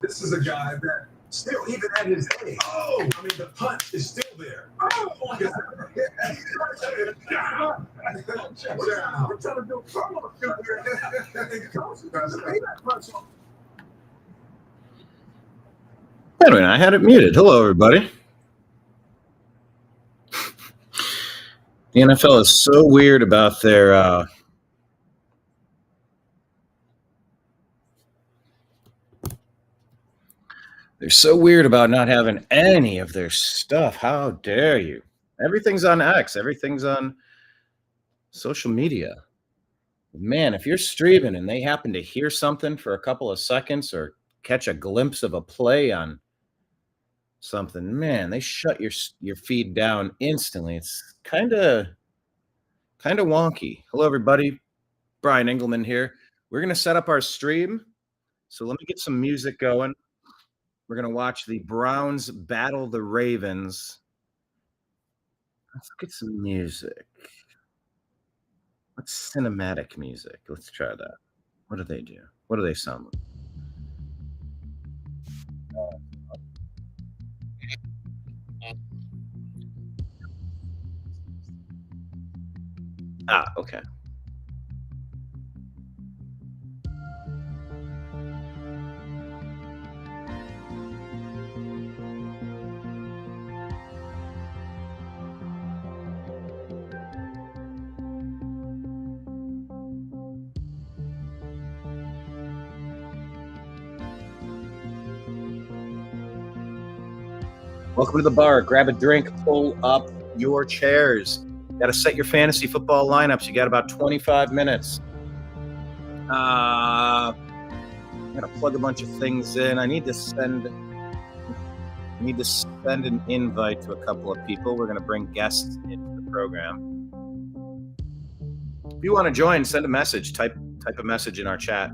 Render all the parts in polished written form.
This is a guy that still, even at his age, I mean, the punch is still there. We're trying to do promo. Anyway, I had it muted. Hello, everybody. The NFL is so weird about their they're so weird about not having any of their stuff. How dare you? Everything's on X. Everything's on social media. Man, if you're streaming and they happen to hear something for a couple of seconds or catch a glimpse of a play on something, man, they shut your feed down instantly. It's kind of wonky. Hello, everybody. BrianEngelman here. We're going to set up our stream. So let me get some music going. We're going to watch the Browns battle the Ravens. Let's get some music. What's cinematic music? Let's try that. What do they do? What do they sound like? Okay. Welcome to the bar. Grab a drink, pull up your chairs. Got to set your fantasy football lineups. You got about 25 minutes. I'm going to plug a bunch of things in. I need to send an invite to a couple of people. We're going to bring guests into the program. If you want to join, send a message. Type a message in our chat.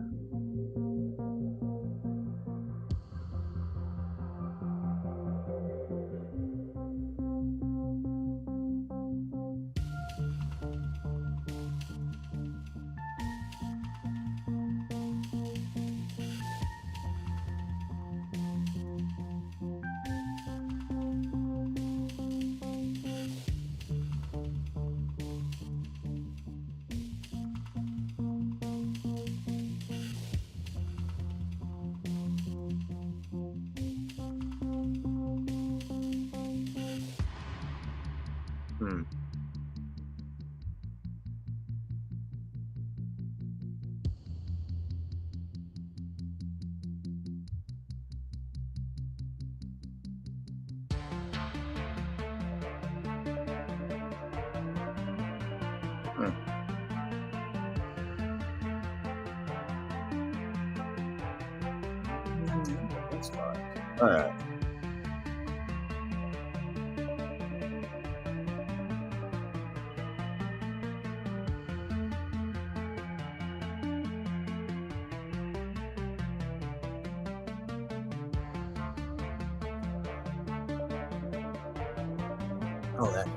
All right. Oh, that.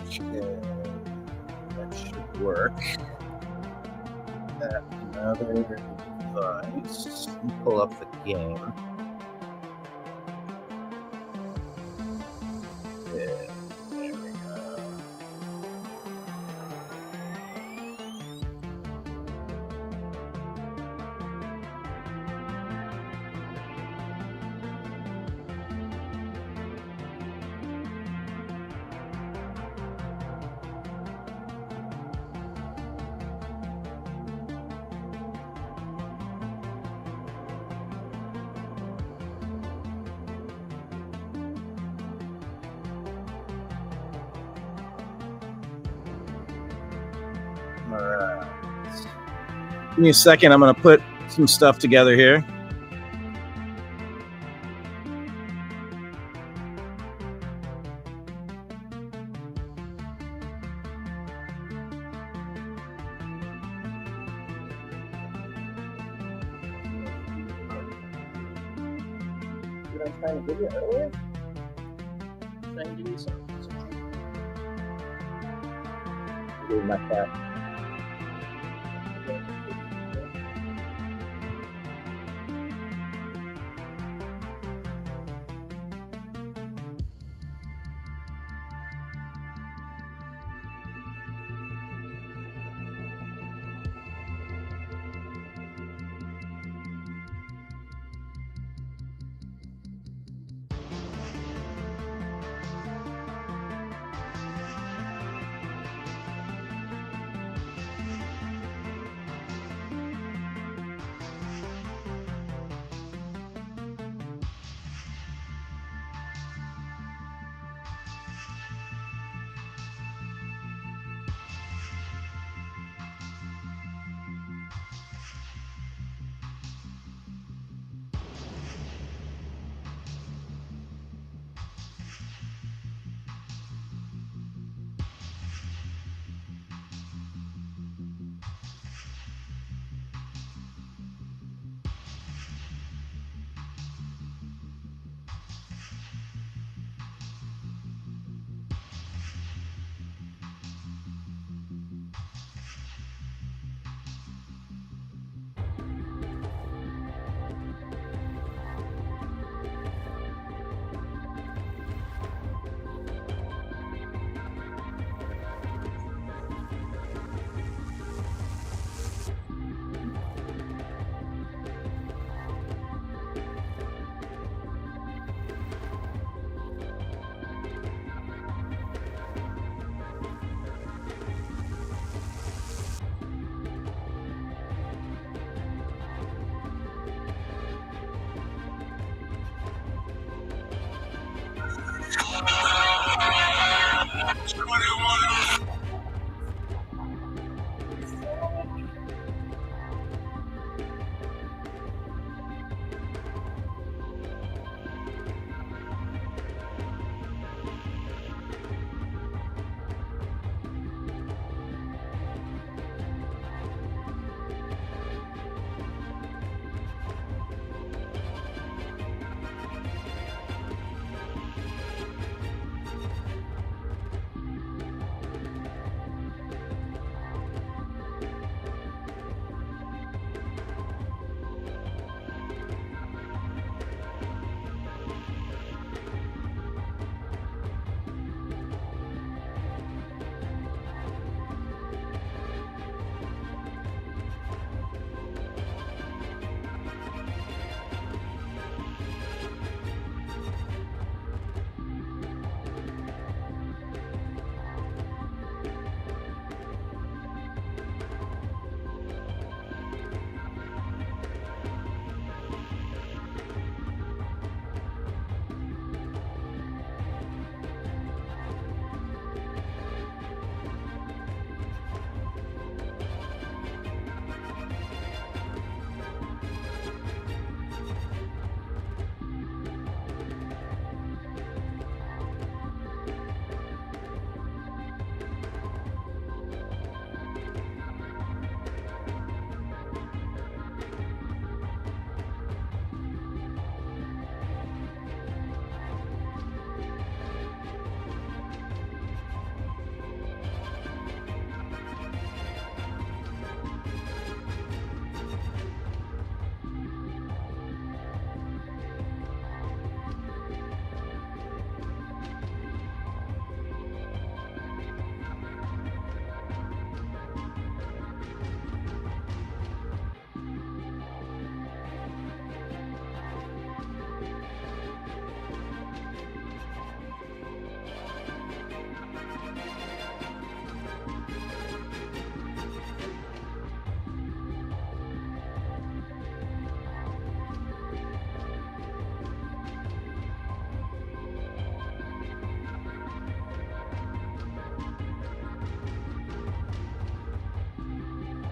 Okay, that should work. That another device. Let me pull up the game. Yeah, there we go. All right. Give me a second. I'm going to put some stuff together here. Did I try to give you earlier? Trying to give you something. My cat.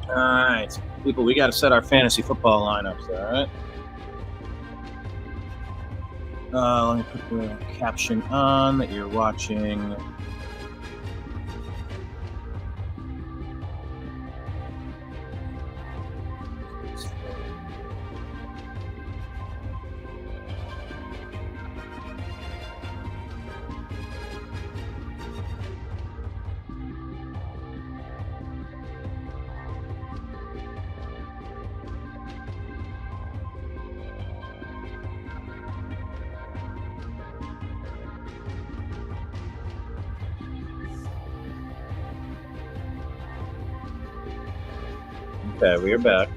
All right, people, we got to set our fantasy football lineups. All right. Let me put the caption on that you're watching. Okay, we are back.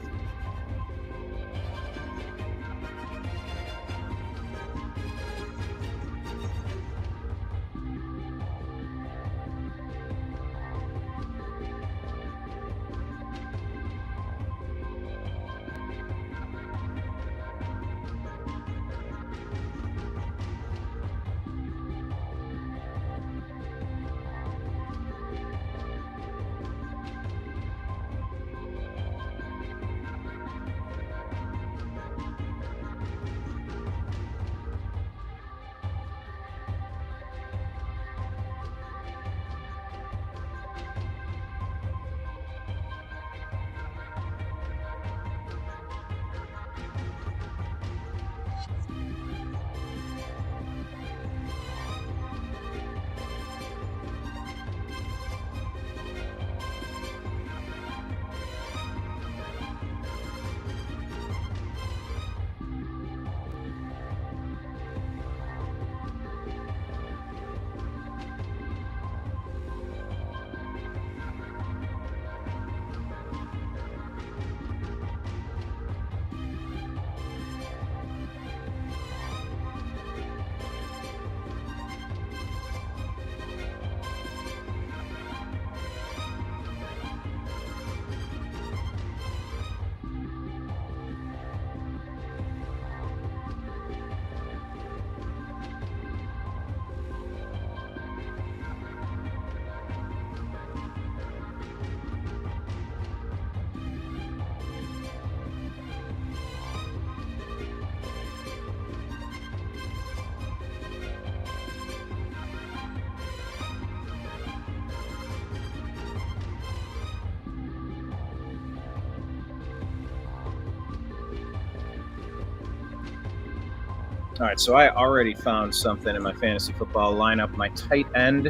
All right, so I already found something in my fantasy football lineup. My tight end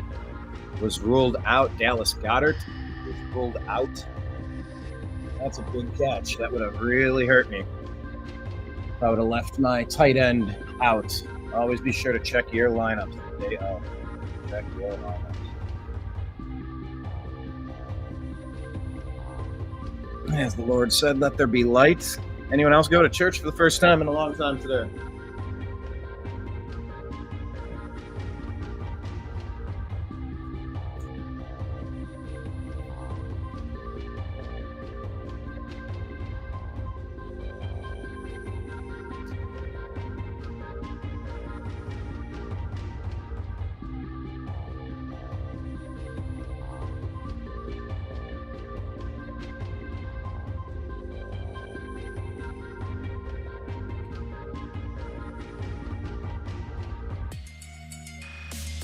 was ruled out. Dallas Goedert was ruled out. That's a big catch. That would have really hurt me if I would have left my tight end out. Always be sure to check your lineups the day of. Check your lineups. As the Lord said, let there be light. Anyone else go to church for the first time in a long time today?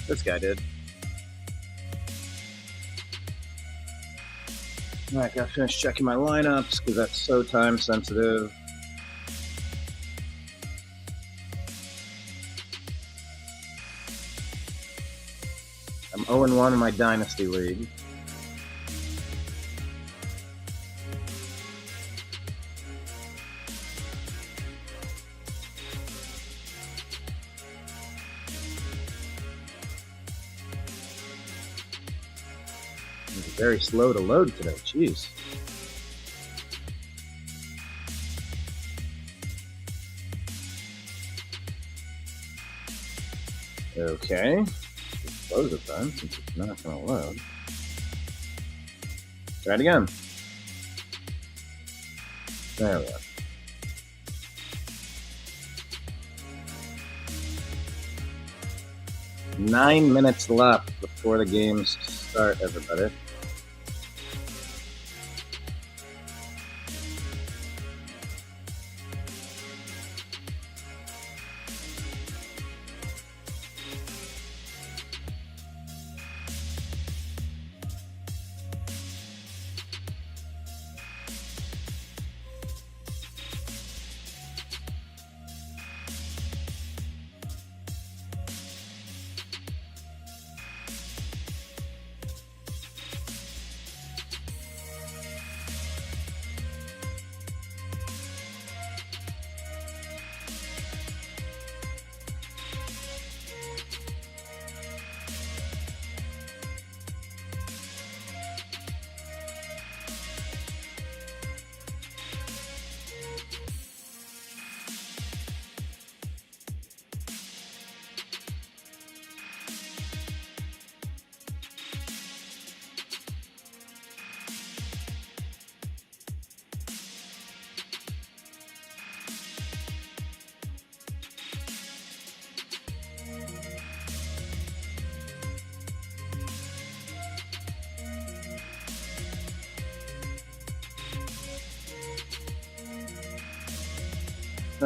This guy did. All right, gotta finish checking my lineups because that's so time sensitive. I'm 0-1 in my Dynasty League. Very slow to load today. Jeez. Okay. Just close it then, since it's not going to load. Try it again. There we go. Nine minutes left before the games start, everybody.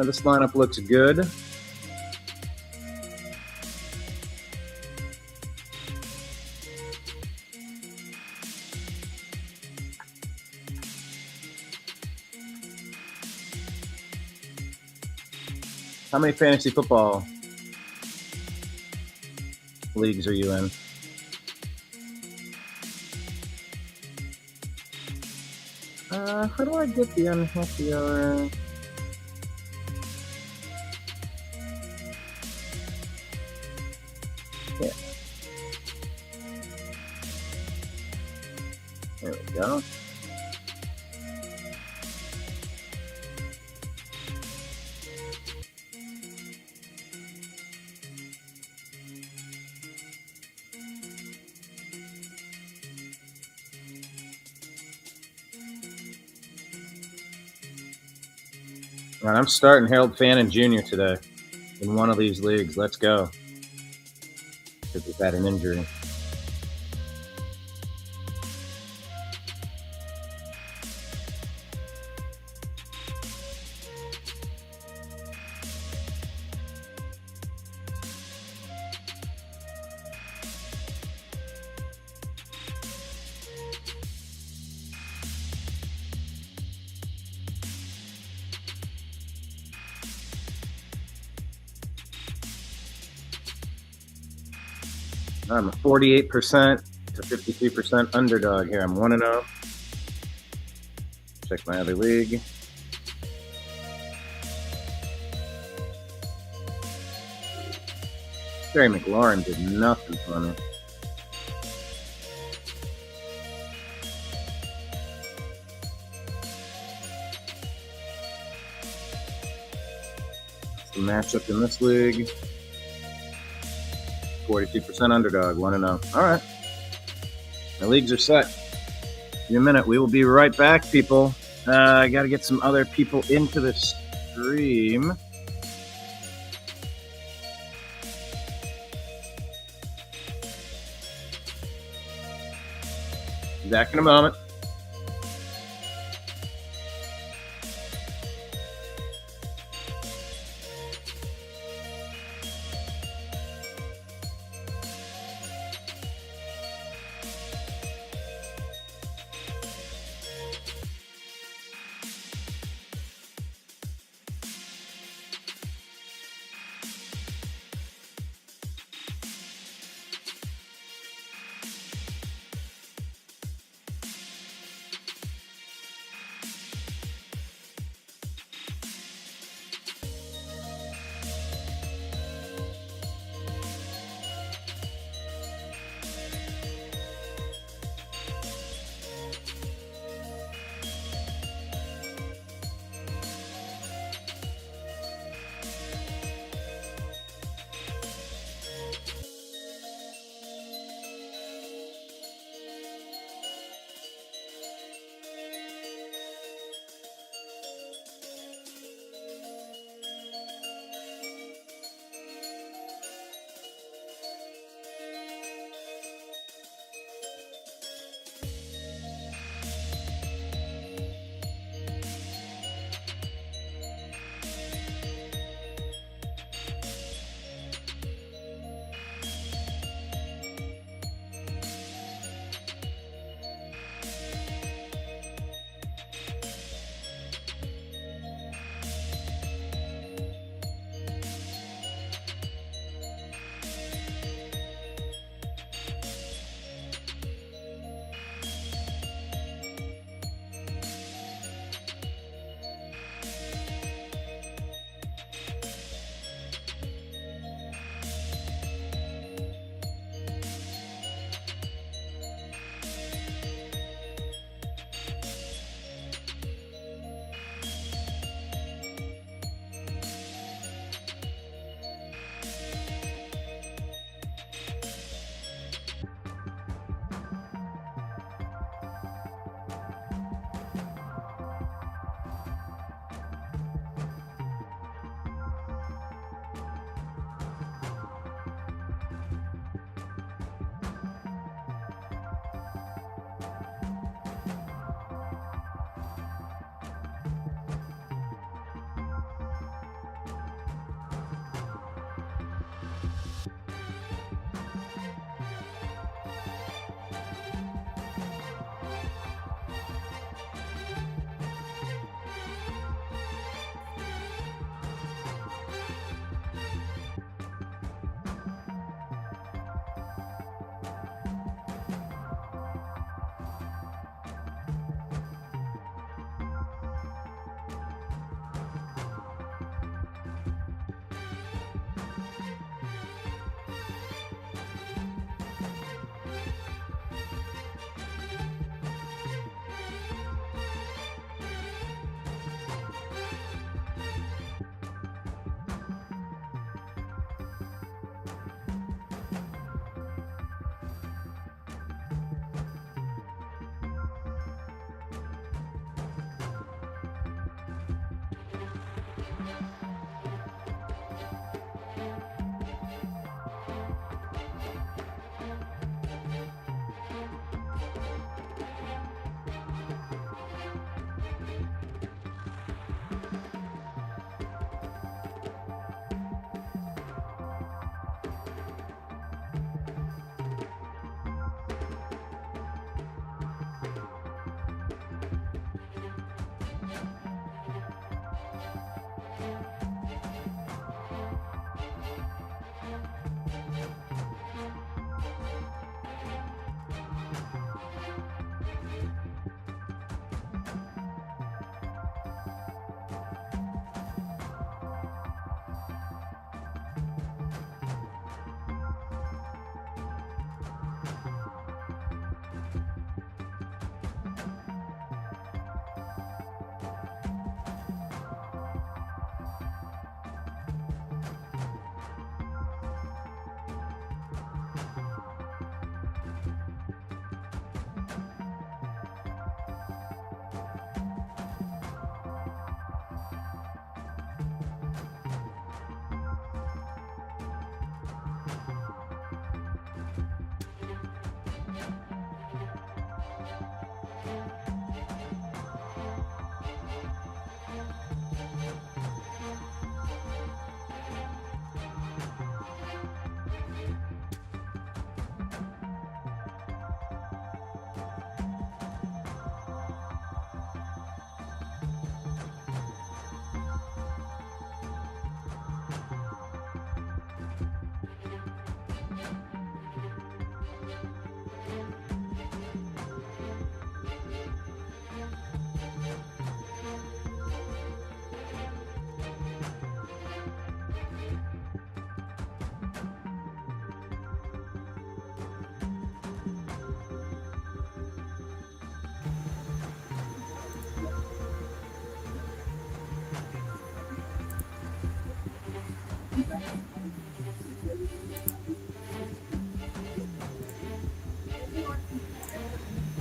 This lineup looks good. How many fantasy football leagues are you in? How do I get the unhappy hour? Yeah. There we go. And I'm starting Harold Fannin Jr. today in one of these leagues. Let's go. Because he's had an injury. I'm a 48% to 53% underdog here. I'm 1-0. Check my other league. Terry McLaurin did nothing for me. That's the matchup in this league. 42% underdog, 1-0. All right. My leagues are set. In a minute, we will be right back, people. I got to get some other people into the stream. Back in a moment.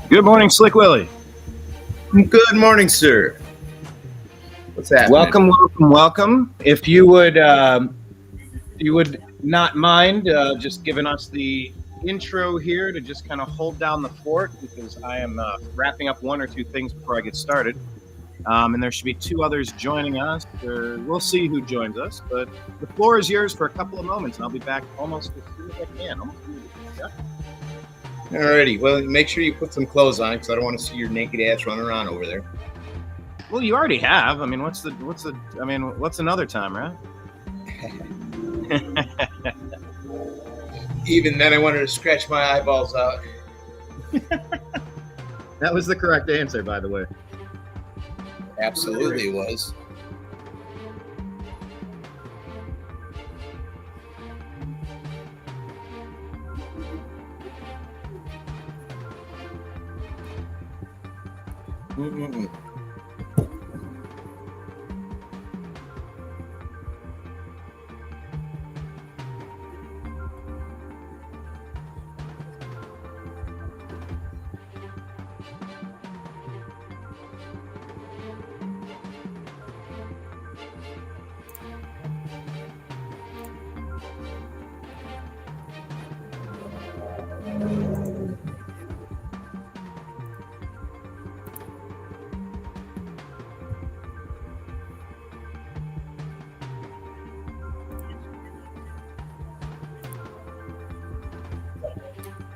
Good morning, Slick Willie. Good morning, sir. What's happening? Welcome. If you would not mind just giving us the intro here to just kind of hold down the fort, because I am wrapping up one or two things before I get started. And there should be two others joining us. We'll see who joins us, but the floor is yours for a couple of moments, and I'll be back almost as soon as I can. Alrighty. Well, make sure you put some clothes on, because I don't want to see your naked ass running around over there. Well, you already have. I mean, what's another time, right? Even then, I wanted to scratch my eyeballs out. That was the correct answer, by the way. Absolutely was. Mm-mm.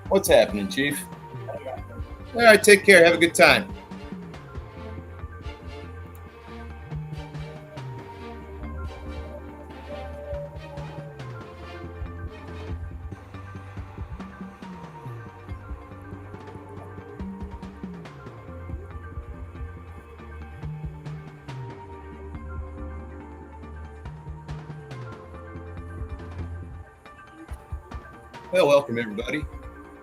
What's happening, Chief? All right, take care. Have a good time. Well, welcome everybody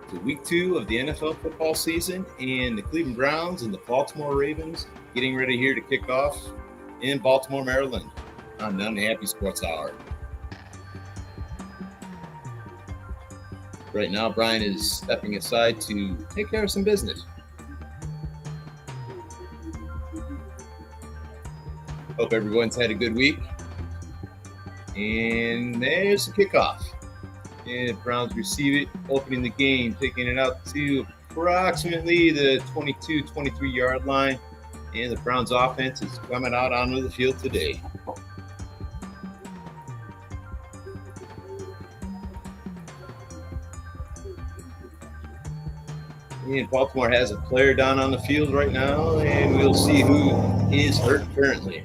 to week 2 of the NFL football season, and the Cleveland Browns and the Baltimore Ravens getting ready here to kick off in Baltimore, Maryland on the Happy Sports Hour. Right now, Brian is stepping aside to take care of some business. Hope everyone's had a good week. And there's the kickoff. And the Browns receive it, opening the game, taking it out to approximately the 22, 23-yard line. And the Browns offense is coming out onto the field today. And Baltimore has a player down on the field right now, and we'll see who is hurt currently.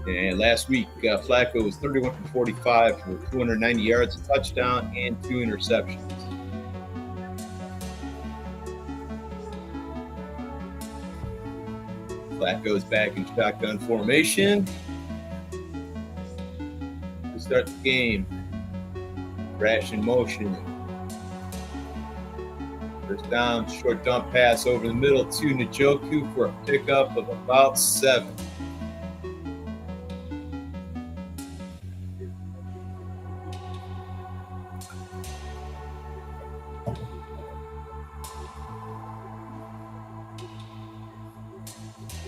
And last week, Flacco was 31 for 45 for 290 yards, a touchdown, and 2 interceptions. Flacco's back in shotgun formation to start the game. Crash in motion. First down, short dump pass over the middle to Njoku for a pickup of about 7.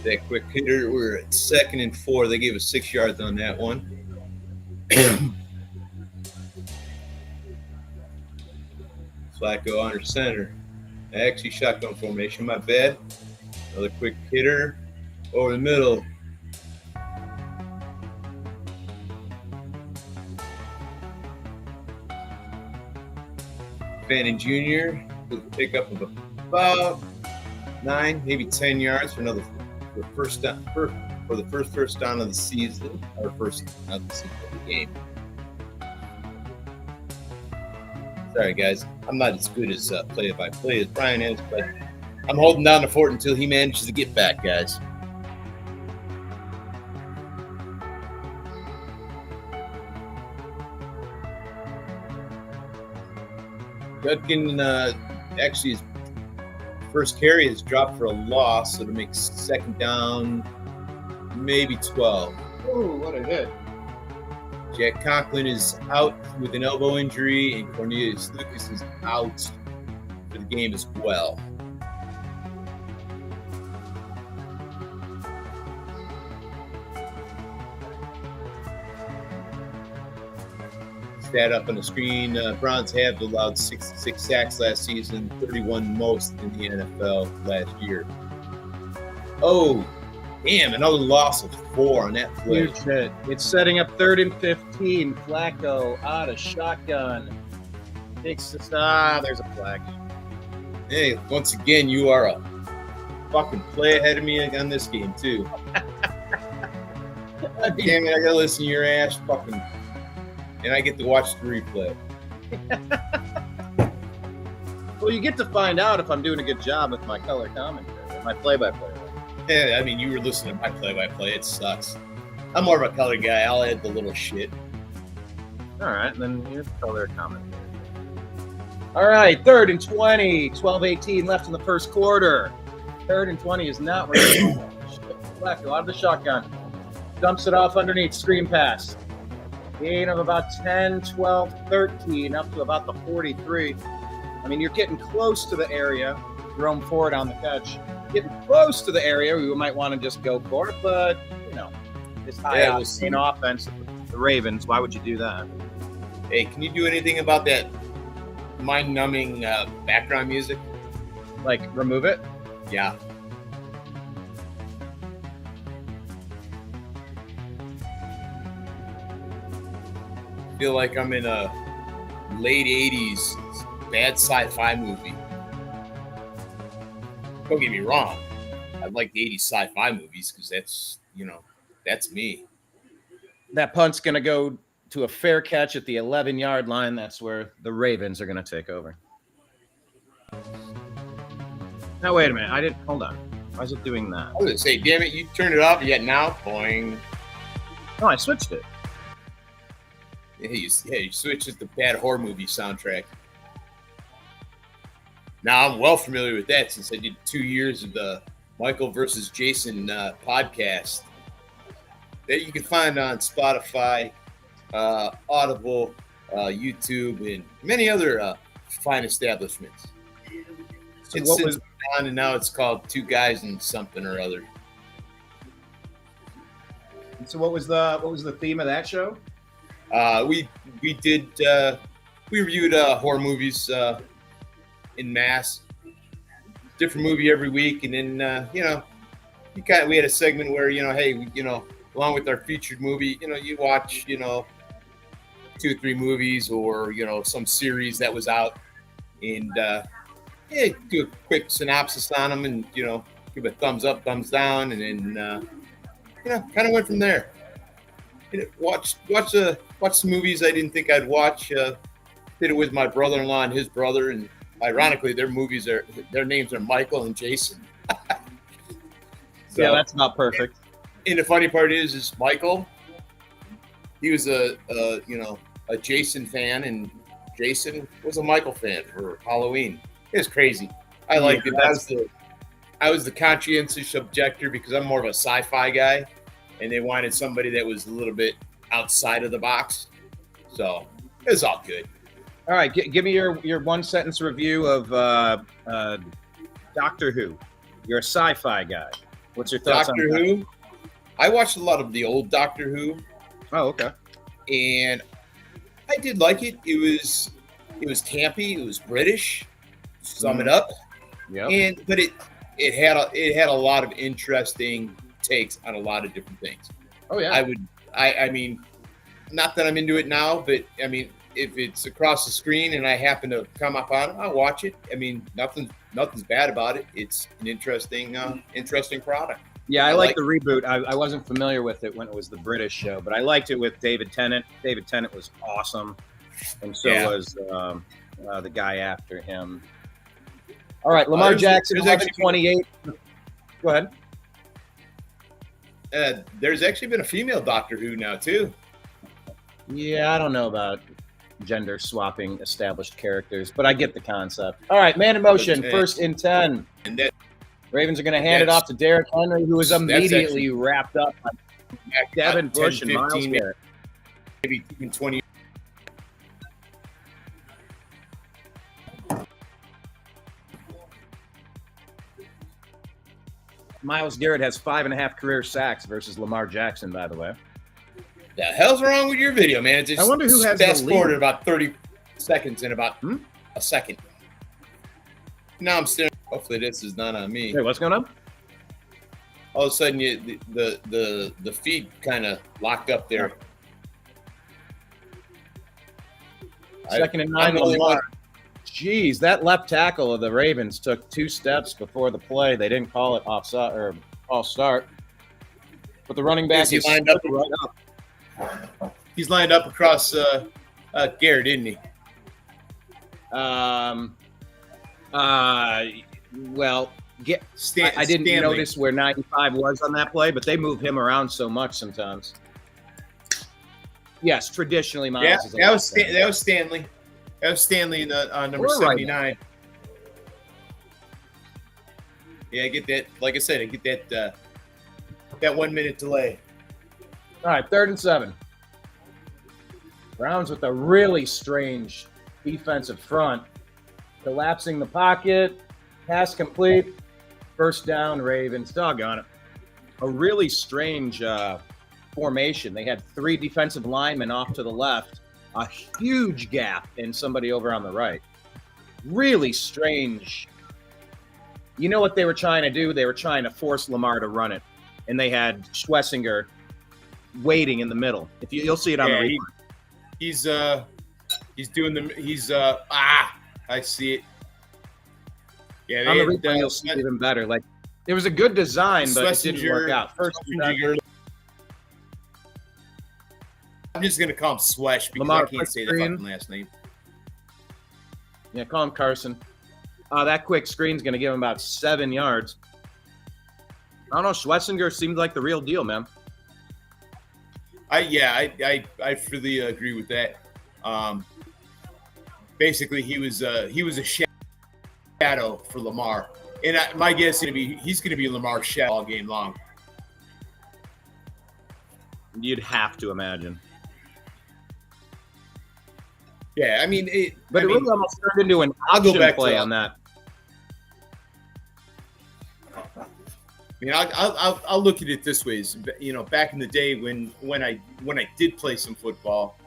That quick hitter, we're at 2nd and 4. They gave us 6 yards on that one. Flacco under center. Actually, shotgun formation, my bad. Another quick hitter over the middle. Fannin Jr. with a pickup of about 9, maybe 10 yards for the first first down of the season, or first of the game. Sorry, guys, I'm not as good as play-by-play as Brian is, but I'm holding down the fort until he manages to get back, guys. Judkin actually his first carry is dropped for a loss, so to make 2nd down, maybe 12. Oh, what a hit. Jack Conklin is out with an elbow injury, and Cornelius Lucas is out for the game as well. Stat up on the screen. Browns have allowed 66 sacks last season, 31 most in the NFL last year. Oh, damn, another loss of 4 on that play. Huge hit. It's setting up 3rd and 15. Flacco out of shotgun. Takes this. There's a flag. Hey, once again, you are a fucking play ahead of me on this game, too. Damn it, I gotta listen to your ass fucking. And I get to watch the replay. Well, you get to find out if I'm doing a good job with my color commentary, my play-by-play. Yeah, I mean, you were listening to my play-by-play. It sucks. I'm more of a color guy. I'll add the little shit. All right, then here's color commentary. All right, 3rd and 20, 12-18 left in the first quarter. 3rd and 20 is not where you Flacco out of the shotgun. Dumps it off underneath, screen pass. Gain of about 10, 12, 13, up to about the 43. I mean, you're getting close to the area. Jerome Ford on the catch. Getting close to the area we might want to just go for it, but, you know, this high-octane offense, the Ravens, why would you do that? Hey, can you do anything about that mind-numbing background music? Like, remove it? Yeah. I feel like I'm in a late 80s bad sci-fi movie. Don't get me wrong. I like the 80s sci-fi movies because that's, that's me. That punt's going to go to a fair catch at the 11-yard line. That's where the Ravens are going to take over. Now, wait a minute. Hold on. Why is it doing that? I was going to say, damn it, you turned it off, yet now, boing. No, I switched it. Yeah, you switched it to bad horror movie soundtrack. Now, I'm well familiar with that since I did 2 years of the Michael versus Jason podcast that you can find on Spotify, Audible, YouTube, and many other fine establishments. So It's since on, and now it's called Two Guys and Something or Other. So what was the theme of that show? We reviewed horror movies in mass, different movie every week, and then we had a segment where hey, along with our featured movie, you watch 2 or 3 movies or some series that was out, and do a quick synopsis on them, and give a thumbs up, thumbs down, and then kind of went from there. Watch some movies I didn't think I'd watch. Did it with my brother-in-law and his brother, and ironically, their names are Michael and Jason. Yeah, that's not perfect. And the funny part is Michael. He was a Jason fan, and Jason was a Michael fan for Halloween. It was crazy. I liked it. I was the conscientious objector because I'm more of a sci-fi guy, and they wanted somebody that was a little bit outside of the box. So it was all good. All right, give me your 1-sentence review of Doctor Who. You're a sci-fi guy. What's your thoughts on Doctor Who? I watched a lot of the old Doctor Who. Oh, okay. And I did like it. It was campy. It was British. Sum it up. Yeah. But it had a lot of interesting takes on a lot of different things. Oh yeah. I mean, not that I'm into it now, but I mean, if it's across the screen and I happen to come up on it, I'll watch it. I mean, nothing's bad about it. It's an interesting product. Yeah, I like the reboot. I wasn't familiar with it when it was the British show, but I liked it with David Tennant. David Tennant was awesome, and so was the guy after him. All right, Lamar Jackson, 11-28. Go ahead. There's actually been a female Doctor Who now too. Yeah, I don't know about gender swapping established characters, but I get the concept. All right, man in motion, 1st and 10. And Ravens are going to hand it off to Derrick Henry, who was immediately wrapped up by Devin Bush and Myles Garrett. maybe even 20. Myles Garrett has 5.5 career sacks versus Lamar Jackson, by the way. The hell's wrong with your video, man? It's just I wonder who has the fast forward lead. at about 30 seconds in about a second. Now I'm staring. Hopefully this is not on me. Hey, what's going on? All of a sudden, the feed kind of locked up there. Second and 9. Lamar. Jeez, that left tackle of the Ravens took 2 steps before the play. They didn't call it offside or false start. But the running back is lined up. right up. He's lined up across Garrett, isn't he? Well, I didn't Stanley. notice where 95 was on that play, but they move him around so much sometimes. Yes, traditionally, Miles Yeah, is a that left was tackle. that was Stanley. That was Stanley on number We're right 79. Yeah, I get that. Like I said, I get that 1 minute delay. All right, 3rd and 7. Browns with a really strange defensive front. Collapsing the pocket. Pass complete. First down, Ravens. Doggone it. A really strange formation. They had 3 defensive linemen off to the left. A huge gap and somebody over on the right. Really strange. You know what they were trying to do? They were trying to force Lamar to run it. And they had Schlesinger waiting in the middle. You'll see it on the replay. He's doing I see it. Yeah, On the replay, you'll see it even better. Like, it was a good design, but it didn't work out. First, I'm just gonna call him Swesh because Lamar, I can't say the fucking last name. Yeah, call him Carson. That quick screen's going to give him about 7 yards. I don't know. Schlesinger seemed like the real deal, man. I fully agree with that. Basically, he was a shadow for Lamar, and my guess is he's going to be Lamar's shadow all game long. You'd have to imagine. Yeah, I mean, it really almost turned into an option play on that. I mean, I'll look at it this way: back in the day when I did play some football,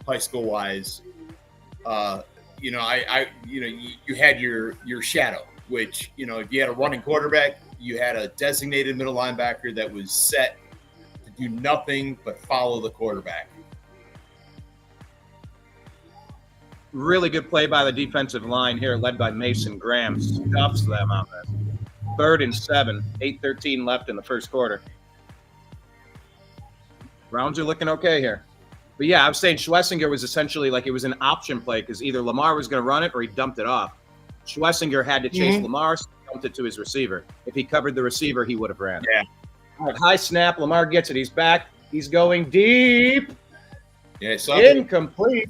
high school wise, you had your shadow, which if you had a running quarterback, you had a designated middle linebacker that was set to do nothing but follow the quarterback. Really good play by the defensive line here, led by Mason Graham. Stuffs them out there. 3rd and 7, 8:13 left in the first quarter. Browns are looking okay here. But yeah, I was saying Schlesinger was essentially like it was an option play because either Lamar was going to run it or he dumped it off. Schlesinger had to chase Lamar, so he dumped it to his receiver. If he covered the receiver, he would have ran. Yeah. All right, high snap. Lamar gets it. He's back. He's going deep. Yeah, Incomplete.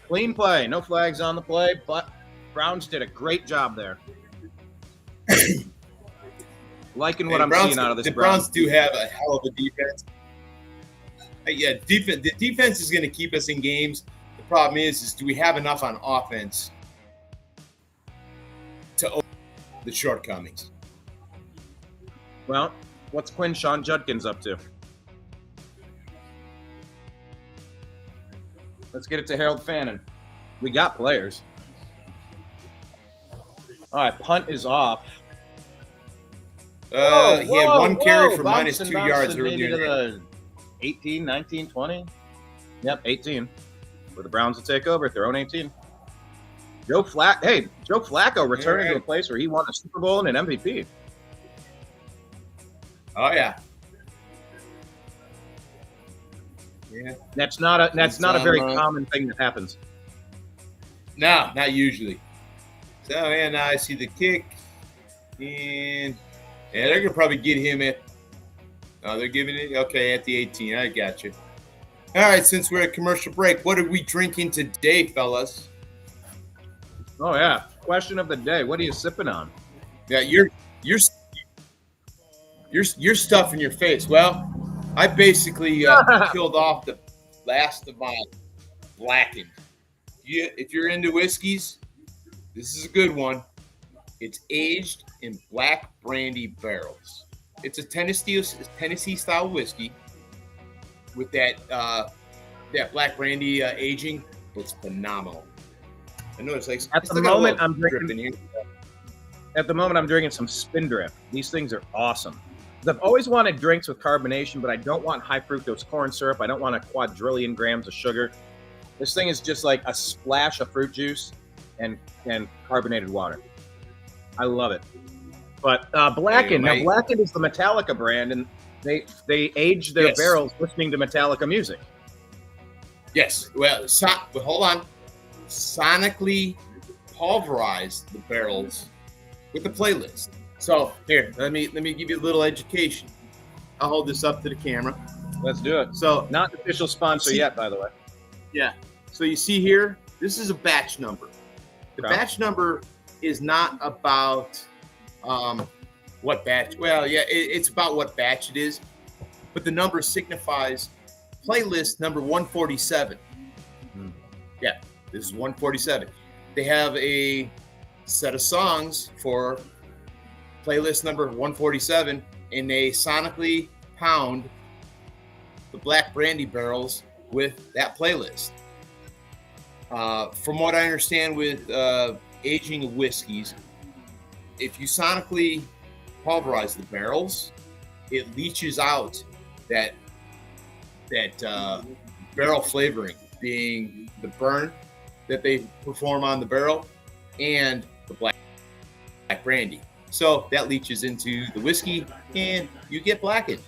Clean play. No flags on the play, but Browns did a great job there. Liking what I'm seeing out of this. The Browns do have a hell of a defense. Yeah, the defense is going to keep us in games. The problem is do we have enough on offense to open the shortcomings? Well, what's Quinshon Judkins up to? Let's get it to Harold Fannin. We got players. All right, punt is off. He had one carry for minus 2 yards maybe earlier. To the 18, 19, 20. Yep, 18. For the Browns to take over at their own 18. Joe Flacco returning to a place where he won a Super Bowl and an MVP. Oh yeah. Yeah. That's not a very common thing that happens. No, not usually. So and now I see the kick, and they're gonna probably get him at. Oh, they're giving it at the 18. I got you. All right, since we're at commercial break, what are we drinking today, fellas? Oh yeah, question of the day. What are you sipping on? Yeah, you're stuffing your face. Well, I basically killed off last of my blackened. If you're into whiskeys, this is a good one. It's aged in black brandy barrels. It's a Tennessee style whiskey with that black brandy aging. It's phenomenal. I know it's like At the moment, I'm drinking some Spindrift. These things are awesome. I've always wanted drinks with carbonation, but I don't want high fructose corn syrup. I don't want a quadrillion grams of sugar. This thing is just like a splash of fruit juice and carbonated water. I love it. But Blackened, now Blackened is the Metallica brand, and they age their barrels listening to Metallica music. Yes. Well, but hold on. Sonically pulverize the barrels with the playlist. So here, let me give you a little education. I'll hold this up to the camera. Let's do it. So not official sponsor yet, by the way. Yeah. So you see here, this is a batch number. The batch number is not about what batch. Well, yeah, it's about what batch it is, but the number signifies playlist number 147. Yeah, this is 147. They have a set of songs for playlist number 147, and they sonically pound the black brandy barrels with that playlist. From what I understand with aging of whiskeys, if you sonically pulverize the barrels, it leaches out that barrel flavoring, being the burn that they perform on the barrel and the black brandy. So that leaches into the whiskey, and you get blackened.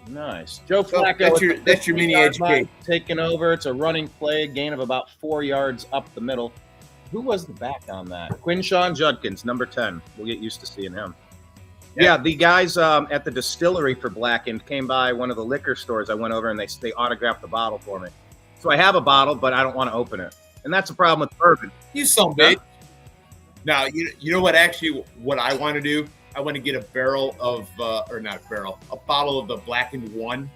Nice. Joe Flacco. That's your mini education. Taking over. It's a running play, gain of about 4 yards up the middle. Who was the back on that? Quinshawn Judkins, number 10. We'll get used to seeing him. Yeah, the guys at the distillery for Blackened came by one of the liquor stores. I went over and they autographed the bottle for me. So I have a bottle, but I don't want to open it. And that's a problem with bourbon. You son of a bitch. Now, you know what I want to do? I want to get a bottle of the Blackened 1,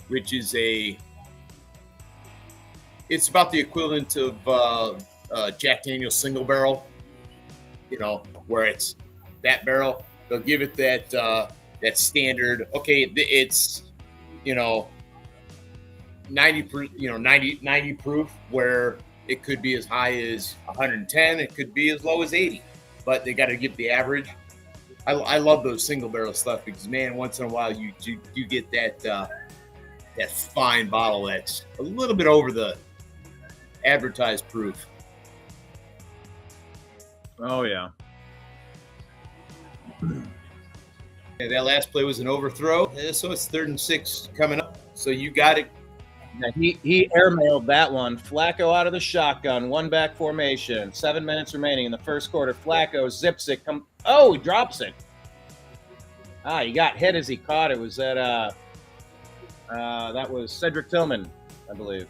which is it's about the equivalent of Jack Daniel's single barrel, where it's that barrel. They'll give it that standard. Okay, it's 90 proof, where it could be as high as 110. It could be as low as 80, but they got to give the average. I love those single barrel stuff because, man, once in a while you get that fine bottle that's a little bit over the advertised proof. Oh yeah. And that last play was an overthrow, so it's 3rd and 6 coming up. So you got it. Yeah, he airmailed that one. Flacco out of the shotgun, one back formation. 7 minutes remaining in the first quarter. Flacco zips it. He drops it. He got hit as he caught it. Was that was Cedric Tillman, I believe.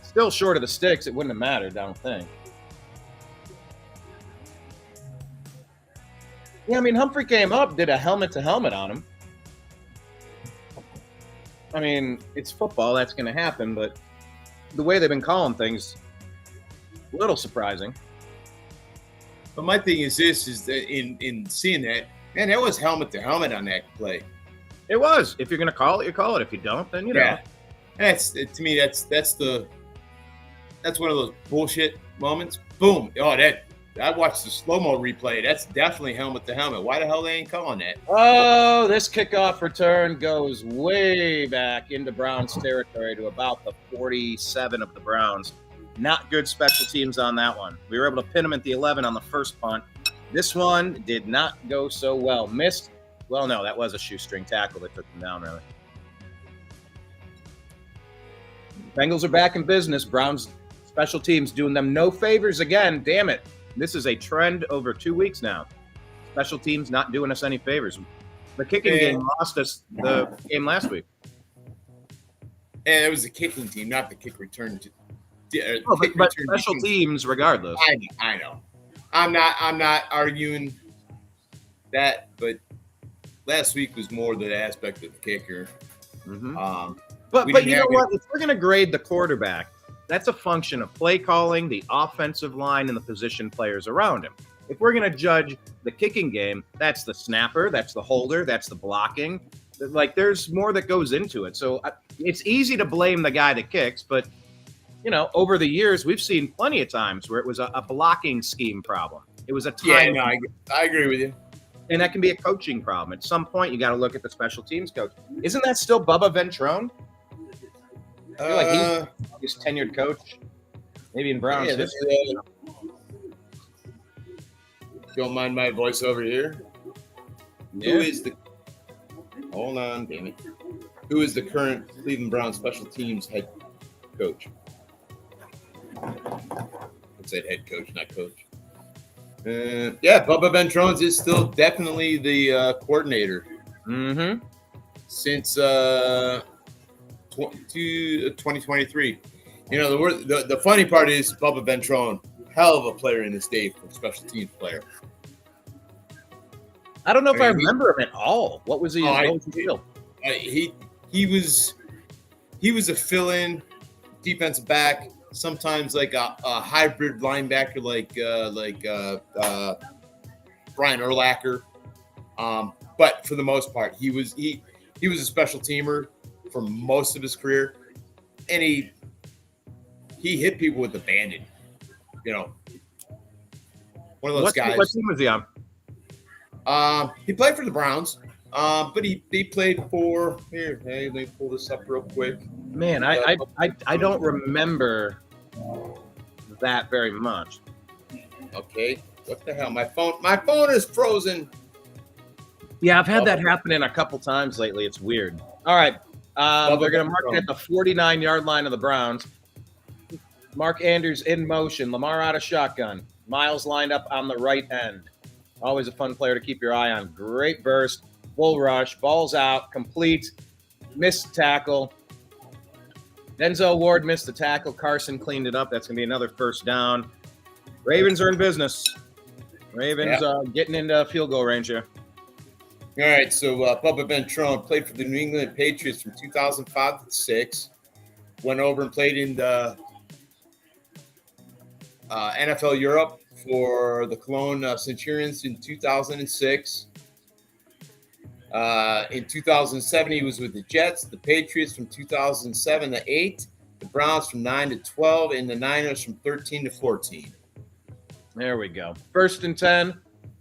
Still short of the sticks. It wouldn't have mattered, I don't think. Yeah, I mean, Humphrey came up, did a helmet-to-helmet on him. I mean, it's football. That's going to happen, but the way they've been calling things, a little surprising. But my thing is this, is that in seeing that, man, that was helmet-to-helmet on that play. It was. If you're going to call it, you call it. If you don't, then you know. And to me, that's one of those bullshit moments. Boom. Oh, I watched the slow-mo replay. That's definitely helmet-to-helmet. Why the hell they ain't calling that? Oh, this kickoff return goes way back into Browns territory to about the 47 of the Browns. Not good special teams on that one. We were able to pin them at the 11 on the first punt. This one did not go so well. Missed. Well, no, that was a shoestring tackle that took them down, really. Bengals are back in business. Browns special teams doing them no favors again. Damn it. This is a trend over 2 weeks now. Special teams not doing us any favors. The kicking game lost us the game last week. And it was the kicking team, not the kick return. But special teams, regardless. I know. I'm not arguing that, but last week was more the aspect of the kicker. Mm-hmm. But We but didn't you know have what? If we're gonna grade the quarterback, that's a function of play calling, the offensive line, and the position players around him. If we're gonna judge the kicking game, that's the snapper, that's the holder, that's the blocking. Like there's more that goes into it. So it's easy to blame the guy that kicks, but you know, over the years we've seen plenty of times where it was a blocking scheme problem. It was a time, I agree with you. and that can be a coaching problem. At some point, you got to look at the special teams coach. Isn't that still Bubba Ventrone? I feel like he's tenured coach, maybe in Browns history. Don't mind my voice over here. Yeah. Who is the? Hold on, damn it. Who is the current Cleveland Browns special teams head coach? I said head coach, not coach. Yeah, Bubba Ventrone is still definitely the coordinator. Mm-hmm. Since 2023. You know, the funny part is Bubba Ventrone, hell of a player in this day for special teams player. I don't know if I remember him at all. What was he? What was his deal? He was a fill-in defensive back, sometimes like a hybrid linebacker, like Brian Urlacher. But for the most part, he was a special teamer for most of his career, and he hit people with abandon. You know, one of those guys. What team was he on? He played for the Browns, but he played for here. Hey, let me pull this up real quick. Man, I don't remember that very much. Okay, what the hell? My phone is frozen. Yeah, I've had that happen in a couple times lately. It's weird. All right, they're going to mark it at the 49-yard line of the Browns. Mark Andrews in motion. Lamar out of shotgun. Miles lined up on the right end. Always a fun player to keep your eye on. Great burst, bull rush, balls out, complete, missed tackle. Denzel Ward missed the tackle. Carson cleaned it up. That's going to be another first down. Ravens are in business. Ravens getting into field goal range here. All right, so Bubba Ventrone played for the New England Patriots from 2005 to 6. Went over and played in the NFL Europe for the Cologne Centurions in 2006. In 2007, he was with the Jets, the Patriots from 2007 to 8, the Browns from 9 to 12, and the Niners from 13 to 14. There we go. First and 10.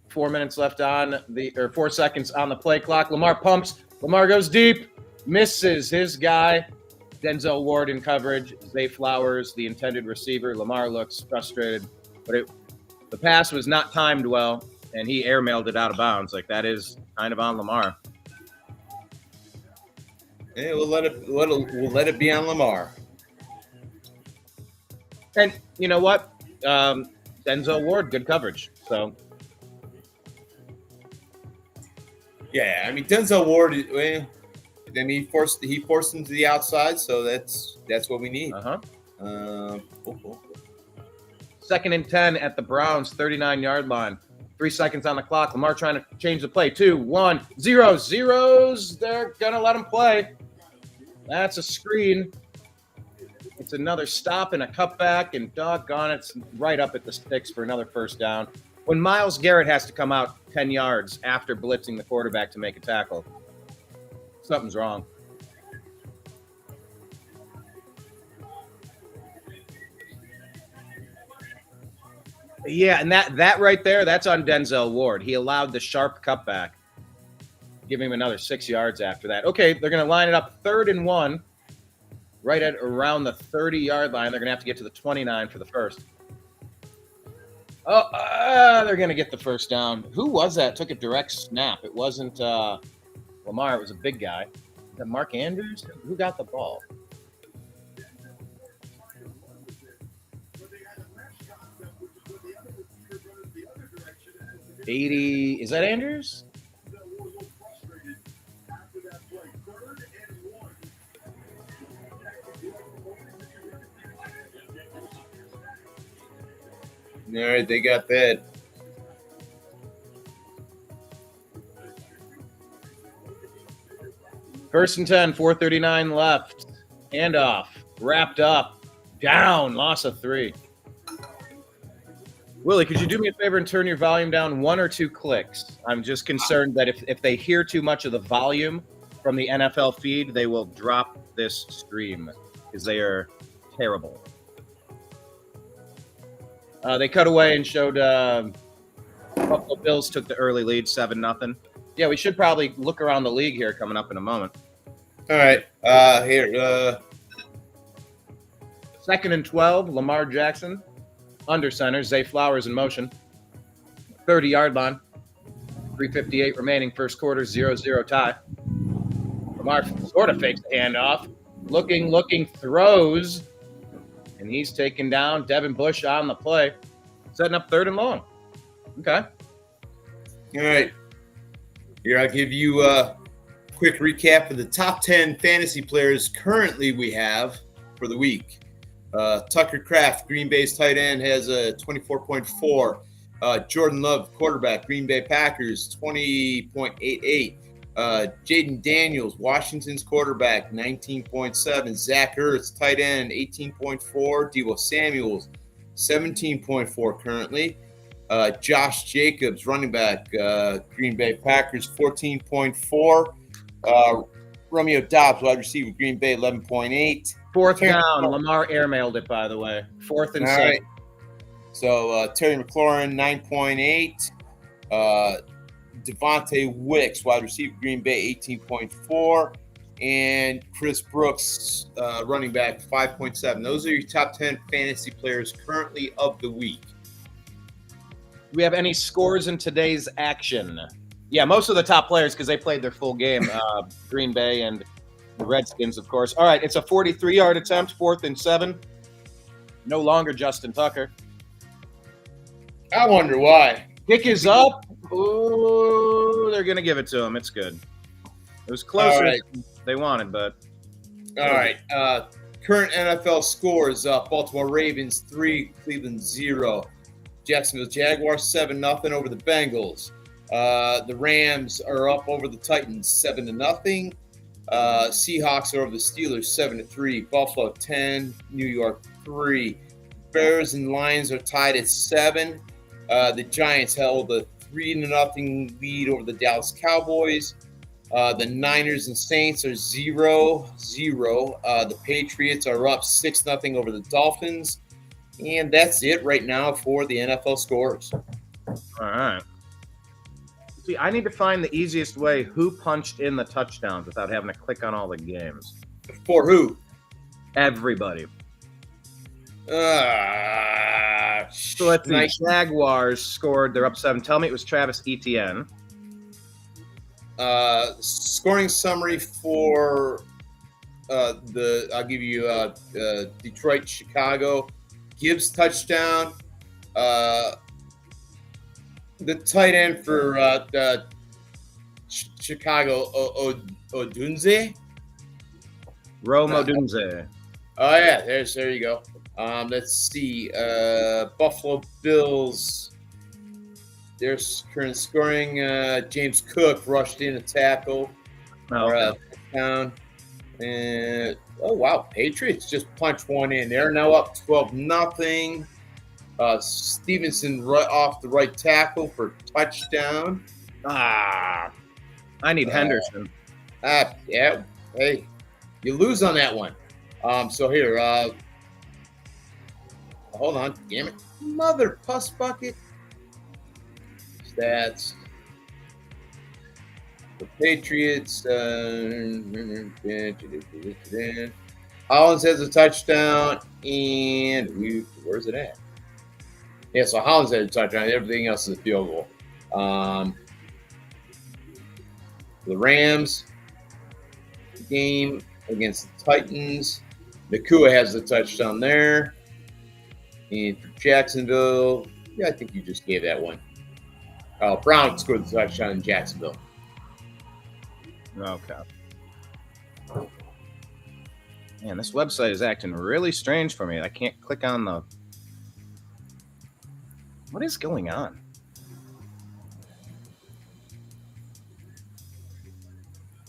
4 minutes left on 4 seconds on the play clock. Lamar pumps. Lamar goes deep. Misses his guy. Denzel Ward in coverage. Zay Flowers, the intended receiver. Lamar looks frustrated, but the pass was not timed well, and he airmailed it out of bounds. Like, that is kind of on Lamar. Yeah, we'll let it be on Lamar. And you know what? Denzel Ward, good coverage. So. Yeah, I mean Denzel Ward. I mean, he forced him to the outside, so that's what we need. Second and 10 at the Browns 39-yard line. 3 seconds on the clock. Lamar trying to change the play. 2, 1, 0. Zeros. They're gonna let him play. That's a screen. It's another stop and a cutback, and doggone, it's right up at the sticks for another first down. When Myles Garrett has to come out 10 yards after blitzing the quarterback to make a tackle, something's wrong. Yeah, and that right there, that's on Denzel Ward. He allowed the sharp cutback. Give him another 6 yards after that. Okay, they're going to line it up 3rd and 1, right at around the 30-yard line. They're going to have to get to the 29 for the first. They're going to get the first down. Who was that? Took a direct snap. It wasn't Lamar. It was a big guy. Is that Mark Andrews? Who got the ball? Is that Andrews? All right, they got that. First and 10, 4:39 left. Handoff. Wrapped up. Down. Loss of 3. Willie, could you do me a favor and turn your volume down 1 or 2 clicks? I'm just concerned that if they hear too much of the volume from the NFL feed, they will drop this stream because they are terrible. They cut away and showed Buffalo Bills took the early lead, 7-0. Yeah, we should probably look around the league here coming up in a moment. All right. Here. 2nd and 12, Lamar Jackson. Under center, Zay Flowers in motion. 30-yard line. 3:58 remaining, first quarter, 0-0 tie. Lamar sort of fakes the handoff. Looking, throws. And he's taken down. Devin Bush on the play. Setting up 3rd and long. Okay. All right. Here, I'll give you a quick recap of the top 10 fantasy players currently we have for the week. Tucker Kraft, Green Bay's tight end, has a 24.4. Jordan Love, quarterback, Green Bay Packers, 20.88. Jaden Daniels, Washington's quarterback, 19.7. Zach Ertz, tight end, 18.4. Deebo Samuels, 17.4 currently. Josh Jacobs, running back, Green Bay Packers, 14.4. Romeo Dobbs, wide receiver, Green Bay, 11.8. 4th down. Lamar airmailed it, by the way. 4th and 7. Right. So Terry McLaurin, 9.8. Devontae Wicks, wide receiver, Green Bay, 18.4. And Chris Brooks, running back, 5.7. Those are your top 10 fantasy players currently of the week. Do we have any scores in today's action? Yeah, most of the top players, because they played their full game, Green Bay and the Redskins, of course. All right, it's a 43-yard attempt, 4th and 7. No longer Justin Tucker. I wonder why. Kick is up. Ooh, they're going to give it to him. It's good. It was closer than they wanted, but. All right. Current NFL scores, Baltimore Ravens 3, Cleveland 0. Jacksonville Jaguars 7-0 over the Bengals. The Rams are up over the Titans 7-0. Seahawks are over the Steelers 7-3. Buffalo 10, New York 3. Bears and Lions are tied at 7. The Giants held a 3-0 lead over the Dallas Cowboys. The Niners and Saints are 0-0. The Patriots are up 6-0 over the Dolphins. And that's it right now for the NFL scores. All right. See, I need to find the easiest way who punched in the touchdowns without having to click on all the games. For who? Everybody. So let's see. Nice. Jaguars scored. They're up 7. Tell me it was Travis Etienne. Scoring summary for I'll give you Detroit, Chicago. Gibbs touchdown. The tight end for Chicago, Odysee. Rome Odunze. Oh yeah, there you go. Let's see. Buffalo Bills. Their current scoring. James Cook rushed in a tackle. Touchdown. And oh wow, Patriots just punched one in. They're now up 12-0. Stevenson right off the right tackle for touchdown. I need Henderson. Yeah. Hey, you lose on that one. So here, hold on. Damn it. Mother puss bucket. Stats. The Patriots. Hollins has a touchdown. And where's it at? Yeah, so Hollins had a touchdown. Everything else is a field goal. The Rams game against the Titans. Nakua has the touchdown there. And for Jacksonville, yeah, I think you just gave that one. Brown scored the touchdown in Jacksonville. Okay. Man, this website is acting really strange for me. I can't click on the... What is going on?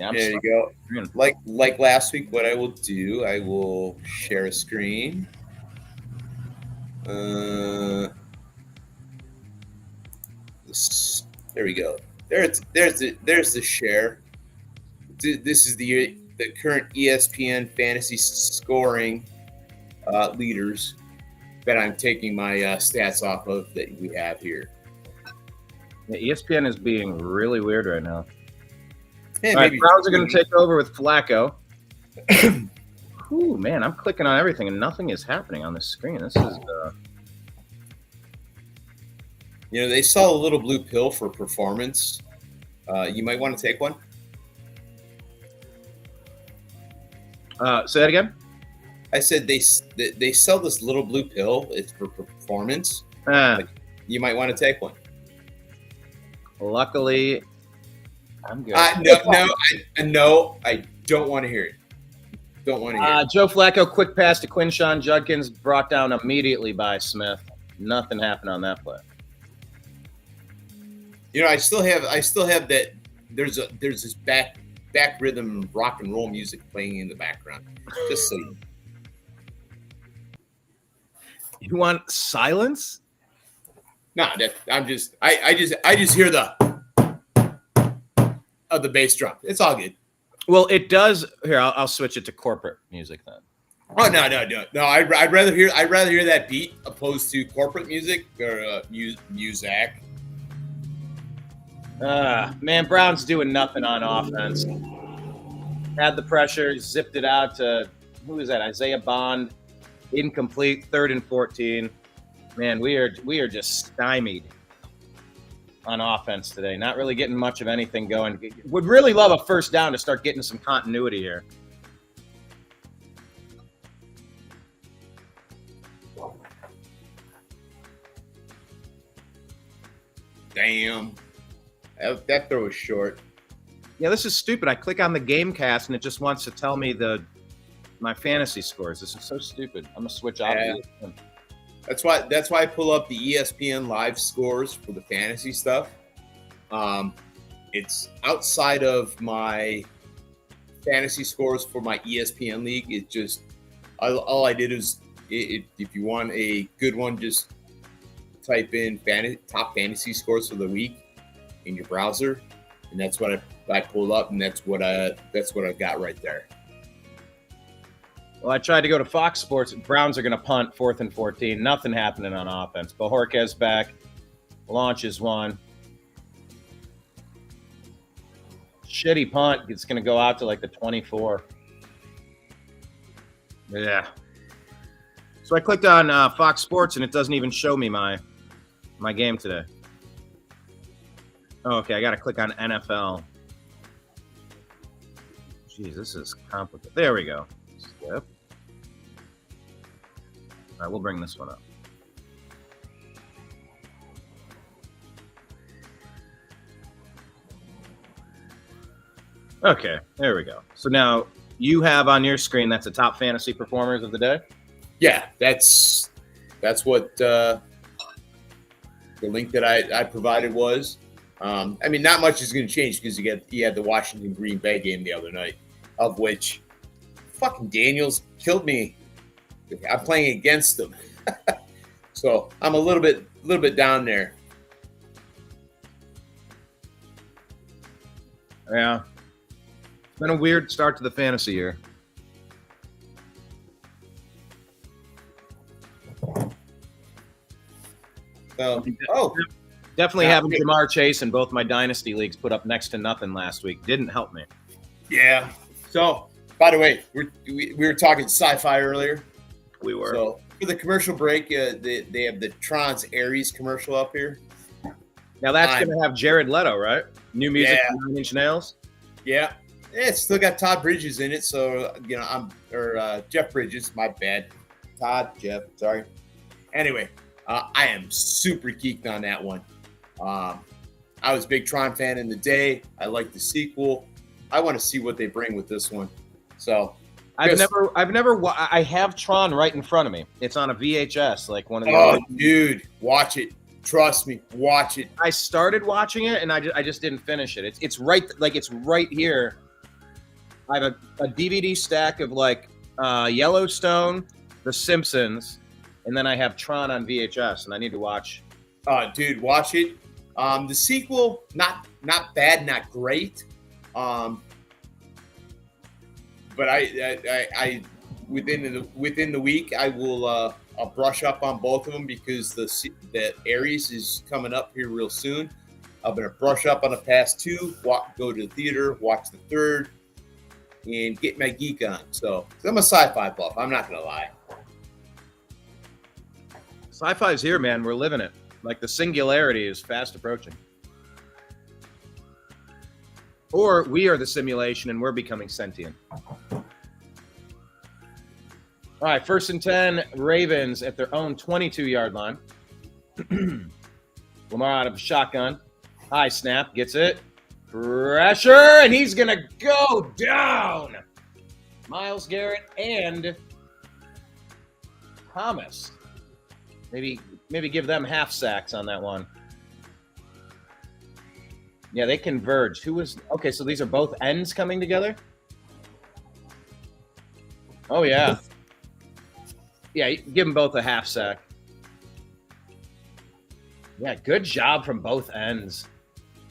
Yeah, I'm There you sorry. go. Like last week, what I will do, I will share a screen. There we go. There's the share. This is the current ESPN fantasy scoring leaders that I'm taking my stats off of that we have here. Yeah, ESPN is being really weird right now. Hey, All right, Browns are going to take over with Flacco. Ooh, man, I'm clicking on everything and nothing is happening on this screen. This is they sell a little blue pill for performance. You might want to take one. say that again. I said they sell this little blue pill. It's for performance. You might want to take one. Luckily, I'm good. No, I don't want to hear it. Don't want to hear it. Joe Flacco, quick pass to Quinshawn Judkins, brought down immediately by Smith. Nothing happened on that play. I still have that. There's this back rhythm rock and roll music playing in the background. Just so you. You want silence? No, I just hear the bass drum. It's all good. Well, it does. Here, I'll switch it to corporate music then. Oh no! I'd rather hear that beat opposed to corporate music or music. Man, Brown's doing nothing on offense. Had the pressure, zipped it out to who is that? Isaiah Bond, incomplete, 3rd and 14. Man, we are just stymied on offense today. Not really getting much of anything going. Would really love a first down to start getting some continuity here. Damn. That throw was short. Yeah, this is stupid. I click on the game cast and it just wants to tell me my fantasy scores. This is so stupid. I'm gonna switch off. Yeah. That's why I pull up the ESPN live scores for the fantasy stuff. It's outside of my fantasy scores for my ESPN league. It just all I did is if you want a good one, just type in top fantasy scores for the week in your browser, and that's what I pulled up, and that's what I've got right there. Well, I tried to go to Fox Sports. Browns are going to punt 4th and 14. Nothing happening on offense. Bajorquez back. Launches one. Shitty punt. It's going to go out to like the 24. Yeah. So I clicked on Fox Sports, and it doesn't even show me my game today. Oh, okay, I got to click on NFL. Jeez, this is complicated. There we go. Skip. All right, we'll bring this one up. Okay, there we go. So now you have on your screen, that's the top fantasy performers of the day? Yeah, that's what the link that I provided was. I mean, not much is going to change because you had the Washington Green Bay game the other night, of which fucking Daniels killed me. I'm playing against them, so I'm a little bit down there. Yeah, it's been a weird start to the fantasy year. So, Definitely having Jamar Chase in both my dynasty leagues put up next to nothing last week didn't help me. Yeah. So, by the way, we were talking sci-fi earlier. We were. So for the commercial break, they have the Tron's Aries commercial up here. Now that's going to have Jared Leto, right? New music from 9 Inch Nails. Yeah. It's still got Todd Bridges in it, so Jeff Bridges. My bad. Jeff. Sorry. Anyway, I am super geeked on that one. I was a big Tron fan in the day. I like the sequel. I want to see what they bring with this one. So I have Tron right in front of me. It's on a VHS, like one of the. Oh, dude, watch it. Trust me, watch it. I started watching it and I just didn't finish it. It's right, like it's right here I have a DVD stack of like Yellowstone, The Simpsons, and then I have Tron on VHS, and I need to watch. Dude, watch it. The sequel, not bad, not great. But I within the week I will I'll brush up on both of them because the Aries is coming up here real soon. I'm gonna brush up on the past two, go to the theater, watch the third, and get my geek on. So I'm a sci-fi buff. I'm not gonna lie. Sci-fi's here, man. We're living it. Like the singularity is fast approaching. Or we are the simulation and we're becoming sentient. All right, 1st and 10, Ravens at their own 22-yard line. Lamar out of shotgun. High snap, gets it. Pressure, and he's going to go down. Myles Garrett and Thomas. Maybe give them half sacks on that one. Yeah, they converged. Okay, so these are both ends coming together? Oh, yeah. Yeah, give them both a half sack. Yeah, good job from both ends.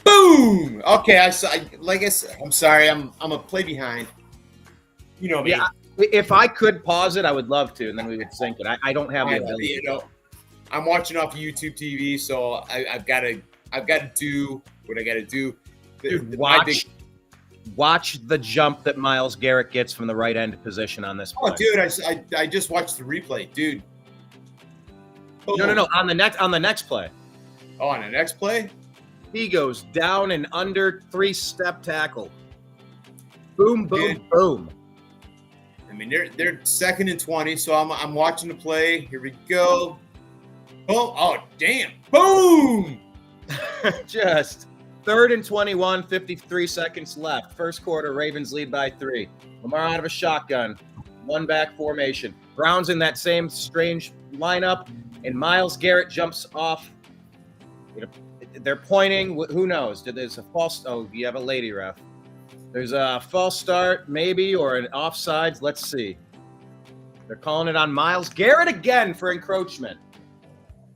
Boom! Okay, I'm sorry. I'm a play behind. You know me. Yeah, if I could pause it, I would love to, and then we would sync it. I don't have the ability. You know, I'm watching off YouTube TV, so I've got to do what I got to do. Dude, watch the jump that Myles Garrett gets from the right end position on this play. Oh, dude, I just watched the replay, dude. No. On the next play. Oh, on the next play? He goes down and under 3-step tackle. Boom, boom, Dude. boom. I mean, they're 2nd and 20, so I'm watching the play. Here we go. Oh, damn. Boom! Just 3rd and 21, 53 seconds left. First quarter, Ravens lead by 3. Lamar out of a shotgun. 1-back formation. Browns in that same strange lineup, and Myles Garrett jumps off. They're pointing. Who knows? There's a false. Oh, you have a lady ref. There's a false start, maybe, or an offsides. Let's see. They're calling it on Myles Garrett again for encroachment.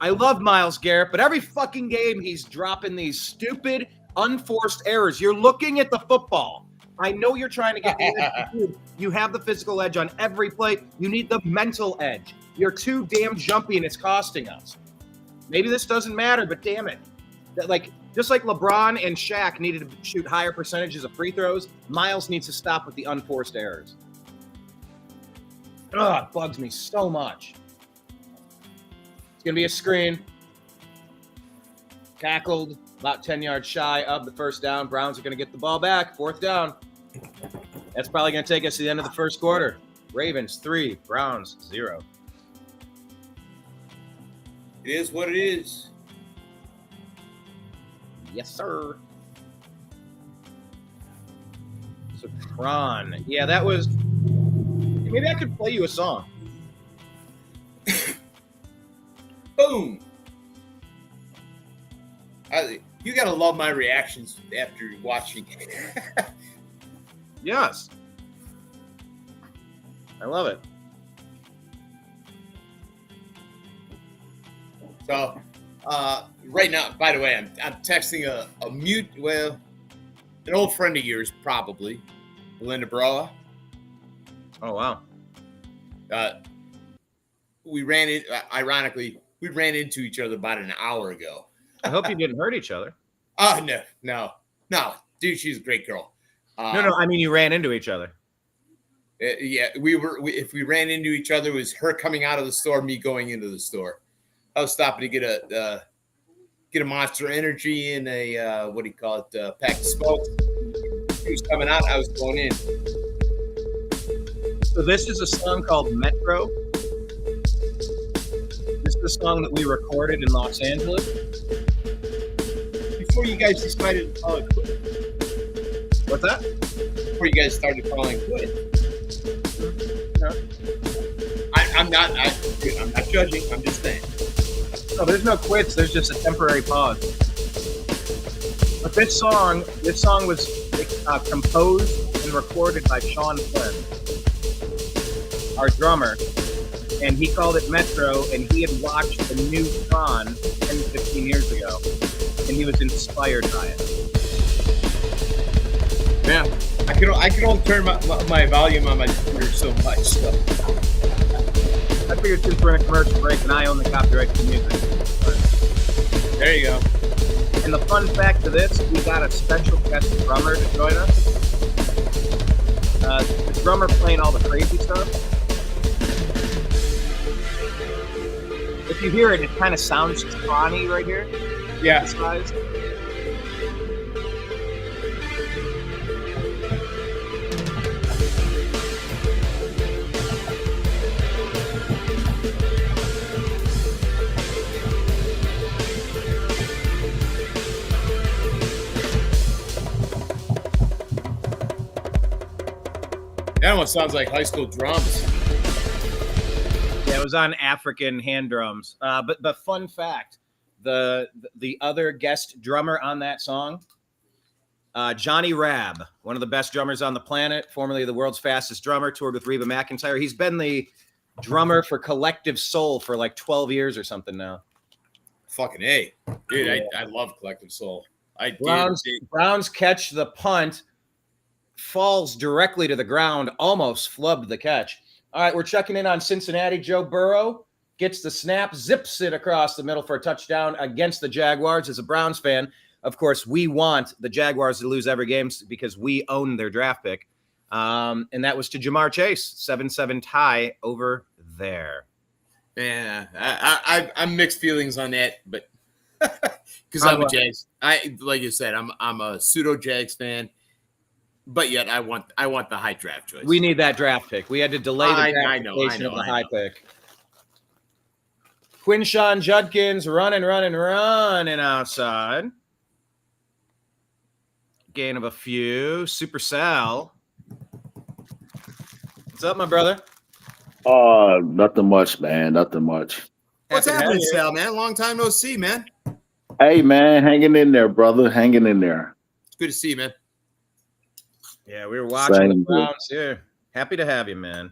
I love Myles Garrett, but every fucking game he's dropping these stupid, unforced errors. You're looking at the football. I know you're trying to get the edge. You have the physical edge on every play. You need the mental edge. You're too damn jumpy, and it's costing us. Maybe this doesn't matter, but damn it. Just like LeBron and Shaq needed to shoot higher percentages of free throws, Myles needs to stop with the unforced errors. Ugh, it bugs me so much. It's going to be a screen. Tackled, about 10 yards shy of the first down. Browns are going to get the ball back. 4th down. That's probably going to take us to the end of the first quarter. Ravens 3, Browns 0. It is what it is. Yes, sir. So Tron. Yeah, that was. Maybe I could play you a song. Boom. You gotta love my reactions after watching. Yes. I love it. So, right now, by the way, I'm texting an old friend of yours, probably, Belinda Broa. Oh, wow. Ironically, we ran into each other about an hour ago. I hope you didn't hurt each other. Oh, no. Dude, she's a great girl. No, I mean you ran into each other. Yeah, if we ran into each other, it was her coming out of the store, me going into the store. I was stopping to get a Monster Energy and a pack of smokes. She was coming out, I was going in. So this is a song called Metro. This is a song that we recorded in Los Angeles. Before you guys decided to call it quit. What's that? Before you guys started calling quit. No. I'm not judging. I'm just saying. No, there's no quits. There's just a temporary pause. But this song was composed and recorded by Sean Flynn, our drummer, and he called it Metro, and he had watched the new Tron 10, 15 years ago, and he was inspired by it. Yeah, I can only turn my volume on my computer so much. So. I figured since we're in a commercial break and I own the copyright to music. There you go. And the fun fact of this, we got a special guest drummer to join us. The drummer playing all the crazy stuff. If you hear it, it kind of sounds Tron-y right here. Yeah. This size. That almost sounds like high school drums. Yeah, it was on African hand drums. But fun fact, the other guest drummer on that song, Johnny Rabb, one of the best drummers on the planet, formerly the world's fastest drummer, toured with Reba McEntire. He's been the drummer for Collective Soul for like 12 years or something now. Fucking A. Dude, yeah. I love Collective Soul. Browns catch the punt, falls directly to the ground, almost flubbed the catch. All right, we're checking in on Cincinnati. Joe Burrow gets the snap, zips it across the middle for a touchdown against the Jaguars. As a Browns fan, of course, we want the Jaguars to lose every game because we own their draft pick. And that was to Jamar Chase, 7-7 tie over there. Yeah, I'm mixed feelings on that, but because I'm a Jags. Like you said, I'm a pseudo Jags fan. But yet, I want the high draft choice. We need that draft pick. We had to delay the gratification of the high pick. Quinshawn Judkins running outside. Gain of a few. Super Sal. What's up, my brother? Nothing much, man. Nothing much. What's happening, Sal, man? Long time no see, man. Hey, man. Hanging in there, brother. Hanging in there. It's good to see you, man. Yeah, we were watching the Browns here. Happy to have you, man.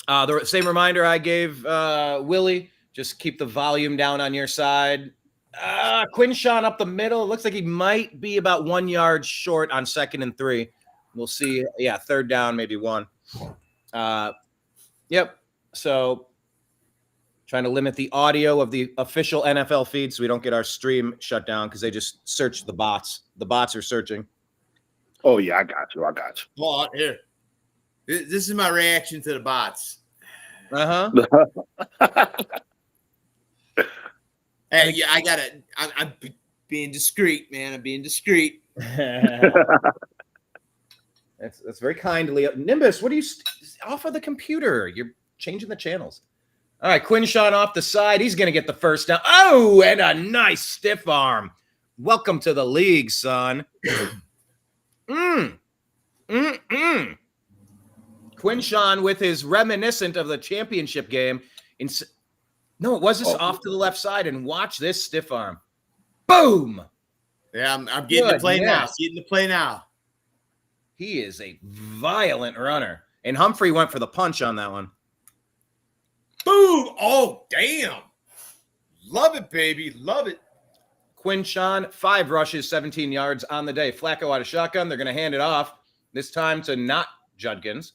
The same reminder I gave Willie, just keep the volume down on your side. Quinshawn up the middle. It looks like he might be about 1 yard short on 2nd and 3. We'll see. Yeah, 3rd down, maybe 1. Yep. So trying to limit the audio of the official NFL feed so we don't get our stream shut down because they just search the bots. The bots are searching. Oh, yeah, I got you. Well, here. This is my reaction to the bots. Uh-huh. Hey, yeah, I'm being discreet, man. I'm being discreet. That's very kindly. Nimbus, what are you off of the computer? You're changing the channels. All right, Quinshawn off the side. He's going to get the first down. Oh, and a nice stiff arm. Welcome to the league, son. Quinshawn with his reminiscent of the championship game. No, it was just off to the left side, and watch this stiff arm. Boom! Yeah, I'm getting to play now. Getting to play now. He is a violent runner. And Humphrey went for the punch on that one. Boom! Oh, damn. Love it, baby. Love it. Quinshawn, 5 rushes, 17 yards on the day. Flacco out of shotgun. They're going to hand it off. This time to not Judkins.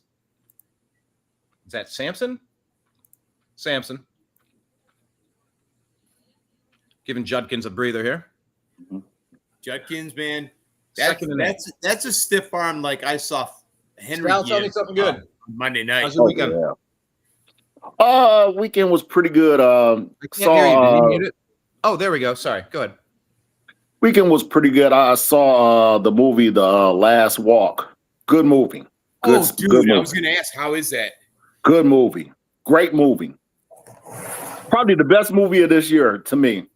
Is that Sampson? Sampson. Giving Judkins a breather here. Judkins, man. That's a stiff arm like I saw Henry. Tell me something good. Monday night. How's your weekend? Weekend was pretty good. Oh, there we go. Sorry. Go ahead. Weekend was pretty good. I saw the movie The Last Walk. Good movie. Good, dude, good movie. I was going to ask, how is that? Good movie. Great movie. Probably the best movie of this year to me.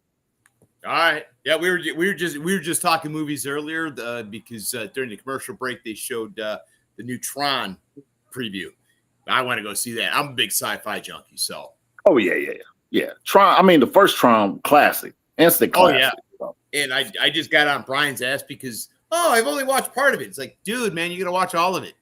All right. Yeah, we were just talking movies earlier because during the commercial break they showed the new Tron preview. I want to go see that. I'm a big sci-fi junkie, so. Oh yeah. Tron. I mean, the first Tron classic, instant classic. Oh yeah. And I just got on Brian's ass because oh, I've only watched part of it. It's like, dude, man, you got to watch all of it.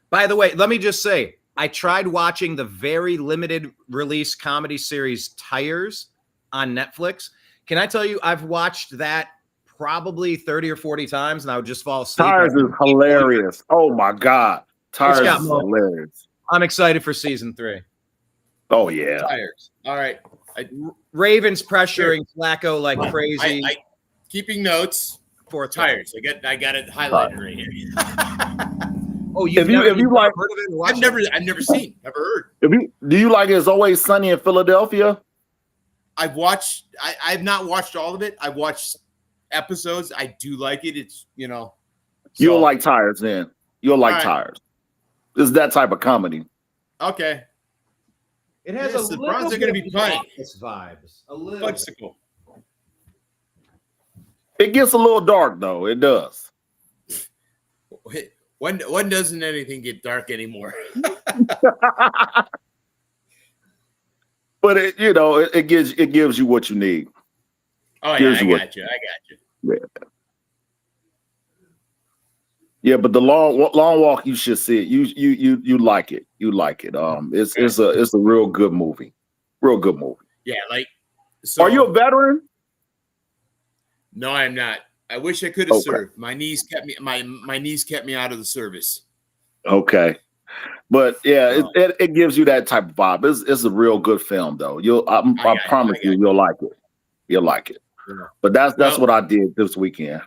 By the way, let me just say, I tried watching the very limited release comedy series Tires on Netflix. Can I tell you, I've watched that probably 30 or 40 times, and I would just fall asleep. Tires is hilarious. Oh my God. Tires got is more. hilarious. I'm excited for season 3. Oh yeah. Tires. All right. Ravens pressuring Flacco like crazy. I keeping notes for Tires. I got it highlighted right here. Oh, If you like, heard of it? Or watched it? I've never seen, never heard. do you like It's Always Sunny in Philadelphia? I've watched. I've not watched all of it. I've watched episodes. I do like it. It's You'll like Tires then. You'll like right. Tires. It's that type of comedy. Okay. It has Yes, the Browns are going to be funny. Vibes. A little. Flexible. It gets a little dark though. It does. When doesn't anything get dark anymore? But it gives you what you need. Oh yeah, I got you. Yeah. Yeah, but the long walk, you should see it. You like it. You like it. It's a real good movie. Real good movie. Yeah, like. So, are you a veteran? No, I'm not. I wish I could have served. My knees kept me. My knees kept me out of the service. Okay, but yeah, it gives you that type of vibe. It's a real good film, though. I promise you'll like it. You'll like it. Yeah. But that's what I did this weekend.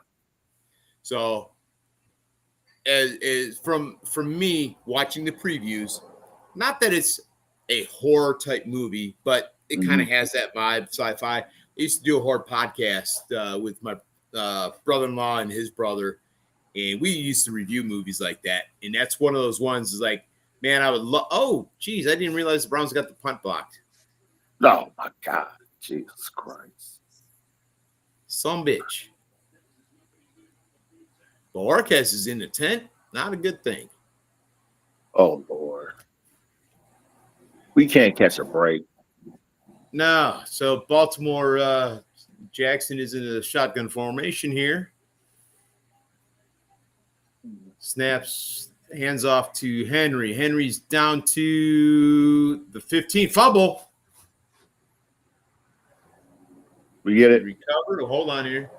So, as from me watching the previews, not that it's a horror type movie, but it kind of has that vibe, sci-fi. I used to do a horror podcast with my brother-in-law and his brother, and we used to review movies like that. And that's one of those ones is like, man, I would love. Oh, geez, I didn't realize the Browns got the punt blocked. Oh my God, Jesus Christ, some bitch. But Orquez is in the tent. Not a good thing. Oh Lord, we can't catch a break. No, so Baltimore. Jackson is in a shotgun formation here. Snaps, hands off to Henry. Henry's down to the 15. Fumble. We get it. Recovered. Hold on here.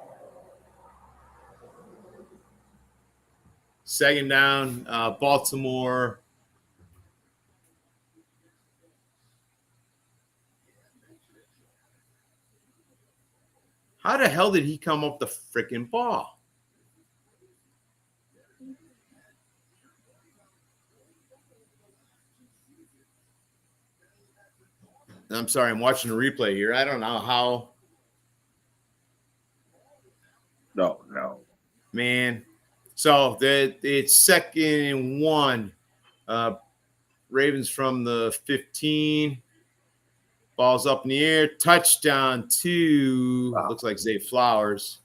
Second down, Baltimore. How the hell did he come up the freaking ball? I'm sorry, I'm watching the replay here. I don't know how. No. Man. So it's 2nd and 1. Ravens from the 15. Ball's up in the air. Touchdown to looks like Zay Flowers.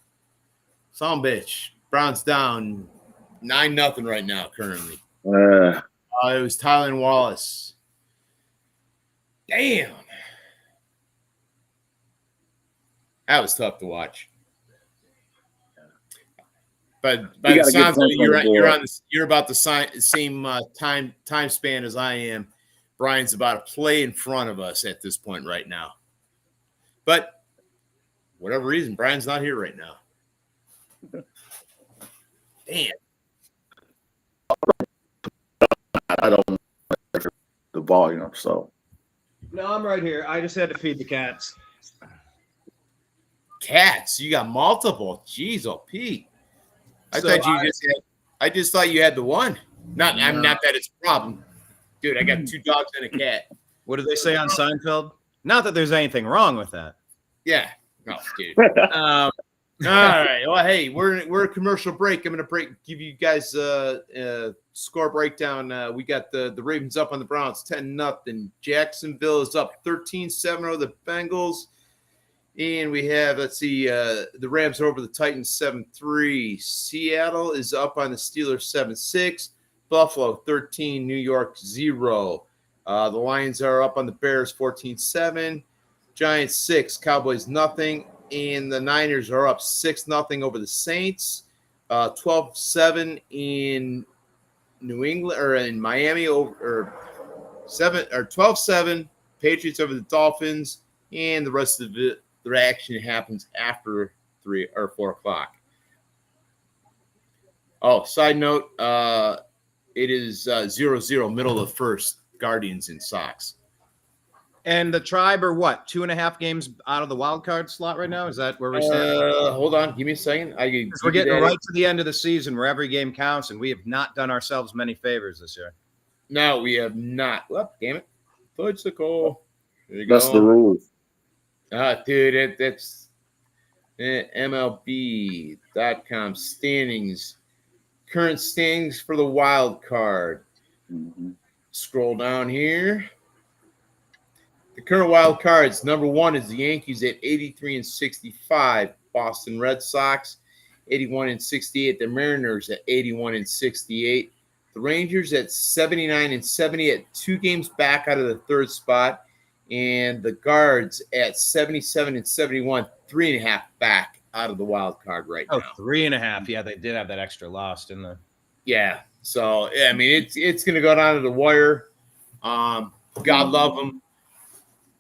Some bitch. Browns down 9-0 right now currently. It was Tyler Wallace. Damn. That was tough to watch. But by the sounds of it, you're about the same time span as I am. Brian's about to play in front of us at this point right now. But whatever reason, Brian's not here right now. Damn. I don't know the volume, so. No, I'm right here. I just had to feed the cats. Cats? You got multiple. Jeez, oh Pete. I just thought you had the one. Not that it's a problem. Dude, I got 2 dogs and a cat. What do they say on Seinfeld? Not that there's anything wrong with that. Yeah. No, dude. All right. Well, hey, we're a commercial break. I'm gonna give you guys a score breakdown. We got the Ravens up on the Browns 10-0. Jacksonville is up 13-7 over the Bengals. And we have, the Rams are over the Titans 7-3. Seattle is up on the Steelers 7-6. Buffalo 13, New York 0. The Lions are up on the Bears 14-7. Giants 6, Cowboys nothing. And the Niners are up 6-0 over the Saints. 12-7 in New England or in Miami or 12-7 Patriots over the Dolphins, and the rest of the action happens after 3 or 4 o'clock. Oh, side note, it is 0-0 middle of the first, Guardians and Sox. And the Tribe are what, 2.5 games out of the wild card slot right now? Is that where we stand? Hold on, give me a second. We're getting right to the end of the season where every game counts, and we have not done ourselves many favors this year. No, we have not. Well, damn it. Fudgesicle. There you That's go. the rules. Dude, that's MLB.com standings. Current standings for the wild card. Mm-hmm. Scroll down here. The current wild cards, number 1 is the Yankees at 83-65. Boston Red Sox, 81-68. The Mariners at 81-68. The Rangers at 79-70 at 2 games back out of the 3rd spot. And the Guards at 77-71, 3.5 back out of the wild card right now. 3.5. Yeah, they did have that extra loss, didn't they? Yeah. So, I mean, it's going to go down to the wire. God love them.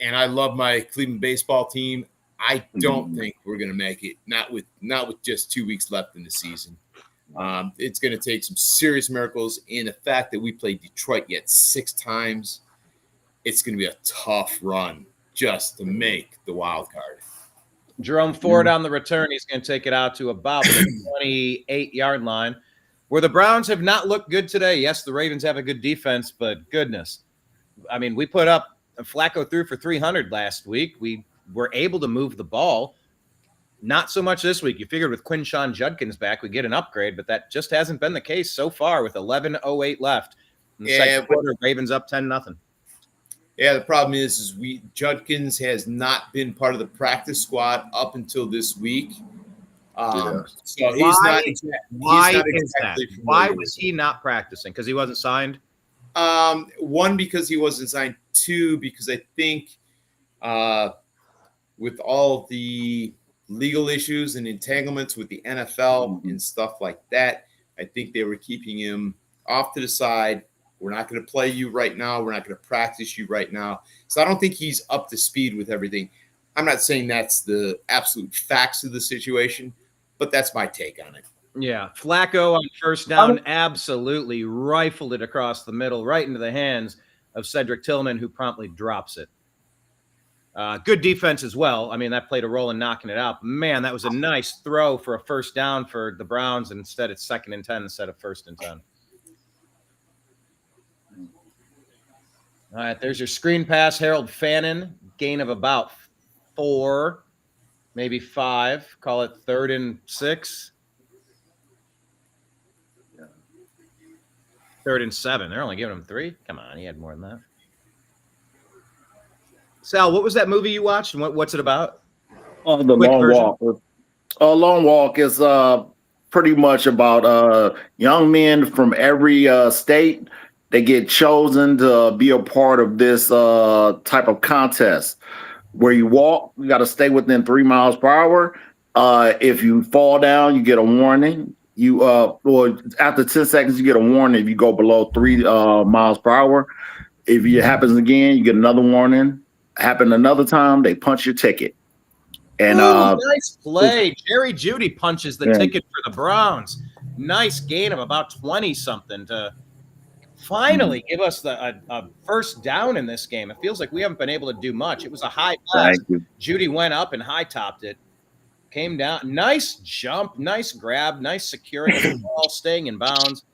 And I love my Cleveland baseball team. I don't think we're going to make it, not with just 2 weeks left in the season. It's going to take some serious miracles. And the fact that we played Detroit yet 6 times, it's going to be a tough run just to make the wild card. Jerome Ford on the return. He's going to take it out to about the 28-yard line, where the Browns have not looked good today. Yes, the Ravens have a good defense, but goodness. I mean, we put up Flacco threw for 300 last week. We were able to move the ball. Not so much this week. You figured with Quinshon Judkins back, we get an upgrade, but that just hasn't been the case so far with 11:08 left. In the second quarter, Ravens up 10-0. Yeah, the problem is Judkins has not been part of the practice squad up until this week. So he's not. Why is that? Why was he not practicing? Because he wasn't signed? 1, because he wasn't signed. 2, because I think with all the legal issues and entanglements with the NFL and stuff like that, I think they were keeping him off to the side. We're not going to play you right now. We're not going to practice you right now. So I don't think he's up to speed with everything. I'm not saying that's the absolute facts of the situation, but that's my take on it. Yeah, Flacco on first down absolutely rifled it across the middle, right into the hands of Cedric Tillman, who promptly drops it. Good defense as well. I mean, that played a role in knocking it out. Man, that was a nice throw for a first down for the Browns, and instead it's 2nd and 10 instead of 1st and 10. All right, there's your screen pass, Harold Fannin, gain of about 4, maybe 5. Call it 3rd and 6. 3rd and 7. They're only giving him 3. Come on, he had more than that. Sal, what was that movie you watched, and what's it about? The Long Walk. Long Walk is pretty much about young men from every state. They get chosen to be a part of this type of contest where you walk. You got to stay within 3 miles per hour. If you fall down, you get a warning. Or after 10 seconds, you get a warning if you go below 3 miles per hour. If it happens again, you get another warning. Happen another time, they punch your ticket. And nice play. Jerry Jeudy punches the ticket for the Browns. Nice gain of about 20-something to finally give us a first down in this game. It feels like we haven't been able to do much. It was a high pass. Jeudy went up and high-topped it. Came down. Nice jump. Nice grab. Nice securing of the ball, staying in bounds.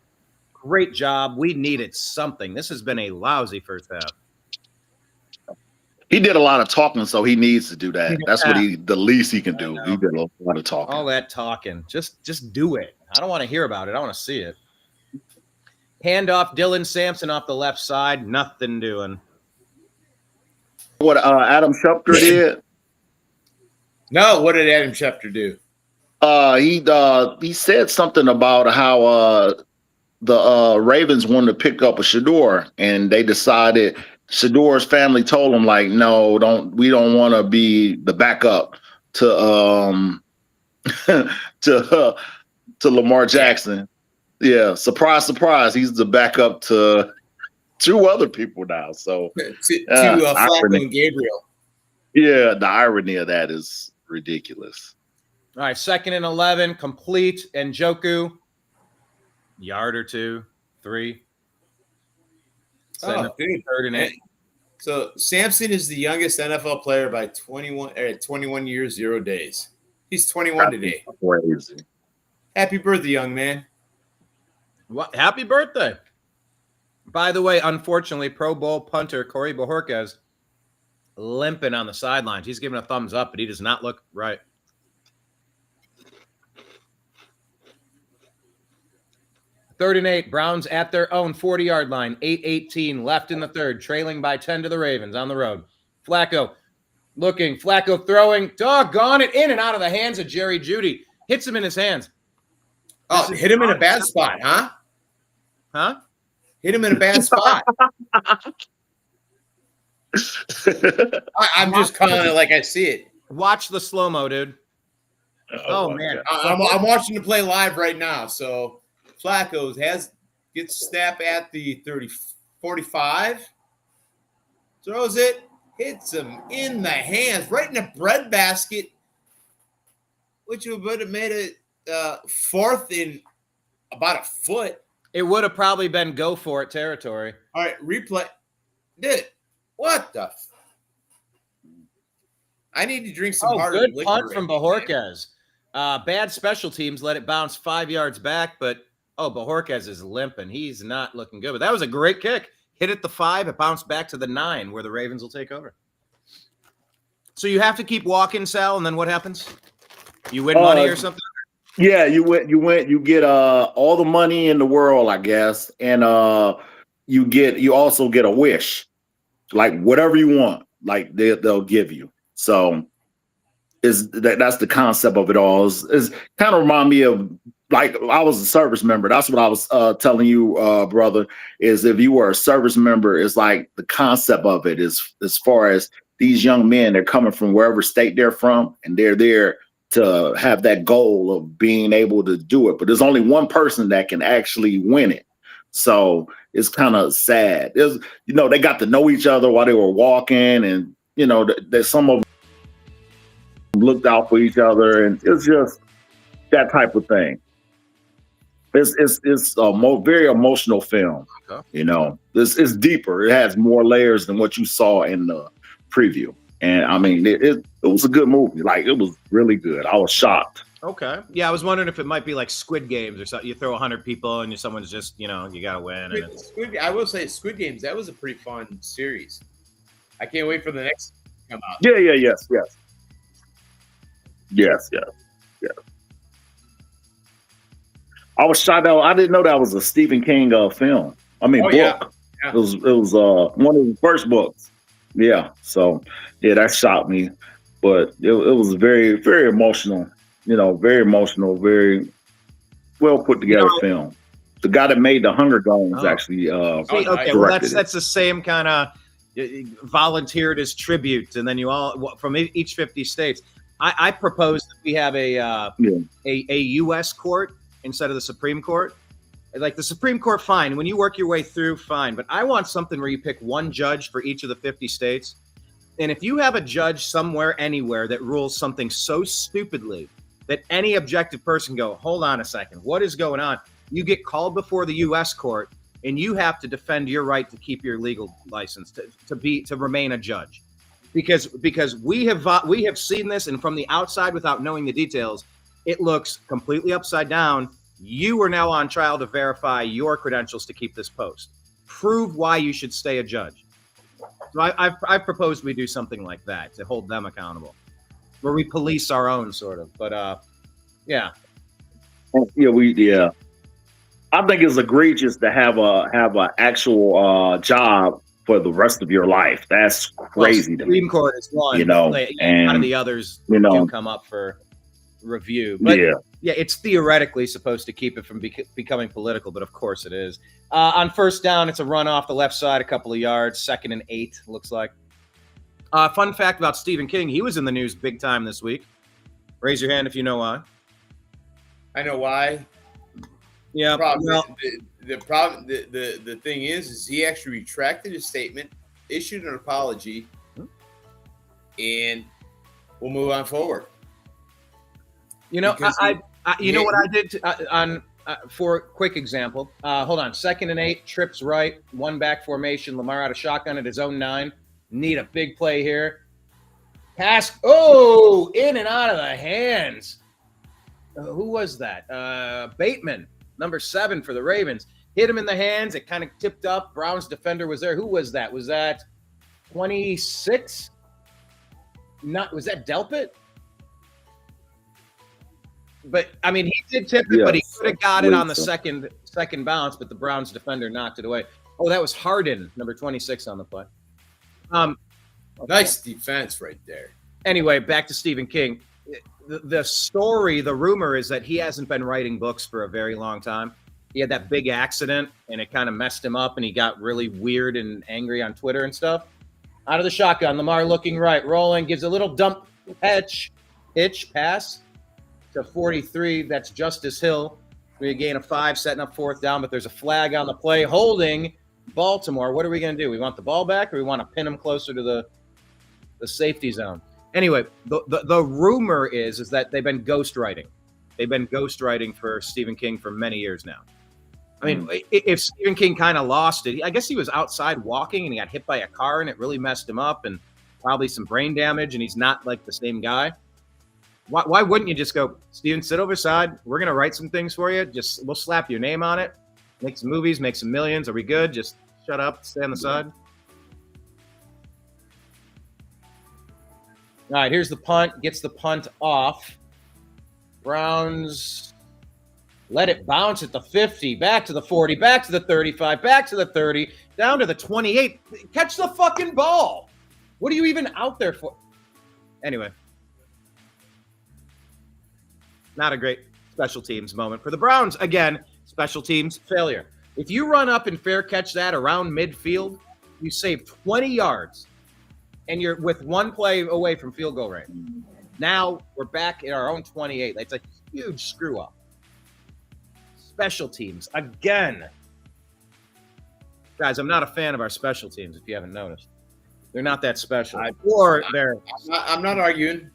Great job. We needed something. This has been a lousy first half. He did a lot of talking, so he needs to do that. That's what the least he can do. He did a lot of talking. All that talking. Just do it. I don't want to hear about it. I want to see it. Handoff, Dylan Sampson off the left side. Nothing doing. What Adam Schefter did? No, what did Adam Schefter do? He said something about how the Ravens wanted to pick up a Shador, and they decided Shador's family told him, like, no, we don't want to be the backup to to Lamar Jackson. Yeah, surprise, surprise. He's the backup to two other people now. So to Flacco and Gabriel. Yeah, the irony of that is ridiculous. All right, 2nd and 11, complete. Njoku, yard or 2, 3. Oh, dude. 3rd and 8. So Sampson is the youngest NFL player by 21 years, 0 days. He's 21 today. Crazy. Happy birthday, young man. What? Happy birthday. By the way, unfortunately, Pro Bowl punter Corey Bojorquez limping on the sidelines. He's giving a thumbs up, but he does not look right. Third and 8, Browns at their own 40-yard line, 8:18 left in the third, trailing by 10 to the Ravens on the road. Flacco looking, Flacco throwing, doggone it, in and out of the hands of Jerry Jeudy. Hits him in his hands. Oh, hit him in a bad spot, huh? Huh? Hit him in a bad spot. I'm just calling it like I see it. Watch the slow-mo, dude. Oh man. I'm watching the play live right now, so Flacco gets snap at the 45, throws it, hits him in the hands, right in the breadbasket, which would have made it 4th and about a foot. It would have probably been go for it territory. All right, replay. Did it? What the? I need to drink some harder good liquor punt from Bojorquez. Bad special teams let it bounce 5 yards back, but Bojorquez is limping. He's not looking good. But that was a great kick. Hit at the 5, it bounced back to the 9, where the Ravens will take over. So you have to keep walking, Sal, and then what happens? You win money or something? Yeah, you get all the money in the world, I guess, and you also get a wish, like whatever you want, like they'll give you. So that's the concept of it all. It's kind of remind me of, like, I was a service member. That's what I was telling you, brother, is if you were a service member, it's like the concept of it is, as far as these young men, they're coming from wherever state they're from, and they're there to have that goal of being able to do it. But there's only one person that can actually win it. So it's kind of sad. They got to know each other while they were walking, and, there's some of them looked out for each other, and it's just that type of thing. It's a very emotional film. Okay. It's deeper. It has more layers than what you saw in the preview. And I mean, it was a good movie. Like, it was really good. I was shocked. Okay. Yeah, I was wondering if it might be like Squid Games or something. You throw 100 people and someone's just, you got to win. I will say Squid Games, that was a pretty fun series. I can't wait for the next to come out. Yes. I was shocked out. I didn't know that was a Stephen King film. I mean, book. Yeah. It was one of the first books. Yeah. So that shocked me, but it was very, very emotional. Very emotional, very well put together film. The guy that made the Hunger Games actually okay. Well, that's the same kind of volunteered as tribute, and then you all from each 50 states. I propose that we have a U.S. court instead of the Supreme Court. Like the Supreme Court, fine. When you work your way through, fine. But I want something where you pick one judge for each of the 50 states. And if you have a judge somewhere, anywhere that rules something so stupidly that any objective person go, hold on a second, what is going on? You get called before the U.S. court, and you have to defend your right to keep your legal license to remain a judge, because we have seen this, and from the outside, without knowing the details, it looks completely upside down. You are now on trial to verify your credentials to keep this post. Prove why you should stay a judge. So I've proposed we do something like that to hold them accountable, where we police our own sort of. But yeah. I think it's egregious to have a actual job for the rest of your life. That's crazy to me. Supreme Court is one, and none of the others do come up for review. But yeah, it's theoretically supposed to keep it from becoming political, but of course it is. On first down, it's a run off the left side, a couple of yards. 2nd and 8, looks like. Fun fact about Stephen King: he was in the news big time this week. Raise your hand if you know why. I know why. Yeah. The thing is he actually retracted his statement, issued an apology, and we'll move on forward. You know, you know what I did for a quick example. Hold on. 2nd and 8, trips right, 1 back formation. Lamar out of shotgun at his own 9. Need a big play here. Pass. Oh, in and out of the hands. Who was that? Bateman, number 7 for the Ravens. Hit him in the hands. It kind of tipped up. Browns defender was there. Who was that? Was that 26? Was that Delpit? But I mean, he did tip it, but he could have got it on the second bounce, but the Browns defender knocked it away. Oh, that was Harden, number 26 on the play. Nice defense right there. Anyway, back to Stephen King. The story, the rumor is that he hasn't been writing books for a very long time. He had that big accident, and it kind of messed him up, and he got really weird and angry on Twitter and stuff. Out of the shotgun, Lamar looking right, rolling, gives a little dump hitch pass to 43. That's Justice Hill. We gain a 5, setting up 4th down, but there's a flag on the play holding Baltimore. What are we going to do? We want the ball back, or we want to pin him closer to the safety zone? Anyway, the rumor is that they've been ghostwriting. They've been ghostwriting for Stephen King for many years now. I mean, if Stephen King kind of lost it, I guess he was outside walking and he got hit by a car and it really messed him up and probably some brain damage, and he's not like the same guy. Why wouldn't you just go, Steven, sit over side. We're going to write some things for you. We'll slap your name on it. Make some movies, make some millions. Are we good? Just shut up, stay on the side. All right, here's the punt. Gets the punt off. Browns let it bounce at the 50, back to the 40, back to the 35, back to the 30, down to the 28. Catch the fucking ball. What are you even out there for? Anyway. Not a great special teams moment for the Browns. Again, special teams failure. If you run up and fair catch that around midfield, you save 20 yards, and you're with 1 play away from field goal range. Now we're back in our own 28. It's a huge screw up. Special teams again. Guys, I'm not a fan of our special teams, if you haven't noticed. They're not that special. I'm not arguing.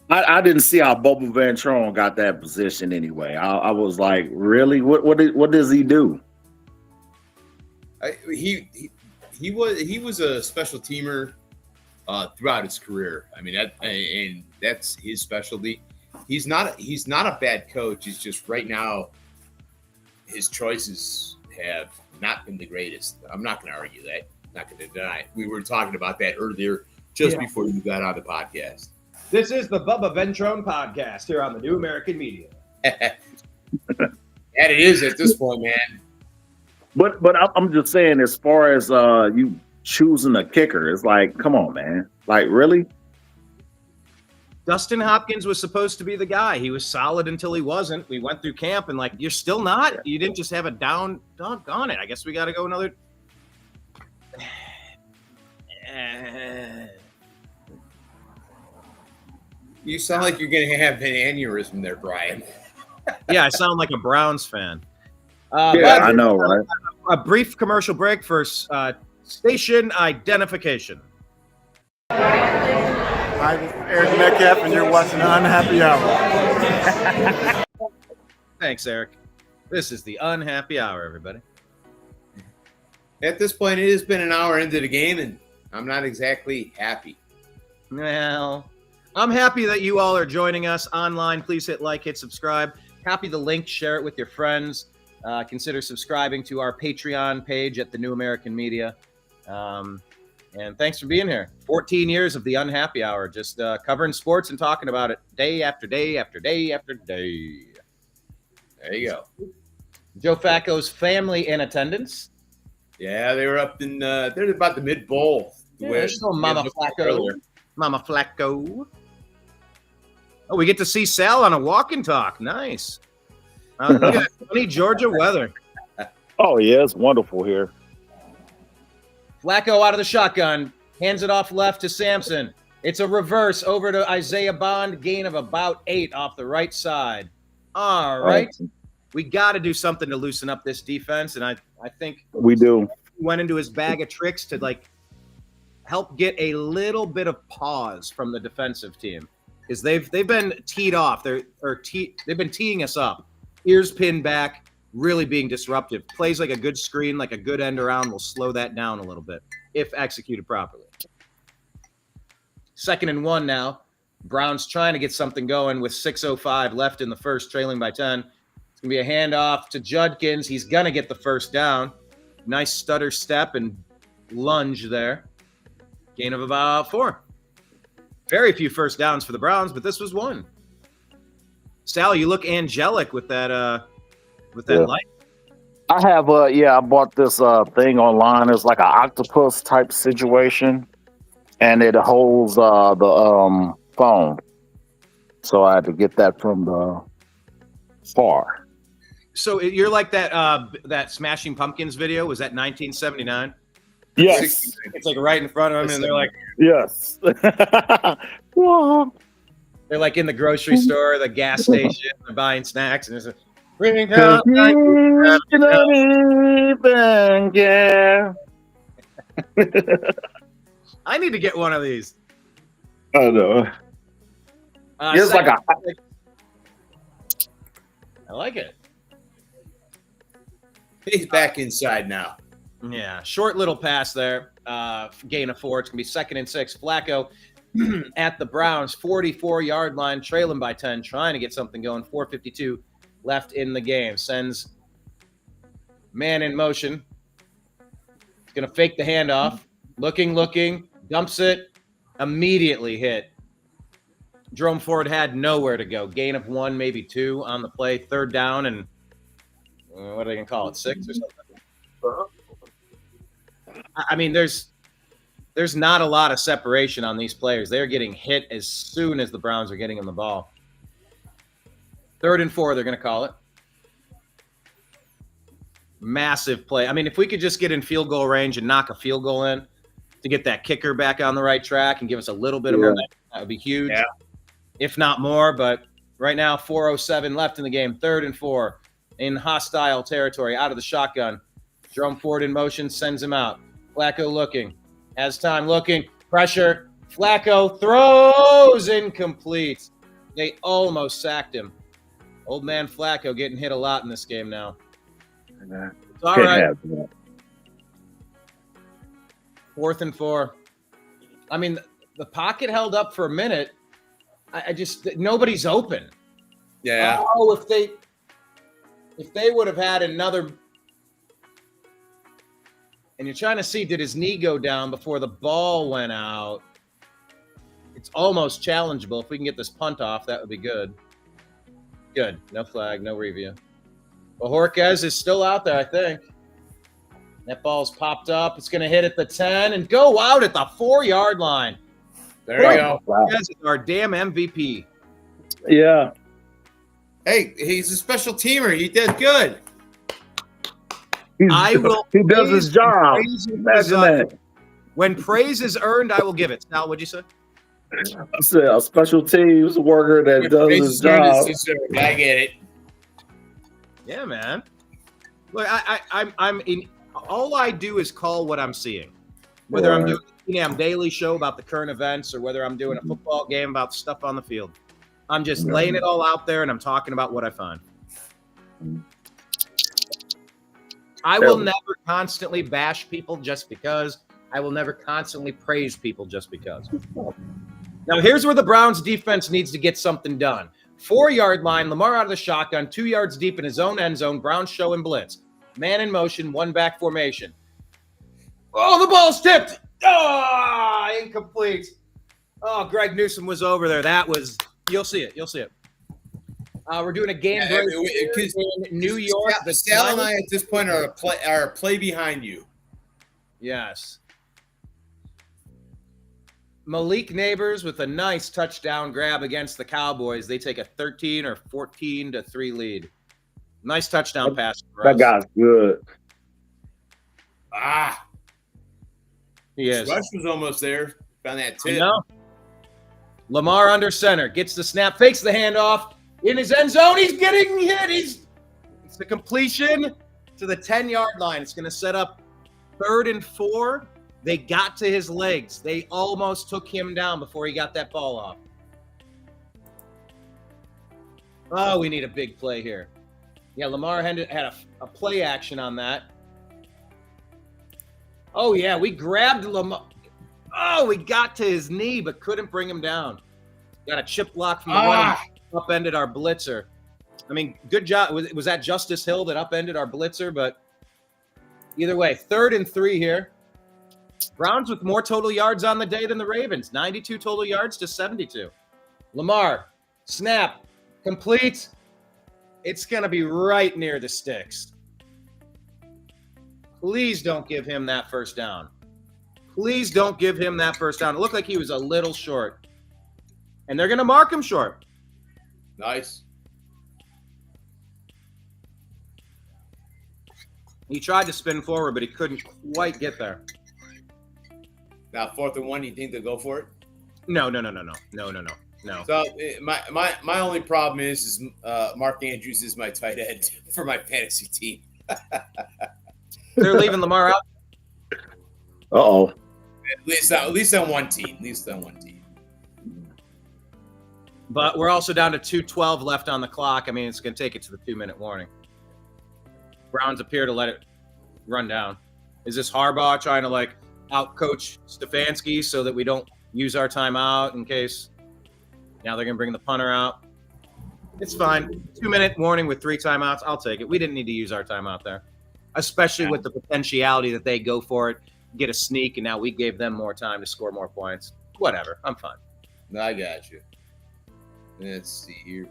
I didn't see how Boba Ventrone got that position anyway. I was like, really? What does he do? He was a special teamer throughout his career. I mean, and that's his specialty. He's not a bad coach. It's just right now his choices have not been the greatest. I'm not going to argue that. Not going to deny it. We were talking about that earlier, before you got on the podcast. This is the Bubba Ventrone podcast here on the New American Media. And it is at this point, man. But I'm just saying, as far as you choosing a kicker, it's like, come on, man. Like, really? Dustin Hopkins was supposed to be the guy. He was solid until he wasn't. We went through camp and you're still not. You didn't just have a down. Doggone it. I guess we got to go another. You sound like you're going to have an aneurysm there, Brian. Yeah, I sound like a Browns fan. I know, right? A brief commercial break for station identification. Hi, this is Eric Metcalf, and you're watching the Unhappy Hour. Thanks, Eric. This is the Unhappy Hour, everybody. At this point, it has been an hour into the game, and I'm not exactly happy. Well, I'm happy that you all are joining us online. Please hit like, hit subscribe. Copy the link, share it with your friends. Consider subscribing to our Patreon page at the New American Media. And thanks for being here. 14 years of the Unhappy Hour, just covering sports and talking about it day after day after day after day. There you go. Joe Facco's family in attendance. Yeah, they were up in, they're about the mid-bowl. Yeah, Mama Flacco. Mama Flacco. Oh, we get to see Sal on a walk and talk. Nice. Look at that funny Georgia weather. Oh, yeah, it's wonderful here. Flacco out of the shotgun. Hands it off left to Sampson. It's a reverse over to Isaiah Bond. Gain of about 8 off the right side. All right. We got to do something to loosen up this defense. And I think We do. he went into his bag of tricks to like help get a little bit of pause from the defensive team because they've been teed off. They've been teeing us up, ears pinned back, really being disruptive. Plays like a good screen, like a good end around will slow that down a little bit if executed properly. 2nd and 1 now. Browns trying to get something going with 6:05 left in the first, trailing by 10. It's going to be a handoff to Judkins. He's going to get the first down. Nice stutter step and lunge there. Gain of about 4. Very few first downs for the Browns, but this was one. Sal, you look angelic with that light. I have I bought this thing online. It's like an octopus type situation, and it holds the phone. So I had to get that from the far. So you're like that Smashing Pumpkins video. Was that 1979? Yes. It's like right in front of them, and they're like, Yes. Whoa. they're like in the grocery store, the gas station, they're buying snacks, and there's a ring out. I need to get one of these. I know. It's like a. I like it. He's back inside now. Yeah, short little pass there. Gain of 4. It's going to be 2nd and 6. Flacco at the Browns 44-yard line, trailing by 10, trying to get something going. 4:52 left in the game. Sends man in motion. He's going to fake the handoff. Looking, dumps it, immediately hit. Jerome Ford had nowhere to go. Gain of 1, maybe 2 on the play. 3rd down, and what are they going to call it, 6 or something? I mean, there's not a lot of separation on these players. They're getting hit as soon as the Browns are getting them the ball. 3rd and 4, they're going to call it. Massive play. I mean, if we could just get in field goal range and knock a field goal in to get that kicker back on the right track and give us a little bit of momentum, that would be huge. Yeah. If not more, but right now, 4:07 left in the game. 3rd and 4 in hostile territory, out of the shotgun. Jerome Ford in motion, sends him out. Flacco looking. Has time looking. Pressure. Flacco throws incomplete. They almost sacked him. Old man Flacco getting hit a lot in this game now. It's all right. 4th and 4. I mean, the pocket held up for a minute. I just nobody's open. Yeah. Oh, if they would have had another, and you're trying to see, did his knee go down before the ball went out? It's almost challengeable. If we can get this punt off, that would be good. Good. No flag, no review. Well, Jorquez is still out there, I think. That ball's popped up. It's going to hit at the 10 and go out at the 4-yard line. There you go. Jorquez is our damn MVP. Yeah. Hey, he's a special teamer. He did good. I will. He does his job. Imagine that. When praise is earned, I will give it. Sal, what'd you say? I said a special teams worker that does his job. I get it. Yeah, man. Look, I'm in. All I do is call what I'm seeing. Whether I'm doing the Keenam Daily Show about the current events or whether I'm doing a football game about stuff on the field. I'm just laying it all out there and I'm talking about what I find. I will never constantly bash people just because. I will never constantly praise people just because. Now, here's where the Browns defense needs to get something done. 4-yard line, Lamar out of the shotgun, 2 yards deep in his own end zone. Browns show and blitz. Man in motion, 1-back formation. Oh, the ball's tipped. Incomplete. Oh, Greg Newsom was over there. That was, you'll see it. You'll see it. We're doing a game break in New York. Sal and I at this point are a play behind you. Yes. Malik Neighbors with a nice touchdown grab against the Cowboys. They take a 13 or 14-3 lead. Nice touchdown pass for us. That guy's good. He is. Rush was almost there. Found that tip. No. Lamar under center. Gets the snap. Fakes the handoff. in his end zone. He's getting hit. It's the completion to the 10-yard line. It's going to set up 3rd and 4. They got to his legs. They almost took him down before he got that ball off. Oh, we need a big play here. Yeah, Lamar had a play action on that. Oh, yeah, we grabbed Lamar. Oh, we got to his knee, but couldn't bring him down. Got a chip block from the run, upended our blitzer. I mean, good job. Was that Justice Hill that upended our blitzer? But either way, 3rd and 3 here. Browns with more total yards on the day than the Ravens. 92 total yards to 72. Lamar, snap, complete. It's going to be right near the sticks. Please don't give him that first down. Please don't give him that first down. It looked like he was a little short. And they're going to mark him short. Nice. He tried to spin forward, but he couldn't quite get there. Now 4th and 1, you think they'll go for it? No. So my only problem is Mark Andrews is my tight end for my fantasy team. They're leaving Lamar out. Uh-oh. At least on one team. But we're also down to 2:12 left on the clock. I mean, it's going to take it to the 2-minute warning. Browns appear to let it run down. Is this Harbaugh trying to out-coach Stefanski so that we don't use our timeout in case now they're going to bring the punter out? It's fine. 2-minute warning with 3 timeouts. I'll take it. We didn't need to use our timeout there, especially with the potentiality that they go for it, get a sneak, and now we gave them more time to score more points. Whatever. I'm fine. I got you. Let's see here.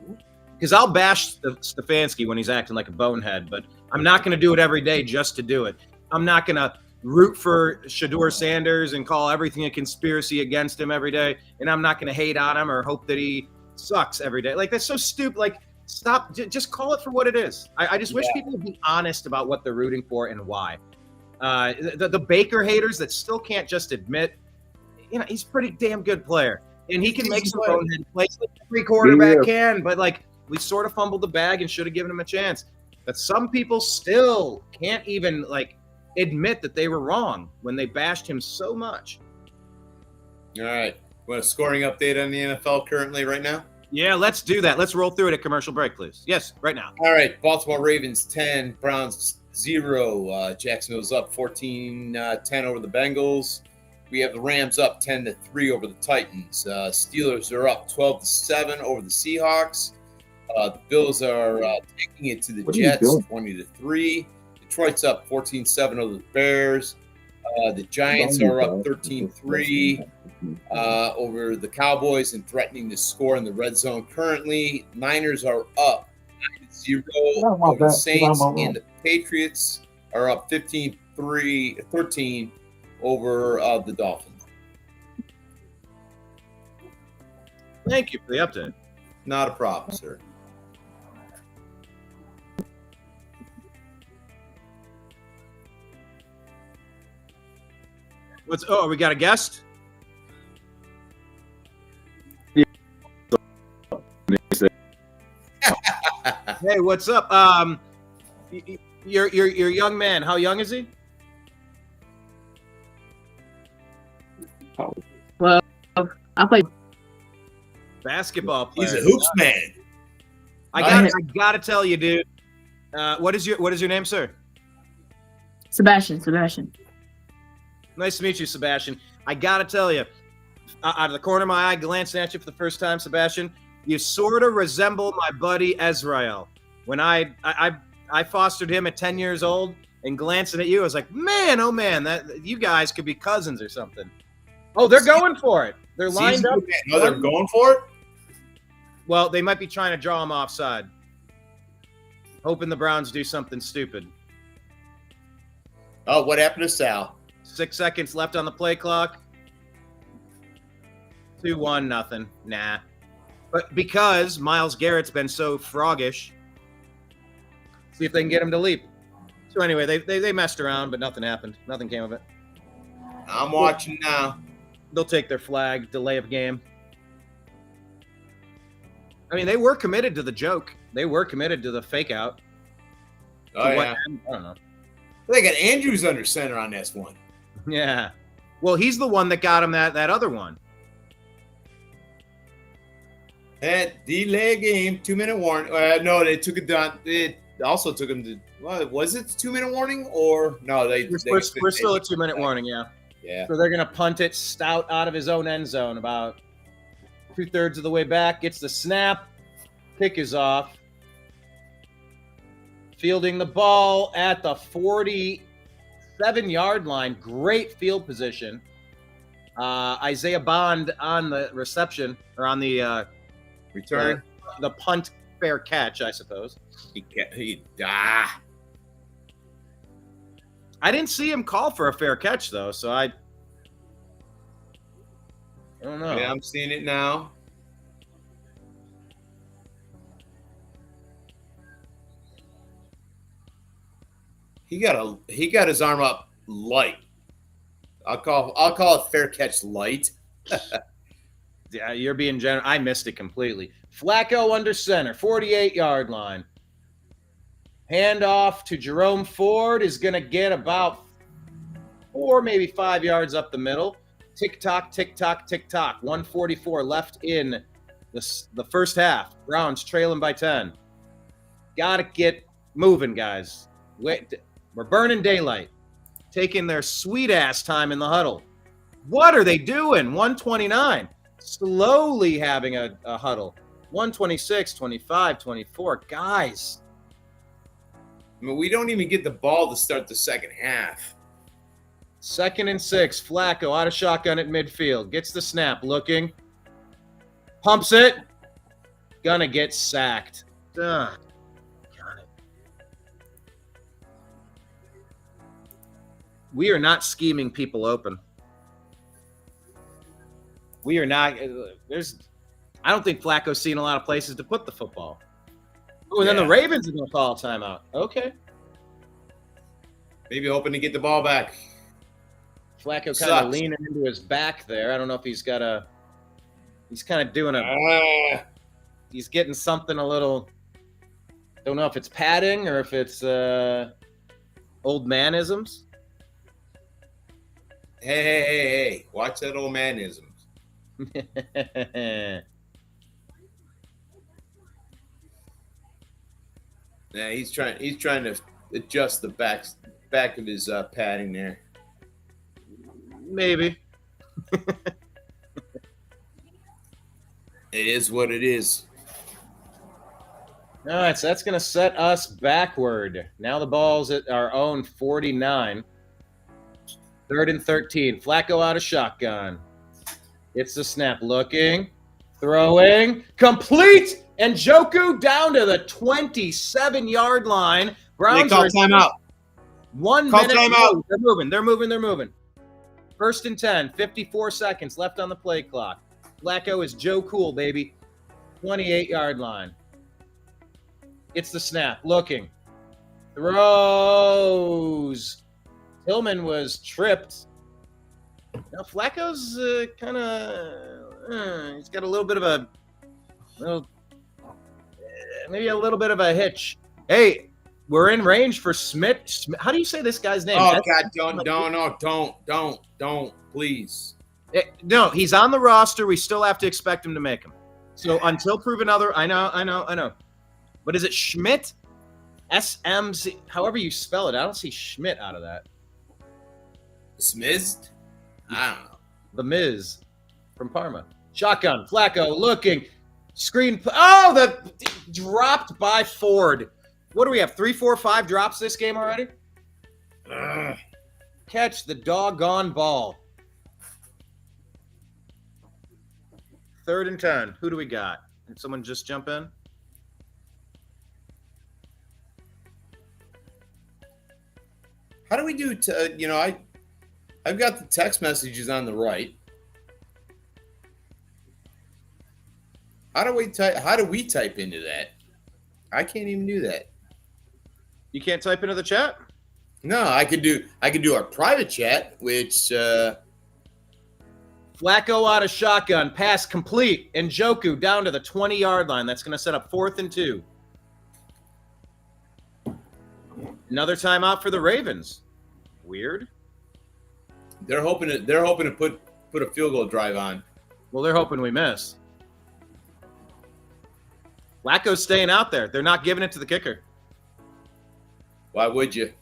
Because I'll bash Stefanski when he's acting like a bonehead, but I'm not going to do it every day just to do it. I'm not going to root for Shedeur Sanders and call everything a conspiracy against him every day, and I'm not going to hate on him or hope that he sucks every day. That's so stupid. Stop. Just call it for what it is. I just wish people would be honest about what they're rooting for and why. The Baker haters that still can't just admit, he's a pretty damn good player. And he can make some bonehead plays like every quarterback can, but we sort of fumbled the bag and should have given him a chance. But some people still can't even admit that they were wrong when they bashed him so much. All right. Want a scoring update on the NFL currently right now? Yeah, let's do that. Let's roll through it at commercial break, please. Yes, right now. All right. Baltimore Ravens 10, Browns 0. Jacksonville's up 14-10 over the Bengals. We have the Rams up 10-3 over the Titans. Steelers are up 12-7 over the Seahawks. The Bills are taking it to the Jets 20-3. Detroit's up 14-7 over the Bears. The Giants are up 13-3 over the Cowboys and threatening to score in the red zone currently. Niners are up 9-0 over the Saints, and the Patriots are up 13 over the Dolphins. Thank you for the update. Not a problem, sir. We got a guest? Hey, what's up? Your young man, how young is he? Well, I play Basketball player. He's a hoops man. I gotta tell you, dude. What is your name, sir? Sebastian. Nice to meet you, Sebastian. I gotta tell you, out of the corner of my eye, glancing at you for the first time, Sebastian, you sort of resemble my buddy Ezrael. When I fostered him at 10 years old, and glancing at you, I was like, man, oh man, that you guys could be cousins or something. Oh, they're going for it. They're lined up. No, they're going for it? Well, they might be trying to draw him offside. Hoping the Browns do something stupid. Oh, what happened to Sal? 6 seconds left on the play clock. 2-1, nothing. Nah. But because Myles Garrett's been so froggish, see if they can get him to leap. So anyway, they messed around, but nothing happened. Nothing came of it. I'm watching now. They'll take their flag, delay of game. I mean, they were committed to the joke. They were committed to the fake out. Oh, To what yeah. end? I don't know. They got Andrews under center on this one. Yeah. Well, he's the one that got him that other one. At delay game, 2-minute warning. No, they took it down. It also took him to. Well, was it 2-minute warning or no? We're still at 2-minute warning. Yeah. Yeah. So they're gonna punt it. Stout out of his own end zone, about 2/3 of the way back. Gets the snap. Kick is off. Fielding the ball at the 47-yard line. Great field position. Isaiah Bond on the reception or on the Return. the punt fair catch, I suppose. He I didn't see him call for a fair catch though, so I don't know. Yeah, I'm seeing it now. He got his arm up light. I'll call it fair catch light. Yeah, you're being generous. I missed it completely. Flacco under center, 48-yard line. Handoff to Jerome Ford is going to get about 4, maybe 5 yards up the middle. Tick-tock, tick-tock, tick-tock. 144 left in the first half. Browns trailing by 10. Got to get moving, guys. We're burning daylight. Taking their sweet-ass time in the huddle. What are they doing? 129. Slowly having a huddle. 126, 25, 24. Guys. I mean, we don't even get the ball to start the second half. 2nd and 6. Flacco out of shotgun at midfield. Gets the snap. Looking. Pumps it. Gonna get sacked. Ugh. Got it. We are not scheming people open. We are not. I don't think Flacco's seen a lot of places to put the football. Oh, and then the Ravens are going to call a timeout. Okay. Maybe hoping to get the ball back. Flacco kind of leaning into his back there. I don't know if he's got a. He's kind of doing he's getting something a little. Don't know if it's padding or if it's old manisms. Hey. Watch that old manisms. Yeah, he's trying to adjust the back of his padding there. Maybe. It is what it is. All right, so that's going to set us backward. Now the ball's at our own 49. 3rd and 13. Flacco out of shotgun. It's the snap. Looking. Throwing. Complete. And Njoku down to the 27-yard line. Browns they call timeout. 1 Call minute. timeout. They're moving. 1st and 10. 54 seconds left on the play clock. Flacco is Joe Cool, baby. 28-yard line. It's the snap. Looking. Throws. Tillman was tripped. Now Flacco's kind of he's got a little bit of a maybe a little bit of a hitch. Hey, we're in range for Smith. How do you say this guy's name? Oh God, don't, please. No, he's on the roster. We still have to expect him to make him. So until proven other, I know. But is it Schmidt? SMZ, however you spell it. I don't see Schmidt out of that. Smith? I don't know. The Miz from Parma. Shotgun. Flacco looking. Screen. Oh, the dropped by Ford. What do we have? 3, 4, 5 drops this game already? Catch the doggone ball. 3rd and 10. Who do we got? Did someone just jump in? How do we do? I've got the text messages on the right. How do we type into that? I can't even do that. You can't type into the chat? No, I could do our private chat, which Flacco out of shotgun. Pass complete. Njoku down to the 20-yard line. That's going to set up 4th and 2. Another timeout for the Ravens. Weird. They're hoping to put a field goal drive on. Well, they're hoping we miss. Flacco's staying out there. They're not giving it to the kicker. Why would you?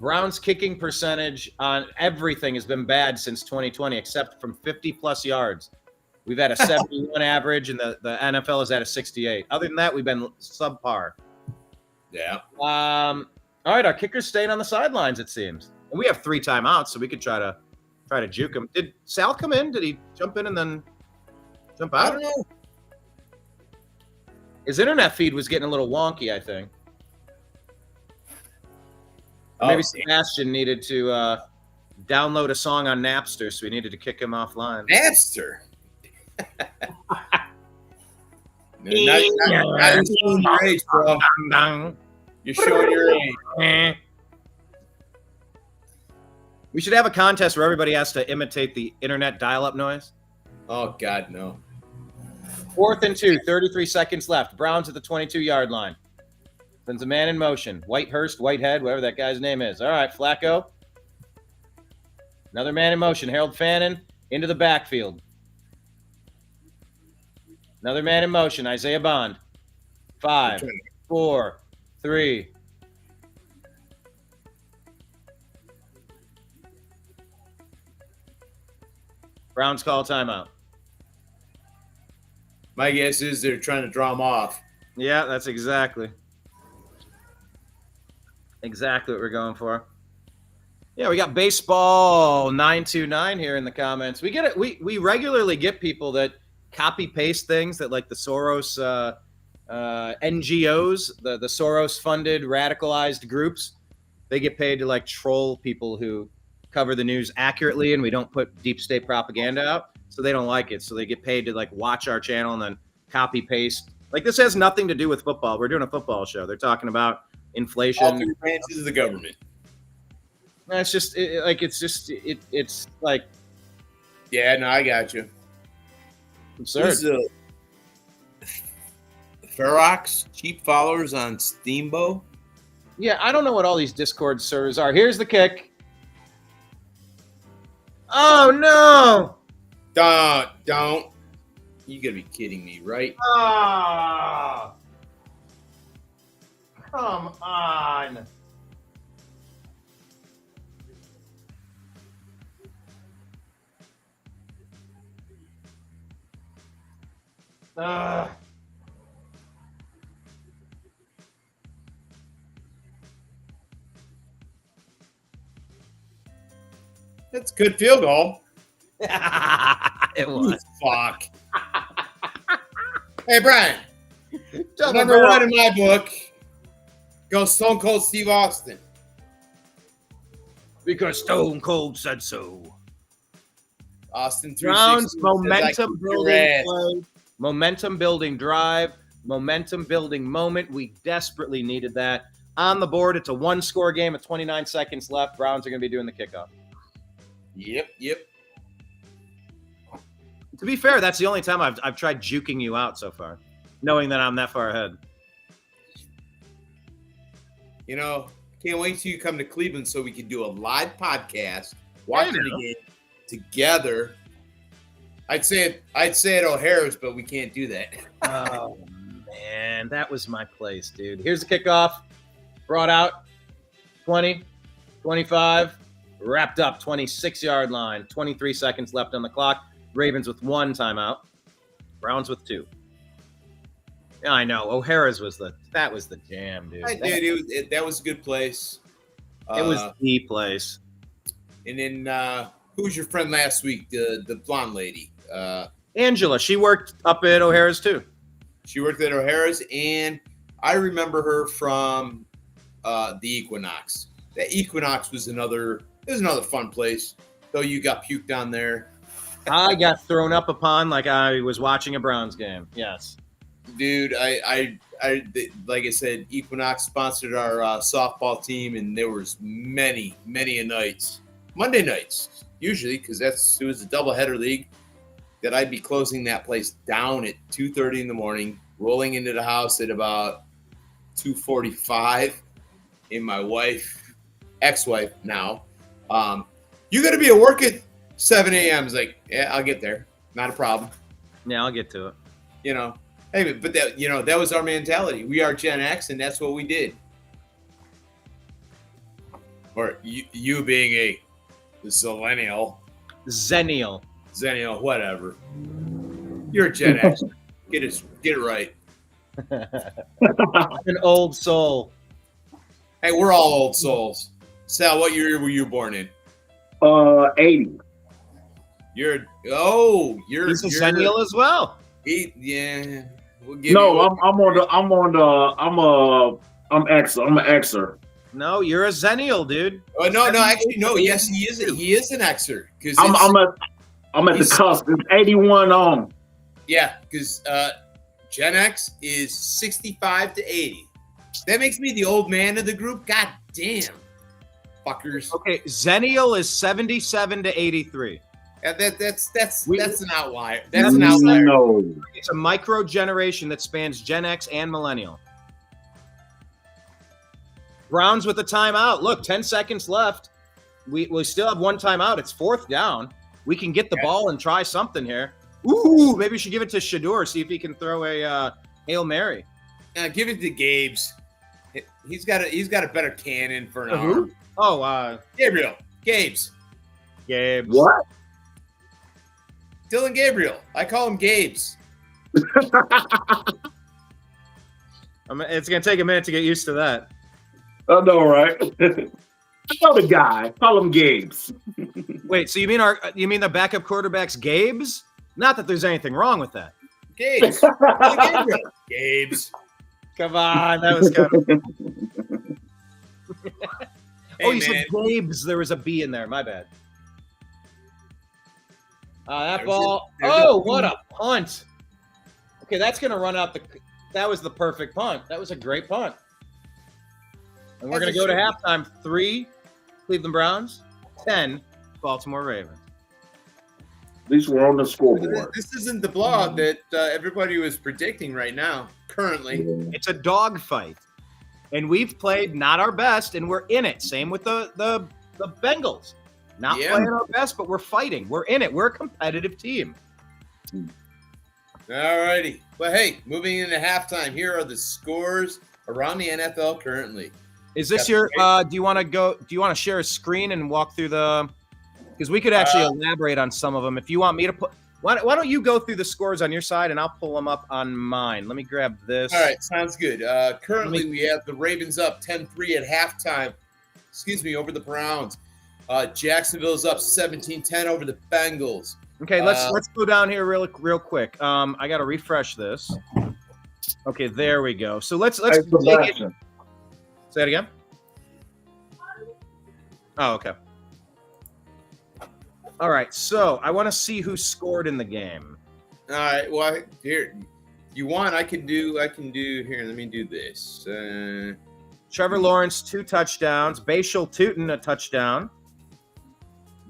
Browns' kicking percentage on everything has been bad since 2020, except from 50-plus yards. We've had a 71 average, and the NFL is at a 68. Other than that, we've been subpar. Yeah. All right, our kicker's staying on the sidelines, it seems. And we have 3 timeouts, so we could try to juke him. Did Sal come in? Did he jump in and then jump out? I don't know. His internet feed was getting a little wonky, I think. Maybe Sebastian needed to download a song on Napster, so we needed to kick him offline. Napster. Not showing your age, bro. You're showing your age. We should have a contest where everybody has to imitate the internet dial-up noise. Oh, God, no. 4th and 2, 33 seconds left. Browns at the 22-yard line. Sends a man in motion. Whitehurst, Whitehead, whatever that guy's name is. All right, Flacco. Another man in motion. Harold Fannin into the backfield. Another man in motion. Isaiah Bond. 5, 4, 3. Browns call timeout. My guess is they're trying to draw him off. Yeah, that's exactly what we're going for. Yeah, we got baseball 929 here in the comments. We get it. We regularly get people that copy paste things that like the Soros NGOs, the Soros funded radicalized groups. They get paid to like troll people who cover the news accurately, and we don't put deep state propaganda out, so they don't like it. So they get paid to like watch our channel and then copy paste. Like this has nothing to do with football. We're doing a football show. They're talking about inflation. All 3 branches of the government. It's just it's like Yeah, no, I got you. absurd. Who's Ferox, cheap followers on Steamboat? Yeah, I don't know what all these Discord servers are. Here's the kick. Oh no! Don't. You gotta be kidding me, right? Ah! Come on. That's a good field goal. It was. Fuck. Hey, Brian. Tell me, Number bro. 1 in my book goes Stone Cold Steve Austin. Because Stone Cold said so. Austin 360. Browns momentum building ass. play, momentum building drive, momentum building moment. We desperately needed that. On the board, it's a 1-score game with 29 seconds left. Browns are going to be doing the kickoff. Yep. To be fair, that's the only time I've tried juking you out so far, knowing that I'm that far ahead. You know, can't wait till you come to Cleveland so we can do a live podcast, watching the game together. I'd say at O'Hara's, but we can't do that. Oh, man, that was my place, dude. Here's the kickoff. Brought out 20, 25, wrapped up 26-yard line, 23 seconds left on the clock. Ravens with 1 timeout, Browns with 2. Yeah, I know. O'Hara's was the jam, dude. That was a good place. It was the place. And then who was your friend last week? The blonde lady. Angela, she worked up at O'Hara's too. She worked at O'Hara's, and I remember her from the Equinox. The Equinox was another fun place. Though you got puked on there. I got thrown up upon like I was watching a Browns game. Yes. Dude, I like I said, Equinox sponsored our softball team, and there was many a nights Monday nights, usually, because it was a doubleheader league, that I'd be closing that place down at 2:30 in the morning, rolling into the house at about 2:45, and my ex-wife now, you got to be at work at 7 a.m. It's like, yeah, I'll get there. Not a problem. Yeah, I'll get to it. You know, hey, but that, you know, that was our mentality. We are Gen X, and that's what we did. Or you being a Zillennial. Zennial. Zennial, whatever. You're a Gen X. Get it right. An old soul. Hey, we're all old souls. Sal, what year were you born in? 80. You're He's a Zennial as well. Yeah. We'll No, I'm an Xer. No, you're a Zennial, dude. Oh no, actually, no. Yes, he is. He is an Xer. Because I'm at the cusp. It's 81 on. Yeah, because Gen X is 65 to 80. That makes me the old man of the group. God damn, fuckers. Okay, Zennial is 77 to 83. Yeah, that's an outlier. That's an outlier. No. It's a micro generation that spans Gen X and Millennial. Browns with a timeout. Look, 10 seconds left. We still have one timeout. It's 4th down. We can get the ball and try something here. Ooh, maybe we should give it to Shador, see if he can throw a Hail Mary. Give it to Gabe's. He's got a better cannon for an arm. Oh, Gabriel. Gabe's. Gabe. What? Dylan Gabriel. I call him Gabe's. It's going to take a minute to get used to that. I know, right? I know the guy. Call him Gabe's. Wait, so you mean the backup quarterback's Gabe's? Not that there's anything wrong with that. Gabe's. Dylan Gabriel. Gabe's. Come on, that was kind of... Hey, you said Gabe's. There was a B in there. My bad. That ball. What a punt. Okay, that's going to run out that was the perfect punt. That was a great punt. And we're going to go to halftime. 3, Cleveland Browns. 10, Baltimore Ravens. At least we're on the scoreboard. This isn't the blowout that everybody was predicting right now, currently. It's a dogfight. And we've played not our best, and we're in it. Same with the Bengals. Not playing our best, but we're fighting. We're in it. We're a competitive team. All righty. Well, hey, moving into halftime, here are the scores around the NFL currently. Is this your do you want to share a screen and walk through because we could actually elaborate on some of them. If you want me to why don't you go through the scores on your side and I'll pull them up on mine. Let me grab this. All right, sounds good. Currently we have the Ravens up 10-3 at halftime. Over the Browns. Jacksonville's up 17-10 over the Bengals. Okay, let's go down here real quick. I got to refresh this. Okay, there we go. So let's take it. Say it again. Oh, okay. All right, so I want to see who scored in the game. All right, well, here, you want, I can do, here, let me do this. Trevor Lawrence, 2 touchdowns. Bashal Tutin, a touchdown.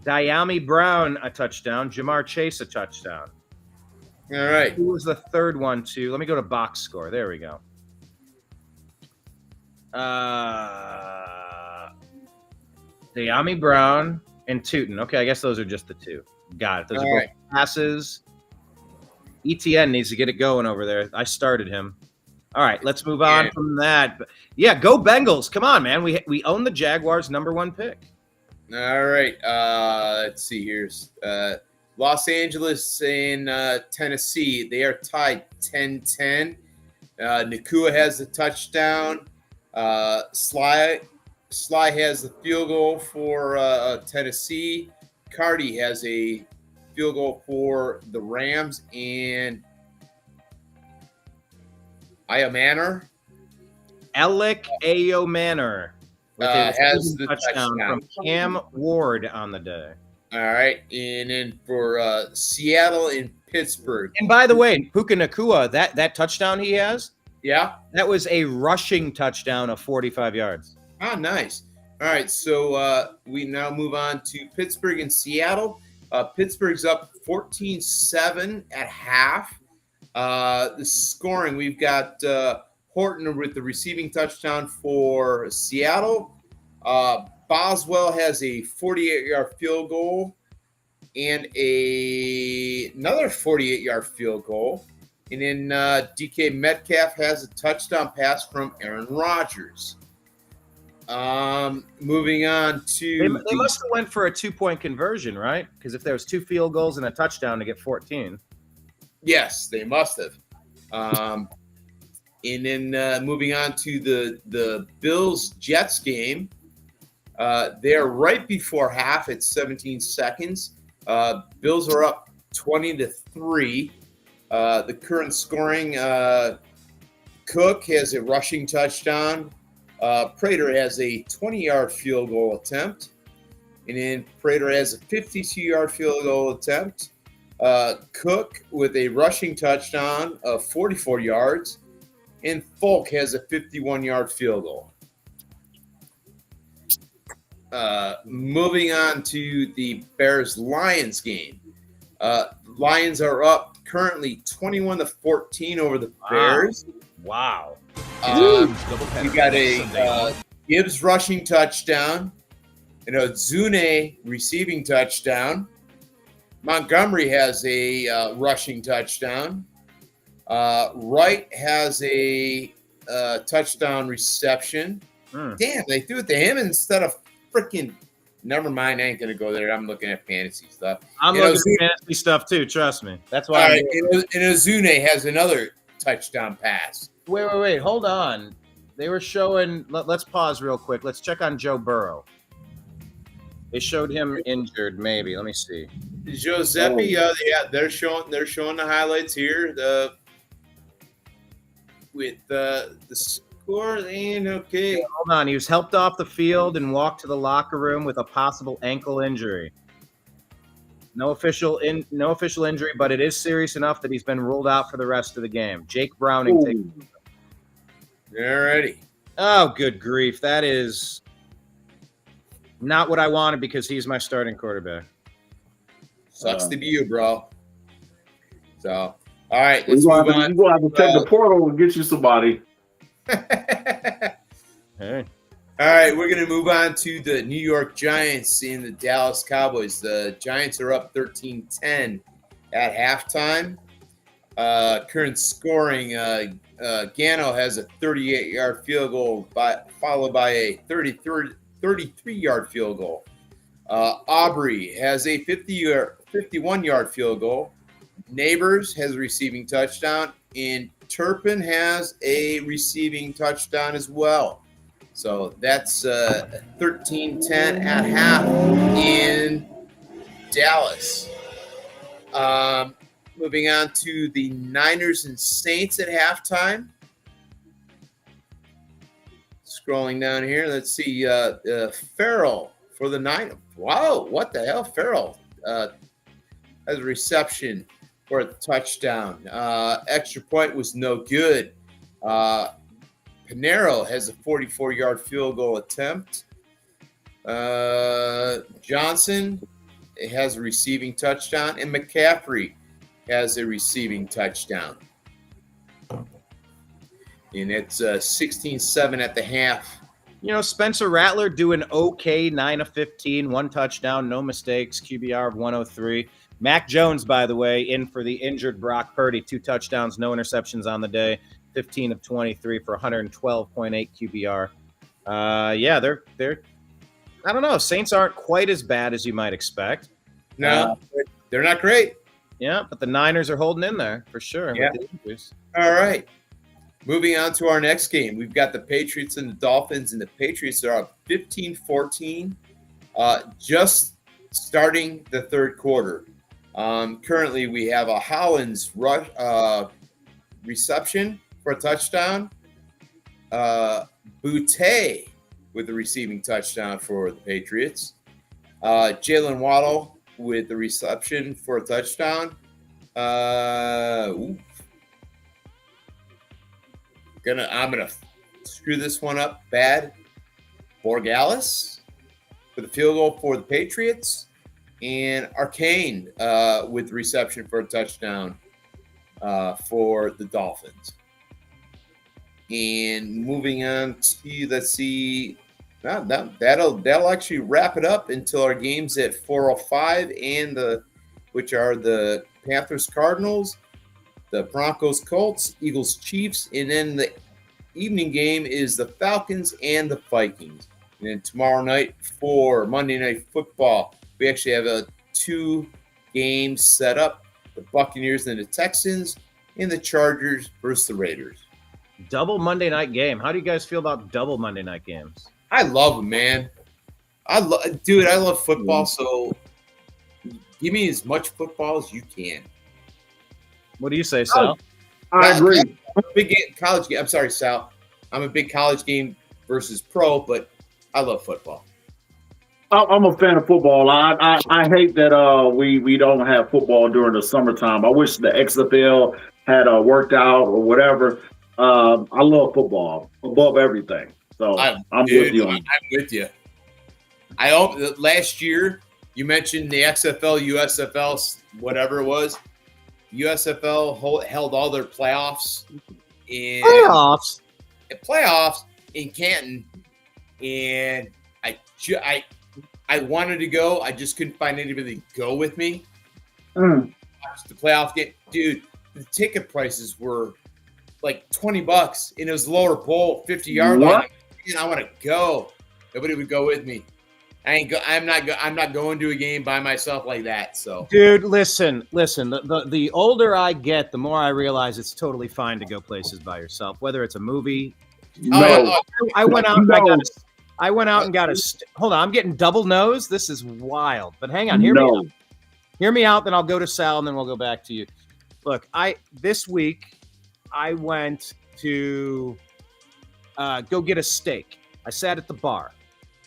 Diami Brown, a touchdown. Jamar Chase, a touchdown. All right. Who was the third one, too? Let me go to box score. There we go. Diami Brown and Tutin. Okay, I guess those are just the 2. Got it. Those are both passes. ETN needs to get it going over there. I started him. All right, let's move on from that. Yeah, go Bengals. Come on, man. We own the Jaguars' #1 pick. All right. Let's see here. Los Angeles and Tennessee, they are tied 10-10. Nakua has the touchdown. Sly has the field goal for Tennessee. Cardi has a field goal for the Rams, and Alec Ayo Manor has the touchdown from Cam Ward on the day. All right, and then for Seattle and Pittsburgh. And by the way, Puka Nakua, that touchdown he has, yeah, that was a rushing touchdown of 45 yards. Oh, nice. All right, so we now move on to Pittsburgh and Seattle. Pittsburgh's up 14-7 at half. The scoring, we've got Horton with the receiving touchdown for Seattle. Boswell has a 48-yard field goal and another 48-yard field goal. And then DK Metcalf has a touchdown pass from Aaron Rodgers. Moving on to they must have went for a 2-point conversion, right? Because if there was 2 field goals and a touchdown to get 14. Yes, they must have. And then moving on to the Bills-Jets game. They're right before half at 17 seconds. Bills are up 20-3. The current scoring, Cook has a rushing touchdown. Prater has a 20-yard field goal attempt. And then Prater has a 52-yard field goal attempt. Cook with a rushing touchdown of 44 yards. And Folk has a 51-yard field goal. Moving on to the Bears-Lions game. Lions are up currently 21-14 over the Bears. Wow. We got a Gibbs rushing touchdown, and a Zune receiving touchdown. Montgomery has a rushing touchdown. Wright has a touchdown reception. Damn, they threw it to him instead of freaking. Never mind, I ain't gonna go there. I'm looking at fantasy stuff. I'm looking at fantasy stuff too. Trust me. That's why. All right, and Ozune has another touchdown pass. Wait. Hold on. They were showing. Let's pause real quick. Let's check on Joe Burrow. They showed him injured. Maybe. Let me see. Giuseppe. Yeah, they're showing the highlights here. With the score and okay. Hold on. He was helped off the field and walked to the locker room with a possible ankle injury. No official injury, but it is serious enough that he's been ruled out for the rest of the game. Jake Browning takes. Alrighty. Oh, good grief! That is not what I wanted because he's my starting quarterback. Sucks to be you, bro. So, all right, let's move on. You're going to have to check the portal and get you somebody. Hey. All right, we're going to move on to the New York Giants and the Dallas Cowboys. The Giants are up 13-10 at halftime. Current scoring, Gano has a 38-yard field goal followed by a 33-yard field goal. Aubrey has a 51-yard field goal. Neighbors has a receiving touchdown, and Turpin has a receiving touchdown as well. So that's 13-10 at half in Dallas. Moving on to the Niners and Saints at halftime. Scrolling down here, let's see. Farrell for the Niners. Wow, what the hell? Farrell has a reception for a touchdown. Extra point was no good. Pinero has a 44-yard field goal attempt. Johnson has a receiving touchdown, and McCaffrey has a receiving touchdown. And it's 16-7 at the half. You know, Spencer Rattler doing okay, 9 of 15, 1 touchdown, no mistakes, QBR of 103. Mac Jones, by the way, in for the injured Brock Purdy, 2 touchdowns, no interceptions on the day, 15 of 23 for 112.8 QBR. Yeah, they're I don't know. Saints aren't quite as bad as you might expect. No, they're not great. Yeah, but the Niners are holding in there for sure. Yeah. All right. Moving on to our next game. We've got the Patriots and the Dolphins, and the Patriots are up 15-14, just starting the third quarter. Currently, we have a Hollins reception for a touchdown. Boutte with the receiving touchdown for the Patriots. Jalen Waddle with the reception for a touchdown. I'm gonna screw this one up bad. Borgalis for the field goal for the Patriots, and Arcane with reception for a touchdown for the Dolphins. And moving on to, let's see, that'll actually wrap it up until our games at 4:05 and which are the Panthers Cardinals, the Broncos Colts, Eagles Chiefs, and then the evening game is the Falcons and the Vikings. And then tomorrow night for Monday Night Football, we actually have 2 games set up: the Buccaneers and the Texans, and the Chargers versus the Raiders. Double Monday night game. How do you guys feel about double Monday night games? I love them, man. I love football. So give me as much football as you can. What do you say, Sal? I agree. Big game, college game. I'm sorry, Sal. I'm a big college game versus pro, but I love football. I'm a fan of football. I hate that we don't have football during the summertime. I wish the XFL had worked out or whatever. I love football above everything. So I'm with you. I'm with you. I hope that last year you mentioned the XFL, USFL, whatever it was. USFL held all their playoffs in Canton, and I wanted to go. I just couldn't find anybody to go with me. Watch the playoff game, dude. The ticket prices were like $20, and it was lower bowl, 50-yard line. Man, I want to go. Nobody would go with me. I'm not going to a game by myself like that. So, dude, listen. The older I get, the more I realize it's totally fine to go places by yourself, whether it's a movie. I went out. I went out and got a. Hold on, I'm getting double nose. This is wild. But hang on, hear me out. Hear me out. Then I'll go to Sal, and then we'll go back to you. Look, this week I went to go get a steak. I sat at the bar.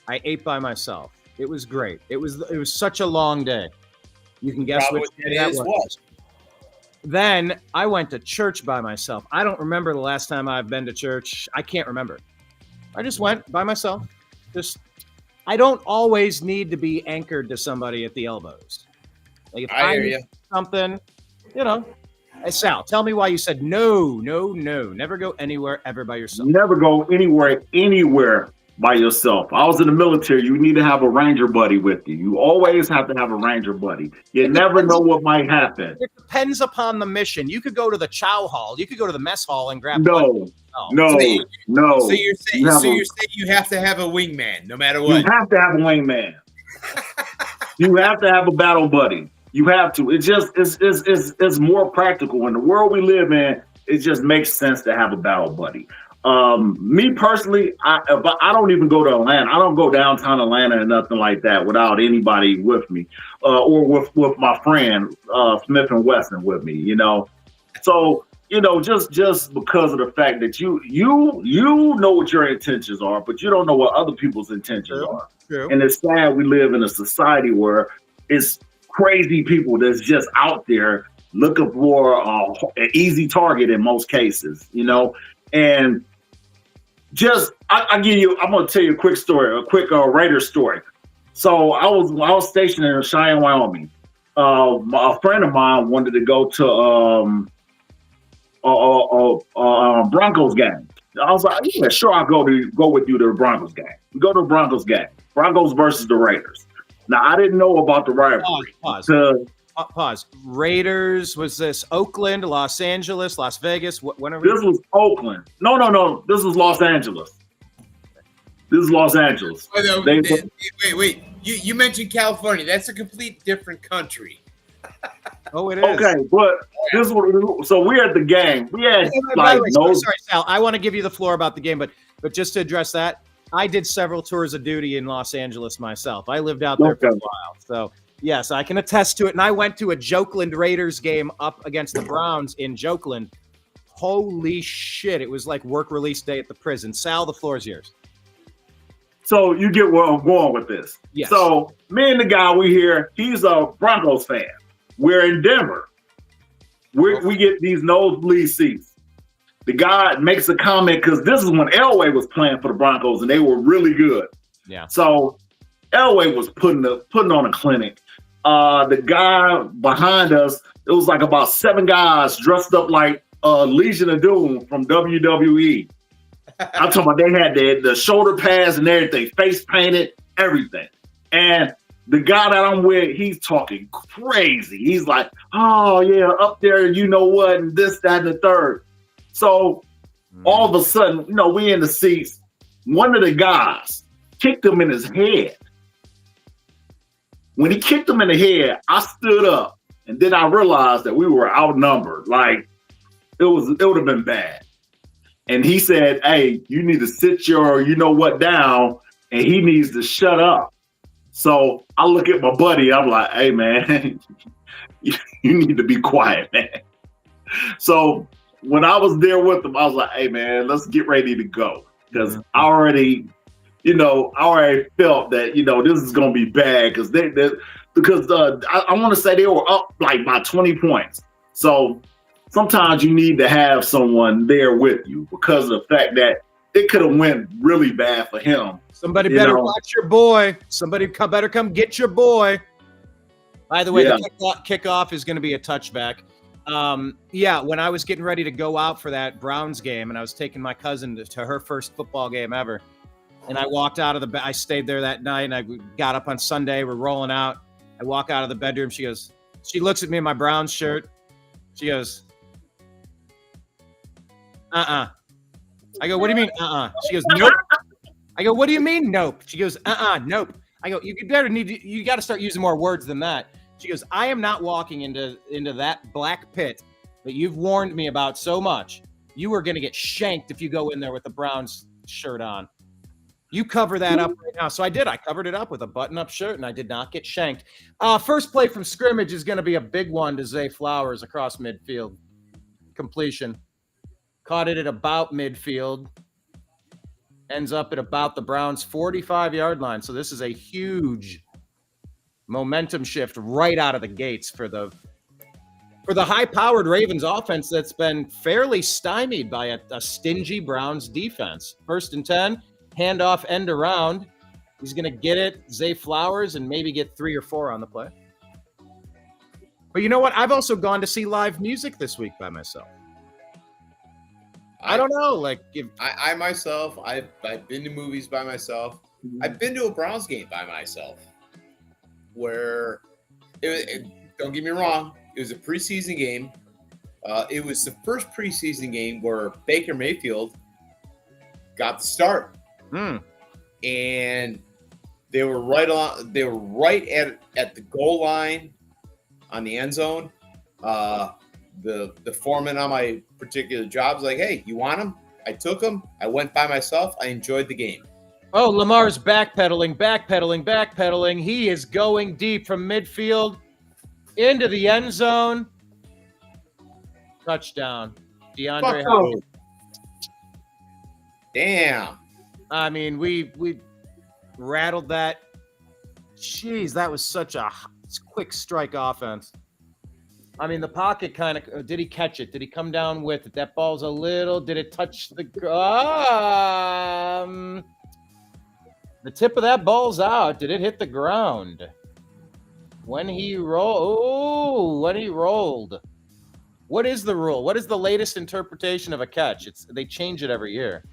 I ate by myself. It was great. It was such a long day. You can guess which day that was. Then I went to church by myself. I don't remember the last time I've been to church. I can't remember. I just went by myself. I don't always need to be anchored to somebody at the elbows. Like if I hear you. Something, Hey, Sal, tell me why you said no. Never go anywhere ever by yourself. Never go anywhere by yourself. I was in the military. You need to have a ranger buddy with you. You always have to have a ranger buddy. You never know what might happen. It depends upon the mission. You could go to the chow hall. You could go to the mess hall and grab. No. So you're saying you have to have a wingman, no matter what. You have to have a wingman. You have to have a battle buddy. You have to. It's more practical in the world we live in. It just makes sense to have a battle buddy. Me personally, I don't even go to Atlanta. I don't go downtown Atlanta or nothing like that without anybody with me, or with my friend Smith and Wesson with me. So just because of the fact that you know what your intentions are, but you don't know what other people's intentions are. True. And it's sad we live in a society where it's crazy people that's just out there looking for an easy target in most cases. And just I'm gonna tell you a quick story, a quick Raider story. So I was stationed in Cheyenne, Wyoming. A friend of mine wanted to go to Broncos game. I was like, yeah, sure, I'll go with you to the Broncos game. We go to the Broncos game. Broncos versus the Raiders. Now I didn't know about the rivalry. Pause. Raiders, was this Oakland, Los Angeles, Las Vegas? When are we? This was Oakland. No. This was Los Angeles. This is Los Angeles. Wait. You mentioned California. That's a complete different country. Oh, it is. Okay, but this was, so we're at the game. We had sorry, Sal. I want to give you the floor about the game, but just to address that, I did several tours of duty in Los Angeles myself. I lived out there for a while, so yes, I can attest to it. And I went to a Jokeland Raiders game up against the Browns in Jokeland. Holy shit! It was like work release day at the prison. Sal, the floor is yours. So you get where I'm going with this. Yes. So me and the guy we here, he's a Broncos fan. We're in Denver. We get these nosebleed seats. The guy makes a comment because this is when Elway was playing for the Broncos and they were really good. Yeah. So Elway was putting on a clinic. The guy behind us, it was like about 7 guys dressed up like Legion of Doom from WWE. I'm talking about they had the shoulder pads and everything, face painted, everything. And the guy that I'm with, he's talking crazy. He's like, oh yeah, up there, you know what, and this, that, and the third. So all of a sudden, we in the seats. One of the guys kicked him in his head. When he kicked him in the head, I stood up, and then I realized that we were outnumbered. Like it would have been bad. And he said, hey, you need to sit your down, and he needs to shut up. So I look at my buddy, I'm like, hey man, you need to be quiet, man. So when I was there with him, I was like, hey man, let's get ready to go. Because I already felt that, this is going to be bad because I want to say they were up like by 20 points. So sometimes you need to have someone there with you because of the fact that it could have went really bad for him. Somebody better watch your boy. Somebody better come get your boy. By the way, the kickoff is going to be a touchback. When I was getting ready to go out for that Browns game and I was taking my cousin to her first football game ever, and I walked out of I stayed there that night and I got up on Sunday. We're rolling out. I walk out of the bedroom. She looks at me in my Browns shirt. She goes, I go, what do you mean, She goes, nope. I go, what do you mean, nope? She goes, nope. I go, you got to start using more words than that. She goes, I am not walking into that black pit that you've warned me about so much. You are going to get shanked if you go in there with the Browns shirt on. You cover that up right now. So I did. I covered it up with a button-up shirt, and I did not get shanked. First play from scrimmage is going to be a big one to Zay Flowers across midfield. Completion. Caught it at about midfield. Ends up at about the Browns' 45-yard line. So this is a huge momentum shift right out of the gates for the high-powered Ravens offense that's been fairly stymied by a stingy Browns defense. 1st and 10, handoff end around. He's going to get it, Zay Flowers, and maybe get 3 or 4 on the play. But you know what? I've also gone to see live music this week by myself. I don't know. Like, I myself, I've been to movies by myself. I've been to a Browns game by myself. Where don't get me wrong, it was a preseason game. It was the first preseason game where Baker Mayfield got the start, and they were right at the goal line on the end zone. The foreman on my particular job was like, "Hey, you want him?" I took him. I went by myself. I enjoyed the game. Oh, Lamar's backpedaling. He is going deep from midfield into the end zone. Touchdown. DeAndre Hopkins. Damn. I mean, we rattled that. Jeez, that was such a quick strike offense. I mean, the pocket kind of, did he catch it? Did he come down with it? That ball's a little, did it touch the tip of that ball's out. Did it hit the ground? When he rolled. What is the rule? What is the latest interpretation of a catch? They change it every year.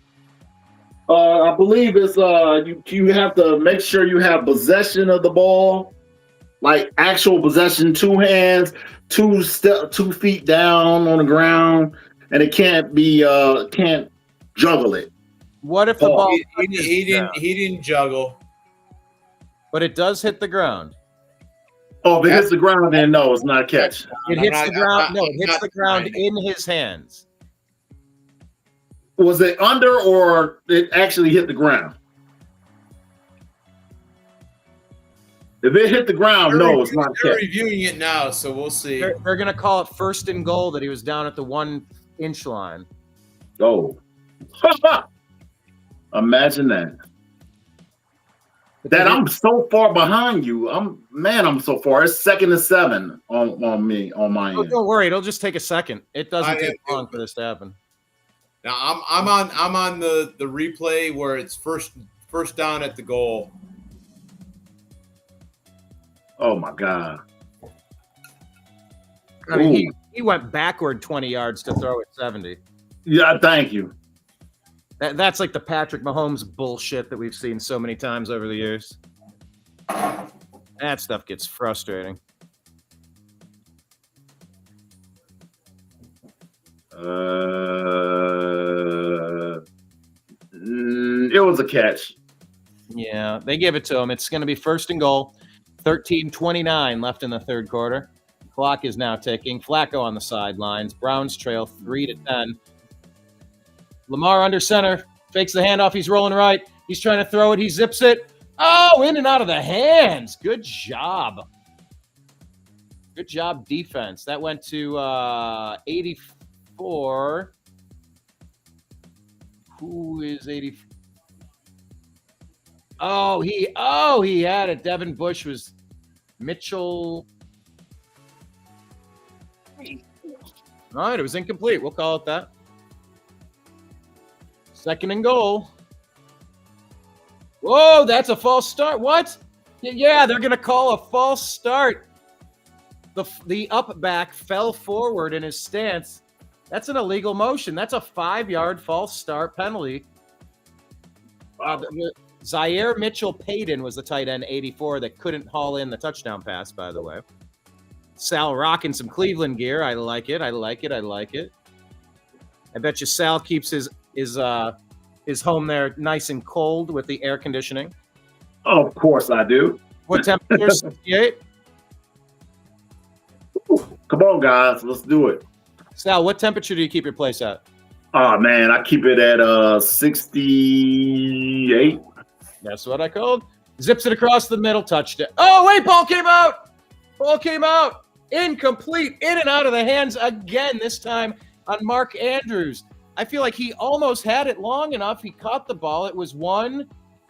I believe it's you have to make sure you have possession of the ball, like actual possession, 2 hands, 2 feet down on the ground, and it can't juggle it. What if the ball? He didn't juggle, but it does hit the ground. Oh, if it hits the ground, then no, it's not a catch. It hits the ground. It hits the ground in his hands. Was it under or it actually hit the ground? If it hit the ground, no, it's not a They're catch. reviewing it now, so we'll see. They're going to call it 1st and goal that he was down at the 1-inch line. Oh. Imagine that. I'm so far behind you. I'm so far. It's 2nd and 7 on my end. Don't worry, it'll just take a second. It doesn't take long for this to happen. Now I'm on the replay where it's first First down at the goal. Oh my God. I mean, Ooh. he went backward 20 yards to throw at 70. Yeah, thank you. That's like the Patrick Mahomes bullshit that we've seen so many times over the years. That stuff gets frustrating. It was a catch. Yeah, they give it to him. It's going to be first and goal. 13:29 left in the third quarter. Clock is now ticking. Flacco on the sidelines. Browns trail 3-10. Lamar under center. Fakes the handoff. He's rolling right. He's trying to throw it. He zips it. Oh, in and out of the hands. Good job. Good job, defense. That went to 84. Who is 84? Oh, he had it. Devin Bush was Mitchell. All right, it was incomplete. We'll call it that. Second and goal. Whoa, that's a false start. What? Yeah, they're going to call a false start. The up back fell forward in his stance. That's an illegal motion. That's a 5-yard false start penalty. Zaire Mitchell-Payton was the tight end 84 that couldn't haul in the touchdown pass, by the way. Sal rocking some Cleveland gear. I like it. I bet you Sal keeps his home there nice and cold with the air conditioning. Of course I do. What temperature? 68? Come on, guys. Let's do it. Sal, what temperature do you keep your place at? Oh, man. I keep it at 68. That's what I called. Zips it across the middle, touched it. Oh, wait, ball came out. Incomplete. In and out of the hands again, this time on Mark Andrews. I feel like he almost had it long enough. He caught the ball. It was 1,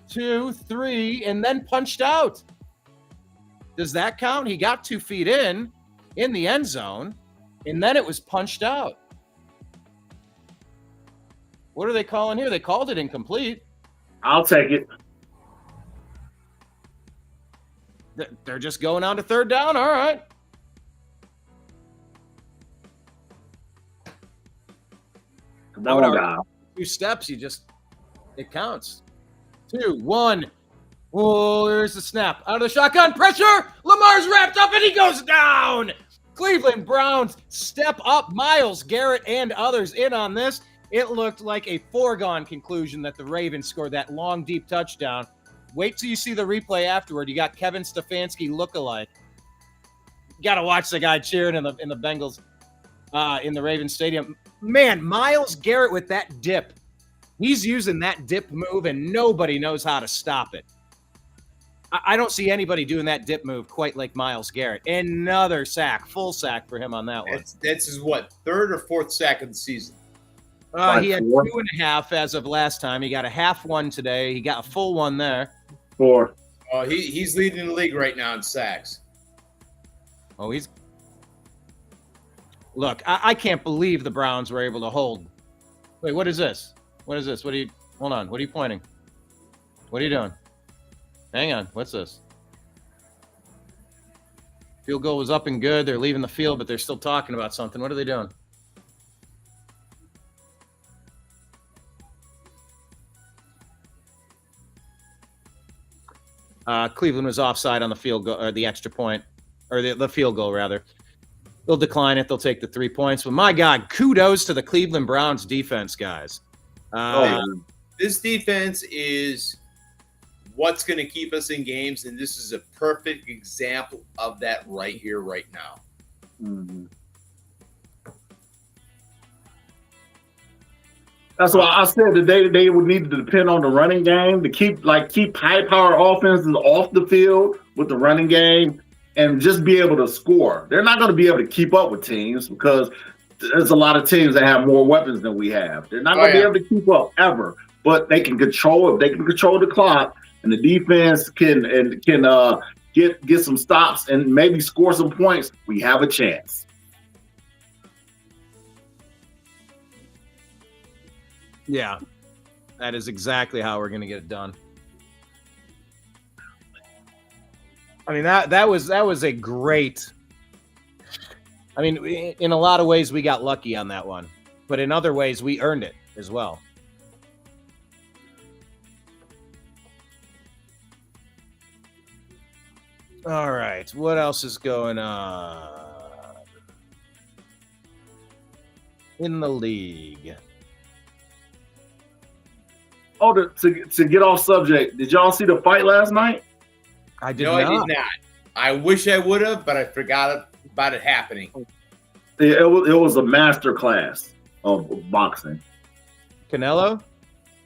2, 3, and then punched out. Does that count? He got 2 feet in the end zone, and then it was punched out. What are they calling here? They called it incomplete. I'll take it. They're just going on to third down. All right. Come on, guys. 2 steps, it counts. 2, 1. Oh, there's the snap. Out of the shotgun. Pressure. Lamar's wrapped up and he goes down. Cleveland Browns step up. Myles Garrett and others in on this. It looked like a foregone conclusion that the Ravens scored that long, deep touchdown. Wait till you see the replay afterward. You got Kevin Stefanski lookalike. You got to watch the guy cheering in the Bengals, in the Ravens stadium. Man, Myles Garrett with that dip. He's using that dip move, and nobody knows how to stop it. I don't see anybody doing that dip move quite like Myles Garrett. Another sack, full sack for him on that one. That's his, third or fourth sack of the season? He had 2.5 as of last time. He got a half one today. He got a full one there. 4. Oh, he's leading the league right now in sacks. Oh, Look, I can't believe the Browns were able to hold. Wait, what is this? Hold on. What are you pointing? What are you doing? Hang on. What's this? Field goal was up and good. They're leaving the field, but they're still talking about something. What are they doing? Cleveland was offside on the field goal, or the extra point, or the field goal, rather. They'll decline it. They'll take the 3 points. But my God, kudos to the Cleveland Browns defense, guys. This defense is what's going to keep us in games, and this is a perfect example of that right here, right now. Mm-hmm. That's why I said that they would need to depend on the running game to keep high-power offenses off the field with the running game and just be able to score. They're not going to be able to keep up with teams because there's a lot of teams that have more weapons than we have. They're not going to be able to keep up ever, but they can control it. They can control the clock, and the defense can get some stops and maybe score some points. We have a chance. Yeah, that is exactly how we're going to get it done. I mean, that was a great. I mean, in a lot of ways, we got lucky on that one, but in other ways, we earned it as well. All right, what else is going on in the league? Oh, to get off subject, did y'all see the fight last night? I did No, not. I did not. I wish I would have, but I forgot about it happening. It was a master class of boxing. Canelo?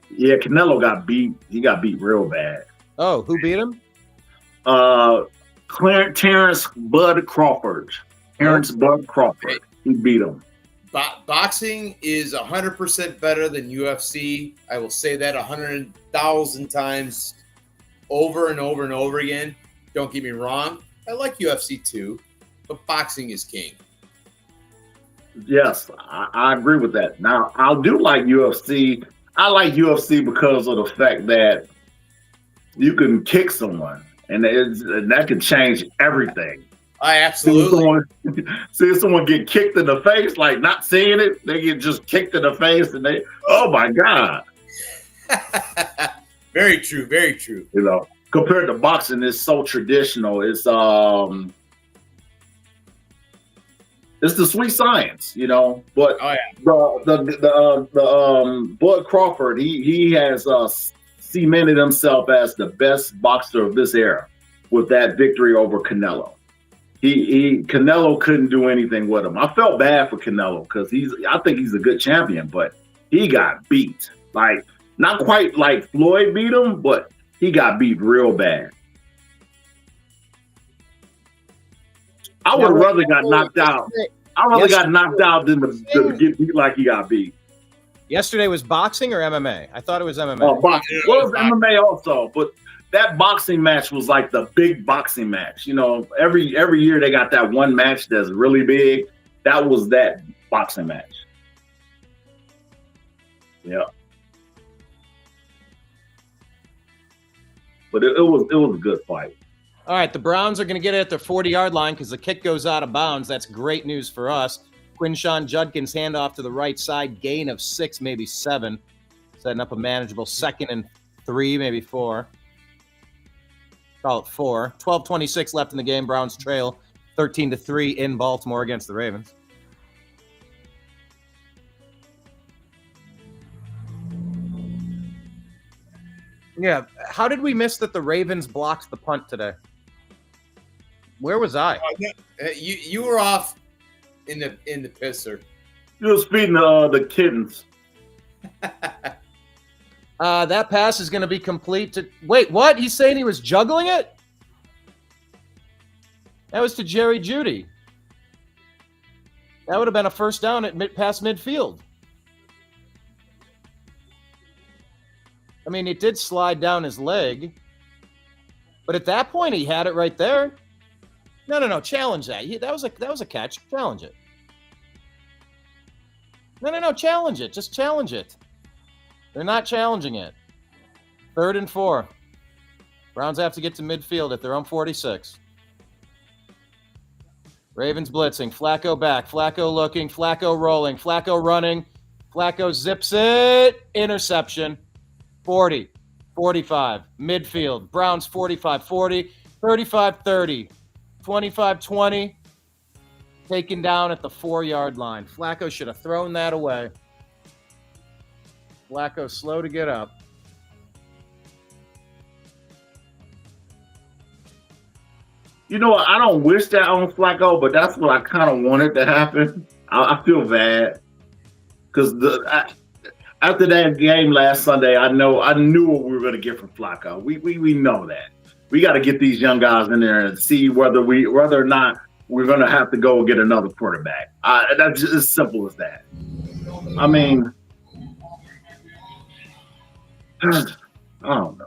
Yeah, Canelo got beat. He got beat real bad. Oh, who beat him? Terrence Bud Crawford. Terrence Bud Crawford. He beat him. Boxing is 100% better than UFC. I will say that 100,000 times over and over and over again. Don't get me wrong. I like UFC too, but boxing is king. Yes, I agree with that. Now, I do like UFC. I like UFC because of the fact that you can kick someone, and that can change everything. I absolutely. See someone get kicked in the face, like not seeing it, they get just kicked in the face, and oh my God. Very true, very true. You know, compared to boxing, it's so traditional. It's the sweet science, you know. But the Bud Crawford, he has cemented himself as the best boxer of this era with that victory over Canelo. Canelo couldn't do anything with him. I felt bad for Canelo because I think he's a good champion, but he got beat. Like, not quite like Floyd beat him, but he got beat real bad. I would have rather got knocked out. I rather got knocked out than to get beat like he got beat. Yesterday was boxing or MMA? I thought it was MMA. Oh, boxing. Well, it was MMA also, but that boxing match was like the big boxing match. You know, every year they got that one match that's really big. That was that boxing match. Yeah. But it was a good fight. All right, the Browns are going to get it at their 40-yard line because the kick goes out of bounds. That's great news for us. Quinshawn Judkins handoff to the right side, gain of 6, maybe 7, setting up a manageable 2nd and 3, maybe 4. Call it 4. 12:26 left in the game. Browns trail 13-3 in Baltimore against the Ravens. Yeah, how did we miss that the Ravens blocked the punt today? Where was I? You were off in the pisser. You was feeding the kittens. That pass is going to be complete to... Wait, what? He's saying he was juggling it? That was to Jerry Jeudy. That would have been a first down at past midfield. I mean, it did slide down his leg. But at that point, he had it right there. No. Challenge that. That was a catch. Challenge it. No. Challenge it. Just challenge it. They're not challenging it. 3rd and 4. Browns have to get to midfield at their own 46. Ravens blitzing. Flacco back. Flacco looking. Flacco rolling. Flacco running. Flacco zips it. Interception. 40. 45. Midfield. Browns 45-40. 35-30. 25-20. Taken down at the 4-yard line. Flacco should have thrown that away. Flacco slow to get up. You know what? I don't wish that on Flacco, but that's what I kind of wanted to happen. I feel bad because after that game last Sunday, I knew what we were going to get from Flacco. We know that. We got to get these young guys in there and see whether or not we're going to have to go get another quarterback. That's just as simple as that. I mean, I don't know.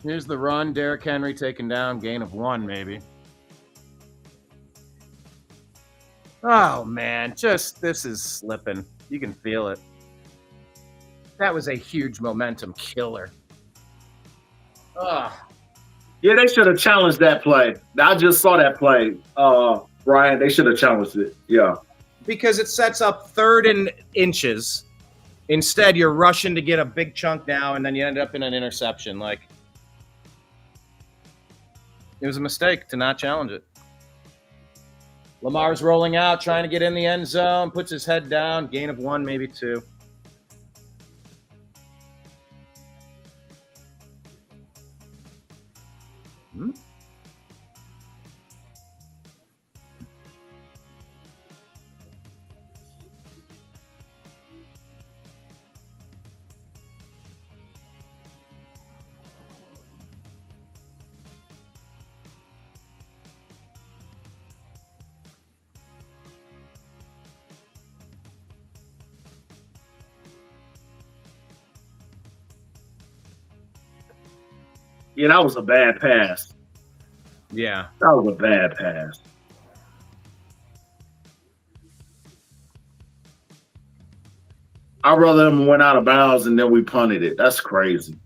Here's the run. Derrick Henry taken down. Gain of 1, maybe. Oh, man. This is slipping. You can feel it. That was a huge momentum killer. Yeah, they should have challenged that play. I just saw that play, Brian. They should have challenged it. Yeah. Because it sets up 3rd and inches. Instead, you're rushing to get a big chunk now, and then you end up in an interception. Like, it was a mistake to not challenge it. Lamar's rolling out, trying to get in the end zone, puts his head down. Gain of 1, maybe 2. Yeah, that was a bad pass. Yeah. That was a bad pass. I'd rather them went out of bounds and then we punted it. That's crazy.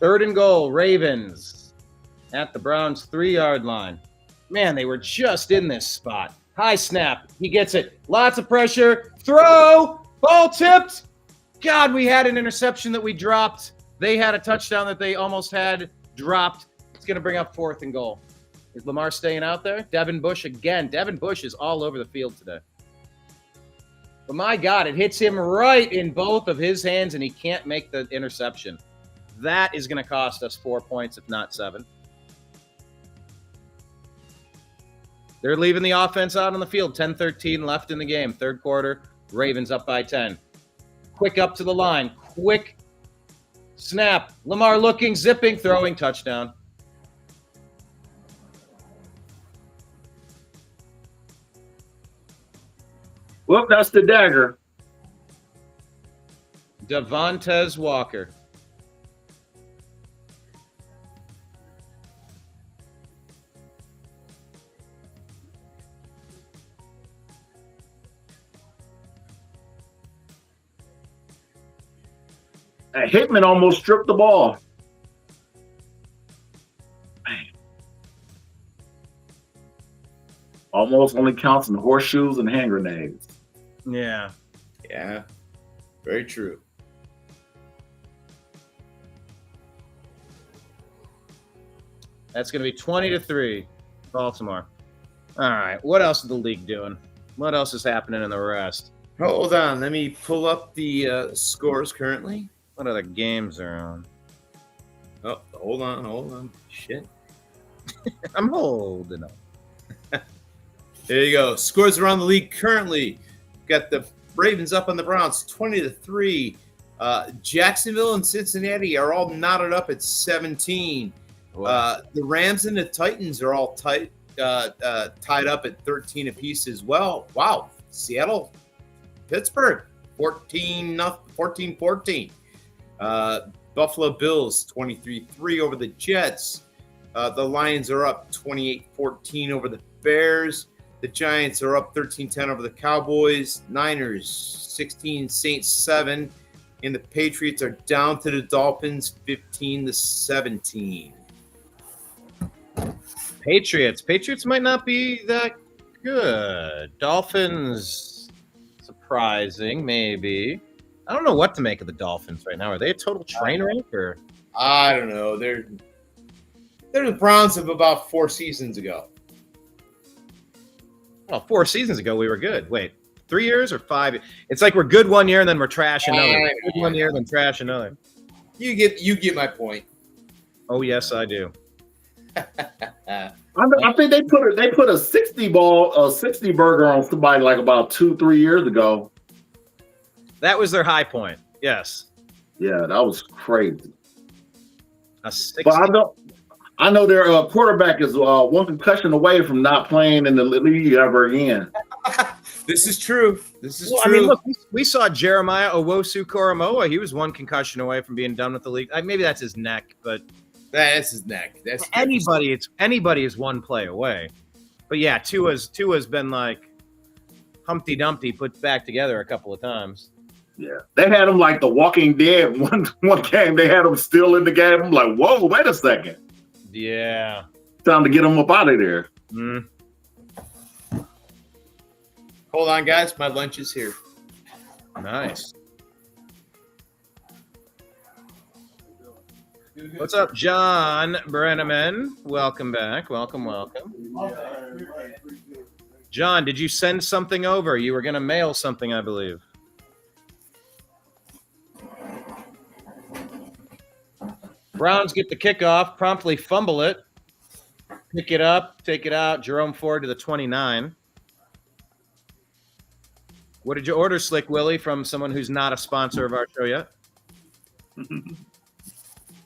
Third and goal, Ravens at the Browns 3-yard line. Man, they were just in this spot. High snap. He gets it. Lots of pressure. Throw. Ball tipped. God, we had an interception that we dropped. They had a touchdown that they almost had dropped. It's going to bring up 4th and goal. Is Lamar staying out there? Devin Bush again. Devin Bush is all over the field today. But my God, it hits him right in both of his hands, and he can't make the interception. That is going to cost us 4 points, if not 7. They're leaving the offense out on the field. 10-13 left in the game. 3rd quarter, Ravens up by 10. Quick up to the line. Quick snap. Lamar looking, zipping, throwing, touchdown. Well, that's the dagger. Devontae Walker. Hickman almost stripped the ball. Man. Almost only counts in horseshoes and hand grenades. Yeah. Yeah, very true. That's going to be 20-3, Baltimore. All right. What else is the league doing? What else is happening in the rest? Hold on. Let me pull up the scores currently. What other games are on? Oh, hold on. Shit. I'm holding up. There you go. Scores around the league currently. Got the Ravens up on the Browns 20-3. Jacksonville and Cincinnati are all knotted up at 17. The Rams and the Titans are all tied up at 13 apiece as well. Wow. Seattle, Pittsburgh, 14-14. Buffalo Bills 23-3 over the Jets. The Lions are up 28-14 over the Bears. The Giants are up 13-10 over the Cowboys. Niners 16, Saints 7. And the Patriots are down to the Dolphins 15-17. Patriots might not be that good. Dolphins, surprising, maybe. I don't know what to make of the Dolphins right now. Are they a total train wreck or? I don't know. They're the Browns of about 4 seasons ago. Well, 4 seasons ago we were good. Wait, 3 years or 5? It's like we're good one year and then we're trash another. Good one year, then trash another. You get my point. Oh yes, I do. I think they put a 60 burger on somebody like about 2-3 years ago. That was their high point. Yes. Yeah, that was crazy. A 60. But I know their quarterback is one concussion away from not playing in the league ever again. This is true. This is true. I mean, look, we saw Jeremiah Owusu-Koramoah. He was one concussion away from being done with the league. Maybe that's his neck, but That's his neck. That's anybody is one play away. But yeah, Tua's been like Humpty Dumpty put back together a couple of times. Yeah, they had him like the Walking Dead. One game, they had him still in the game. I'm like, whoa, wait a second. Yeah, Time to get him up out of there. Mm. Hold on, guys. My lunch is here. Nice. What's up, John Brenneman? Welcome back. Welcome. John, did you send something over? You were going to mail something, I believe. Browns get the kickoff, promptly fumble it, pick it up, take it out. Jerome Ford to the 29. What did you order, Slick Willie, from someone who's not a sponsor of our show yet?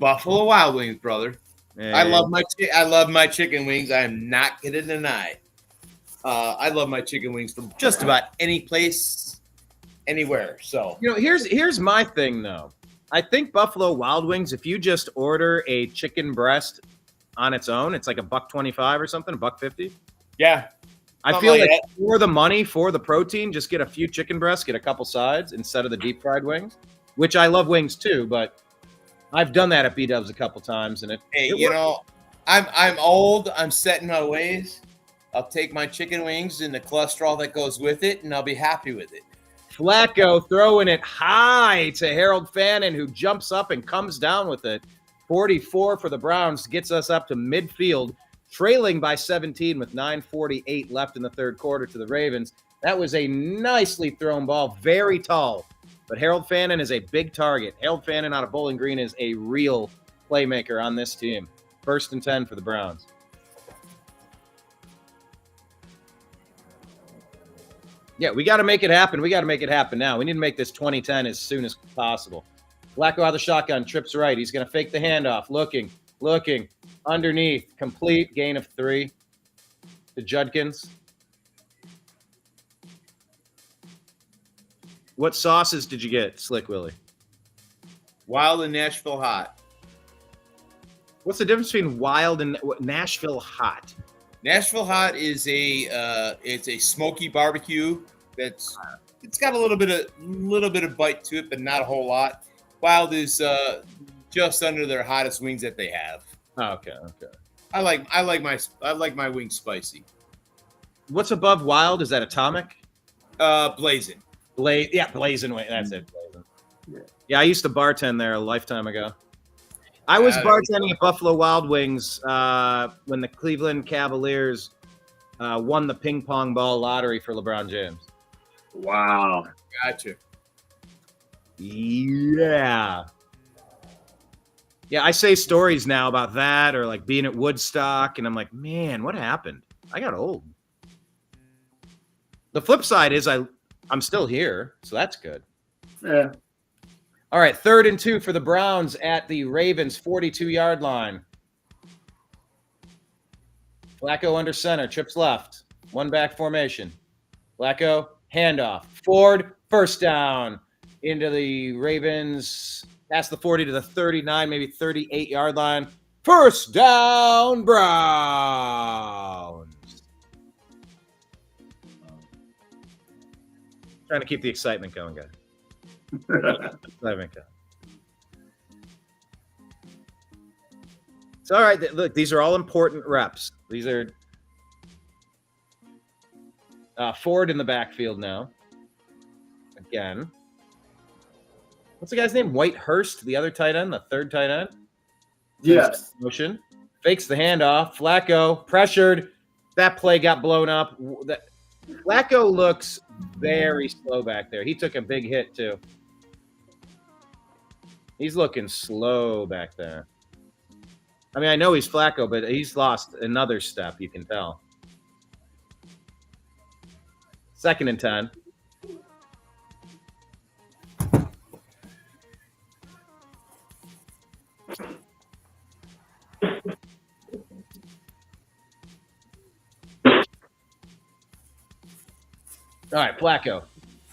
Buffalo Wild Wings, brother. Hey. I love my chicken wings. I am not going to deny. I love my chicken wings from just about any place, anywhere. So here's my thing though. I think Buffalo Wild Wings, if you just order a chicken breast on its own, it's like $1.25 or something, $1.50. yeah, I feel like for the money, for the protein, just get a few chicken breasts, get a couple sides instead of the deep fried wings, which I love wings too, but I've done that at B-Dubs a couple times, and I'm old. I'm set in my ways. I'll take my chicken wings and the cholesterol that goes with it, and I'll be happy with it. Flacco throwing it high to Harold Fannin, who jumps up and comes down with it. 44 for the Browns gets us up to midfield, trailing by 17 with 9:48 left in the third quarter to the Ravens. That was a nicely thrown ball, very tall. But Harold Fannin is a big target. Harold Fannin out of Bowling Green is a real playmaker on this team. 1st and 10 for the Browns. Yeah, we got to make it happen. We got to make it happen now. We need to make this 2010 as soon as possible. Flacco out of the shotgun, trips right. He's going to fake the handoff. Looking, underneath. Complete, gain of 3 to Judkins. What sauces did you get, Slick Willie? Wild and Nashville hot. What's the difference between wild and Nashville hot? Nashville hot is it's a smoky barbecue it's got a little bit of bite to it, but not a whole lot. Wild is just under their hottest wings that they have. Oh, okay. I like my wings spicy. What's above wild? Is that Atomic? Blazing. Blazing. That's it. Blazing. Yeah, I used to bartend there a lifetime ago. I was bartending at Buffalo Wild Wings when the Cleveland Cavaliers won the ping pong ball lottery for LeBron James. Wow. Gotcha. Yeah. Yeah, I say stories now about that or like being at Woodstock, and I'm like, man, what happened? I got old. The flip side is I'm still here, so that's good. Yeah. All right, 3rd and 2 for the Browns at the Ravens 42-yard line. Flacco under center, trips left. One back formation. Flacco, handoff. Ford, first down into the Ravens, past the 40 to the 39, maybe 38-yard line. First down, Browns. Trying to keep the excitement going, guys. It's all right. Look, these are all important reps. These are Ford in the backfield now. Again. What's the guy's name? Whitehurst, the other tight end, the third tight end. Yes. Motion. Fakes the handoff. Flacco pressured. That play got blown up. Flacco looks very slow back there. He took a big hit, too. He's looking slow back there. I mean, I know he's Flacco, but he's lost another step, you can tell. 2nd and 10. All right, Flacco.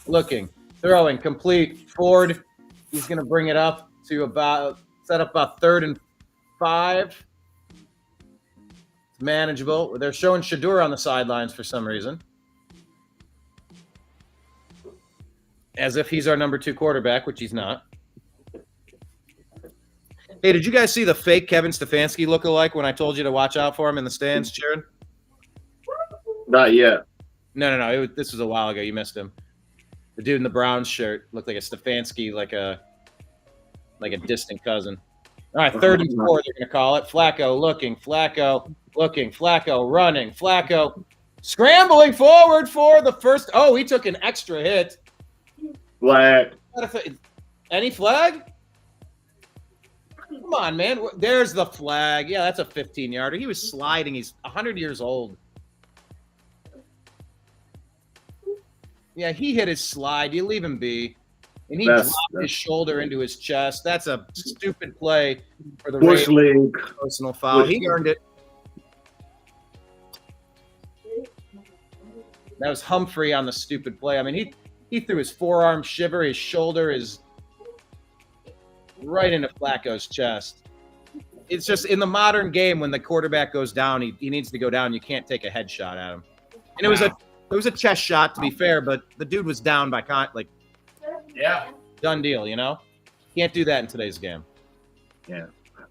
Looking, throwing, complete. Ford. He's going to bring it up to set up about 3rd and 5. It's manageable. They're showing Shadur on the sidelines for some reason. As if he's our number 2 quarterback, which he's not. Hey, did you guys see the fake Kevin Stefanski lookalike when I told you to watch out for him in the stands, Sharon? Not yet. No. This was a while ago. You missed him. The dude in the Browns shirt looked like a Stefanski, like a distant cousin. All right, 3rd and 4, they're going to call it. Flacco looking, Flacco running, Flacco scrambling forward for the first. Oh, he took an extra hit. Flag. Any flag? Come on, man. There's the flag. Yeah, that's a 15-yarder. He was sliding. He's 100 years old. Yeah, he hit his slide. You leave him be. And he dropped his shoulder into his chest. That's a stupid play for the Bush League. Personal foul. He earned it. That was Humphrey on the stupid play. I mean, he threw his forearm shiver. His shoulder is right into Flacco's chest. It's just in the modern game when the quarterback goes down, he needs to go down. You can't take a headshot at him. And it was a chest shot, to be fair, but the dude was down by done deal, you know? Can't do that in today's game. Yeah.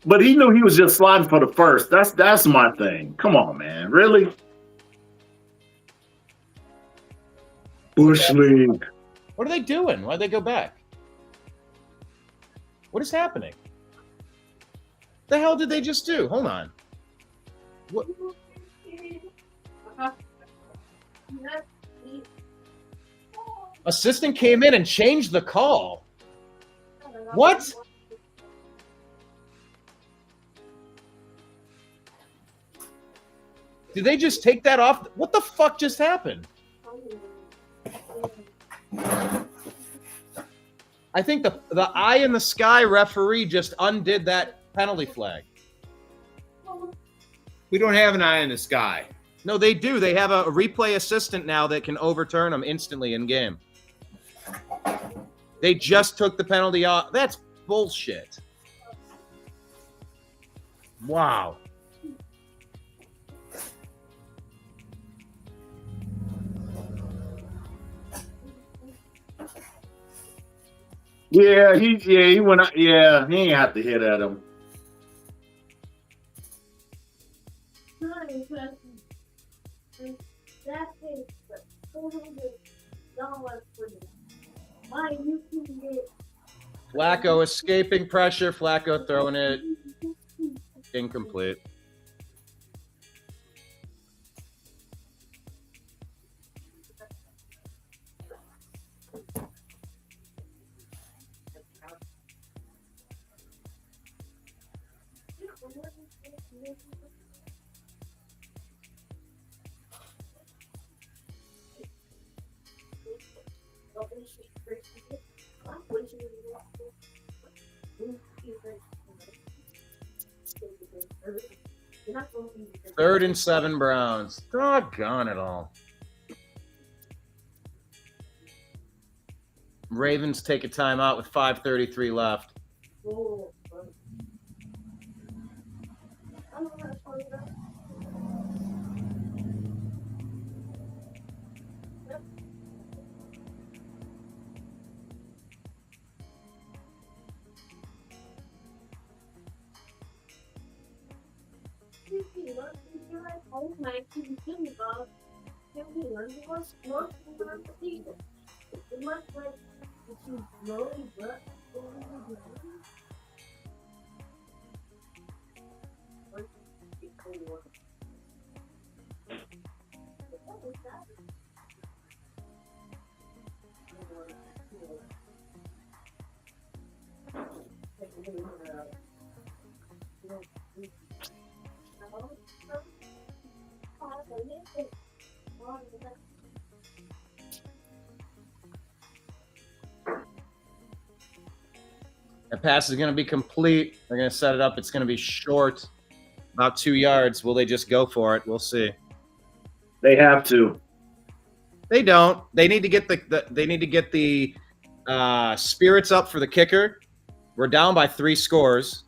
But he knew he was just sliding for the first. That's my thing. Come on, man. Really? Bush League. What are they doing? Why'd they go back? What is happening? The hell did they just do? Hold on. What? Assistant came in and changed the call. What? Did they just take that off? What the fuck just happened? I think the eye in the sky referee just undid that penalty flag. We don't have an eye in the sky. No, they do. They have a replay assistant now that can overturn them instantly in game. They just took the penalty off. That's bullshit. Wow. Yeah, he went out. Yeah, he ain't have to hit at him. Flacco escaping pressure. Flacco throwing it incomplete. Third and 7 Browns. Doggone it all. Ravens take a timeout with 5:33 left. That pass is going to be complete. They're going to set it up. It's going to be short, about 2 yards. Will they just go for it? We'll see. They have to. They don't. They need to get the spirits up for the kicker. We're down by 3 scores.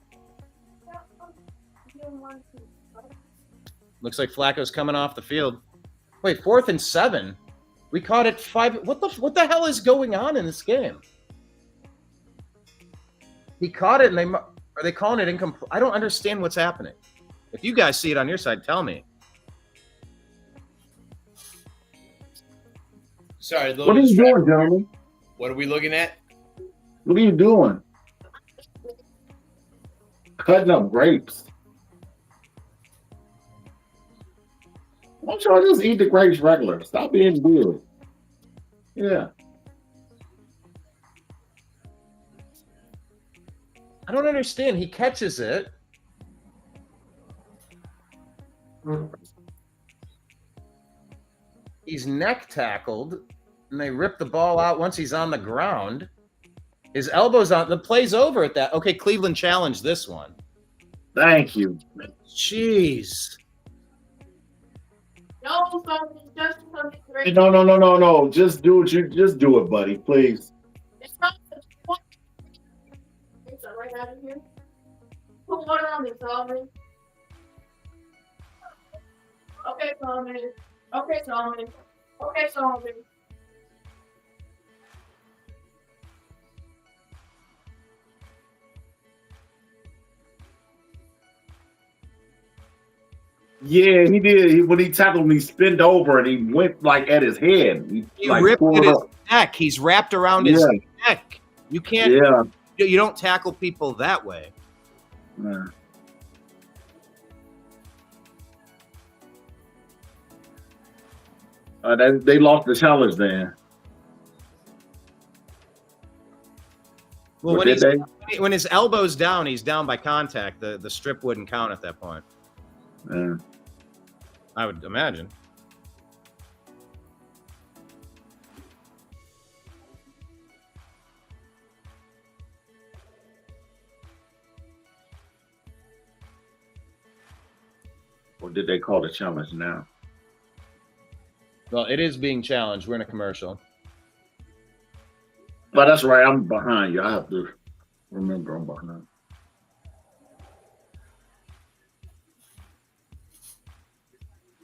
Looks like Flacco's coming off the field. Wait, 4th and 7. We caught it 5. What the hell is going on in this game? He caught it, and are they calling it incomplete? I don't understand what's happening. If you guys see it on your side, tell me. Sorry, What are you doing, Jeremy? What are we looking at? What are you doing? Cutting up grapes. Why don't y'all just eat the grapes regular? Stop being weird. Yeah. I don't understand. He catches it. He's neck tackled, and they rip the ball out once he's on the ground. His elbow's on. The play's over at that. Okay, Cleveland challenged this one. Thank you. Jeez. No, just something great. No. Just do it, buddy, please. It's not right out of here. Put water on me, Solomon. Okay, Solomon. Okay, Solomon. Okay, Solomon. Yeah, he did. When he tackled me, he spinned over and he went like at his head. He like, ripped pulled at his up. neck. He's wrapped around his neck. You can't. Yeah. You don't tackle people that way. Yeah. They lost the challenge then. Well, Or when his elbow's down, he's down by contact. The strip wouldn't count at that point. Yeah. I would imagine. Or did they call the challenge now? Well, it is being challenged. We're in a commercial. But that's right. I'm behind you. I have to remember I'm behind.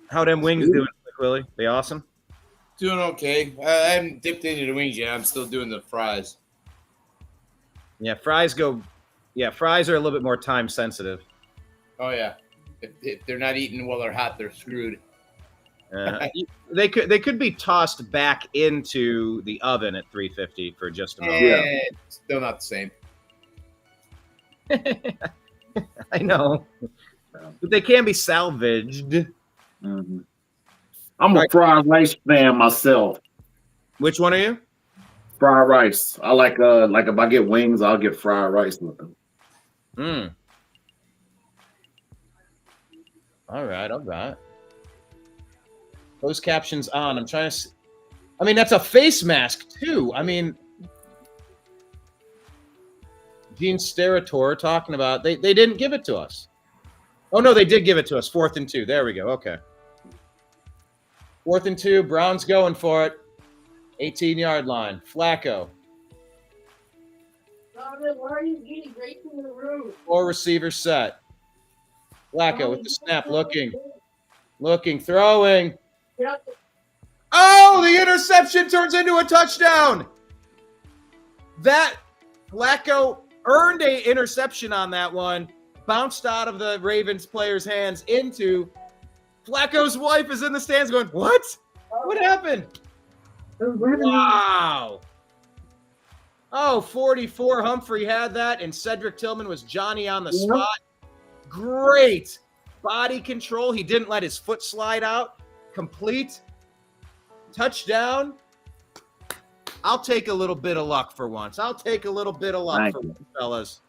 How them wings doing, Willie? They awesome? Doing okay. I haven't dipped into the wings yet. I'm still doing the fries. Yeah, fries are a little bit more time sensitive. Oh yeah. If they're not eaten while they're hot, they're screwed. They could be tossed back into the oven at 350 for just a moment. Yeah. Still not the same. I know, but they can be salvaged. Mm-hmm. I'm a fried rice fan myself. Which one are you? Fried rice. I like if I get wings, I'll get fried rice with them. All right. Closed captions on. I'm trying to see. I mean, that's a face mask too. I mean, Gene Sterator talking about they didn't give it to us. Oh no, they did give it to us. 4th and 2. There we go. Okay. 4th and 2. Browns going for it. 18-yard line. Flacco. Why are you eating grapes in the room? 4 receivers set. Flacco with the snap, looking, throwing. Oh, the interception turns into a touchdown. That Flacco earned a interception on that one. Bounced out of the Ravens player's hands into Flacco's wife is in the stands going, what? What happened? Wow. Oh, 44. Humphrey had that, and Cedric Tillman was Johnny on the spot. Great body control. He didn't let his foot slide out. Complete touchdown. I'll take a little bit of luck for once. I'll take a little bit of luck for once, fellas.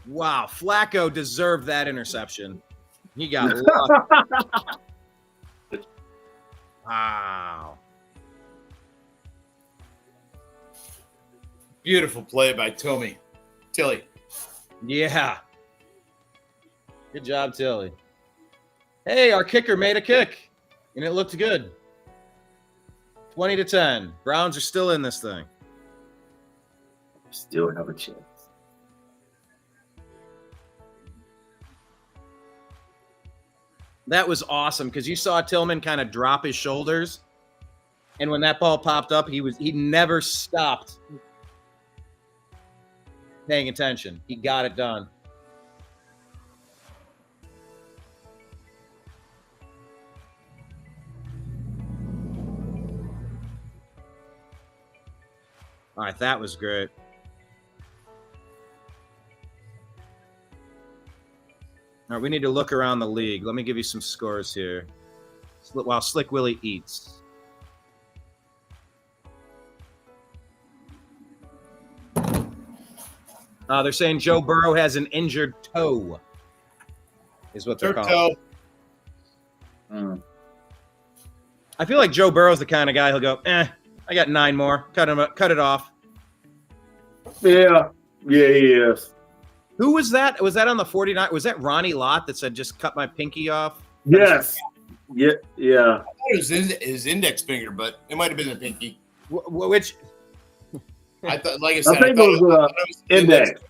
Wow, Flacco deserved that interception. He got luck. Wow. Beautiful play by Tilly. Yeah. Good job, Tilly. Hey, our kicker made a kick, and it looked good. 20-10. Browns are still in this thing. Still have a chance. That was awesome because you saw Tillman kind of drop his shoulders, and when that ball popped up, he never stopped paying attention. He got it done. All right, that was great. All right, we need to look around the league. Let me give you some scores here while Slick Willie eats. They're saying Joe Burrow has an injured toe, is what they're calling it. I feel like Joe Burrow's the kind of guy who'll go, I got 9 more. Cut it off. Yeah, he is. Who was that? Was that on the 49? Was that Ronnie Lott that said, just cut my pinky off? Yes. Yeah. I thought it was his index finger, but it might have been the pinky. Which? I thought, like I said, I think it was index.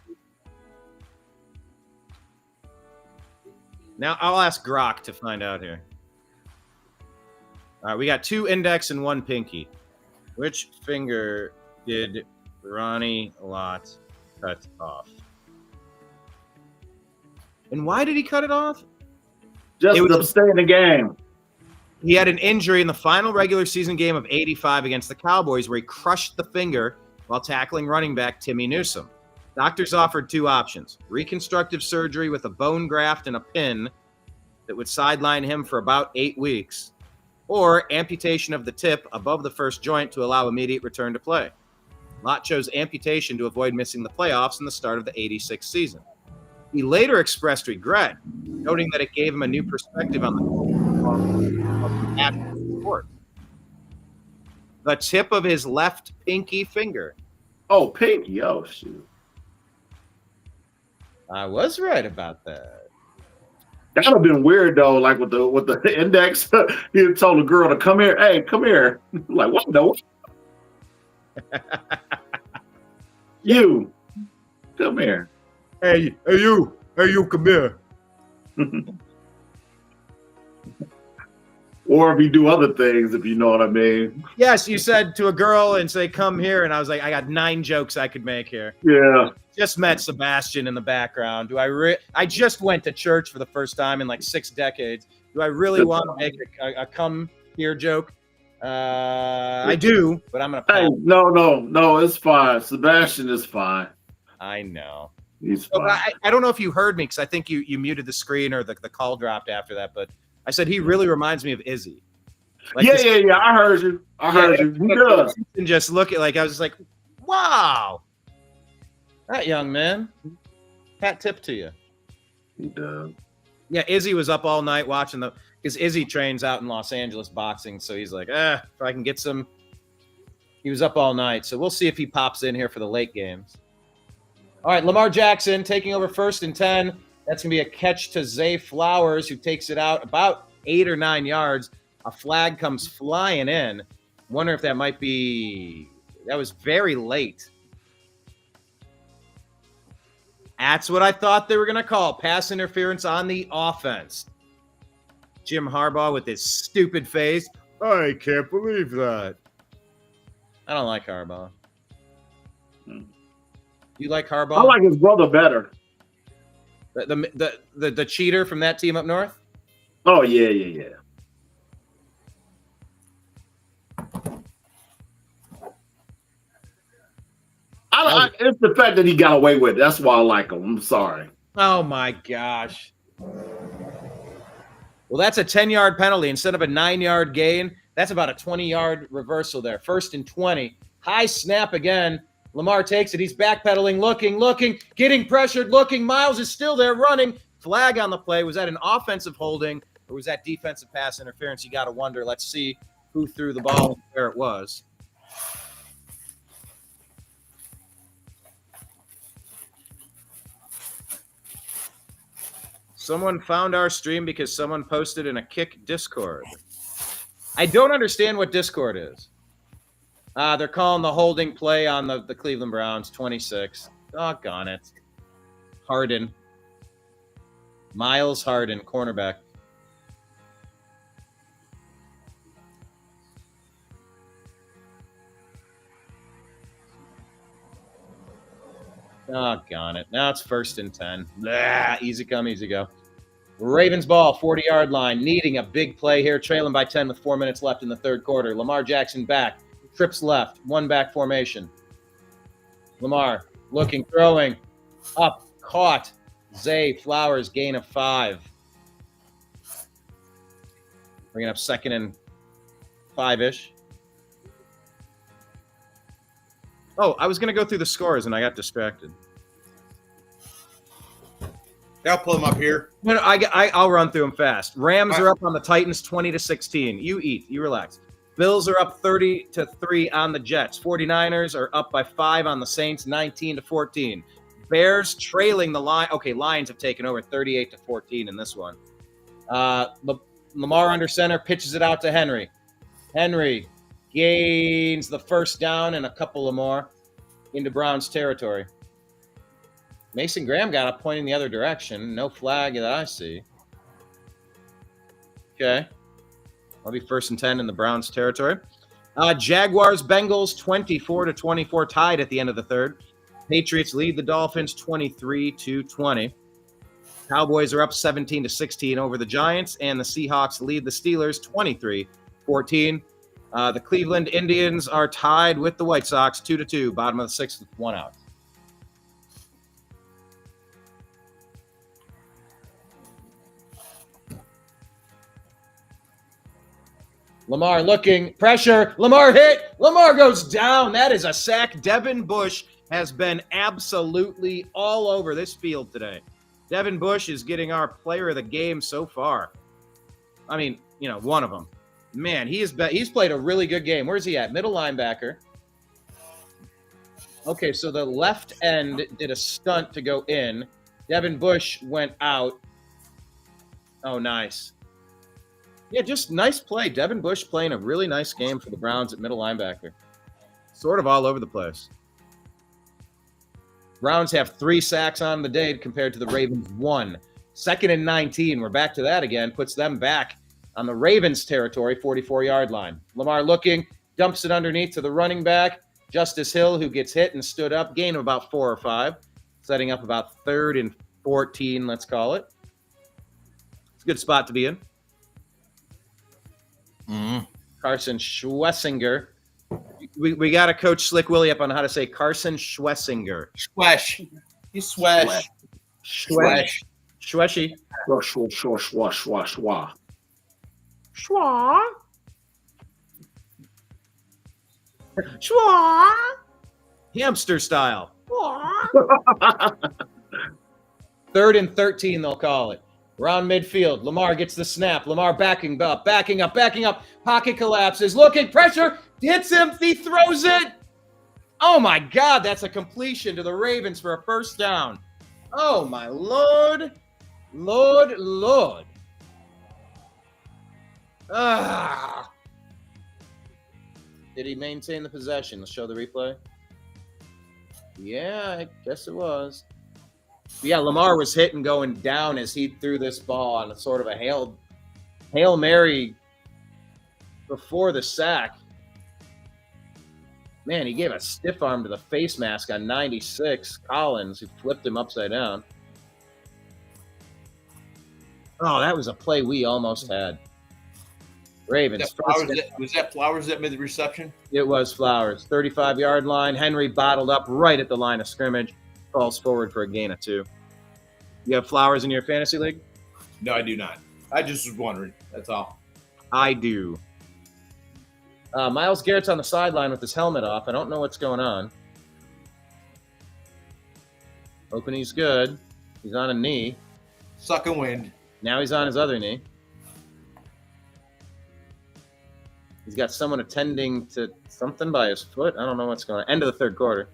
Now I'll ask Grok to find out here. All right, we got 2 index and 1 pinky. Which finger did Ronnie Lott cut off? And why did he cut it off? Just to stay in the game. He had an injury in the final regular season game of '85 against the Cowboys where he crushed the finger while tackling running back Timmy Newsome. Doctors offered 2 options: reconstructive surgery with a bone graft and a pin that would sideline him for about 8 weeks, or amputation of the tip above the first joint to allow immediate return to play. Lott chose amputation to avoid missing the playoffs in the start of the '86 season. He later expressed regret, noting that it gave him a new perspective on the sport. The tip of his left pinky finger. Oh, pinky. Oh, shoot. I was right about that. That would have been weird though. Like with the index, he told the girl to come here. Hey, come here. Like what? No. You come here. Hey, you, come here. Or if you do other things, if you know what I mean. Yes, you said to a girl and say, come here. And I was like, I got 9 jokes I could make here. Yeah. Just met Sebastian in the background. I just went to church for the first time in like 6 decades. Do I really want to make a come here joke? I do, but I'm going to. Hey, no, it's fine. Sebastian is fine. I know. He's fine. I don't know if you heard me because I think you muted the screen or the call dropped after that, but I said he really reminds me of Izzy. Like yeah. I heard you. He does. And just look at I was just like, wow, that young man. Hat tip to you. He does. Yeah, Izzy was up all night watching because Izzy trains out in Los Angeles boxing, so he's like, if I can get some. He was up all night, so we'll see if he pops in here for the late games. All right, Lamar Jackson taking over 1st and 10. That's going to be a catch to Zay Flowers, who takes it out about 8 or 9 yards. A flag comes flying in. Wonder if that might be – that was very late. That's what I thought they were going to call pass interference on the offense. Jim Harbaugh with his stupid face. I can't believe that. I don't like Harbaugh. You like Harbaugh? I like his brother better. The cheater from that team up north? Oh, yeah. it's the fact that he got away with it. That's why I like him. I'm sorry. Oh my gosh. Well, that's a 10-yard penalty instead of a 9-yard gain. That's about a 20-yard reversal there. 1st and 20. High snap again. Lamar takes it. He's backpedaling, looking, getting pressured, looking. Miles is still there running. Flag on the play. Was that an offensive holding or was that defensive pass interference? You got to wonder. Let's see who threw the ball and where it was. Someone found our stream because someone posted in a Kick Discord. I don't understand what Discord is. They're calling the holding play on the Cleveland Browns, 26. Doggone it. Harden. Miles Harden, cornerback. Doggone it. Now it's 1st and 10. Blah, easy come, easy go. Ravens ball, 40-yard line, needing a big play here, trailing by 10 with 4 minutes left in the third quarter. Lamar Jackson back, trips left, one back formation. Lamar looking, throwing, up, caught. Zay Flowers, gain of 5. Bringing up 2nd and 5-ish. Oh, I was going to go through the scores and I got distracted. I'll pull them up here. No, I'll run through them fast. Rams are up on the Titans 20-16. You eat. You relax. Bills are up 30-3 on the Jets. 49ers are up by 5 on the Saints, 19-14. Bears trailing the line. Okay, Lions have taken over 38-14 in this one. Lamar under center, pitches it out to Henry. Henry gains the 1st down and a couple of more into Browns territory. Mason Graham got up pointing the other direction. No flag that I see. Okay. I'll be 1st and 10 in the Browns territory. Jaguars, Bengals, 24-24, tied at the end of the third. Patriots lead the Dolphins 23-20. Cowboys are up 17-16 over the Giants, and the Seahawks lead the Steelers 23-14. The Cleveland Indians are tied with the White Sox 2-2, bottom of the 6th with 1 out. Lamar looking, pressure, Lamar hit, Lamar goes down. That is a sack. Devin Bush has been absolutely all over this field today. Devin Bush is getting our player of the game so far. I mean, one of them. Man, he's played a really good game. Where's he at? Middle linebacker. Okay, so the left end did a stunt to go in. Devin Bush went out. Oh, nice. Yeah, just nice play. Devin Bush playing a really nice game for the Browns at middle linebacker. Sort of all over the place. Browns have 3 sacks on the day compared to the Ravens 1. 2nd and 19. We're back to that again. Puts them back on the Ravens territory, 44-yard line. Lamar looking, dumps it underneath to the running back. Justice Hill, who gets hit and stood up, gain of about 4 or 5. Setting up about 3rd and 14, let's call it. It's a good spot to be in. Carson Schwessinger. We got to coach Slick Willie up on how to say Carson Schwessinger. Swesh. You swesh. Schwesh. Schweshy. Schwa. Schwa. Hamster style. 3rd and 13, they'll call it. Around midfield, Lamar gets the snap. Lamar backing up. Pocket collapses. Looking, pressure, hits him. He throws it. Oh, my God, that's a completion to the Ravens for a 1st down. Oh, my Lord. Lord. Did he maintain the possession? Let's show the replay. Yeah, I guess it was. Yeah, Lamar was hit and going down as he threw this ball on a sort of a Hail Mary before the sack. Man, he gave a stiff arm to the face mask on 96, Collins, who flipped him upside down. Oh, that was a play we almost had. Ravens. Was that Flowers that made the reception? It was Flowers. 35-yard line. Henry bottled up right at the line of scrimmage. Falls forward for a gain of 2. You have Flowers in your fantasy league? No, I do not. I just was wondering. That's all. I do. Myles Garrett's on the sideline with his helmet off. I don't know what's going on. Hoping he's good. He's on a knee. Sucking wind. Now he's on his other knee. He's got someone attending to something by his foot. I don't know what's going on. End of the third quarter.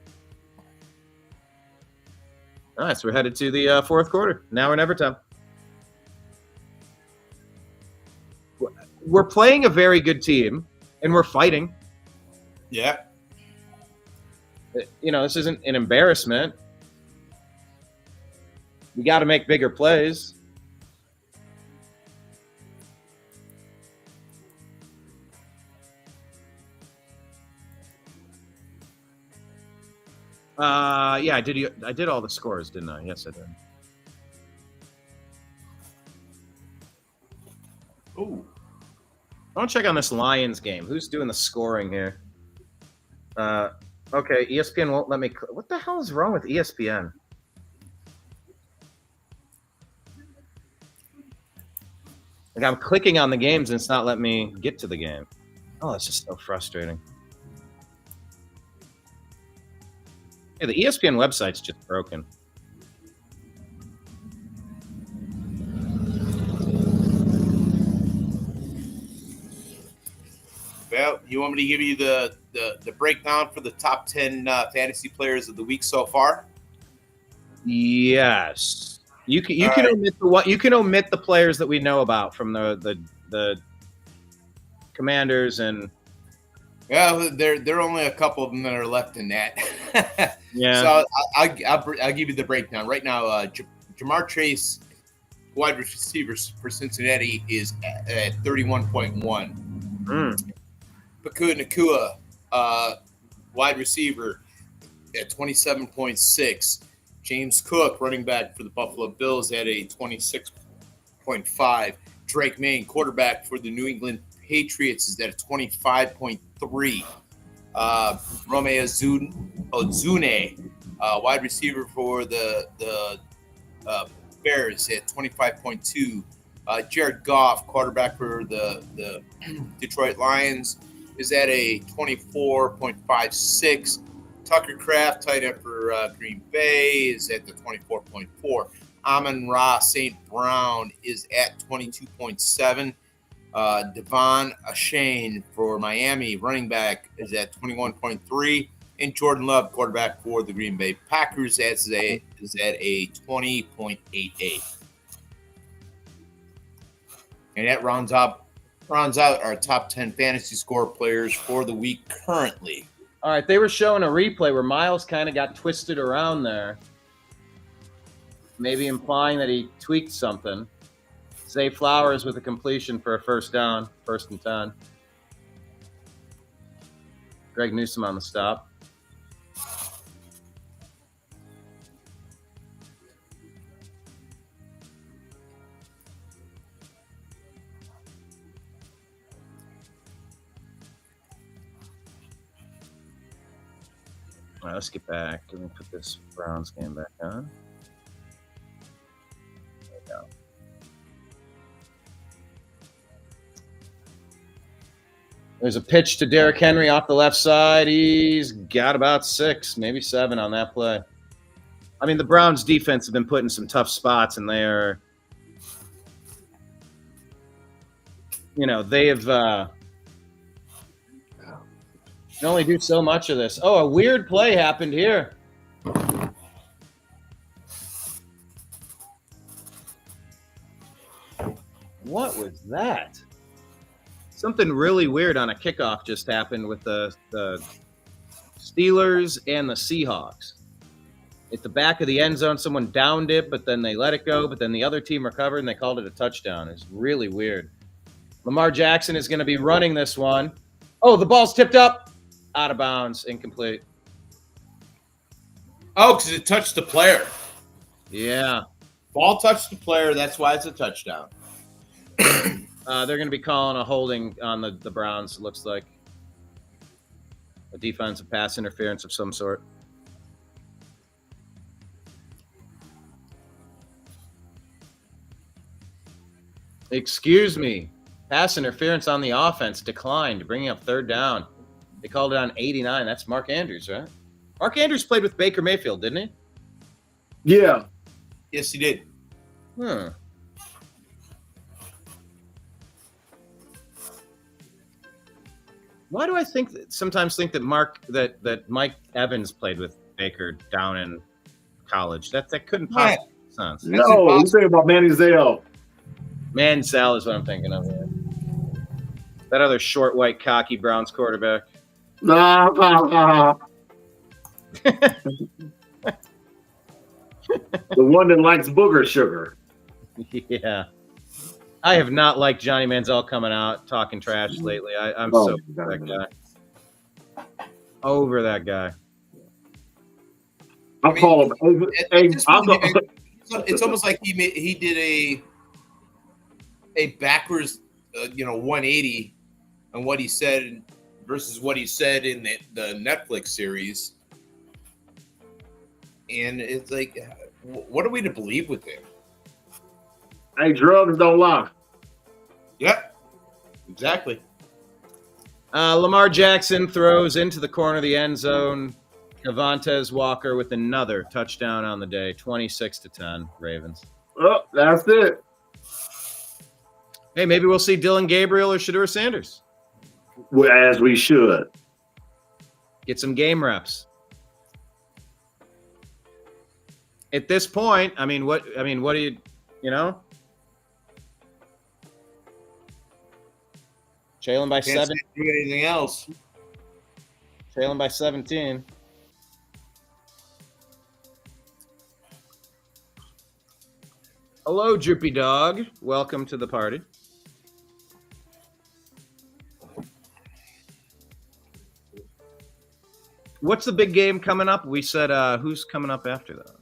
All right, so we're headed to the fourth quarter. Now we're in overtime. We're playing a very good team, and we're fighting. Yeah. This isn't an embarrassment. We got to make bigger plays. Yeah, I did all the scores, didn't I? Yes, I did. Ooh. I want to check on this Lions game. Who's doing the scoring here? Okay, ESPN won't let me. What the hell is wrong with ESPN? Like, I'm clicking on the games and it's not letting me get to the game. Oh, it's just so frustrating. Yeah, the ESPN website's just broken. Well, you want me to give you the breakdown for the top 10 fantasy players of the week so far? Yes. You can omit the players that we know about from the Commanders and. Well, there are only a couple of them that are left in that. Yeah. So I'll give you the breakdown right now. Jamar Chase, wide receivers for Cincinnati, is at 31.1. Nakua, wide receiver, at 27.6. James Cook, running back for the Buffalo Bills, at a 26.5. Drake May, quarterback for the New England Patriots, is at a 25.3. Rome Ozune, wide receiver for the Bears, at 25.2. Jared Goff, quarterback for the Detroit Lions, is at a 24.56. Tucker Kraft, tight end for Green Bay, is at the 24.4. Amon-Ra St. Brown is at 22.7. Devon Achane for Miami, running back, is at 21.3. And Jordan Love, quarterback for the Green Bay Packers, is at a 20.88. And that rounds out our top 10 fantasy score players for the week currently. All right, they were showing a replay where Miles kind of got twisted around there, maybe implying that he tweaked something. Zay Flowers with a completion for a first down, 1st and 10. Greg Newsome on the stop. All right, let's get back. Let me put this Browns game back on. There we go. There's a pitch to Derrick Henry off the left side. He's got about 6, maybe 7 on that play. I mean, the Browns defense have been put in some tough spots, and they are, they have can only do so much of this. Oh, a weird play happened here. What was that? Something really weird on a kickoff just happened with the Steelers and the Seahawks. At the back of the end zone, someone downed it, but then they let it go, but then the other team recovered, and they called it a touchdown. It's really weird. Lamar Jackson is going to be running this one. Oh, the ball's tipped up. Out of bounds, incomplete. Oh, because it touched the player. Yeah. Ball touched the player. That's why it's a touchdown. They're going to be calling a holding on the Browns, it looks like. A defensive pass interference of some sort. Excuse me. Pass interference on the offense declined, bringing up third down. They called it on 89. That's Mark Andrews, right? Mark Andrews played with Baker Mayfield, didn't he? Yeah. Yes, he did. Why do I sometimes think that Mike Evans played with Baker down in college? That couldn't possibly make sense. No, you say about Manny Zell. Mansell is what I'm thinking of. Yeah. That other short, white, cocky Browns quarterback. The one that likes booger sugar. Yeah. I have not liked Johnny Manziel coming out talking trash lately. I'm so over that guy. Over that guy. I'll call him. It's almost like he did a backwards, 180 on what he said versus what he said in the Netflix series. And it's like, what are we to believe with him? Hey, drugs don't lie. Yep, exactly. Lamar Jackson throws into the corner of the end zone. Devontae Walker with another touchdown on the day, 26-10, Ravens. Oh, that's it. Hey, maybe we'll see Dylan Gabriel or Shedeur Sanders. Well, as we should. Get some game reps. At this point, what do you know? Trailing by 7. Do anything else. Trailing by 17. Hello, Droopy Dog. Welcome to the party. What's the big game coming up? We said who's coming up after those?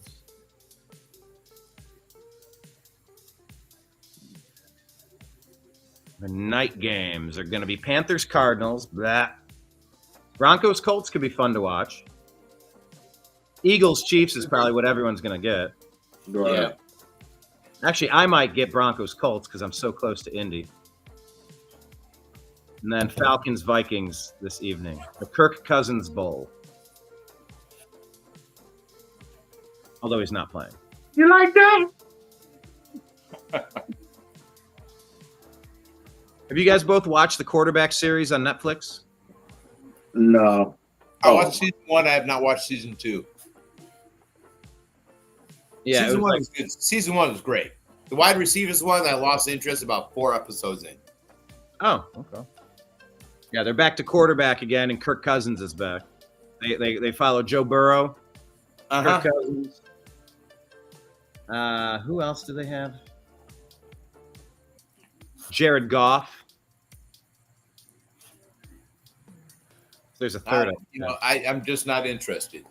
The night games are going to be Panthers, Cardinals. Blah. Broncos, Colts could be fun to watch. Eagles, Chiefs is probably what everyone's going to get. Right. Yeah. Actually, I might get Broncos, Colts because I'm so close to Indy. And then Falcons, Vikings this evening. The Kirk Cousins Bowl. Although he's not playing. You like that? Have you guys both watched the quarterback series on Netflix? No. I watched season 1. I have not watched season 2. Yeah, season 1 was good. Season 1 was great. The wide receivers one, I lost interest about 4 episodes in. Oh, okay. Yeah, they're back to quarterback again, and Kirk Cousins is back. They follow Joe Burrow, Kirk Cousins. Who else do they have? Jared Goff. There's a third. I'm just not interested.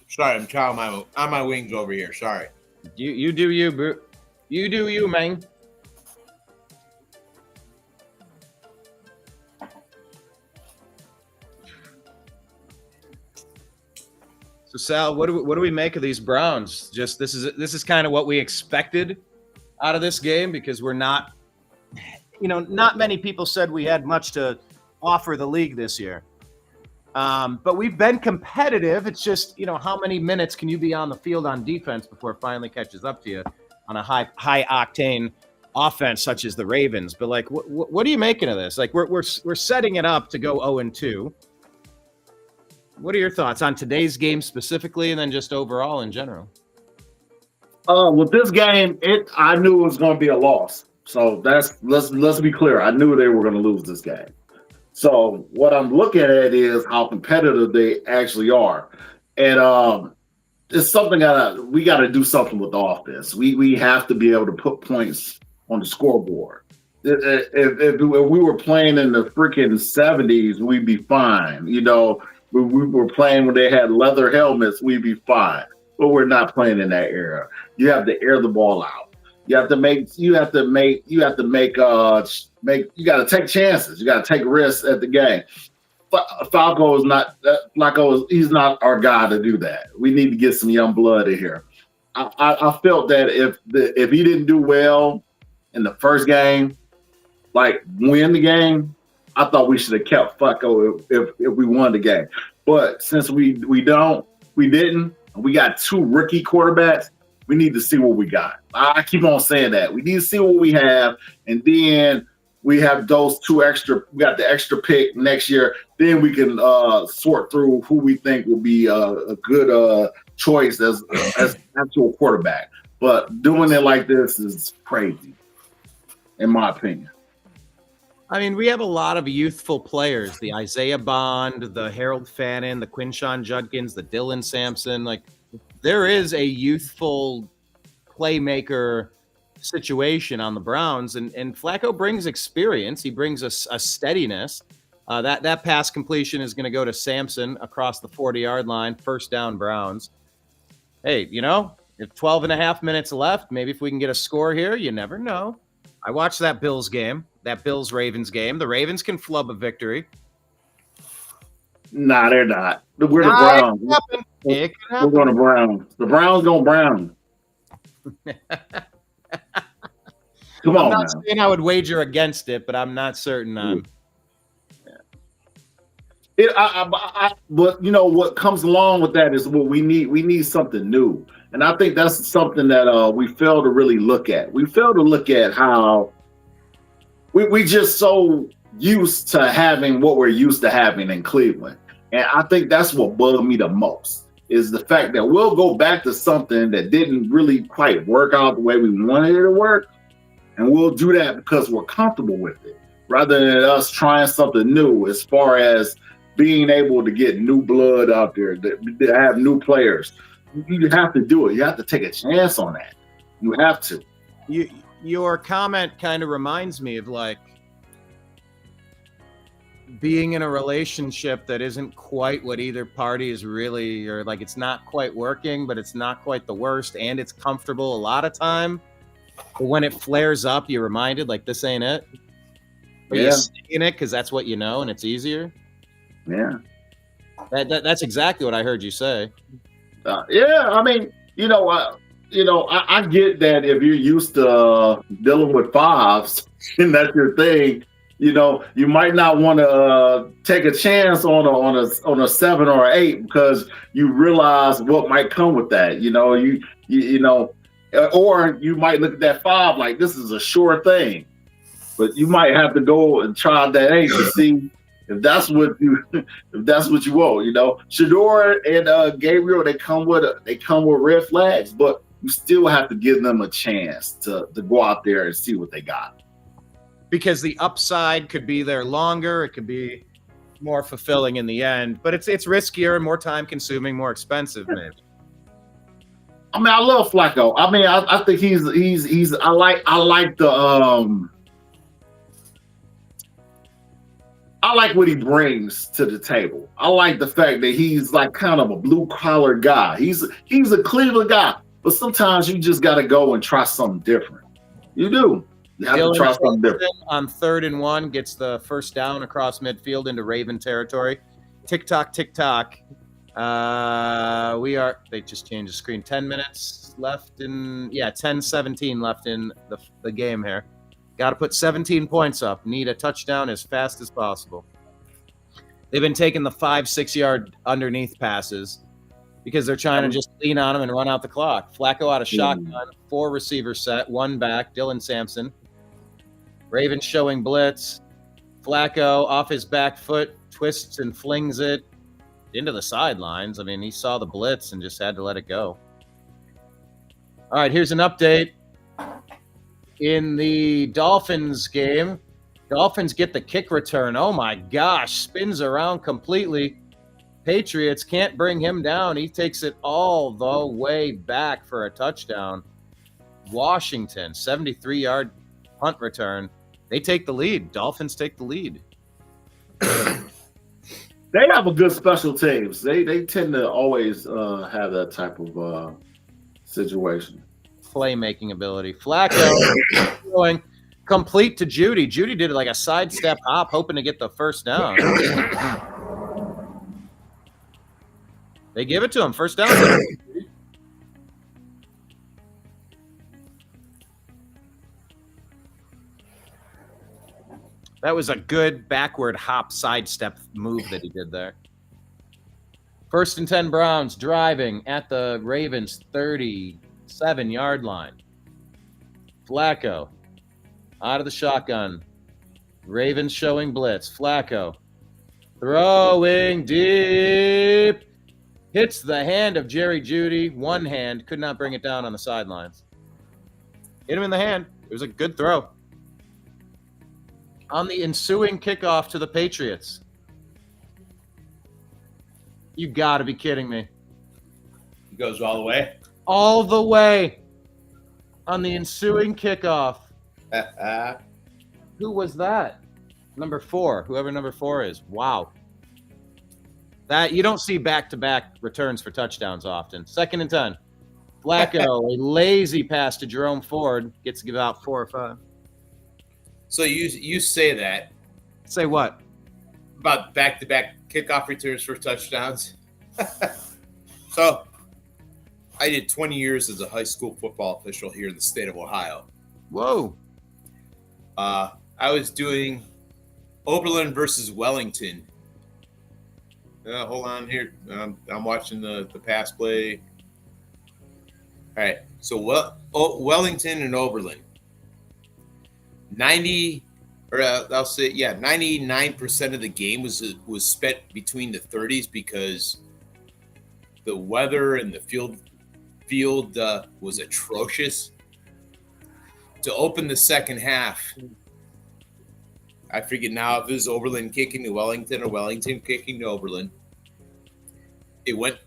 Sorry, I'm chowing on my wings over here. Sorry. You do you, bro. You do you, man. So Sal, what do we make of these Browns? Just this is kind of what we expected out of this game because we're not, not many people said we had much to offer the league this year. But we've been competitive. It's just, how many minutes can you be on the field on defense before it finally catches up to you on a high octane offense such as the Ravens? But like, what are you making of this? Like, we're setting it up to go 0-2. What are your thoughts on today's game specifically, and then just overall in general? With this game, I knew it was going to be a loss. So let's be clear. I knew they were going to lose this game. So what I'm looking at is how competitive they actually are, and it's something we got to do something with the offense. We have to be able to put points on the scoreboard. If we were playing in the freaking 70s, we'd be fine. We were playing when they had leather helmets, we'd be fine. but we're not playing in that era. You have to air the ball out. You got to take chances. You got to take risks at the game. Falco is not he's not our guy to do that. We need to get some young blood in here. I felt that if he didn't do well in the first game, like win the game, I thought we should have kept Falco if we won the game. But since we didn't, we got 2 rookie quarterbacks. We need to see what we got. I keep on saying that. We need to see what we have, and then we have those 2 extra. We got the extra pick next year. Then we can sort through who we think will be a good choice as actual quarterback. But doing it like this is crazy, in my opinion. I mean, we have a lot of youthful players: the Isaiah Bond, the Harold Fannin, the Quinshawn Judkins, the Dylan Sampson. Like, there is a youthful playmaker situation on the Browns, and Flacco brings experience. He brings a steadiness. That pass completion is going to go to Sampson across the 40-yard line, first down Browns. Hey, if 12 and a half minutes left, maybe if we can get a score here, you never know. I watched that Bills game, that Bills-Ravens game. The Ravens can flub a victory. Nah, they're not. We're the Browns. It can We're happen. going to Brown. The Browns going Brown. Come I'm on not now. saying I would wager against it, but I'm not certain. But what comes along with that is what we need. We need something new, and I think that's something that we fail to really look at. We fail to look at how we just so used to having what we're used to having in Cleveland, and I think that's what bugged me the most is the fact that we'll go back to something that didn't really quite work out the way we wanted it to work, and we'll do that because we're comfortable with it, rather than us trying something new as far as being able to get new blood out there, to have new players. You have to do it. You have to take a chance on that. You have to. Your comment kind of reminds me of like being in a relationship that isn't quite what either party is really, or like it's not quite working, but it's not quite the worst, and it's comfortable a lot of time. But when it flares up, you're reminded like this ain't it. But you stay in it because that's what you know, and it's easier. Yeah. That's exactly what I heard you say. I mean, I get that if you're used to dealing with fives and that's your thing, you might not want to take a chance on a 7 or 8 because you realize what might come with that. Or you might look at that 5 like this is a sure thing, but you might have to go and try that 8 to see if that's what you want. Shador and Gabriel, they come with red flags, but you still have to give them a chance to go out there and see what they got. Because the upside could be there longer, it could be more fulfilling in the end, but it's riskier and more time consuming, more expensive, maybe. I mean, I love Flacco. I mean, I think he's I like what he brings to the table. I like the fact that he's like kind of a blue collar guy. He's a Cleveland guy, but sometimes you just got to go and try something different. You do. You have to try something different. On 3rd and 1, gets the first down across midfield into Raven territory. Tick tock. They just changed the screen. 10 minutes left 10-17 left in the game here. Got to put 17 points up. Need a touchdown as fast as possible. They've been taking the 5-6 yard underneath passes because they're trying to just lean on them and run out the clock. Flacco out of shotgun, 4 receiver set, 1 back, Dylan Sampson. Ravens showing blitz. Flacco off his back foot, twists and flings it into the sidelines. I mean, he saw the blitz and just had to let it go. All right, here's an update. In the Dolphins game, Dolphins get the kick return. Oh my gosh, spins around completely. Patriots can't bring him down. He takes it all the way back for a touchdown. Washington, 73-yard punt return. They take the lead. Dolphins take the lead. They have a good special teams. They tend to always have that type of situation. Playmaking ability. Flacco going complete to Judy. Judy did like a sidestep hop, hoping to get the first down. They give it to him. First down. That was a good backward hop sidestep move that he did there. 1st and 10 Browns driving at the Ravens 37-yard line. Flacco out of the shotgun. Ravens showing blitz. Flacco throwing deep. Hits the hand of Jerry Jeudy. One hand. Could not bring it down on the sidelines. Hit him in the hand. It was a good throw. On the ensuing kickoff to the Patriots. You got to be kidding me. He goes all the way. All the way. On the ensuing kickoff. Who was that? Number 4. Whoever number 4 is. Wow. That you don't see back-to-back returns for touchdowns often. 2nd and 10. Flacco, a lazy pass to Jerome Ford. Gets to give out 4 or 5. So you say that Say what? about back-to-back kickoff returns for touchdowns. So I did 20 years as a high school football official here in the state of Ohio. Whoa. I was doing Oberlin versus Wellington. Hold on here. I'm watching the pass play. All right. So Wellington and Oberlin. 99% of the game was spent between the 30s because the weather and the field was atrocious. To open the second half, I forget now if it was Oberlin kicking to Wellington or Wellington kicking to Oberlin. It went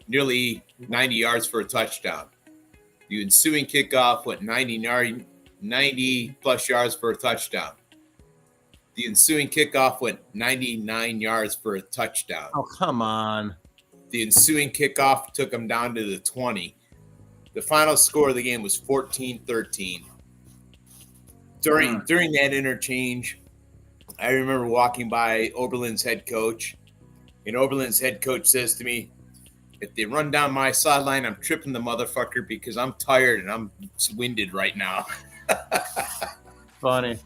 nearly 90 yards for a touchdown. The ensuing kickoff went 90 plus yards for a touchdown. The ensuing kickoff went 99 yards for a touchdown. Oh, come on. The ensuing kickoff took them down to the 20. The final score of the game was 14-13. During that interchange, I remember walking by Oberlin's head coach, and Oberlin's head coach says to me, "If they run down my sideline, I'm tripping the motherfucker because I'm tired and I'm winded right now." Funny.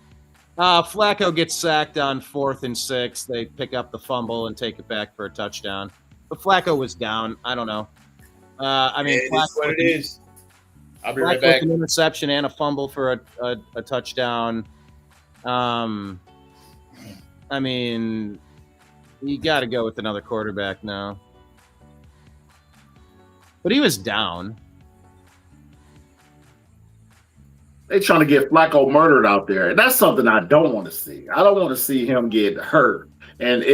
Flacco gets sacked on 4th and 6. They pick up the fumble and take it back for a touchdown. But Flacco was down. I don't know. It is what it is. I'll be Flacco right back. with an interception and a fumble for a touchdown. You got to go with another quarterback now. But he was down. They trying to get Flacco murdered out there, and that's something I don't want to see. I don't want to see him get hurt. And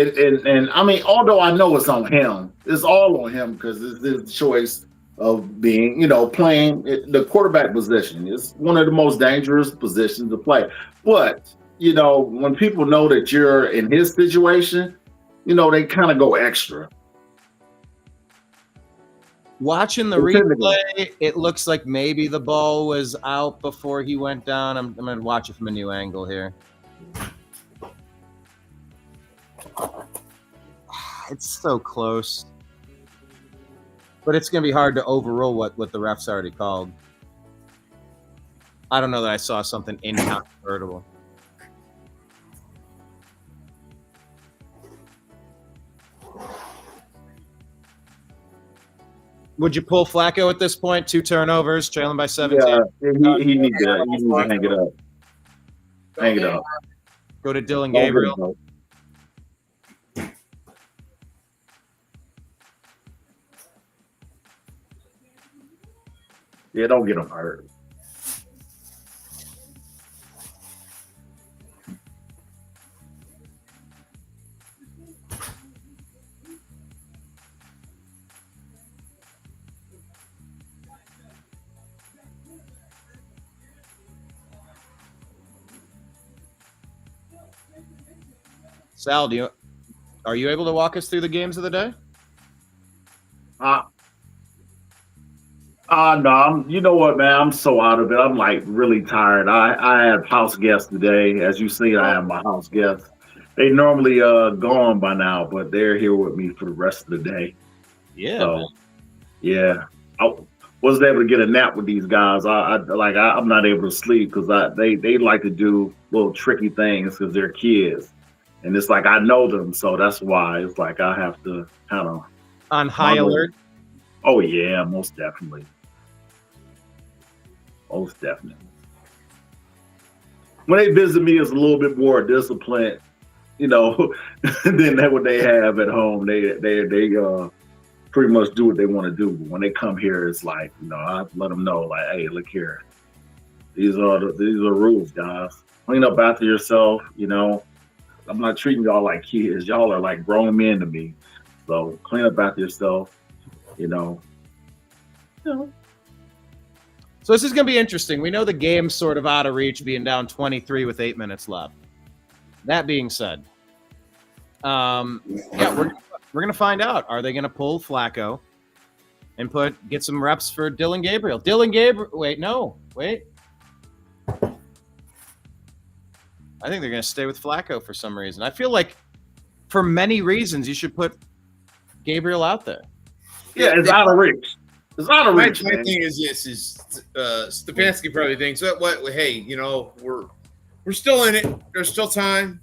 I mean, although I know it's on him, it's all on him because it's his choice of being, playing the quarterback position. It's one of the most dangerous positions to play. But when people know that you're in his situation, they kind of go extra. Watching the replay, it looks like maybe the ball was out before he went down. I'm going to watch it from a new angle here. It's so close. But it's going to be hard to overrule what the refs already called. I don't know that I saw something incontrovertible. Would you pull Flacco at this point? 2 turnovers, trailing by 17. Yeah, he needs to hang it up. Hang it up. Go to Dylan Gabriel. Yeah, don't get him hurt. Sal, are you able to walk us through the games of the day? No, you know what, man? I'm so out of it. I'm like really tired. I had house guests today. As you see, I have my house guests. They normally gone by now, but they're here with me for the rest of the day. Yeah. So, yeah, I wasn't able to get a nap with these guys. I'm not able to sleep because they like to do little tricky things because they're kids, and it's like I know them, so that's why it's like I have to kind of On high alert. Oh yeah, most definitely. Most definitely. When they visit me, it's a little bit more disciplined, than what they have at home. They pretty much do what they want to do. But when they come here, it's like, I let them know, like, hey, look here, these are rules, guys. Clean up after yourself. I'm not treating y'all like kids. Y'all are like grown men to me. So clean up after yourself. So this is going to be interesting. We know the game's sort of out of reach, being down 23 with 8 minutes left. That being said, we're going to find out. Are they going to pull Flacco and get some reps for Dillon Gabriel? Wait. I think they're going to stay with Flacco for some reason. I feel like for many reasons you should put Gabriel out there. Yeah, it's out of reach. It's out of reach. My thing is this: Stefanski probably thinks that hey, we're still in it. There's still time,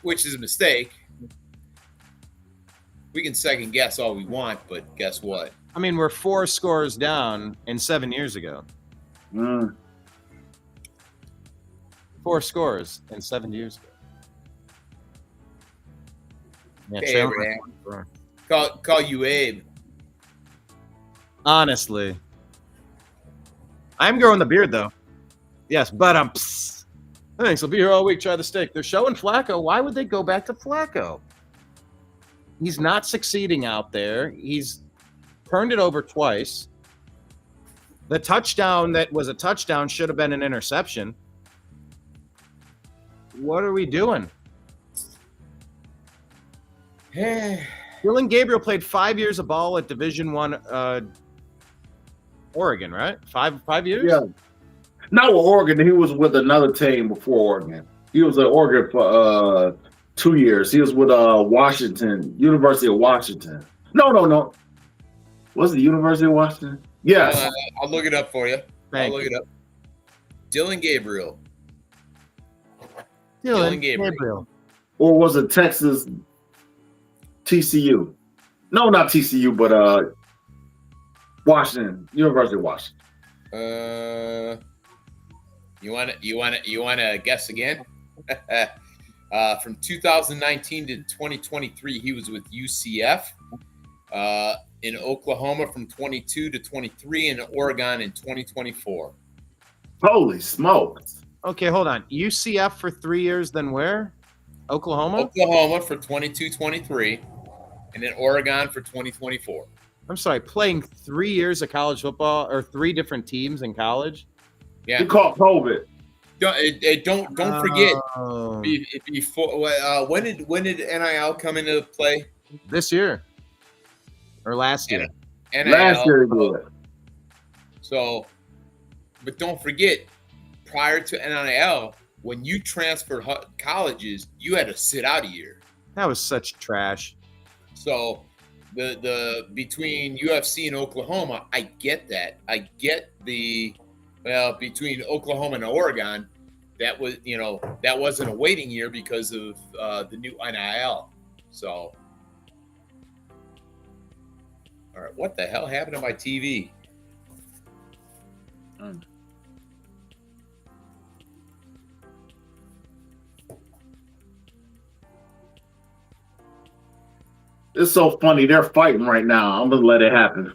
which is a mistake. We can second guess all we want, but guess what? I mean, we're 4 scores down in 7 years ago. 4 scores in 7 years ago. Yeah, Hey, Abraham. Call you Abe. Honestly, I'm growing the beard though. Yes, but thanks. I'll be here all week. Try the steak. They're showing Flacco. Why would they go back to Flacco? He's not succeeding out there. He's turned it over twice. The touchdown that was a touchdown should have been an interception. What are we doing? Dillon Gabriel played 5 years of ball at Division I, Oregon, right? Five years? Yeah. Not with Oregon. He was with another team before Oregon. He was at Oregon for 2 years. He was with Washington, University of Washington. No. Was it University of Washington? Yes. I'll look it up for you. Thank I'll look you. it up. Dillon Gabriel. Dillon Gabriel. Or was it Texas TCU? No, not TCU, but Washington, University of Washington. You want to guess again? From 2019 to 2023, he was with UCF. In Oklahoma from 22 to 23, and Oregon in 2024. Holy smokes. Okay, hold on. UCF for 3 years, then where? Oklahoma? Oklahoma for 22-23, and then Oregon for 2024. I'm sorry, playing 3 years of college football or 3 different teams in college? Yeah. He caught COVID. Don't forget. Oh. Before when did NIL come into play? This year. Or last year. NIL. Last year he did. So, but don't forget, prior to NIL, when you transferred colleges, you had to sit out a year. That was such trash. So, the between UFC and Oklahoma, I get that. I get between Oklahoma and Oregon, that wasn't a waiting year because of the new NIL. So, all right, what the hell happened to my TV? It's so funny. They're fighting right now. I'm gonna let it happen.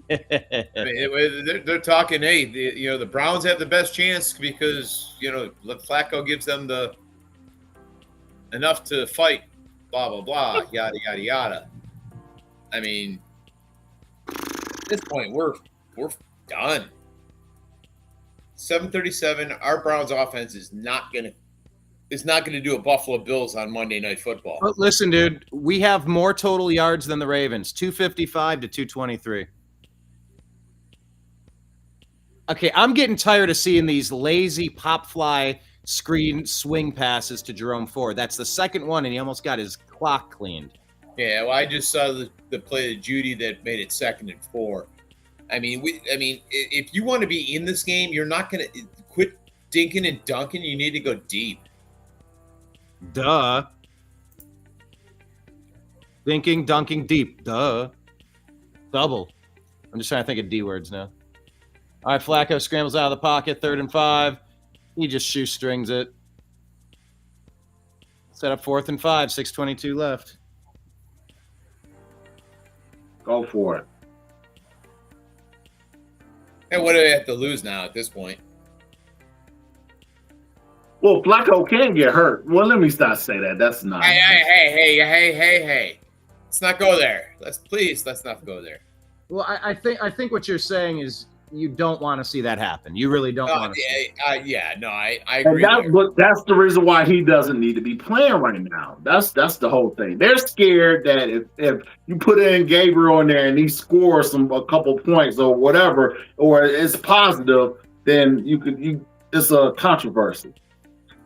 I mean, they're talking. Hey, the Browns have the best chance because Flacco gives them enough to fight. Blah blah blah. Yada yada yada. I mean, at this point, we're done. 7:37. Our Browns offense is not gonna is not going to do a Buffalo Bills on Monday Night Football. But listen, dude, we have more total yards than the Ravens, 255 to 223. Okay, I'm getting tired of seeing these lazy pop fly screen swing passes to Jerome Ford. That's the second one, and he almost got his clock cleaned. Yeah, well, I just saw the play to Judy that made it 2nd and 4. I mean, if you want to be in this game, you're not going to quit dinking and dunking. You need to go deep. Duh. Thinking, dunking, deep. Duh. Double. I'm just trying to think of D words now. All right, Flacco scrambles out of the pocket, 3rd and 5. He just shoestrings it. Set up 4th and 5, 6:22 left. Go for it. And what do they have to lose now at this point? Well, Flacco can get hurt. Well, let me not say that. That's not. Hey. Let's not go there. Let's not go there. Well, I think what you're saying is you don't want to see that happen. You really don't want to. I agree. And that's the reason why he doesn't need to be playing right now. That's the whole thing. They're scared that if you put in Gabriel in there and he scores a couple points or whatever, or it's positive, then it's a controversy.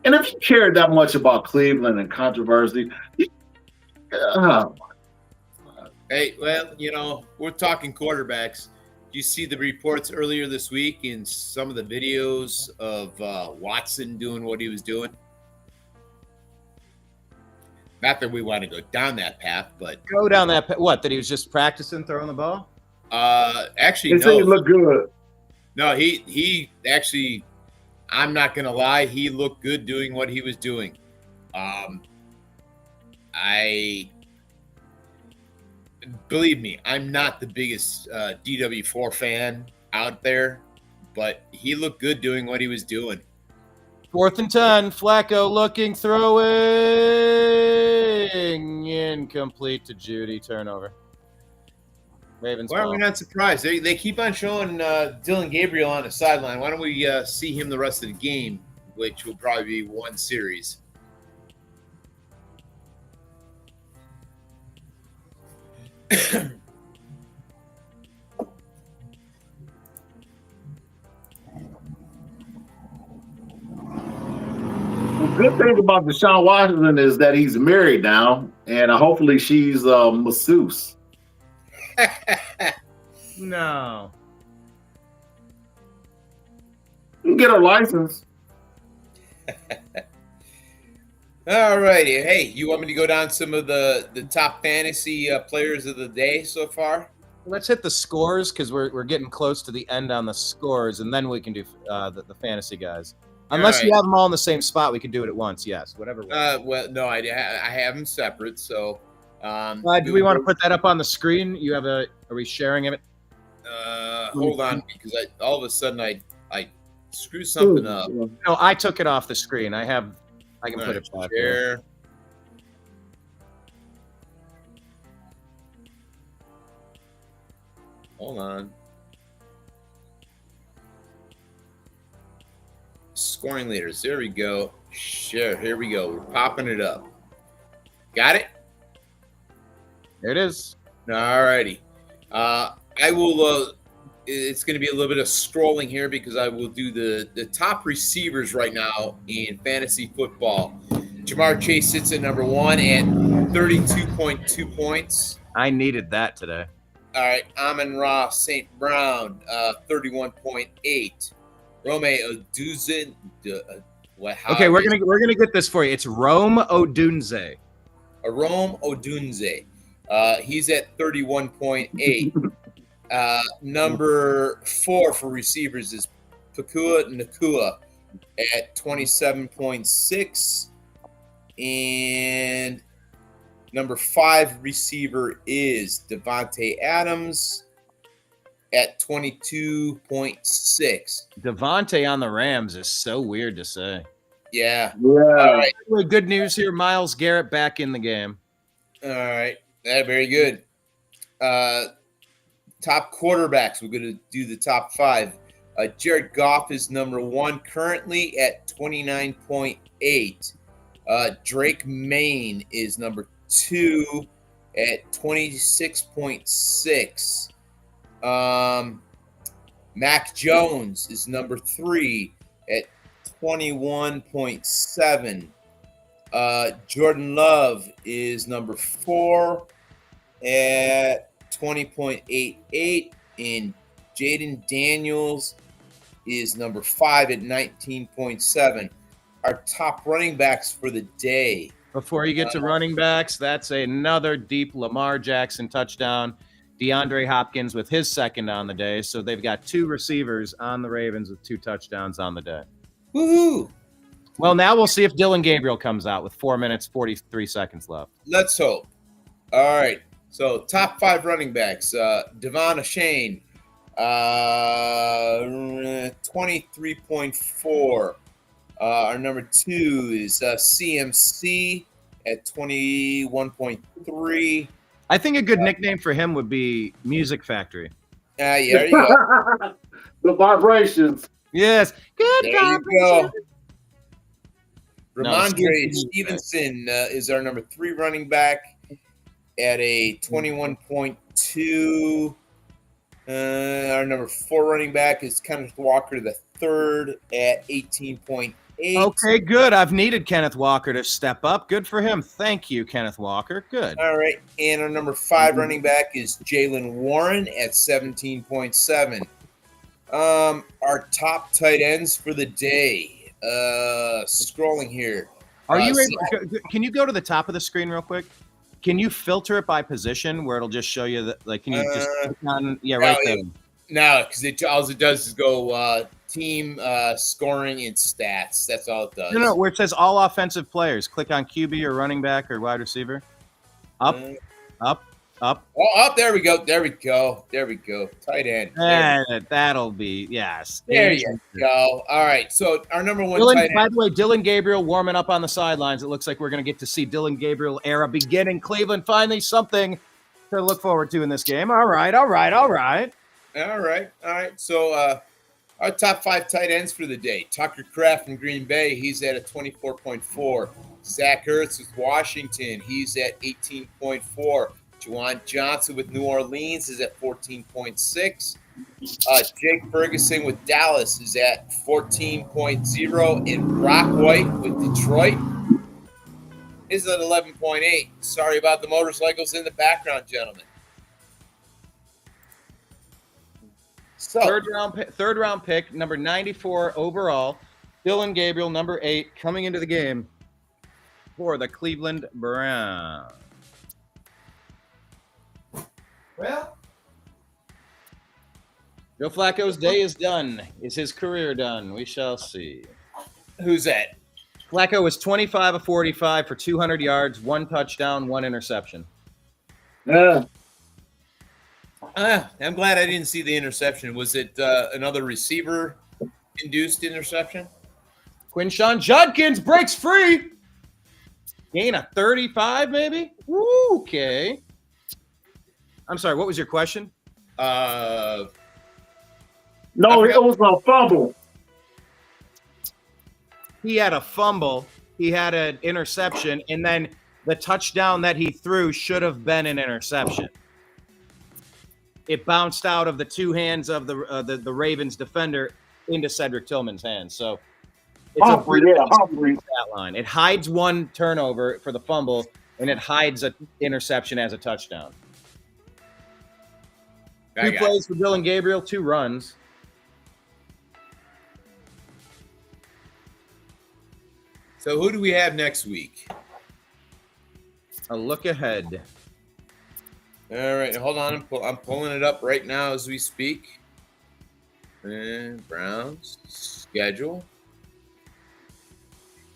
And if you care that much about Cleveland and controversy, hey, well, we're talking quarterbacks. You see the reports earlier this week in some of the videos of Watson doing what he was doing? Not that we want to go down that path, but Go down that path. What, that he was just practicing throwing the ball? actually, they say he no. look good. No, he actually, I'm not going to lie, he looked good doing what he was doing. Believe me, I'm not the biggest DW4 fan out there, but he looked good doing what he was doing. 4th and 10. Flacco looking, throwing. Incomplete to Judy. Turnover. Ravens Why are ball. we not surprised? They keep on showing Dylan Gabriel on the sideline. Why don't we see him the rest of the game, which will probably be one series? The good thing about Deshaun Watson is that he's married now, and hopefully she's a masseuse. No. You can get her license. All righty. Hey, you want me to go down some of the top fantasy players of the day so far? Let's hit the scores because we're getting close to the end on the scores, and then we can do the fantasy guys. Unless All you right. have them all in the same spot, we can do it at once. Yes, whatever. Well, no, I have them separate. So, Do we want to put that up on the screen? Are we sharing it? hold on, because all of a sudden I screwed something up. No, I took it off the screen. I can put it back there. Share. Hold on. Scoring leaders. There we go. Sure. Here we go. We're popping it up. Got it? There it is. All righty. I will. It's going to be a little bit of scrolling here because I will do the top receivers right now in fantasy football. Jamar Chase sits at number 1 at 32.2 points. I needed that today. All right, Amon-Ra St. Brown, 31.8. Rome Odysee. Okay, we're gonna get this for you. It's Rome Odunze. Rome Odunze. He's at 31.8. Number 4 for receivers is Pakua Nakua at 27.6. And number 5 receiver is Devontae Adams at 22.6. Devontae on the Rams is so weird to say. Yeah. Yeah. All right. Good news here. Myles Garrett back in the game. All right. Very good. Top quarterbacks. We're going to do the top 5. Jared Goff is number 1 currently at 29.8. Drake Maine is number 2 at 26.6. Mac Jones is number 3 at 21.7. Jordan Love is number 4 at 20.88. And Jaden Daniels is number 5 at 19.7. Our top running backs for the day. Before you get to running backs, that's another deep Lamar Jackson touchdown. DeAndre Hopkins with his second on the day. So they've got 2 receivers on the Ravens with 2 touchdowns on the day. Woohoo! Well, now we'll see if Dylan Gabriel comes out with 4 minutes, 43 seconds left. Let's hope. All right. So top 5 running backs. Devon Achane, 23.4. Our number 2 is CMC at 21.3. I think a good nickname for him would be Music Factory. Yeah, there you go. The vibrations. Yes. Good There you go. No, Ramondre Stevenson is our number 3 running back at a 21.2. Our number 4 running back is Kenneth Walker the third at 18.8. Okay, good. I've needed Kenneth Walker to step up. Good for him. Thank you, Kenneth Walker. Good. All right. And our number 5 running back is Jalen Warren at 17.7. Our top tight ends for the day. Scrolling here. Are you able, can you go to the top of the screen real quick? Can you filter it by position where it'll just show you that? Like, can you just click on? Yeah, right there. No, because all it does is go team scoring and stats. That's all it does. No, where it says all offensive players. Click on QB or running back or wide receiver. Up. Oh, there we go. There we go. Tight end. That'll be, yes. There you go. All right. So our number 1 tight end. By the way, Dylan Gabriel warming up on the sidelines. It looks like we're going to get to see Dylan Gabriel era beginning. Cleveland finally something to look forward to in this game. All right. So our top 5 tight ends for the day. Tucker Kraft from Green Bay. He's at a 24.4. Zach Ertz with Washington. He's at 18.4. Juwan Johnson with New Orleans is at 14.6. Jake Ferguson with Dallas is at 14.0. And Brock White with Detroit is at 11.8. Sorry about the motorcycles in the background, gentlemen. So Third round pick, number 94 overall. Dylan Gabriel, number 8, coming into the game for the Cleveland Browns. Well, Joe Flacco's day is done. Is his career done? We shall see. who's that? Flacco was 25 of 45 for 200 yards, 1 touchdown, 1 interception. Yeah. I'm glad I didn't see the interception. Was it another receiver-induced interception? Quinshawn Judkins breaks free. Gain of 35, maybe? Woo, okay. I'm sorry, what was your question? No, it was a fumble. He had a fumble. He had an interception, and then the touchdown that he threw should have been an interception. It bounced out of the 2 hands of the Ravens defender into Cedric Tillman's hands. So it's a stat line. It hides 1 turnover for the fumble, and it hides an interception as a touchdown. 2 plays for Dylan Gabriel, 2 runs. So who do we have next week? A look ahead. All right, hold on. I'm pulling it up right now as we speak. And Browns schedule.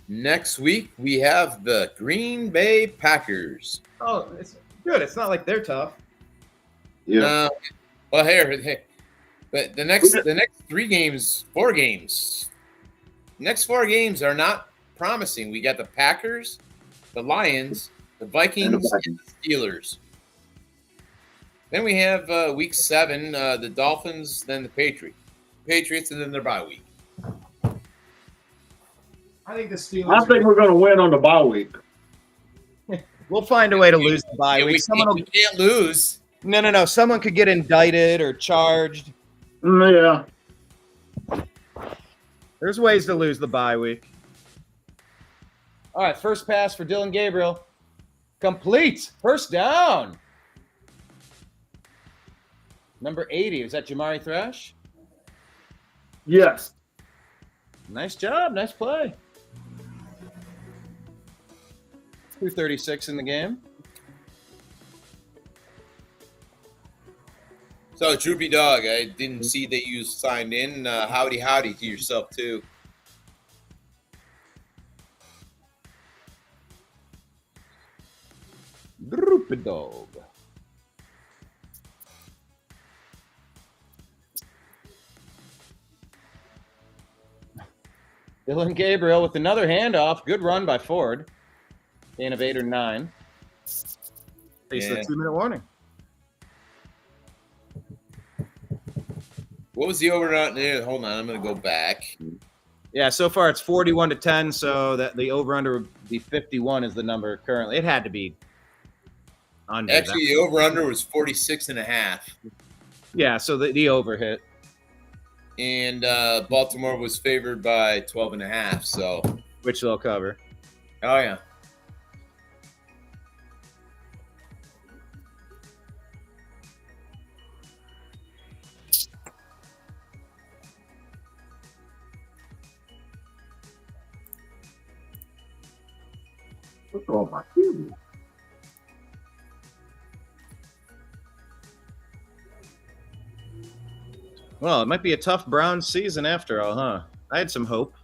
Next week, we have the Green Bay Packers. Oh, it's good. It's not like they're tough. Yeah. Well, here. But the next 4 games. Next 4 games are not promising. We got the Packers, the Lions, the Vikings, and the Steelers. Then we have week 7, the Dolphins, then the Patriots, and then their bye week. I think the Steelers. I think we're going to win on the bye week. We'll find a way to lose the bye Yeah, week. we can't lose. No. Someone could get indicted or charged. Yeah. There's ways to lose the bye week. All right, first pass for Dylan Gabriel. Complete. First down. Number 80. Is that Jamari Thrash? Yes. Nice job. Nice play. 2:36 in the game. So, Droopy Dog, I didn't see that you signed in. Howdy to yourself, too. Droopy Dog. Dylan Gabriel with another handoff. Good run by Ford. Gain of 8 or 9. Face the 2-minute warning. What was the over on there? Hold on, I'm going to go back. Yeah, so far it's 41-10, so that the over-under would be 51 is the number currently. It had to be under. Actually, the over-under was 46.5. Yeah, so the over hit. And Baltimore was favored by 12.5, so. Which they'll cover. Oh, yeah. Oh, my goodness. Well, it might be a tough Browns season after all, huh? I had some hope.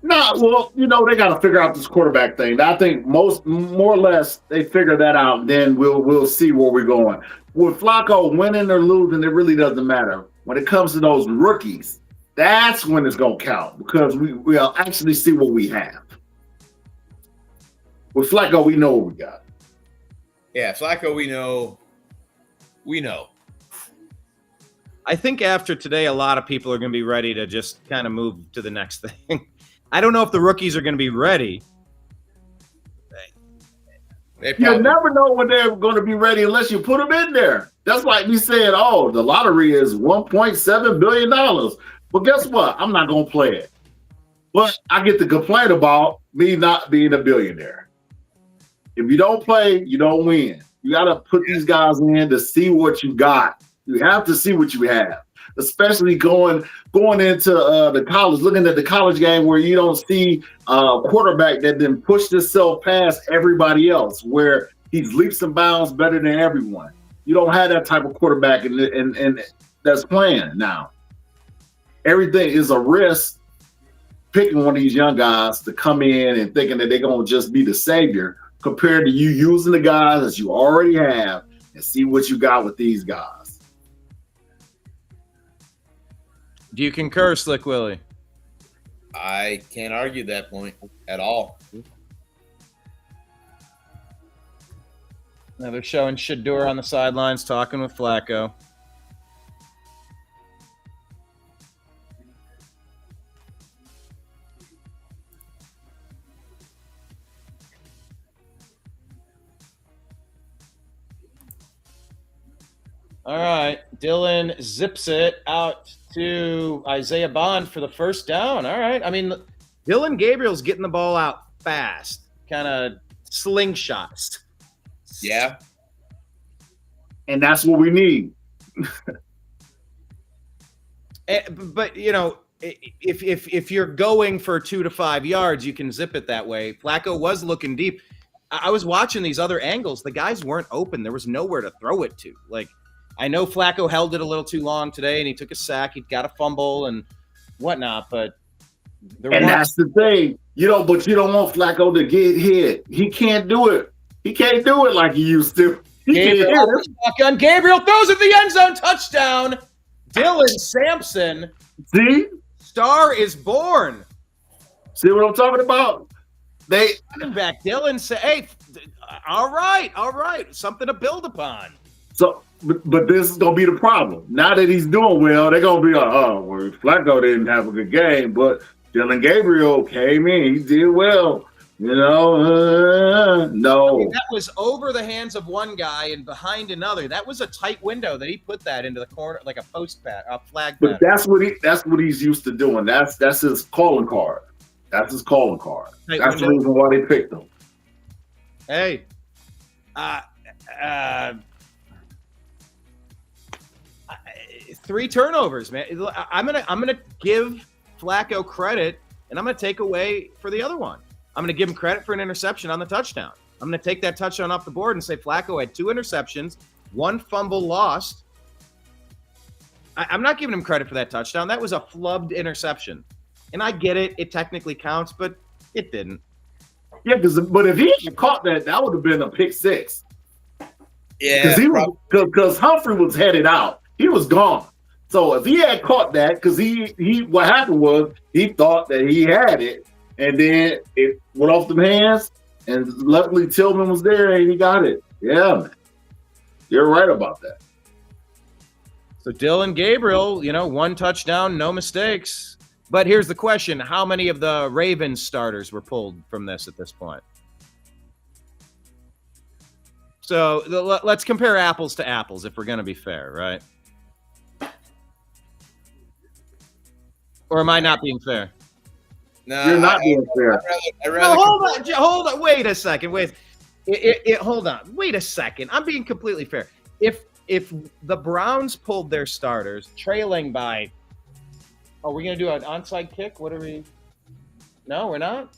Nah, well, they got to figure out this quarterback thing. I think more or less, they figure that out. And then we'll see where we're going. With Flacco winning or losing, it really doesn't matter. When it comes to those rookies, that's when it's going to count because we'll actually see what we have. With Flacco, we know what we got. Yeah, Flacco, we know. I think after today, a lot of people are going to be ready to just kind of move to the next thing. I don't know if the rookies are going to be ready. You never know when they're going to be ready unless you put them in there. That's like me saying, oh, the lottery is $1.7 billion. But guess what? I'm not going to play it. But I get to complain about me not being a billionaire. If you don't play, you don't win. You got to put these guys in to see what you got. You have to see what you have, especially going into the college, looking at the college game where you don't see a quarterback that then pushed himself past everybody else, where he's leaps and bounds better than everyone. You don't have that type of quarterback and that's playing now. Everything is a risk picking one of these young guys to come in and thinking that they're going to just be the savior compared to you using the guys that you already have and see what you got with these guys. Do you concur, Slick Willie? I can't argue that point at all. Now they're showing Shador on the sidelines talking with Flacco. All right, Dylan zips it out to Isaiah Bond for the first down. All right, I mean, Dylan Gabriel's getting the ball out fast, kind of slingshots. Yeah. And that's what we need. But, if you're going for 2 to 5 yards, you can zip it that way. Flacco was looking deep. I was watching these other angles. The guys weren't open. There was nowhere to throw it to. Like, I know Flacco held it a little too long today, and he took a sack. He got a fumble and whatnot, but that's the thing. But you don't want Flacco to get hit. He can't do it. He can't do it like he used to. Gabriel throws it the end zone. Touchdown. Dylan Sampson. See? Star is born. See what I'm talking about? Running back Dylan say, hey, all right. Something to build upon. So, but this is going to be the problem. Now that he's doing well, they're going to be like, oh, well, Flacco didn't have a good game. But Dylan Gabriel came in. He did well. You know, no. I mean, that was over the hands of one guy and behind another. That was a tight window that he put that into the corner like a flag But pattern. that's what he's used to doing. That's his calling card. That's his calling card. Tight That's window. the reason why they picked him. Hey, 3 turnovers, man. I'm gonna give Flacco credit, and I'm gonna take away for the other one. I'm gonna give him credit for an interception on the touchdown. I'm gonna take that touchdown off the board and say Flacco had 2 interceptions, 1 fumble lost. I'm not giving him credit for that touchdown. That was a flubbed interception, and I get it. It technically counts, but it didn't. Yeah, but if he had caught that, that would have been a pick 6. Yeah, because Humphrey was headed out. He was gone. So if he had caught that, because he what happened was he thought that he had it, and then it went off the hands, and luckily Tillman was there and he got it. Yeah, man. You're right about that. So Dylan Gabriel, 1 touchdown, no mistakes. But here's the question: how many of the Ravens starters were pulled from this at this point? So let's compare apples to apples if we're going to be fair, right? Or am I not being fair? No, You're not being fair. I'd rather No, hold on. Wait a second. Hold on. Wait a second. I'm being completely fair. If the Browns pulled their starters, trailing by, are we going to do an onside kick? What are we? No, we're not.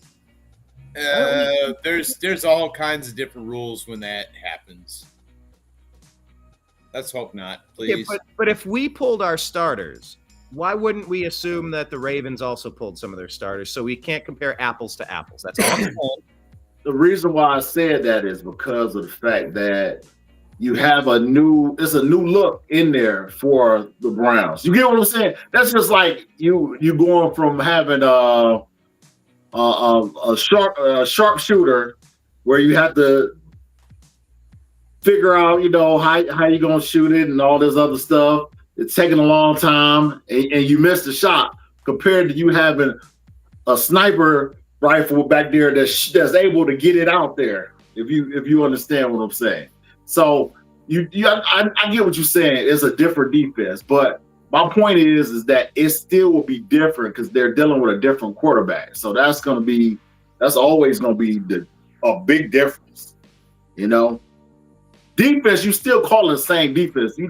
There's all kinds of different rules when that happens. Let's hope not, please. Yeah, but if we pulled our starters, why wouldn't we assume that the Ravens also pulled some of their starters? So we can't compare apples to apples. That's all I'm saying. The reason why I said that is because of the fact that you have a new look in there for the Browns. You get what I'm saying? That's just like you going from having a sharpshooter where you have to figure out, how you're gonna shoot it and all this other stuff. It's taking a long time, and you missed the shot. Compared to you having a sniper rifle back there that's able to get it out there. If you understand what I'm saying. So I get what you're saying. It's a different defense, but my point is that it still will be different because they're dealing with a different quarterback. So that's always gonna be a big difference. Defense, you still call it the same defense. You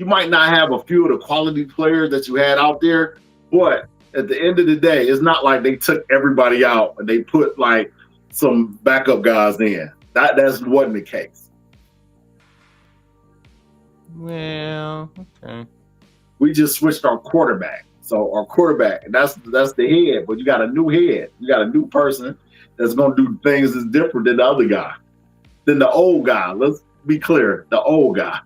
might not have a few of the quality players that you had out there, but at the end of the day, it's not like they took everybody out and they put like some backup guys in. That wasn't the case. Well, okay. We just switched our quarterback. So our quarterback, that's the head, but you got a new head. You got a new person that's gonna do things that's different than the other guy, than the old guy. Let's be clear, the old guy.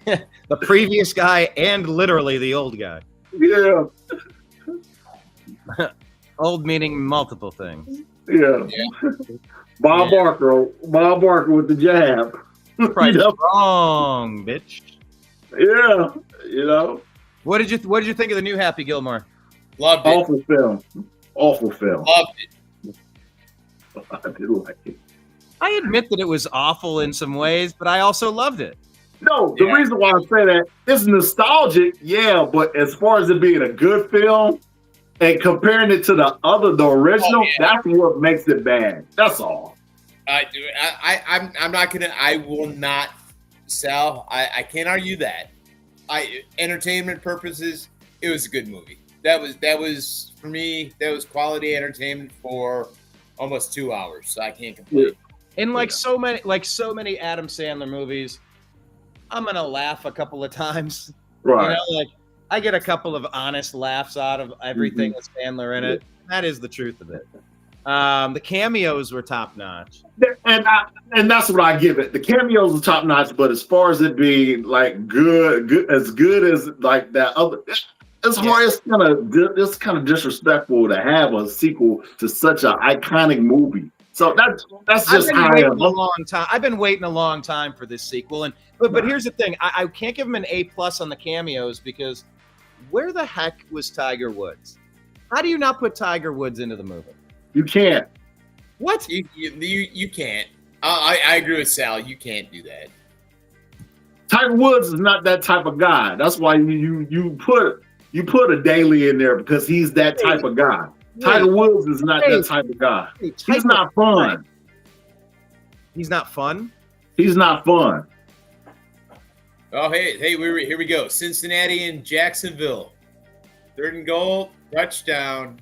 The previous guy and literally the old guy. Yeah. Old meaning multiple things. Yeah. Bob Barker with the jab. Right. Wrong, bitch. Yeah. What did you think of the new Happy Gilmore? Loved it. Awful film. Loved it. I did like it. I admit that it was awful in some ways, but I also loved it. No, the reason why I say that, it's nostalgic, yeah, but as far as it being a good film and comparing it to the original, that's what makes it bad. That's all. I'm not gonna. I will not sell. I can't argue that. Entertainment purposes, it was a good movie. That was for me. That was quality entertainment for almost 2 hours. So I can't complain. And so many Adam Sandler movies, I'm gonna laugh a couple of times. Right. I get a couple of honest laughs out of everything with Sandler in it. That is the truth of it. The cameos were top notch. And that's what I give it. The cameos are top notch, but as far as it being like good as like that other, it's kind of disrespectful to have a sequel to such an iconic movie. So that's just how I am. A long time. I've been waiting a long time for this sequel, but here's the thing: I can't give him an A+ on the cameos because where the heck was Tiger Woods? How do you not put Tiger Woods into the movie? You can't. What? You can't. I agree with Sal. You can't do that. Tiger Woods is not that type of guy. That's why you put a Daly in there because he's that type of guy. Tiger Woods is not that type of guy. He's not fun. He's not fun? He's not fun. Oh, hey, here we go. Cincinnati and Jacksonville. 3rd and goal, touchdown.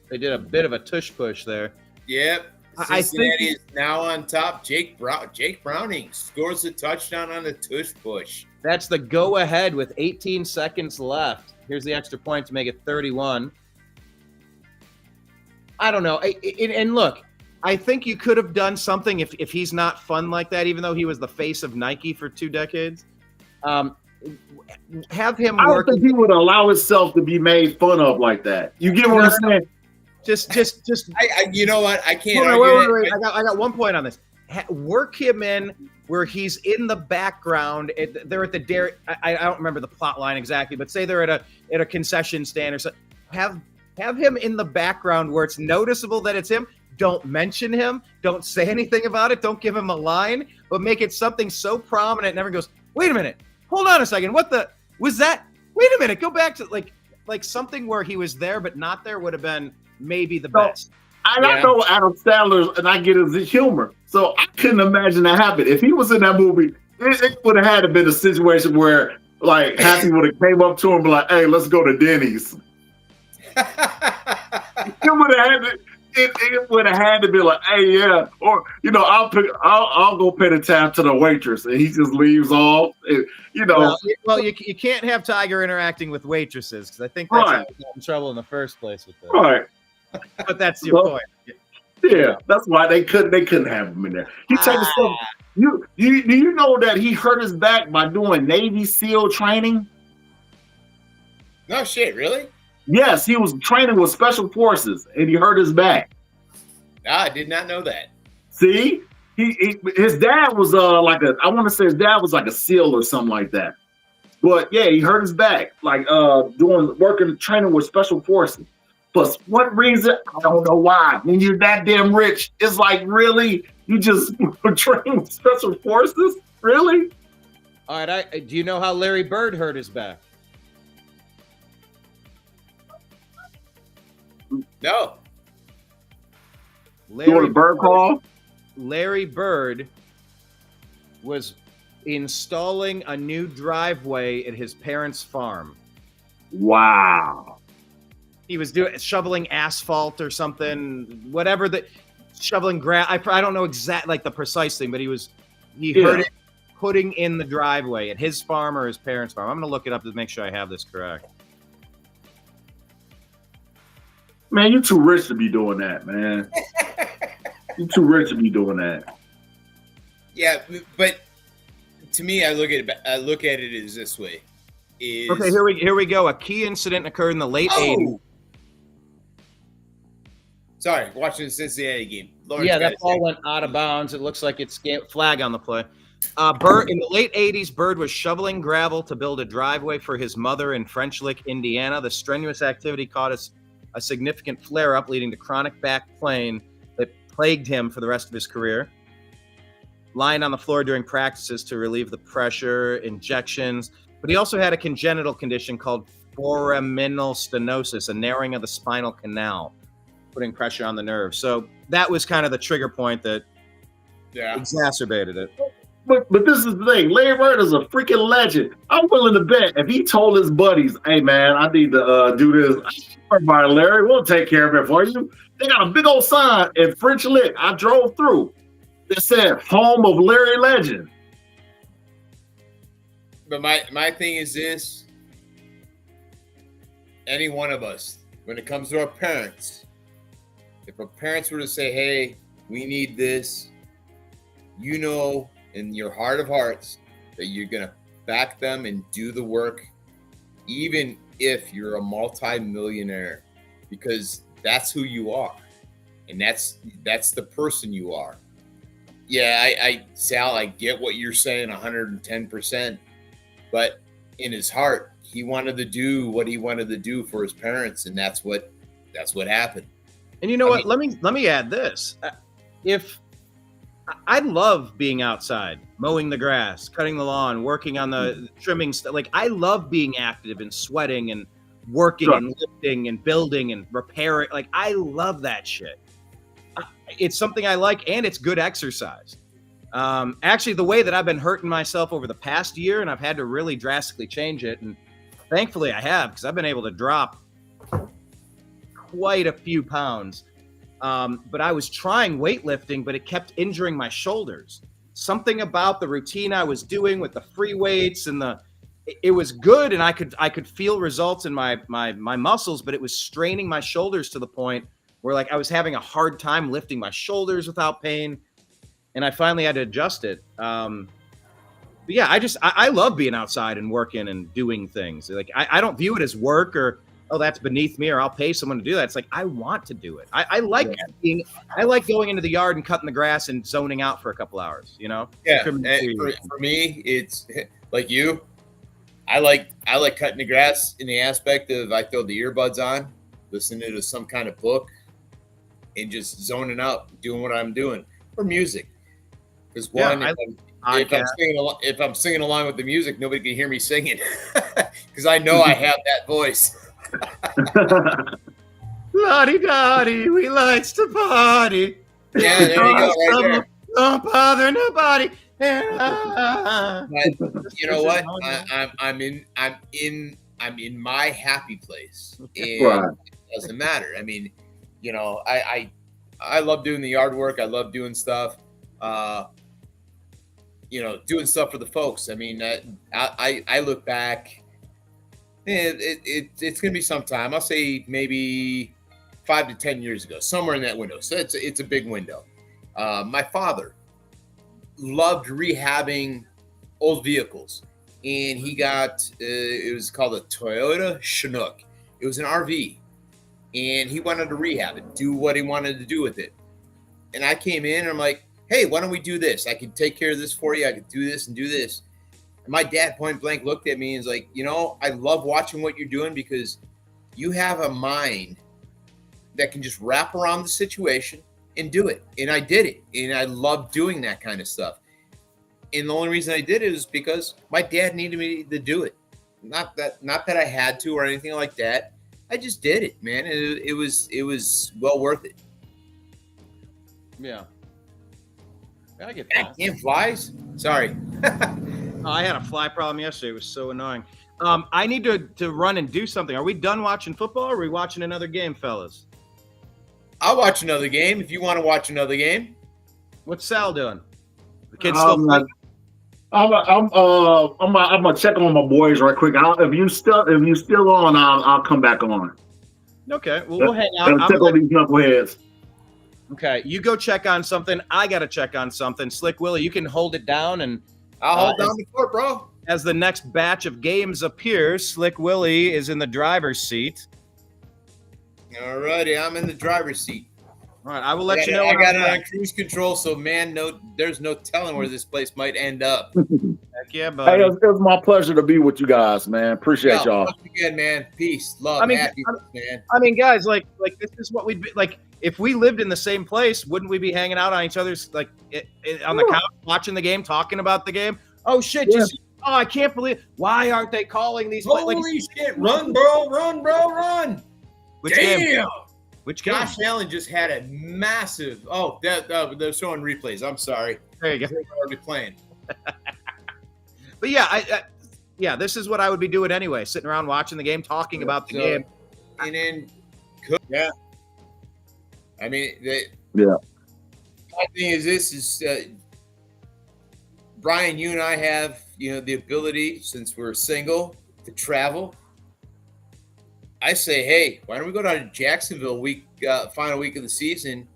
They did a bit of a tush push there. Yep. Cincinnati is now on top. Jake Browning scores a touchdown on the tush push. That's the go-ahead with 18 seconds left. Here's the extra point to make it 31. I don't know. And look, I think you could have done something if he's not fun like that, even though he was the face of Nike for 2 decades. Have him work. I don't think he would allow himself to be made fun of like that. You get what I'm saying? Just. You know what? I can't. Wait. I got one point on this. Work him in where he's in the background. They're at the dairy. I don't remember the plot line exactly, but say they're at a concession stand or something. Have him in the background where it's noticeable that it's him. Don't mention him. Don't say anything about it. Don't give him a line, but make it something so prominent and everyone goes, wait a minute. Hold on a second. What the was that? Wait a minute. Go back to like something where he was there but not there would have been maybe the best. I know Adam Sandler and I get his humor. So I couldn't imagine that happen. If he was in that movie, it would have had to been a situation where like Happy would have came up to him and be like, hey, let's go to Denny's. It would have had to be like, hey, yeah, or I'll go pay the tab to the waitress, and he just leaves off. Well, you can't have Tiger interacting with waitresses because I think that's how he got in trouble in the first place with this. Right. But that's your point. Yeah, that's why they couldn't have him in there. He take stuff. Do you know that he hurt his back by doing Navy SEAL training? No shit, really? Yes, he was training with special forces and he hurt his back. I did not know that. See, his dad was I want to say his dad was like a SEAL or something like that. But yeah, he hurt his back like training with special forces. But what reason? I don't know why. When you're that damn rich, it's like really you just train with special forces? Really? All right. Do you know how Larry Bird hurt his back? No. Doing a bird call? Larry Bird was installing a new driveway at his parents' farm. Wow. He was shoveling asphalt or something, whatever shoveling grass. I don't know exactly like the precise thing, but he heard it putting in the driveway at his farm or his parents' farm. I'm going to look it up to make sure I have this correct. Man, you're too rich to be doing that, man. You're too rich to be doing that. Yeah, but to me, I look at it as this way. Okay, here we go. A key incident occurred in the late 80s. Sorry, watching the Cincinnati game. Lawrence that ball went out of bounds. It looks like it's flag on the play. Bird in the late 80s, Bird was shoveling gravel to build a driveway for his mother in French Lick, Indiana. The strenuous activity caused a significant flare-up, leading to chronic back pain that plagued him for the rest of his career. Lying on the floor during practices to relieve the pressure, injections. But he also had a congenital condition called foraminal stenosis, a narrowing of the spinal canal, putting pressure on the nerves. So that was kind of the trigger point that exacerbated it. But this is the thing. Larry Bird is a freaking legend. I'm willing to bet if he told his buddies, hey, man, I need to do this. Everybody, Larry, we'll take care of it for you. They got a big old sign in French Lick. I drove through. It said, home of Larry Legend. But my thing is this. Any one of us, when it comes to our parents, if our parents were to say, hey, we need this, you know in your heart of hearts that you're going to back them and do the work, even if you're a multi-millionaire, because that's who you are. And that's the person you are. Yeah, Sal, I get what you're saying 110%, but in his heart, he wanted to do what he wanted to do for his parents, and that's what happened. And you know what? Let me add this. If I love being outside, mowing the grass, cutting the lawn, working on the trimming stuff. Like I love being active and sweating and working and lifting and building and repairing. Like I love that shit. It's something I like, and it's good exercise. Actually, the way that I've been hurting myself over the past year, and I've had to really drastically change it, and thankfully I have, because I've been able to drop quite a few pounds. But I was trying weightlifting, but it kept injuring my shoulders. Something about the routine I was doing with the free weights and it was good, and I could feel results in my muscles, but it was straining my shoulders to the point where like I was having a hard time lifting my shoulders without pain, and I finally had to adjust it. But yeah, I love being outside and working and doing things. Like I don't view it as work or, oh, that's beneath me, or I'll pay someone to do that. It's like I want to do it. I like going into the yard and cutting the grass and zoning out for a couple hours. You know? Yeah. For me, it's like you. I like cutting the grass in the aspect of I throw the earbuds on, listening to some kind of book, and just zoning out, doing what I'm doing, or music. Because if I'm singing along with the music, nobody can hear me singing because I know I have that voice. La-di-da-di, we likes to party. Yeah, there you go, right there. Don't bother nobody. But you know what? I'm in my happy place. And it doesn't matter. I mean, you know, I love doing the yard work. I love doing stuff. You know, doing stuff for the folks. I mean, I look back. It's going to be some time. I'll say maybe 5 to 10 years ago, somewhere in that window. So it's a big window. My father loved rehabbing old vehicles, and he got it was called a Toyota Chinook. It was an RV, and he wanted to rehab it, do what he wanted to do with it. And I came in, and I'm like, hey, why don't we do this? I can take care of this for you. I could do this and do this. And my dad point blank looked at me and was like, you know, I love watching what you're doing because you have a mind that can just wrap around the situation and do it. And I did it. And I love doing that kind of stuff. And the only reason I did it is because my dad needed me to do it. Not that I had to or anything like that. I just did it, man. It was well worth it. Yeah. I get that. Damn flies. Sorry. I had a fly problem yesterday. It was so annoying. I need to run and do something. Are we done watching football, or are we watching another game, fellas? I'll watch another game if you want to watch another game. What's Sal doing? The kid's still playing? I'm gonna check on my boys right quick. If you still on, I'll come back on. Okay, well, we'll hang out. Check on these knuckleheads. Okay, you go check on something. I gotta check on something. Slick Willie, you can hold it down, and I'll hold down the fort, bro. As the next batch of games appears, Slick Willie is in the driver's seat. All righty, I'm in the driver's seat. All right, I will let you know. I got it on cruise control, so man, there's no telling where this place might end up. Heck yeah, buddy. Hey, it was my pleasure to be with you guys, man. Appreciate y'all. Once again, man. Peace, love, happiness, man. I mean, guys, like this is what we'd be like. If we lived in the same place, wouldn't we be hanging out on each other's on the couch, watching the game, talking about the game? Oh shit! Yeah. I can't believe. Why aren't they calling these? Holy shit! Run, bro! Run, bro! Run! Which Damn! Game? Which game? Josh Allen just had a massive. Oh, they're showing replays. I'm sorry. There you go. They're already playing. But yeah, this is what I would be doing anyway: sitting around watching the game, talking about the game, and then yeah. I mean, my thing is this is Brian. You and I have the ability, since we're single, to travel. I say, hey, why don't we go down to Jacksonville final week of the season?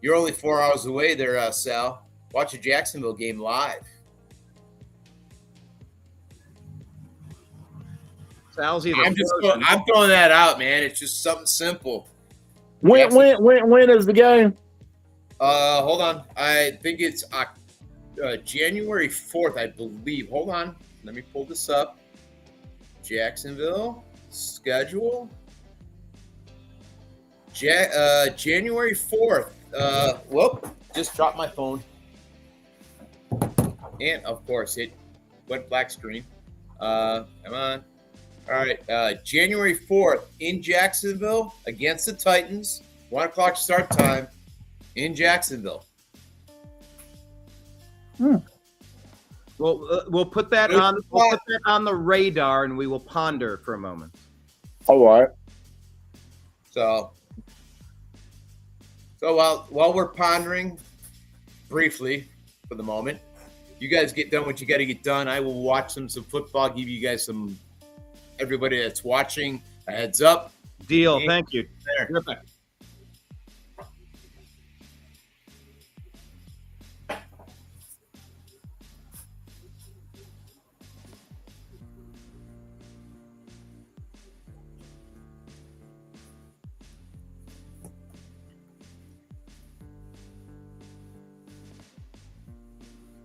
You're only 4 hours away there, Sal. Watch a Jacksonville game live. Sal's either. I'm throwing that out, man. It's just something simple. When is the game? Hold on. I think it's January 4th, I believe. Hold on. Let me pull this up. Jacksonville schedule. January 4th. Whoop, just dropped my phone. And, of course, it went black screen. Come on. All right, January 4th in Jacksonville against the Titans. 1 o'clock start time in Jacksonville. Well, we'll put that on the radar, and we will ponder for a moment. All right. So while we're pondering briefly for the moment, you guys get done what you got to get done. I will watch some football, give you guys everybody that's watching a heads up. Deal. Thank you. There. Perfect.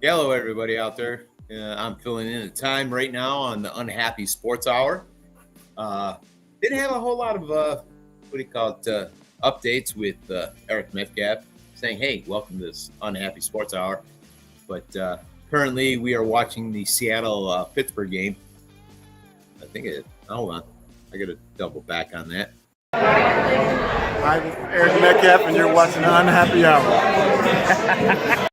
Hello, everybody out there. I'm filling in the time right now on the Unhappy Sports Hour. Didn't have a whole lot of updates with Eric Metcalf saying, "Hey, welcome to this Unhappy Sports Hour." But currently, we are watching the Seattle Pittsburgh game. I think hold on, I got to double back on that. I'm Eric Metcalf, and you're watching Unhappy Hour.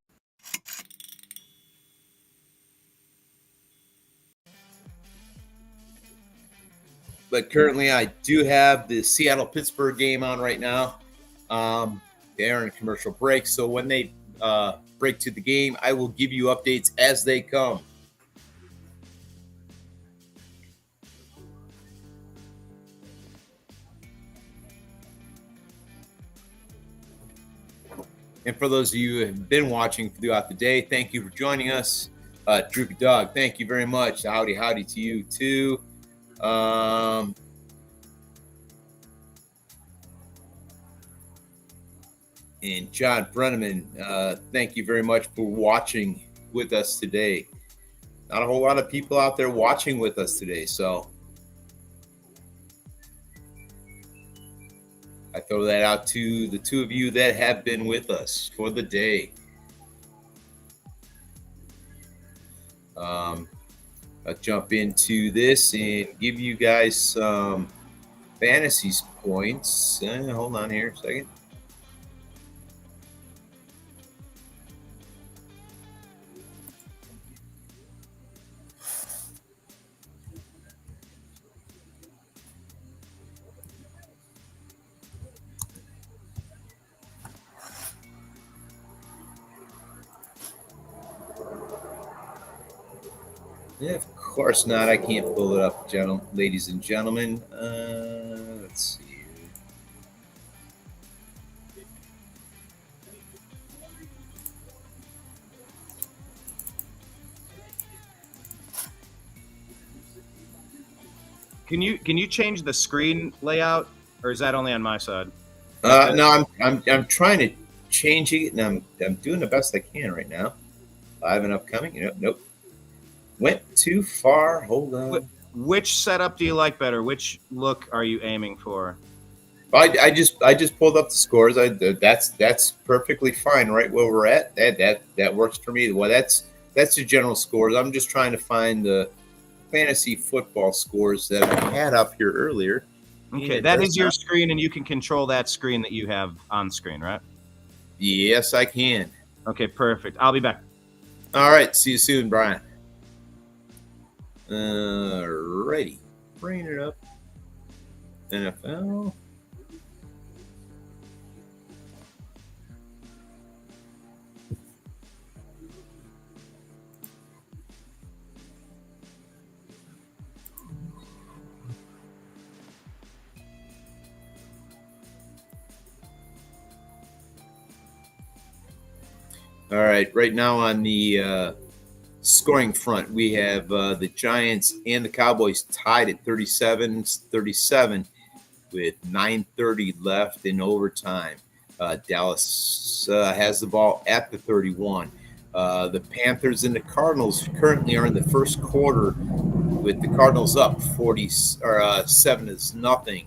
But currently, I do have the Seattle-Pittsburgh game on right now. They are in a commercial break, so when they break to the game, I will give you updates as they come. And for those of you who have been watching throughout the day, thank you for joining us. Droopy Dog, thank you very much. Howdy to you, too. And John Brenneman, thank you very much for watching with us today. Not a whole lot of people out there watching with us today, so I throw that out to the two of you that have been with us for the day. I'll jump into this and give you guys some fantasy points. Hold on here a second. Yeah, of course not. I can't pull it up, ladies and gentlemen. Let's see. Can you change the screen layout, or is that only on my side? No, I'm trying to change it, and I'm doing the best I can right now. Live and upcoming. Nope. Went too far. Hold on. Which setup do you like better? Which look are you aiming for? I just pulled up the scores. That's perfectly fine right where we're at. That works for me. Well, that's the general scores. I'm just trying to find the fantasy football scores that I had up here earlier. Okay, that is your screen, and you can control that screen that you have on screen, right? Yes, I can. Okay, perfect. I'll be back. All right. See you soon, Brian. Ready. Bring it up. NFL. All right. Right now on the scoring front, we have the Giants and the Cowboys tied at 37-37 with 9:30 left in overtime. Dallas has the ball at the 31. The Panthers and the Cardinals currently are in the first quarter with the Cardinals up 7-0.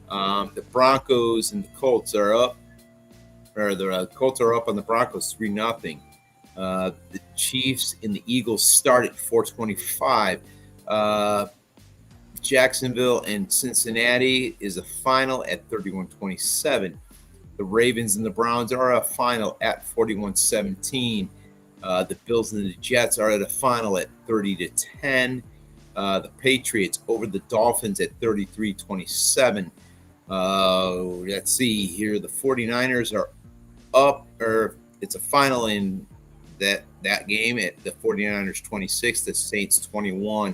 The Broncos and the Colts are up, or the Colts are up on the Broncos 3-0. The Chiefs and the Eagles start at 4:25. Jacksonville and Cincinnati is a final at 31-27. The Ravens and the Browns are a final at 41-17. The Bills and the Jets are at a final at 30-10. The Patriots over the Dolphins at 33-27. Let's see here. The 49ers are up, or it's a final in that game at the 49ers 26, the Saints 21.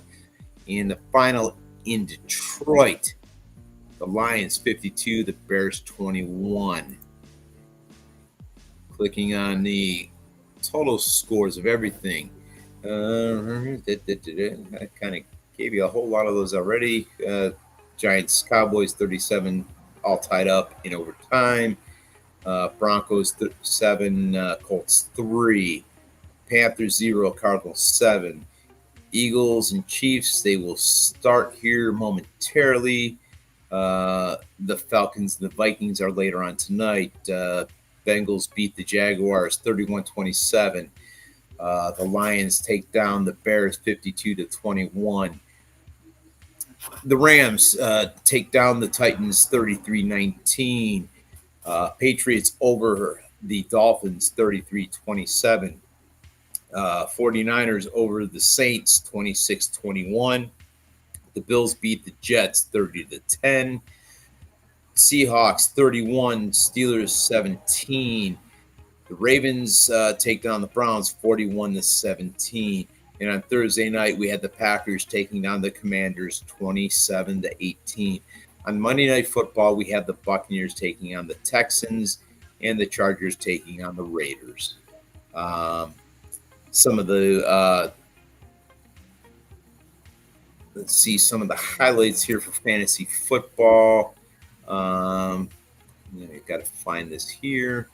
In the final in Detroit, the Lions 52, the Bears 21. Clicking on the total scores of everything. I kind of gave you a whole lot of those already. Giants, Cowboys 37, all tied up in overtime. Broncos 7, Colts 3, Panthers 0, Cardinals 7. Eagles and Chiefs, they will start here momentarily. The Falcons and the Vikings are later on tonight. Bengals beat the Jaguars 31-27. The Lions take down the Bears 52-21. The Rams take down the Titans 33-19. Patriots over the Dolphins 33-27. 49ers over the Saints 26-21. The Bills beat the Jets 30-10. Seahawks 31, Steelers 17. The Ravens take down the Browns 41-17. And on Thursday night, we had the Packers taking down the Commanders 27-18. On Monday Night Football, we had the Buccaneers taking on the Texans and the Chargers taking on the Raiders. Some of the let's see some of the highlights here for fantasy football. I've got to find this here.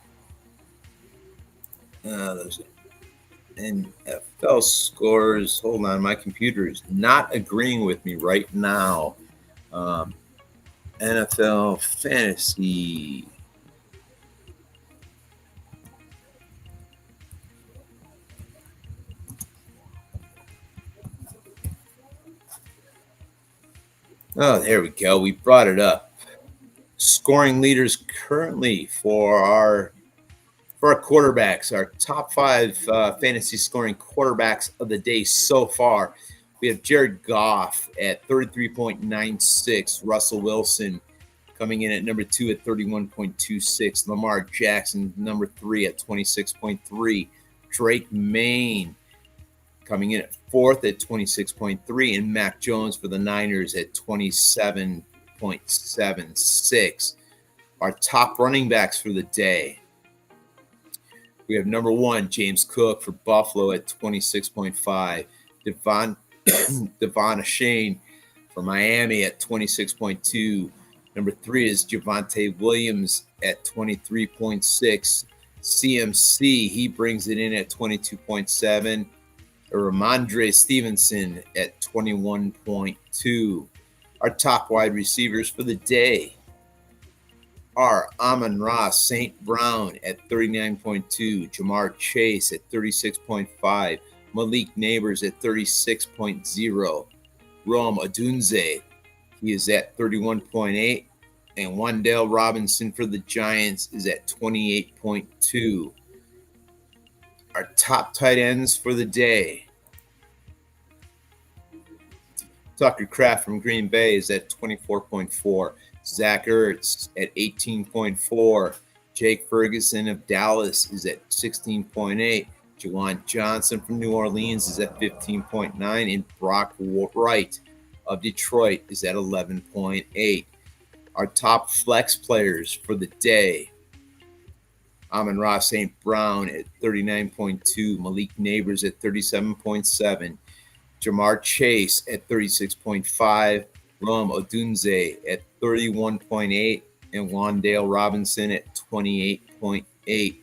There's NFL scores. Hold on, my computer is not agreeing with me right now. NFL fantasy. Oh, there we go. We brought it up. Scoring leaders currently for our quarterbacks, our top 5 fantasy scoring quarterbacks of the day so far. We have Jared Goff at 33.96. Russell Wilson coming in at number 2 at 31.26. Lamar Jackson, number 3 at 26.3. Drake May coming in at 4th at 26.3. And Mac Jones for the Niners at 27.76. Our top running backs for the day. We have number 1, James Cook for Buffalo at 26.5. Devon Achane for Miami at 26.2. Number 3 is Javonte Williams at 23.6. CMC, he brings it in at 22.7. Ramondre Stevenson at 21.2. Our top wide receivers for the day are Amon-Ra St. Brown at 39.2, Jamar Chase at 36.5, Malik Neighbors at 36.0, Rome Odunze, he is at 31.8, and Wan'Dale Robinson for the Giants is at 28.2. Our top tight ends for the day. Tucker Kraft from Green Bay is at 24.4. Zach Ertz at 18.4. Jake Ferguson of Dallas is at 16.8. Juwan Johnson from New Orleans is at 15.9. And Brock Wright of Detroit is at 11.8. Our top flex players for the day. Amon-Ra St. Brown at 39.2. Malik Neighbors at 37.7. Jamar Chase at 36.5. Rome Odunze at 31.8. And Wan'Dale Robinson at 28.8.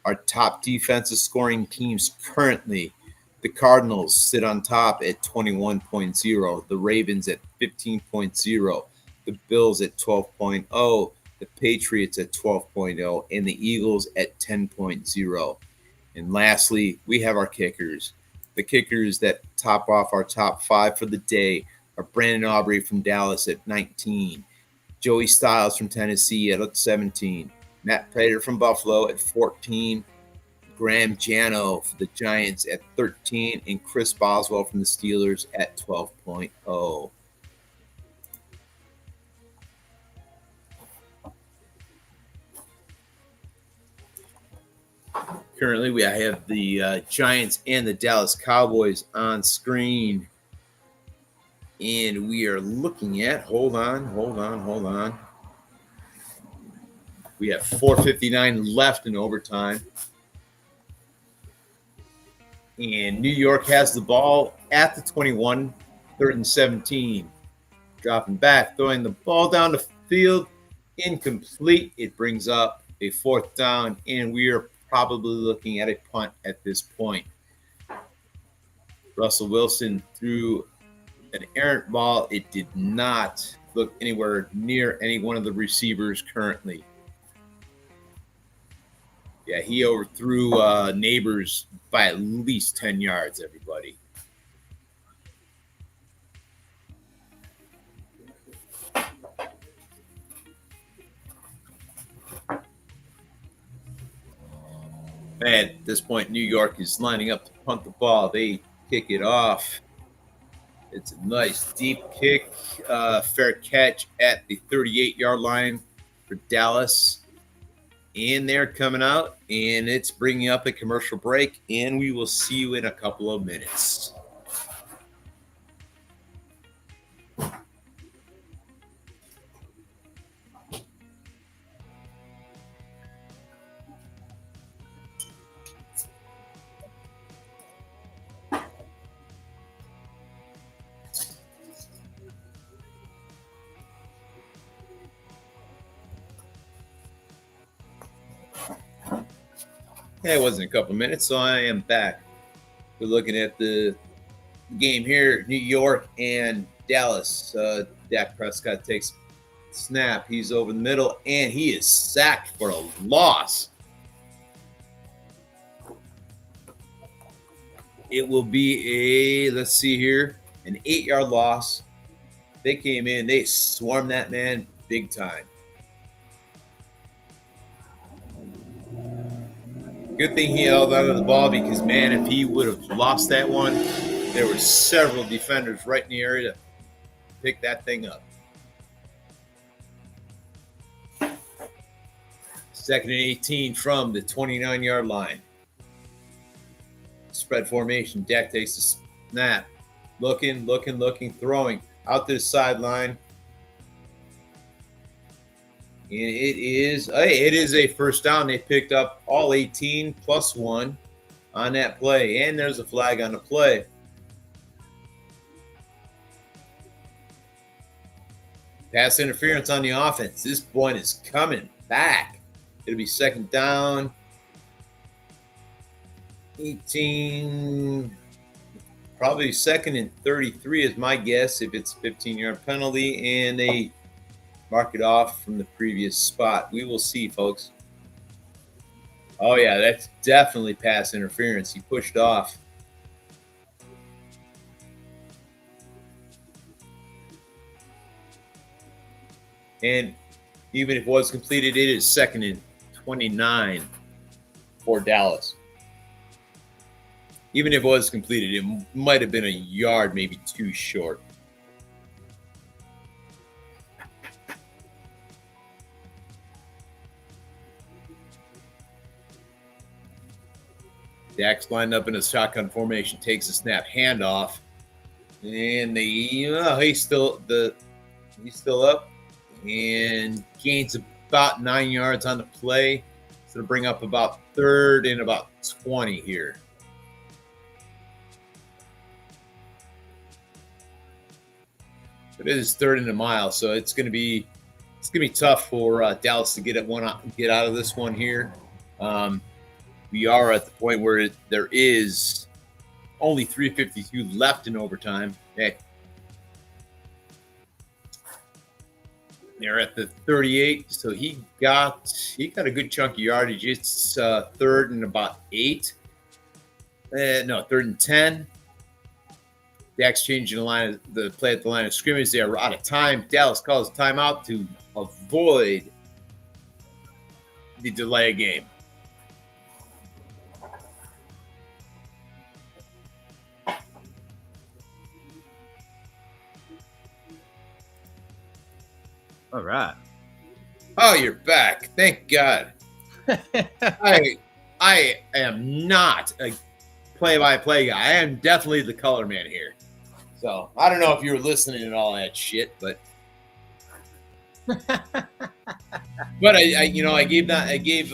Our top defensive scoring teams currently The Cardinals sit on top at 21.0. The Ravens at 15.0. The Bills at 12.0. The Patriots at 12.0. And the Eagles at 10.0. And lastly, we have our kickers. The kickers that top off our top 5 for the day are Brandon Aubrey from Dallas at 19. Joey Styles from Tennessee at 17. Matt Prater from Buffalo at 14. Graham Jano for the Giants at 13. And Chris Boswell from the Steelers at 12.0. Currently, I have the Giants and the Dallas Cowboys on screen. And we are looking at, hold on. We have 4:59 left in overtime. And New York has the ball at the 21, 3rd and 17. Dropping back, throwing the ball down the field, incomplete. It brings up a 4th down, and we are probably looking at a punt at this point. Russell Wilson threw an errant ball. It did not look anywhere near any one of the receivers currently. Yeah, he overthrew Neighbors by at least 10 yards, everybody. And at this point, New York is lining up to punt the ball. They kick it off. It's a nice deep kick, fair catch at the 38-yard line for Dallas. And they're coming out, and it's bringing up a commercial break, and we will see you in a couple of minutes. Yeah, it wasn't a couple minutes, so I am back. We're looking at the game here, New York and Dallas. Dak Prescott takes snap. He's over the middle, and he is sacked for a loss. It will be let's see here, an 8-yard loss. They came in, they swarmed that man big time. Good thing he held onto the ball because, man, if he would have lost that one, there were several defenders right in the area to pick that thing up. 2nd and 18 from the 29-yard line. Spread formation. Dak takes the snap. Looking, throwing out to the sideline. And it is a first down. They picked up all 18 plus 1 on that play. And there's a flag on the play. Pass interference on the offense. This point is coming back. It'll be 2nd down. 18. Probably 2nd and 33 is my guess if it's a 15-yard penalty. And they mark it off from the previous spot. We will see, folks. Oh, yeah, that's definitely pass interference. He pushed off. And even if it was completed, it is 2nd and 29 for Dallas. Even if it was completed, it might have been a yard, maybe too short. Dak's lined up in a shotgun formation, takes a snap, handoff, and he's still up and gains about 9 yards on the play. So to bring up about 3rd and about 20 here. It is 3rd and a mile, so it's gonna be tough for Dallas to get out of this one here. We are at the point where there is Only 3:52 left in overtime. Hey. They're at the 38, so he got a good chunk of yardage. It's third and about 8. No, third and 10. Dak's changing the play at the line of scrimmage. They are out of time. Dallas calls timeout to avoid the delay of game. All right. Oh, you're back. Thank God. I am not a play-by-play guy. I am definitely the color man here. So I don't know if you were listening and all that shit, but I gave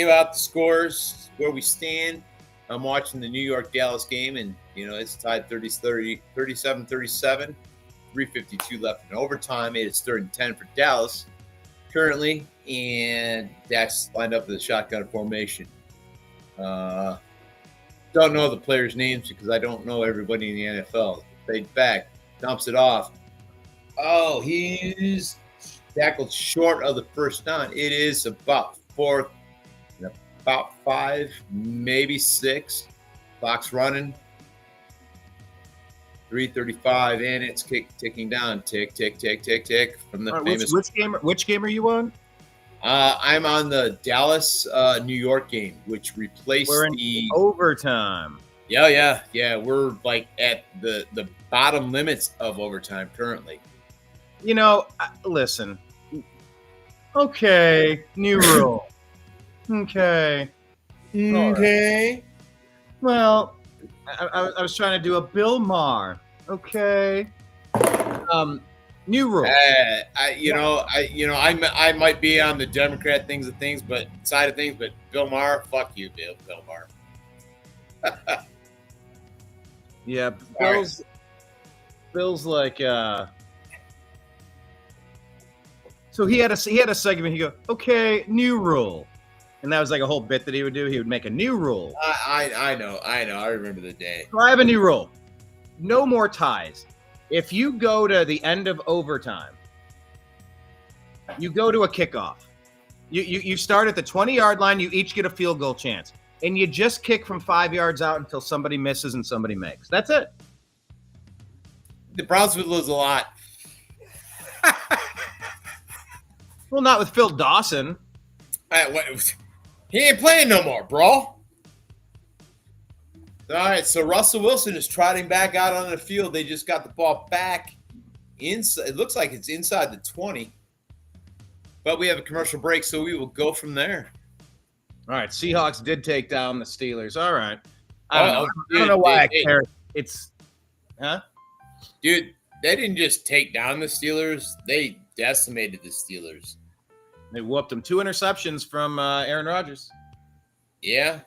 out the scores where we stand. I'm watching the New York Dallas game, and it's tied 37-37. 3:52 left in overtime. It is 3rd and 10 for Dallas currently, and Dak's lined up with a shotgun formation. Don't know the players' names because I don't know everybody in the NFL. Fade back, dumps it off. Oh, he's tackled short of the first down. It is about 4th, about 5, maybe 6. Clock's running. 3:35, and it's ticking down. Tick, tick, tick, tick, tick. From the famous. Which game are you on? I'm on the Dallas New York game, which replaced the overtime. Yeah. We're like at the bottom limits of overtime currently. Listen. Okay, new rule. Okay. Okay. Well, I was trying to do a Bill Maher. Okay. New rule. I might be on the Democrat side of things, but Bill Maher, fuck you, Bill Maher. Yeah, Bill's like so he had a segment. He go, okay, new rule, and that was like a whole bit that he would do. He would make a new rule. I know. I remember the day. So I have a new rule: no more ties. If you go to the end of overtime, you go to a kickoff. You start at the 20-yard line. You each get a field goal chance, and you just kick from 5 yards out until somebody misses and somebody makes. That's it. The Browns would lose a lot. Well, not with Phil Dawson. He ain't playing no more, bro. All right, so Russell Wilson is trotting back out on the field. They just got the ball back inside. It looks like it's inside the 20. But we have a commercial break, so we will go from there. All right, Seahawks did take down the Steelers. All right. I don't know Dude, why I care. It's Dude, they didn't just take down the Steelers. They decimated the Steelers. They whooped them. 2 interceptions from Aaron Rodgers. Yeah.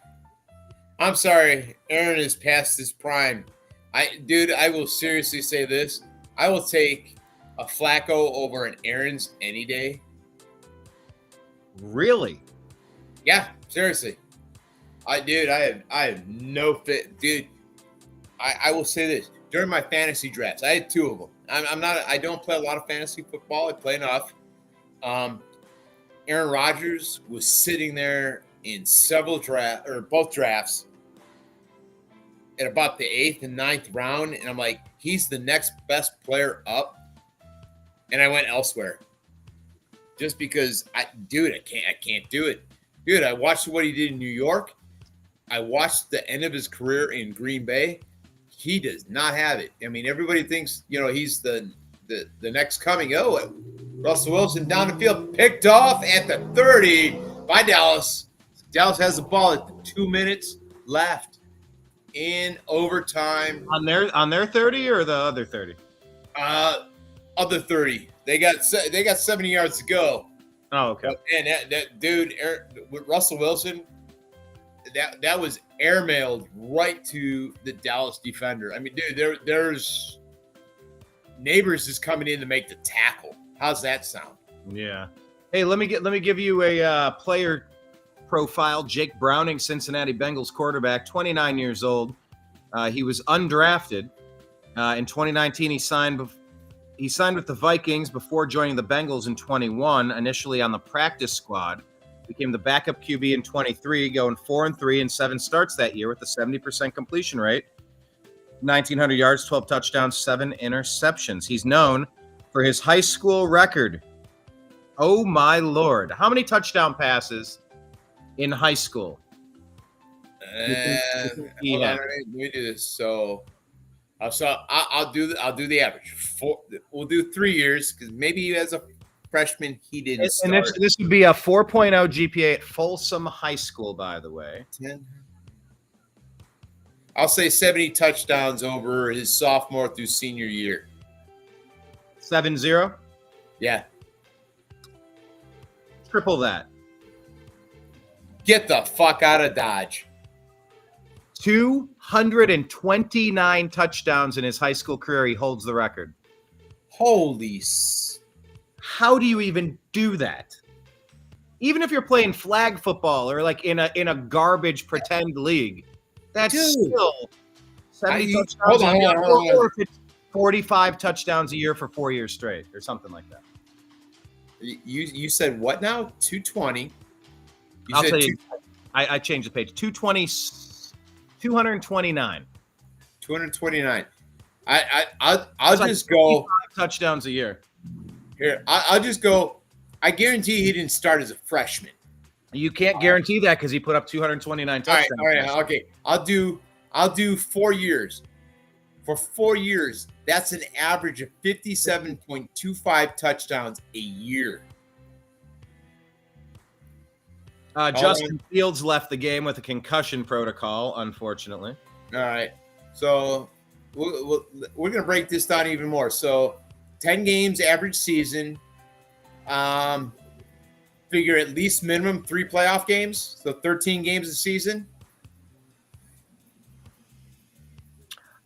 I'm sorry. Aaron is past his prime. I will seriously say this. I will take a Flacco over an Aaron's any day. Really? Yeah, seriously. I have no fit. Dude, I will say this. During my fantasy drafts, I had 2 of them. I don't play a lot of fantasy football. I play enough. Aaron Rodgers was sitting there in both drafts at about the 8th and 9th round, and I'm like, he's the next best player up, and I went elsewhere just because I can't do it, dude. I watched what he did in New York. I watched the end of his career in Green Bay. He does not have it. I mean, everybody thinks he's the next coming. Oh, Russell Wilson down the field, picked off at the 30 by Dallas. Dallas has the ball at the 2 minutes left in overtime. On their 30 or the other 30? Other 30. They got 70 yards to go. Oh, okay. And that dude, with Russell Wilson, that was airmailed right to the Dallas defender. I mean, dude, there's Neighbors is coming in to make the tackle. How's that sound? Yeah. Hey, let me give you a player profile. Jake Browning, Cincinnati Bengals quarterback, 29 years old. He was undrafted. In 2019, he signed with the Vikings before joining the Bengals in 21, initially on the practice squad. Became the backup QB in 23, going 4-3 and 7 starts that year with a 70% completion rate. 1,900 yards, 12 touchdowns, 7 interceptions. He's known for his high school record. Oh, my Lord. How many touchdown passes in high school? Hold on, let me do this. So I'll do the average. We'll do 3 years because maybe as a freshman he didn't start. And this would be a 4.0 GPA at Folsom High School, by the way. 10. I'll say 70 touchdowns over his sophomore through senior year. 7-0? Yeah. Triple that. Get the fuck out of Dodge. 229 touchdowns in his high school career. He holds the record. Holy. How do you even do that? Even if you're playing flag football or like in a garbage pretend league, that's still 70 touchdowns a year, or if it's 45 touchdowns a year for 4 years straight or something like that. You said what now? 220. I'll tell you. I changed the page. 229. 229. I'll just go touchdowns a year. Here, I'll just go. I guarantee he didn't start as a freshman. You can't guarantee that because he put up 229 touchdowns. All right, okay. I'll do 4 years. For 4 years, that's an average of 57.25 touchdowns a year. Justin Fields left the game with a concussion protocol, unfortunately. All right. So we're going to break this down even more. So 10 games average season. Figure at least minimum 3 playoff games. So 13 games a season.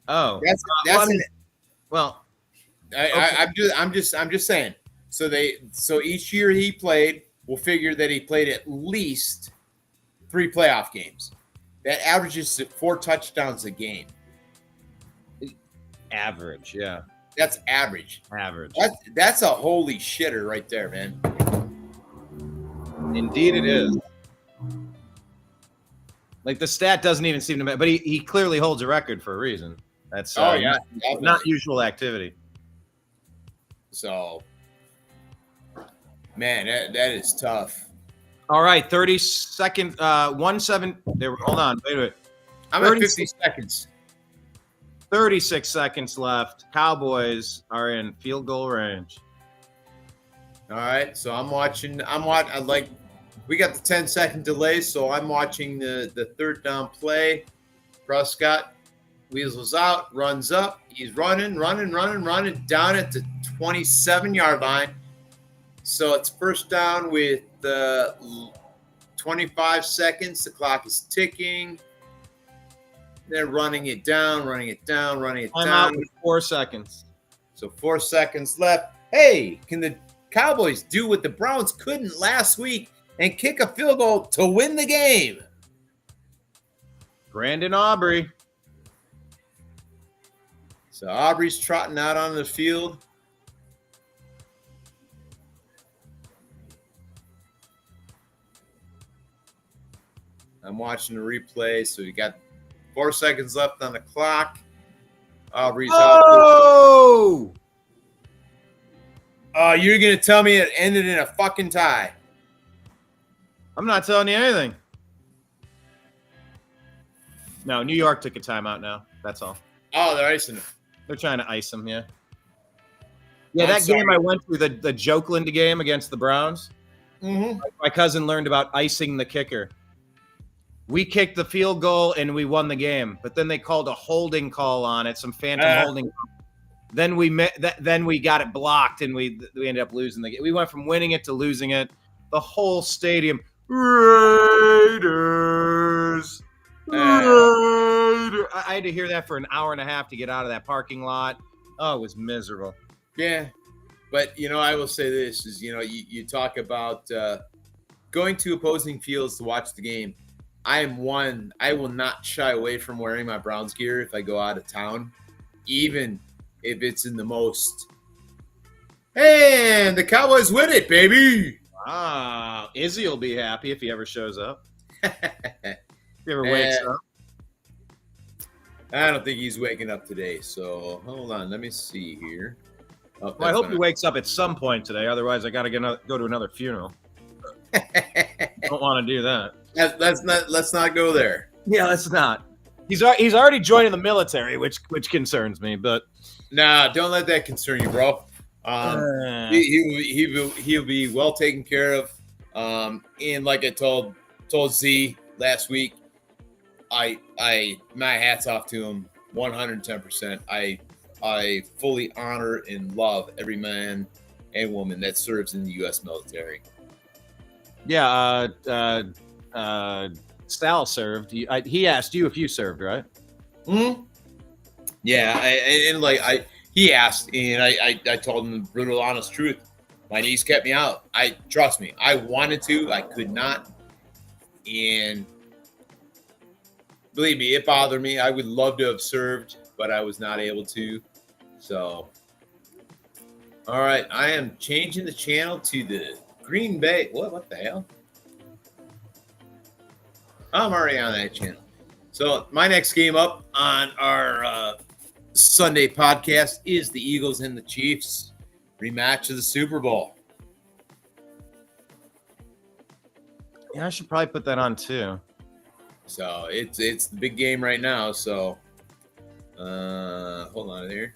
Oh, I'm just saying. So each year he played, we'll figure that he played at least 3 playoff games. That averages to 4 touchdowns a game. Average, yeah. That's average. Average. That's a holy shitter right there, man. Indeed it is. Like the stat doesn't even seem to matter, but he clearly holds a record for a reason. That's not usual activity. So, man, that is tough. All right, 30 seconds. 1-7. Hold on, wait a minute. I'm at 50 seconds. 36 seconds left. Cowboys are in field goal range. All right, so I'm watching. We got the 10-second delay, so I'm watching the third down play. Prescott weasels out, runs up. He's running down at the 27-yard line. So it's first down with 25 seconds. The clock is ticking. They're running it down. I'm out with 4 seconds. So 4 seconds left. Hey, can the Cowboys do what the Browns couldn't last week and kick a field goal to win the game? Brandon Aubrey. So Aubrey's trotting out on the field. I'm watching the replay. So you got 4 seconds left on the clock. Aubrey's out. Oh! You're going to tell me it ended in a fucking tie. I'm not telling you anything. No, New York took a timeout now. That's all. Oh, they're icing him. They're trying to ice him, yeah. Yeah, that game I went to, the Jokeland game against the Browns, my cousin learned about icing the kicker. We kicked the field goal and we won the game, but then they called a holding call on it, some phantom holding. Then we got it blocked and we ended up losing the game. We went from winning it to losing it. The whole stadium, Raiders. I had to hear that for an hour and a half to get out of that parking lot. Oh, it was miserable. Yeah, but I will say this is you talk about going to opposing fields to watch the game. I will not shy away from wearing my Browns gear if I go out of town, even if it's in the most. And the Cowboys win it, baby. Izzy will be happy if he ever shows up. If he ever wakes up. I don't think he's waking up today. So hold on, let me see here. Oh, Well, I hope he wakes up at some point today. Otherwise, I got to go to another funeral. Don't want to do that. Let's not go there. Yeah, let's not. He's already joining the military, which concerns me. But Nah, don't let that concern you, bro. He'll be well taken care of. And like I told Z last week, my hat's off to him 110%. I fully honor and love every man and woman that serves in the U.S. military. yeah, Sal served. He asked you if you served, right? Mm-hmm. Yeah, he asked, and I told him the brutal, honest truth. My knees kept me out. Trust me, I wanted to, I could not, and believe me, it bothered me. I would love to have served, but I was not able to. So, all right, I am changing the channel to the Green Bay. What the hell? I'm already on that channel. So my next game up on our Sunday podcast is the Eagles and the Chiefs rematch of the Super Bowl. Yeah, I should probably put that on too. So it's the big game right now. So hold on here.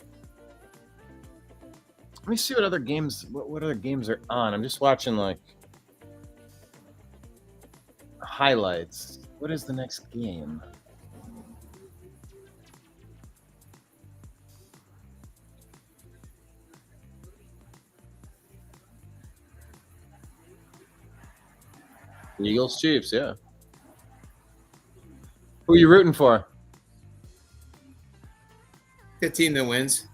Let me see what other games. What other games are on? I'm just watching like highlights. What is the next game? Eagles, Chiefs, yeah. Who are you rooting for? The team that wins.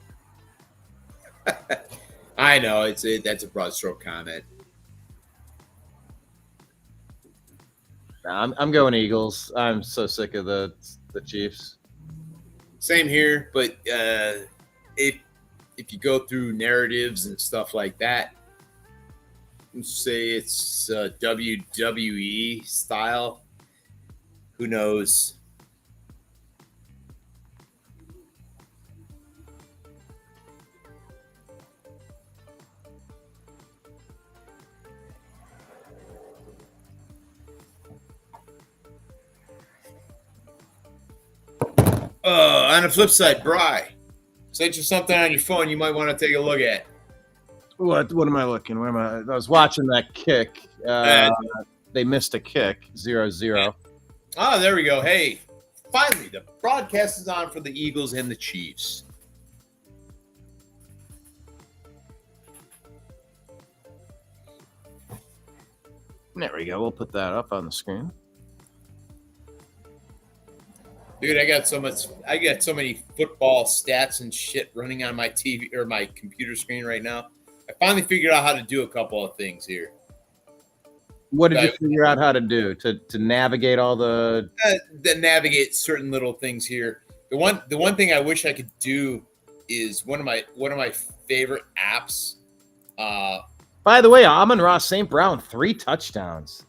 I know that's a broad stroke comment. I'm going Eagles. I'm so sick of the Chiefs. Same here, but if you go through narratives and stuff like that, say it's WWE style, who knows? On the flip side, Bri, sent you something on your phone you might want to take a look at. What am I looking? Where am I? I was watching that kick. They missed a kick, 0-0. Oh, there we go. Hey, finally, the broadcast is on for the Eagles and the Chiefs. There we go. We'll put that up on the screen. Dude, I got so many football stats and shit running on my TV or my computer screen right now. I finally figured out how to do a couple of things here. What did you figure out how to do to navigate all the navigate certain little things here? The one thing I wish I could do is one of my favorite apps. By the way, Amon-Ra St. Brown, 3 touchdowns.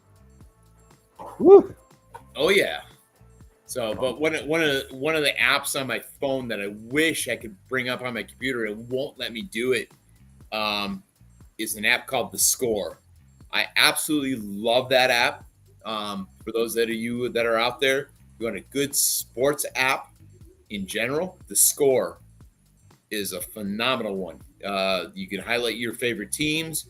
Woo. Oh yeah. So, but one of the apps on my phone that I wish I could bring up on my computer, it won't let me do it. Is an app called The Score. I absolutely love that app. For those of you that are out there, you want a good sports app in general, The Score is a phenomenal one. You can highlight your favorite teams.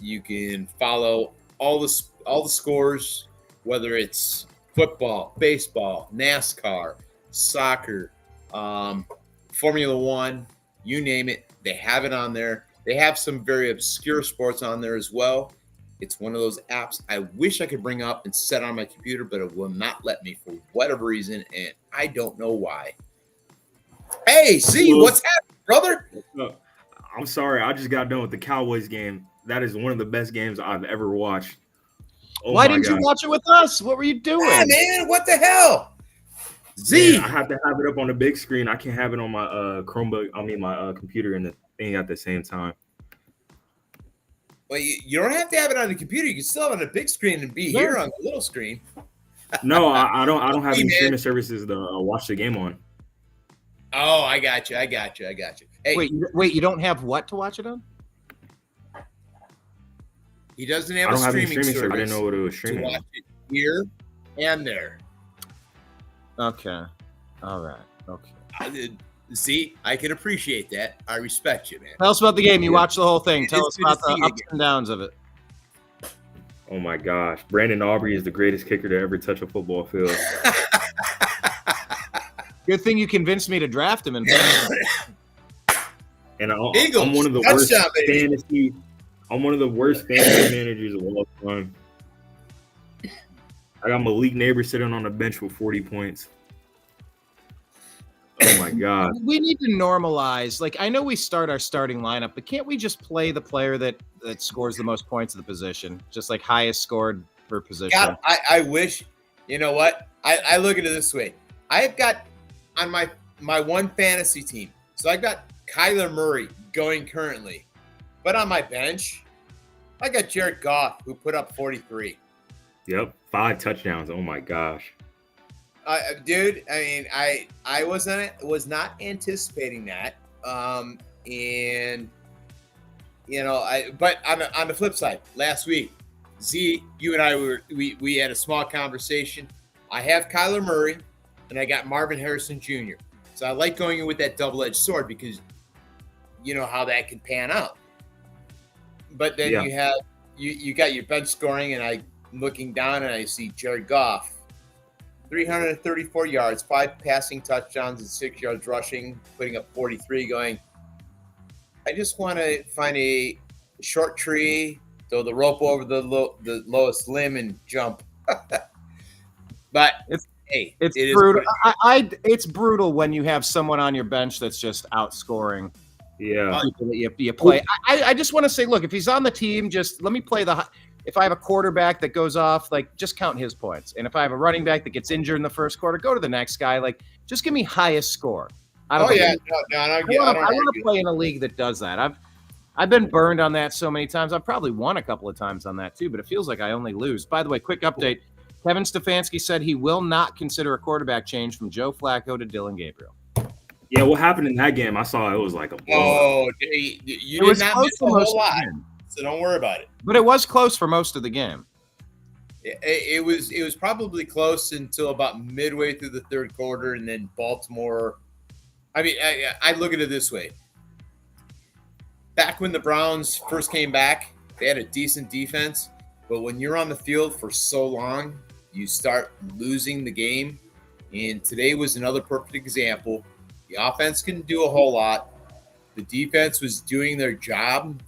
You can follow all the scores, whether it's football, baseball, NASCAR, soccer, Formula One, you name it. They have it on there. They have some very obscure sports on there as well. It's one of those apps I wish I could bring up and set on my computer, but it will not let me for whatever reason, and I don't know why. Hey, see, what's happening, brother? I'm sorry. I just got done with the Cowboys game. That is one of the best games I've ever watched. Oh Why my didn't you God. watch it with us? What were you doing? Yeah, man, what the hell? Z. Man, I have to have it up on the big screen. I can't have it on my Chromebook. I mean, my computer and the thing at the same time. Well, you don't have to have it on the computer. You can still have it on a big screen and be here on the little screen. No, I don't. I don't have Hey, any man. streaming services to watch the game on. Oh, I got you. Hey, Wait, you don't have what to watch it on? he doesn't I have a don't have any streaming streaming service. I service didn't know what it was to streaming watch on. it here and there. Okay. All right. Okay. See, I can appreciate that. I respect you, man. Tell us about the game. You watched the whole thing. Tell It's us good to about the see you ups and downs of it. Oh my gosh, Brandon Aubrey is the greatest kicker to ever touch a football field. Good thing you convinced me to draft him. And And Eagles, I'm one of the touchdown, worst baby. fantasy. I'm one of the worst fantasy managers of all time. I got Malik Neighbors sitting on the bench with 40 points. Oh my god! we need to normalize. Like, I know we start our starting lineup, but can't we just play the player that scores the most points of the position, just like highest scored per position? God, I wish. You know what? I look at it this way. I've got on my one fantasy team. So I've got Kyler Murray going currently, but on my bench, I got Jared Goff who put up 43. Yep, 5 touchdowns. Oh my gosh! Dude, I mean, I was not anticipating that, and you know, but on the flip side, last week, Z, you and I we had a small conversation. I have Kyler Murray, and I got Marvin Harrison Jr. So I like going in with that double-edged sword because you know how that can pan out. But then Yeah. you have you got your bench scoring, and I'm looking down and I see Jared Goff. 334 yards, 5 passing touchdowns, and 6 yards rushing, putting up 43. Going, I just want to find a short tree, throw the rope over the lowest limb, and jump. But It's it is brutal. It's brutal when you have someone on your bench that's just outscoring Yeah, people that you play. I just want to say, look, if he's on the team, just let me play if I have a quarterback that goes off, like, just count his points. And if I have a running back that gets injured in the first quarter, go to the next guy. Like, just give me highest score. I want to play in a league that does that. I've been burned on that so many times. I've probably won a couple of times on that too, but it feels like I only lose. By the way, quick update. Kevin Stefanski said he will not consider a quarterback change from Joe Flacco to Dylan Gabriel. yeah. What happened in that game? I saw it was like a blowout. Oh, you did not miss a whole lot, game, so don't worry about it. but it was close for most of the game. It was probably close until about midway through the third quarter, and then Baltimore. I mean, I look at it this way. Back when the Browns first came back, they had a decent defense, but when you're on the field for so long, you start losing the game. And today was another perfect example. The offense couldn't do a whole lot. The defense was doing their job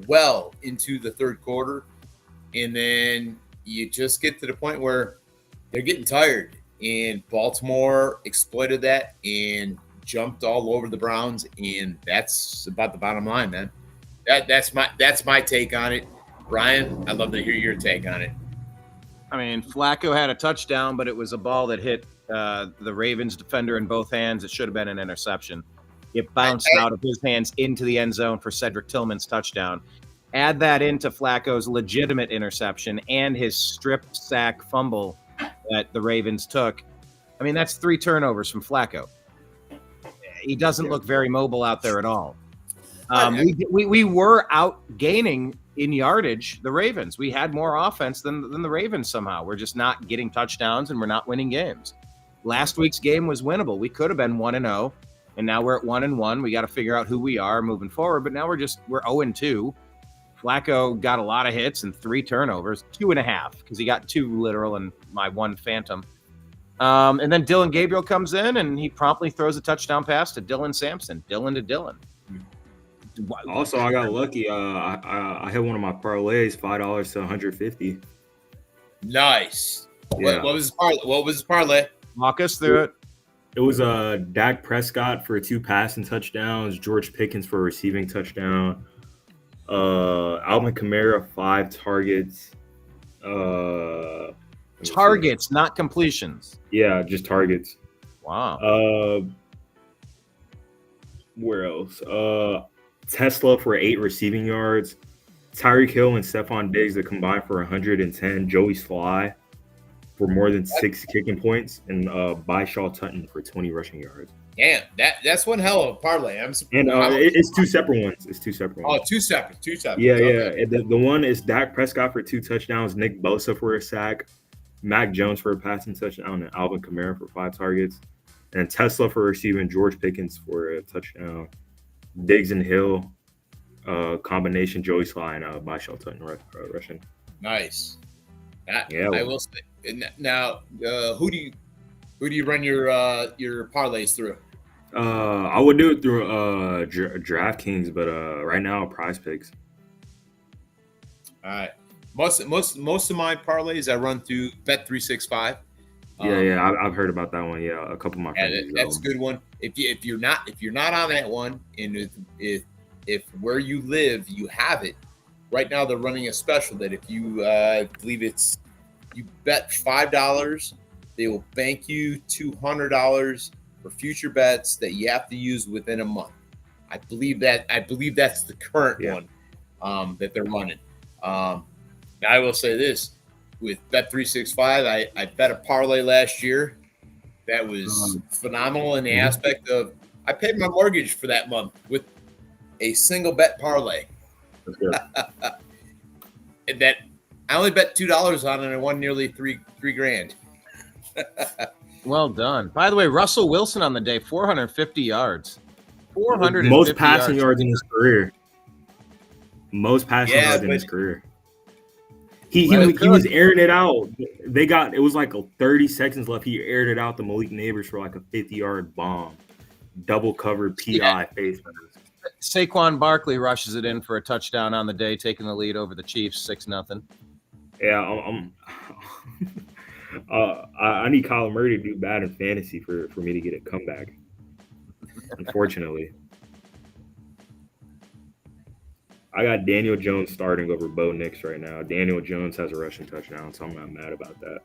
well into the third quarter, and then you just get to the point where they're getting tired, and Baltimore exploited that and jumped all over the Browns, and that's about the bottom line, man. That's my take on it. Brian, I'd love to hear your take on it. I mean, Flacco had a touchdown, but it was a ball that hit the Ravens defender in both hands. It should have been an interception. It bounced out of his hands into the end zone for Cedric Tillman's touchdown. Add that into Flacco's legitimate interception and his strip sack fumble that the Ravens took. I mean, that's 3 turnovers from Flacco. He doesn't look very mobile out there at all. We were out gaining in yardage the Ravens. We had more offense than the Ravens somehow. We're just not getting touchdowns, and we're not winning games. Last week's game was winnable. We could have been 1-0, and now we're at 1-1. We got to figure out who we are moving forward, but now we're 0-2. Flacco got a lot of hits and 3 turnovers, 2.5, because he got 2 literal and my 1 phantom. And then Dylan Gabriel comes in, and he promptly throws a touchdown pass to Dylan Sampson. Dylan to Dylan. Also, I got lucky. I hit one of my parlays, $5 to 150. Nice. Yeah. What was his parlay? Walk us through it. It was Dak Prescott for 2 passing touchdowns, George Pickens for a receiving touchdown, Alvin Kamara 5 targets, Let me see. Targets, not completions. Yeah, just targets. Wow. Where else? Tesla for 8 receiving yards. Tyreek Hill and Stephon Diggs that combined for 110. Joey Sly for more than 6 kicking points, and Shaw Tutton for 20 rushing yards. Damn, that's one hell of a parlay. I'm surprised. And it's 2 separate ones. It's 2 separate ones. Oh, two separate. Yeah, Okay. yeah. The one is Dak Prescott for 2 touchdowns, Nick Bosa for a sack, Mac Jones for a passing touchdown, and Alvin Kamara for 5 targets. And Tesla for receiving, George Pickens for a touchdown. Diggs and Hill combination, Joey Sly and Shaw Tutton rushing. Nice. Yeah. I will say. Now, who do you run your parlays through? I would do it through DraftKings, but right now Prize Picks. All right. Most of my parlays I run through Bet365. Yeah, I've heard about that one. Yeah, a couple of my friends. That's a good one. If you're not on that one, and if where you live you have it, right now they're running a special that if you believe you bet $5, they will bank you $200 for future bets that you have to use within a month. I believe that's the current one that they're running. I will say this. With Bet365, I bet a parlay last year that was phenomenal in the aspect of I paid my mortgage for that month with a single bet parlay. That's good. And that I only bet $2 on it and I won nearly three grand. Well done. By the way, Russell Wilson on the day, 450 yards. 450 most passing yards in his career. Most passing yards in his career. He was airing it out. It was like 30 seconds left. He aired it out to Malik Neighbors for like a 50-yard bomb. Double covered PI face mask. Saquon Barkley rushes it in for a touchdown on the day, taking the lead over the Chiefs 6-0. Yeah, I need Kyler Murray to do bad in fantasy for me to get a comeback. Unfortunately. I got Daniel Jones starting over Bo Nix right now. Daniel Jones has a rushing touchdown, so I'm not mad about that.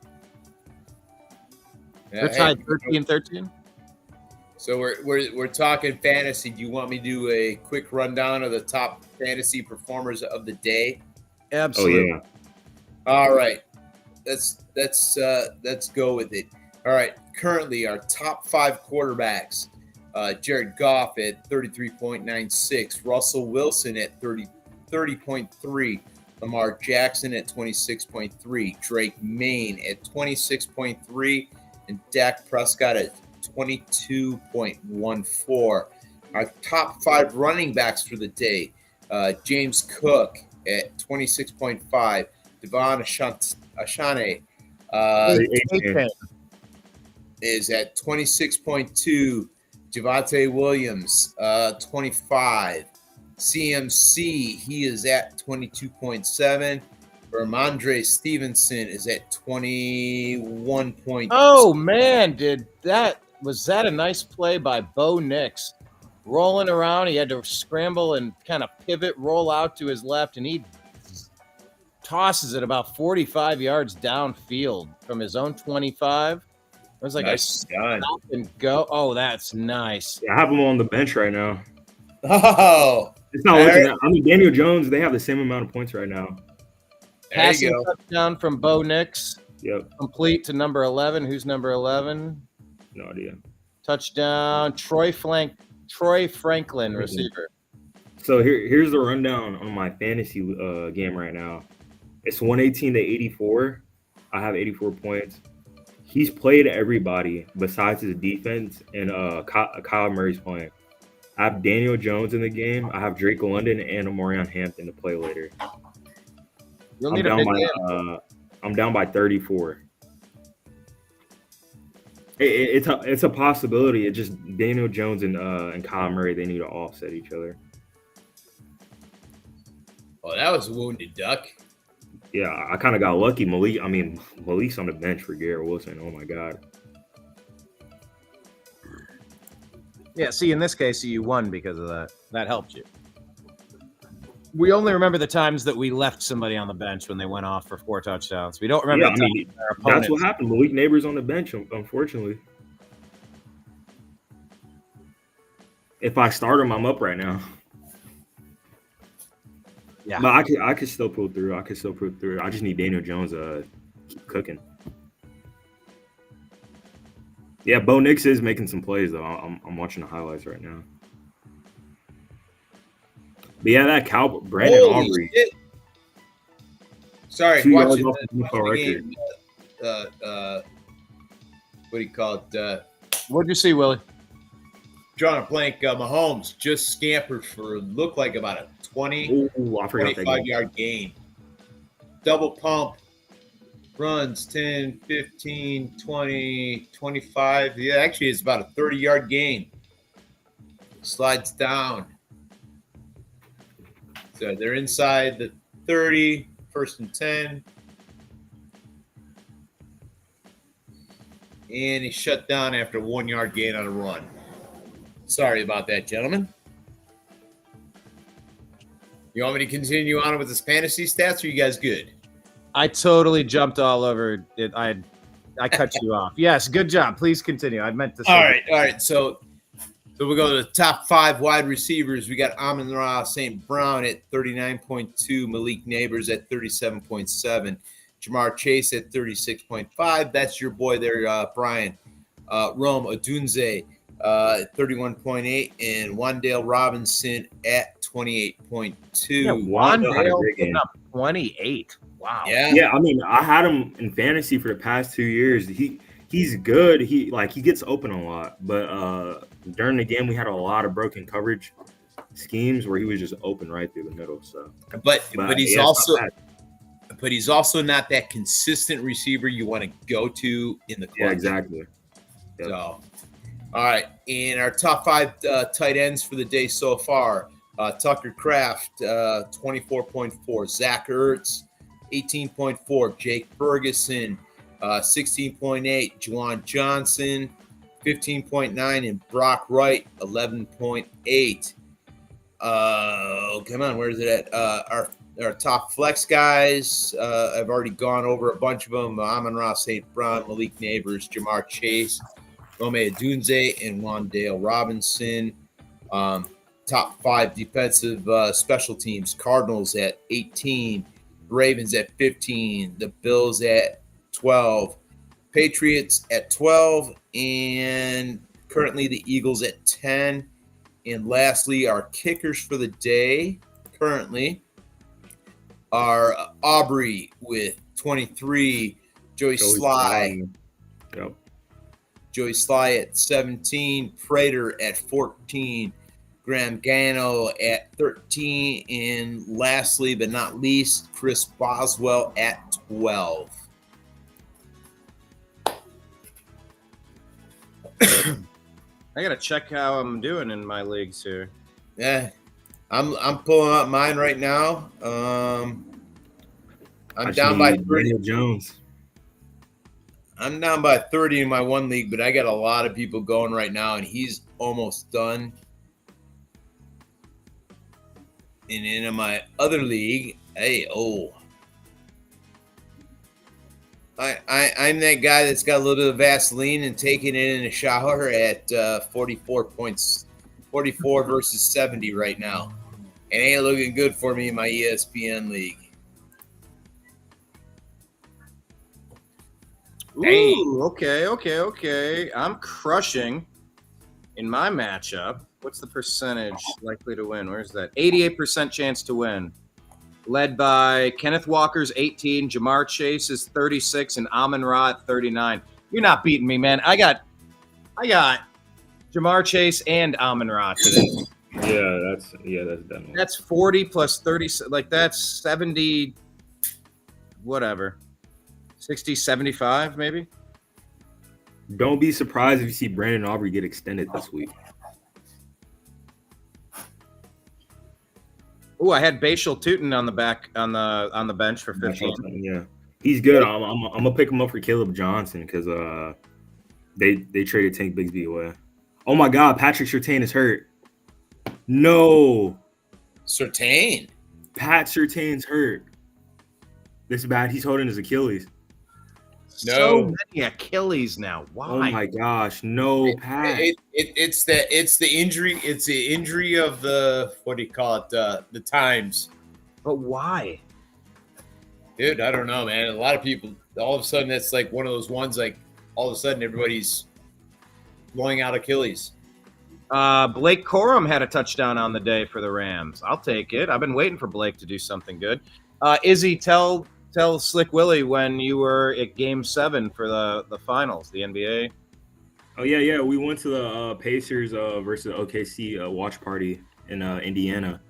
They're tied 13-13. So we're talking fantasy. Do you want me to do a quick rundown of the top fantasy performers of the day? Absolutely. Oh, yeah. All right. Let's go with it. All right. Currently, our top 5 quarterbacks: Jared Goff at 33.96, Russell Wilson at 30.3, Lamar Jackson at 26.3, Drake Maye at 26.3, and Dak Prescott at 22.14. Our top 5 running backs for the day: James Cook at 26.5, Devon Ashane is at 26.2. Javonte Williams, 25. CMC, he is at 22.7. Ramondre Stevenson is at 21. Oh man, was that a nice play by Bo Nix? Rolling around, he had to scramble and kind of pivot, roll out to his left, and he tosses it about 45 yards downfield from his own 25. It was like nice a stop and go. Oh, that's nice. Yeah, I have him on the bench right now. Oh, it's not looking at. I mean, Daniel Jones, they have the same amount of points right now. Passing touchdown from Bo Nix. Yep. Complete to number 11. Who's number 11? No idea. Touchdown, Troy Franklin, receiver. So here's the rundown on my fantasy game right now. It's 118 to 84. I have 84 points. He's played everybody besides his defense, and Kyle Murray's playing. I have Daniel Jones in the game. I have Drake London and Omarion Hampton to play later. You'll need a big game. I'm down by 34. It's a possibility. It's just Daniel Jones and Kyle Murray, they need to offset each other. Oh, that was a wounded duck. Yeah, I kind of got lucky. Malik's on the bench for Garrett Wilson. Oh my God. Yeah, see, in this case, you won because of that. That helped you. We only remember the times that we left somebody on the bench when they went off for 4 touchdowns. We don't remember Yeah, the I times mean, our that's opponents. what happened. Malik Neighbors on the bench, unfortunately. If I start him, I'm up right now. Yeah. But I could still pull through. I just need Daniel Jones keep cooking. Yeah, Bo Nix is making some plays though. I'm watching the highlights right now. But yeah, that Brandon Holy Aubrey. shit. Sorry, 2 yards watching off the, the NFL watching the record. game. What do you call it? What'd you see, Willie? Drawing a blank. Mahomes just scampered for looked like about a 20, Ooh, I forgot that 25-yard gain. Double pump. Runs 10, 15, 20, 25. Yeah, actually, it's about a 30-yard gain. Slides down. So they're inside the 30, 1st and 10. And he shut down after a 1-yard gain on a run. Sorry about that, gentlemen. You want me to continue on with this fantasy stats, or are you guys good? I totally jumped all over it. I cut you off. Yes, good job. Please continue. I meant to say. All right. So we go to the top 5 wide receivers. We got Amon-Ra St. Brown at 39.2, Malik Neighbors at 37.7, Jamar Chase at 36.5. That's your boy there, Brian. Rome Odysee at 31.8, and Wandale Robinson at 28.2. Yeah, Wandale had a great game. up 28. Wow. Yeah. I mean, I had him in fantasy for the past 2 years. He's good. He gets open a lot, but during the game we had a lot of broken coverage schemes where he was just open right through the middle. So, But he's yeah, also not that consistent receiver you want to go to in the clutch. yeah, exactly. Yep. So, all right, in our top 5 tight ends for the day so far, Tucker Kraft 24.4, Zach Ertz 18.4, Jake Ferguson 16.8, Juwan Johnson 15.9, and Brock Wright 11.8. Come on, where is it at? Our top flex guys, I've already gone over a bunch of them. Amon-Ra St. Brown, Malik Neighbors, Jamar Chase, Rome Odysee, and Wandale Robinson. Top 5 defensive special teams, Cardinals at 18, Ravens at 15, the Bills at 12, Patriots at 12, and currently the Eagles at 10. And lastly, our kickers for the day currently are Aubrey with 23, Joey Sly. Yep. Joey Sly at 17, Prater at 14, Graham Gano at 13, and lastly but not least, Chris Boswell at 12. I gotta check how I'm doing in my leagues here. Yeah, I'm pulling up mine right now. I'm down by 30. Daniel Jones. I'm down by 30 in my one league, but I got a lot of people going right now, and he's almost done. And in my other league, I'm that guy that's got a little bit of Vaseline and taking it in a shower at 44 points, 44 versus 70 right now. It ain't looking good for me in my ESPN league. Ooh, okay. I'm crushing in my matchup. What's the percentage likely to win? Where's that? 88% chance to win. Led by Kenneth Walker's 18, Jamar Chase is 36, and Amon-Ra at 39. You're not beating me, man. I got Jamar Chase and Amon-Ra today. That's definitely. That's 40 plus 30, like that's 70, whatever. 60, 75 maybe? Don't be surprised if you see Brandon Aubrey get extended this week. Oh, I had Bashal Tootin on the back on the bench for 15. Yeah, he's good. I'm gonna pick him up for Caleb Johnson because they traded Tank Bigsby away. Oh my God, Patrick Surtain is hurt. No, Surtain. Pat Surtain's hurt. This bad. He's holding his Achilles. So many Achilles now. Why? Oh my gosh, no, Pat. It's the injury. It's the injury of the, what do you call it? The times. But why? Dude, I don't know, man. A lot of people, all of a sudden, that's like one of those ones. Like all of a sudden, everybody's blowing out Achilles. Blake Corum had a touchdown on the day for the Rams. I'll take it. I've been waiting for Blake to do something good. Izzy, tell Slick Willie when you were at Game 7 for the finals, the NBA. Oh yeah. We went to the Pacers versus OKC watch party in Indiana.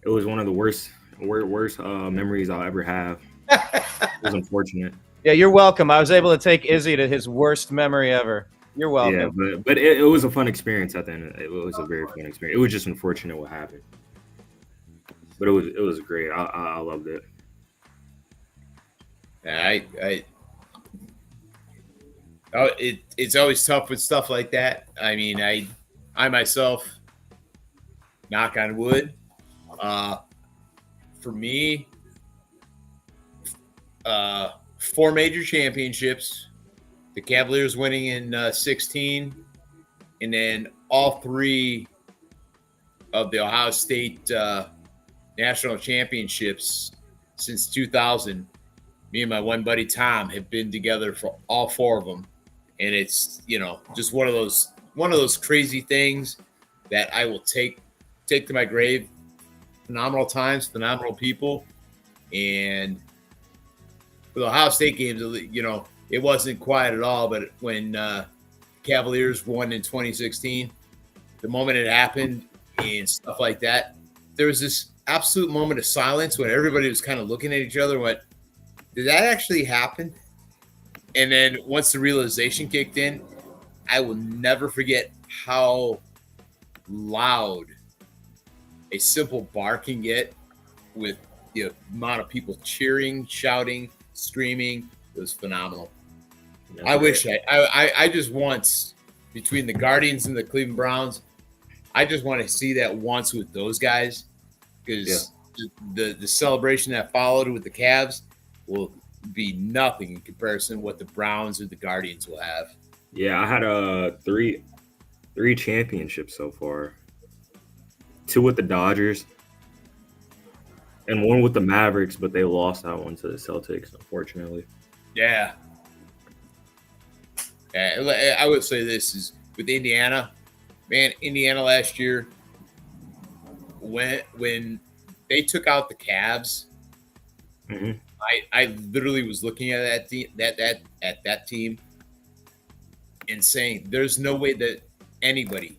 It was one of the worst memories I'll ever have. It was unfortunate. Yeah, you're welcome. I was able to take Izzy to his worst memory ever. You're welcome. Yeah, but it was a fun experience at the end. It was a very fun experience. It was just unfortunate what happened, but it was great. I loved it. It's always tough with stuff like that. I mean, I myself, knock on wood, for me, 4 major championships. The Cavaliers winning in 16, and then all 3 of the Ohio State national championships since 2000. Me and my one buddy Tom have been together for all 4 of them, and it's just one of those crazy things that I will take to my grave. Phenomenal times, phenomenal people, and for the Ohio State games, it wasn't quiet at all, but when Cavaliers won in 2016, the moment it happened and stuff like that, there was this absolute moment of silence when everybody was kind of looking at each other and went, did that actually happen? And then once the realization kicked in, I will never forget how loud a simple bar can get with the amount of people cheering, shouting, screaming. It was phenomenal. That's I wish I just once, between the Guardians and the Cleveland Browns, I just want to see that once with those guys, because the celebration that followed with the Cavs will be nothing in comparison to what the Browns or the Guardians will have. Yeah, I had three championships so far. 2 with the Dodgers and 1 with the Mavericks, but they lost that one to the Celtics, unfortunately. Yeah. I would say this is with Indiana. Man, Indiana last year, when they took out the Cavs, Mm-hmm. I literally was looking at that team and saying, "There's no way that anybody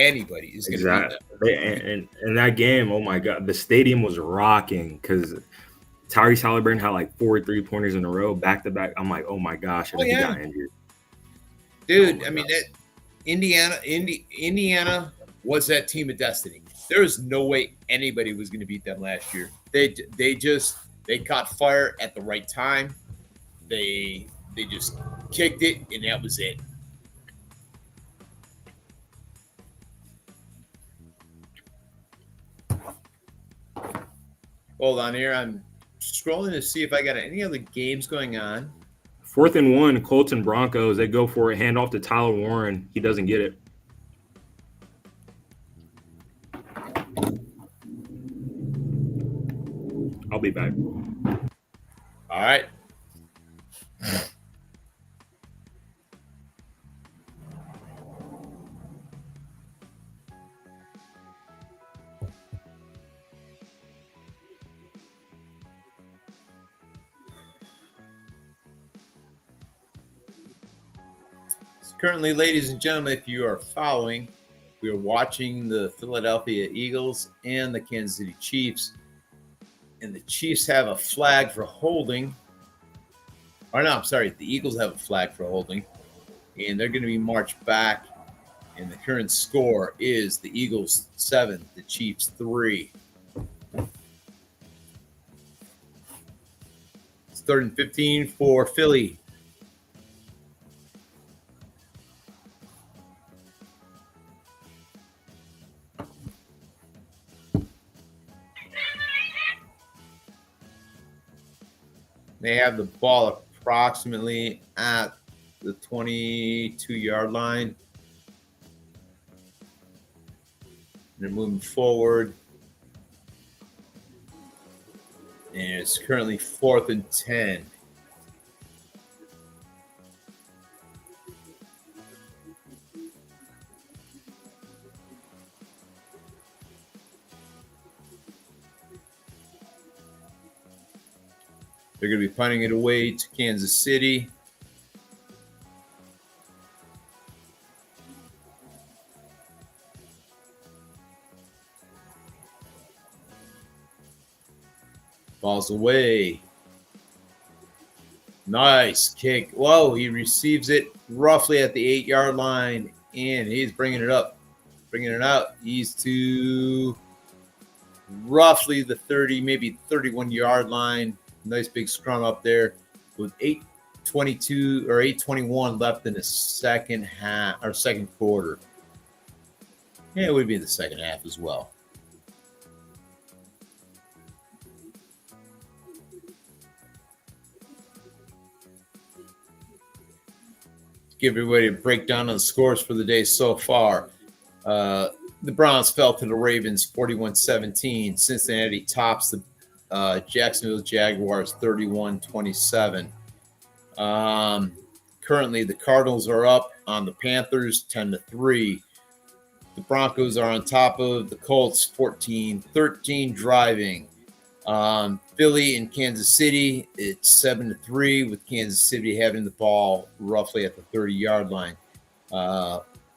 is going to beat them." And that game, oh my God, the stadium was rocking because Tyrese Halliburton had like 4 3-pointers in a row, back to back. I'm like, oh my gosh, and he got injured. Dude, I mean, that Indiana was that team of destiny. There was no way anybody was going to beat them last year. They caught fire at the right time. They just kicked it, and that was it. Hold on here. I'm scrolling to see if I got any other games going on. 4th and 1, Colts and Broncos. They go for it, hand off to Tyler Warren. He doesn't get it. I'll be back. All right. Currently, ladies and gentlemen, if you are following, we are watching the Philadelphia Eagles and the Kansas City Chiefs. And the Chiefs have a flag for holding. Or no, I'm sorry. The Eagles have a flag for holding. And they're going to be marched back. And the current score is the Eagles 7, the Chiefs 3. It's 3rd and 15 for Philly. They have the ball approximately at the 22-yard line. They're moving forward. And it's currently 4th and 10. They're going to be punting it away to Kansas City. Ball's away. Nice kick. Whoa, he receives it roughly at the 8-yard line, and he's bringing it up. Bringing it out. He's to roughly the 30, maybe 31-yard line. Nice big scrum up there with 8:22 or 8:21 left in the second half or second quarter. Yeah, it would be in the second half as well. Give everybody a breakdown of the scores for the day so far. The Browns fell to the Ravens 41-17. Cincinnati tops the Jacksonville Jaguars 31-27. Currently, the Cardinals are up on the Panthers 10-3. The Broncos are on top of the Colts 14-13 driving. Philly and Kansas City, it's 7-3 with Kansas City having the ball roughly at the 30-yard line.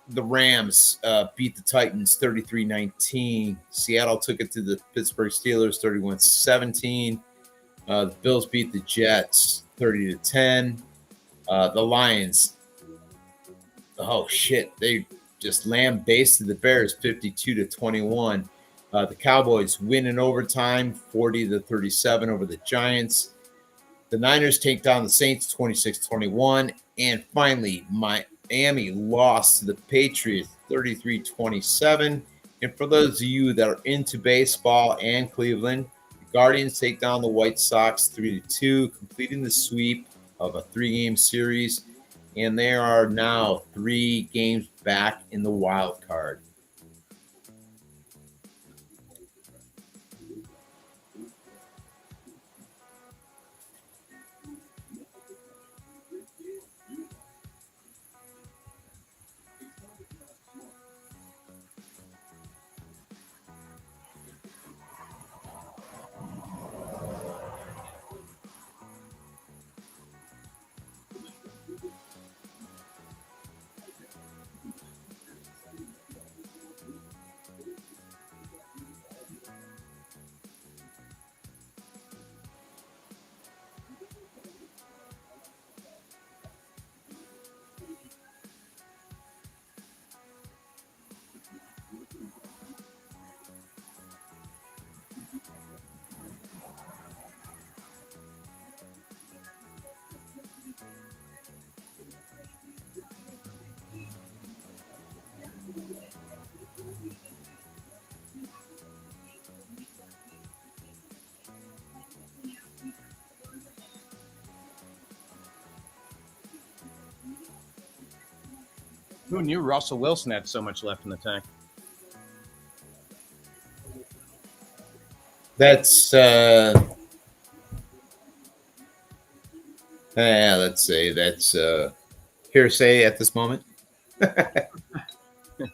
The Rams beat the Titans 33-19. Seattle took it to the Pittsburgh Steelers 31-17. The Bills beat the Jets 30-10. The Lions, oh shit, they just lambasted the Bears 52-21. The Cowboys win in overtime 40-37 over the Giants. The Niners take down the Saints 26-21. And finally, Miami lost to the Patriots 33-27. And for those of you that are into baseball and Cleveland, the Guardians take down the White Sox 3-2, completing the sweep of a 3-game series. And they are now 3 games back in the wild card. Who knew Russell Wilson had so much left in the tank? That's let's say that's hearsay at this moment.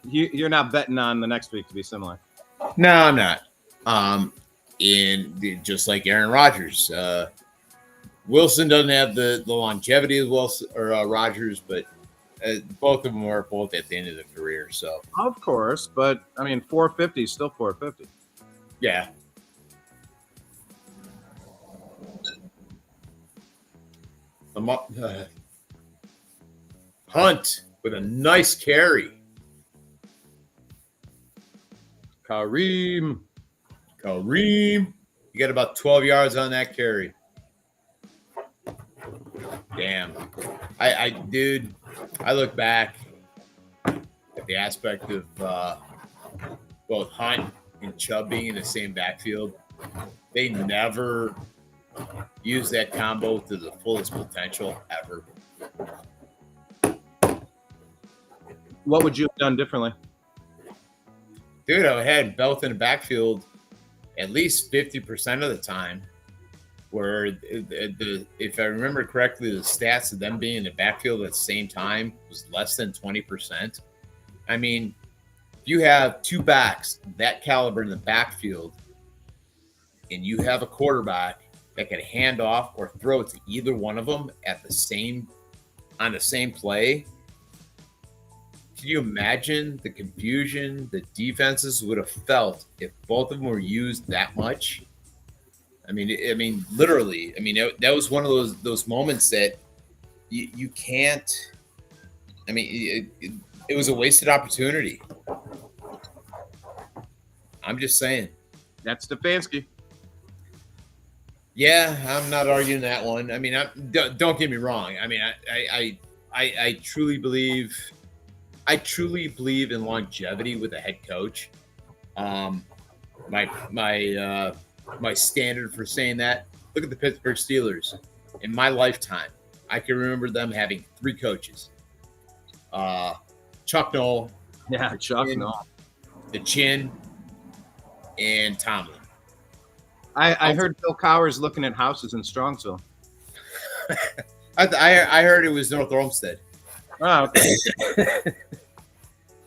You're not betting on the next week to be similar. No, I'm not. And just like Aaron Rodgers, Wilson doesn't have the longevity of Wilson or Rodgers, but both of them are both at the end of the career. So Of course, but I mean, 450 is still 450. yeah. Hunt with a nice carry. Kareem. You got about 12 yards on that carry. Damn. Dude, I look back at the aspect of both Hunt and Chubb being in the same backfield. They never use that combo to the fullest potential ever. What would you have done differently? Dude, I had Belt in the backfield at least 50% of the time, where if I remember correctly, the stats of them being in the backfield at the same time was less than 20%. I mean, if you have two backs that caliber in the backfield and you have a quarterback that can hand off or throw to either one of them on the same play, can you imagine the confusion the defenses would have felt if both of them were used that much? I mean, literally. I mean, that was one of those moments that you can't. I mean, it was a wasted opportunity. I'm just saying. That's Stefanski. Yeah, I'm not arguing that one. I mean, don't get me wrong. I mean, I truly believe. I truly believe in longevity with a head coach. My standard for saying that, look at the Pittsburgh Steelers. In my lifetime, I can remember them having 3 coaches. Chuck Noll. Yeah, Chuck Noll. The Chin, and Tomlin. I heard Bill Cowher's looking at houses in Strongsville. I heard it was North Olmsted. Oh, okay.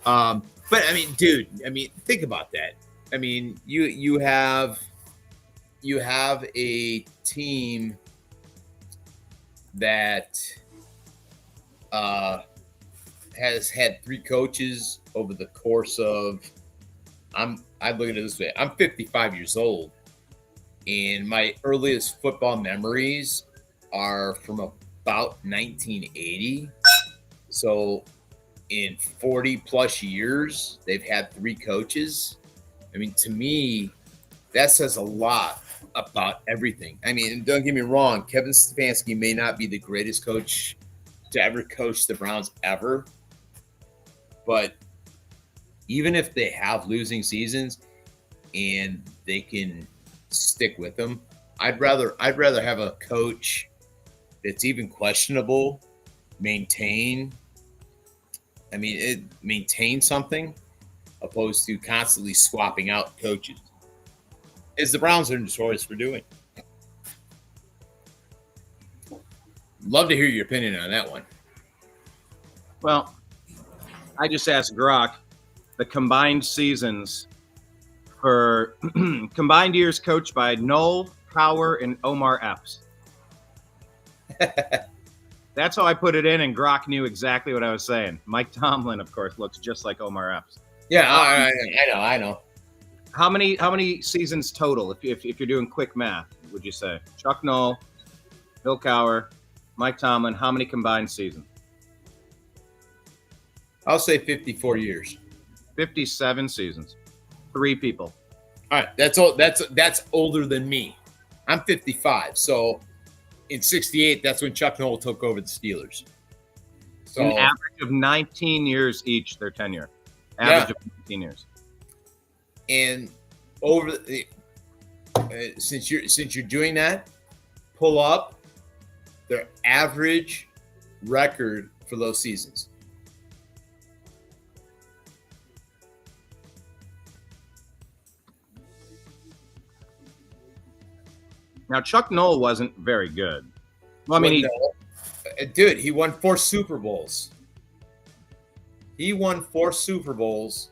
But I mean, dude, think about that. I mean, you have a team that has had 3 coaches over the course of. I look at it this way. I'm 55 years old, and my earliest football memories are from about 1980. So in 40 plus years, they've had 3 coaches. I mean, to me, that says a lot about everything. I mean, don't get me wrong, Kevin Stefanski may not be the greatest coach to ever coach the Browns ever, but even if they have losing seasons and they can stick with them, I'd rather have a coach that's even questionable maintain something opposed to constantly swapping out coaches, as the Browns are notorious for doing. Love to hear your opinion on that one. Well, I just asked Grok the combined seasons for combined years coached by Noel, Cowher, and Omar Epps. That's how I put it in, and Grok knew exactly what I was saying. Mike Tomlin, of course, looks just like Omar Epps. Yeah, I know. How many seasons total, if you're doing quick math, would you say? Chuck Noll, Bill Cowher, Mike Tomlin, how many combined seasons? I'll say 54 years. 57 seasons. 3 people. All right, that's older than me. I'm 55, so in 68, that's when Chuck Noll took over the Steelers. So an average of 19 years each, their tenure. Average of 19 years. And over since you're doing that, pull up their average record for those seasons. Now, Chuck Noll wasn't very good. Well, I mean, dude, he won 4 Super Bowls. He won 4 Super Bowls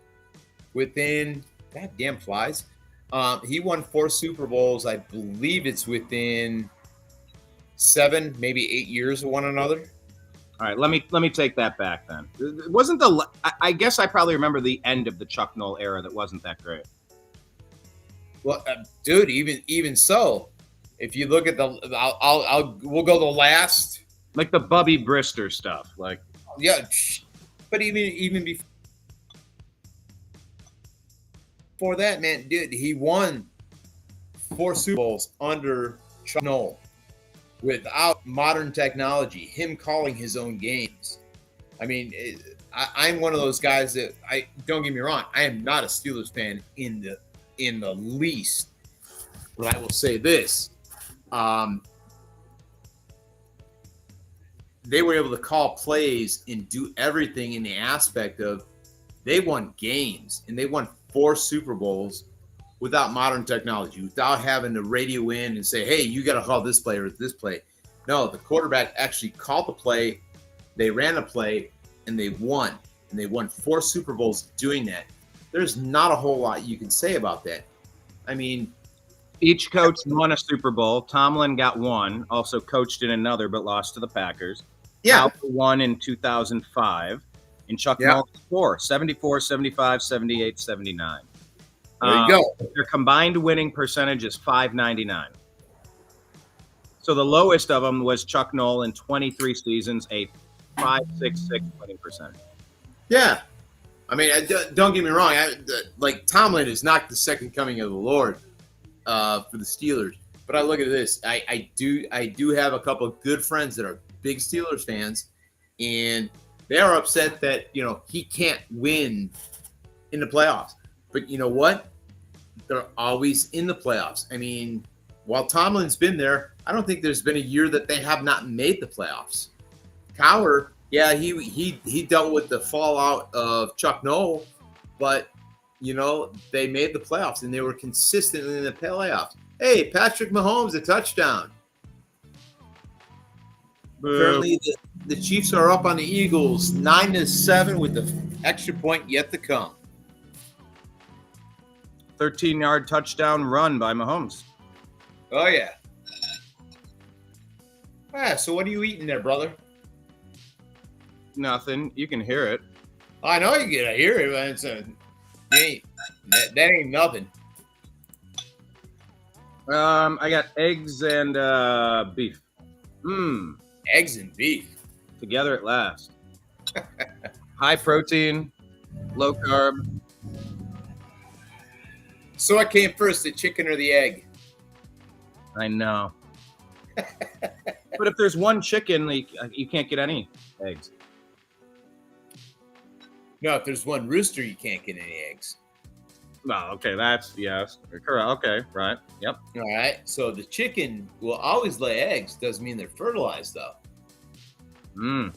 within, goddamn flies. He won 4 Super Bowls. I believe it's within 7, maybe 8 years of one another. All right, let me take that back then. It wasn't I guess I probably remember the end of the Chuck Noll era that wasn't that great. Well, dude, even so, if you look at we'll go the last, like the Bubby Brister stuff, like yeah, but even before that, man, dude, he won 4 Super Bowls under Chuck Noll without modern technology, him calling his own games. I mean, I'm one of those guys that don't get me wrong, I am not a Steelers fan in the least, but I will say this. they were able to call plays and do everything in the aspect of they won games and they won 4 Super Bowls without modern technology, without having to radio in and say, hey, you got to call this play or this play. No, the quarterback actually called the play, they ran the play, and they won. And they won 4 Super Bowls doing that. There's not a whole lot you can say about that. I mean, each coach won a Super Bowl. Tomlin got one, also coached in another, but lost to the Packers. yeah, Cowper won in 2005. And Chuck Noll 4, 74, 75, 78, 79. there you go. Their combined winning percentage is .599. So the lowest of them was Chuck Noll in 23 seasons, a .566 winning percentage. Yeah. I mean, don't get me wrong. Like Tomlin is not the second coming of the Lord for the Steelers. But I look at this. I do have a couple of good friends that are big Steelers fans, and they are upset that, he can't win in the playoffs. But you know what? They're always in the playoffs. I mean, while Tomlin's been there, I don't think there's been a year that they have not made the playoffs. Cowher, yeah, he dealt with the fallout of Chuck Noll, but they made the playoffs and they were consistently in the playoffs. Hey, Patrick Mahomes, a touchdown. Apparently, the Chiefs are up on the Eagles 9-7 with the extra point yet to come. 13-yard touchdown run by Mahomes. Oh yeah. So what are you eating there, brother? Nothing. You can hear it. I know you get to hear it, but that ain't nothing. I got eggs and beef. Eggs and beef. Together at last. High protein, low carb. So what came first, the chicken or the egg? I know. But if there's one chicken, you can't get any eggs. No, if there's one rooster, you can't get any eggs. Well, okay, that's yes. Correct. Okay, right. Yep. All right. So the chicken will always lay eggs. Doesn't mean they're fertilized, though. Do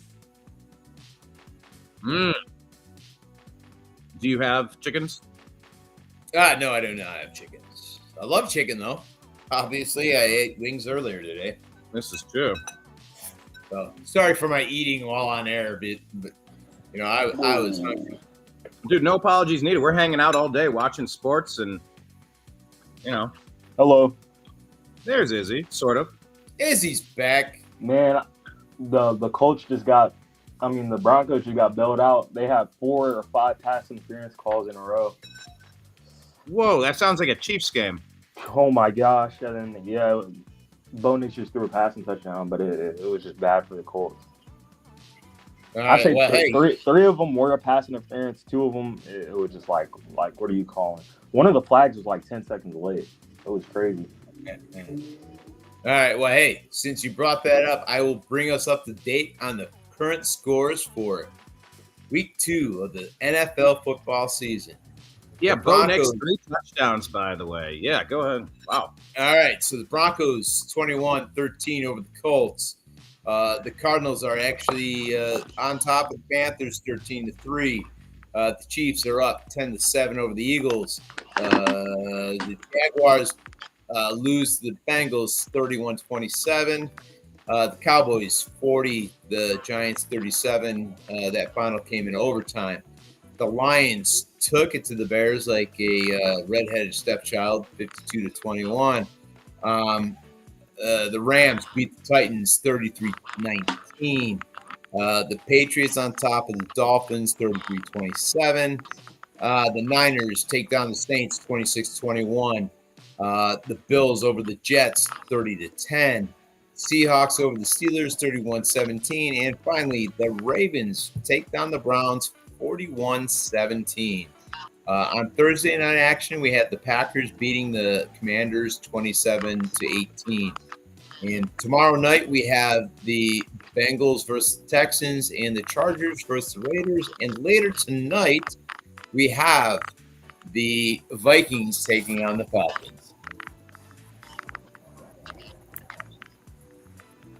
you have chickens? No, I do not have chickens. I love chicken, though. Obviously, I ate wings earlier today. This is true. So sorry for my eating while on air, but I was hungry. Dude, no apologies needed. We're hanging out all day watching sports and, Hello. There's Izzy, sort of. Izzy's back. Man, the coach the Broncos just got bailed out. They had 4 or 5 pass interference calls in a row. Whoa, that sounds like a Chiefs game. Oh my gosh. And then, Bo Nix just threw a passing touchdown, but it was just bad for the Colts. I say three of them were a pass interference. 2 of them, it was just like what are you calling? One of the flags was like 10 seconds late. It was crazy. All right. Well, hey, since you brought that up, I will bring us up to date on the current scores for week 2 of the NFL football season. Yeah, Bo Nix 3 touchdowns, by the way. Yeah, go ahead. Wow. All right. So the Broncos 21-13 over the Colts. The Cardinals are actually on top of the Panthers 13-3. The Chiefs are up 10-7 over the Eagles. The Jaguars lose to the Bengals 31-27. The Cowboys 40, the Giants 37. That final came in overtime. The Lions took it to the Bears like a redheaded stepchild, 52-21. The Rams beat the Titans 33-19. The Patriots on top of the Dolphins 33-27. The Niners take down the Saints 26-21. The Bills over the Jets 30-10. Seahawks over the Steelers 31-17. And finally, the Ravens take down the Browns 41-17. On Thursday night action, we had the Packers beating the Commanders 27-18. And tomorrow night, we have the Bengals versus the Texans and the Chargers versus the Raiders. And later tonight, we have the Vikings taking on the Falcons.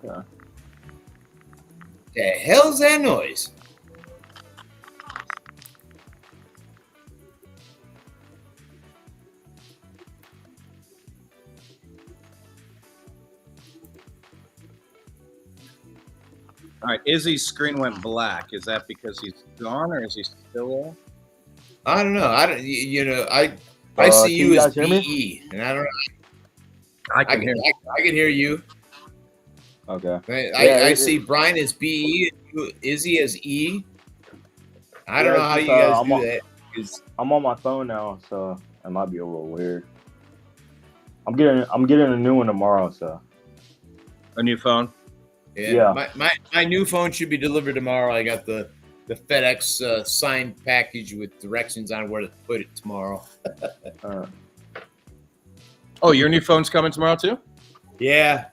Yeah. The hell's that noise? All right, Izzy's screen went black. Is that because he's gone, or is he still there? I don't know. I don't. You know, I see can you you as guys hear me? BE, and I don't. I can hear. I can hear you. Okay. I see Brian as BE, and Izzy as E. I don't know how you guys do that. 'Cause I'm on my phone now, so it might be a little weird. I'm getting a new one tomorrow, so. A new phone. Yeah. My new phone should be delivered tomorrow. I got the FedEx signed package with directions on where to put it tomorrow. Oh, your new phone's coming tomorrow too? Yeah.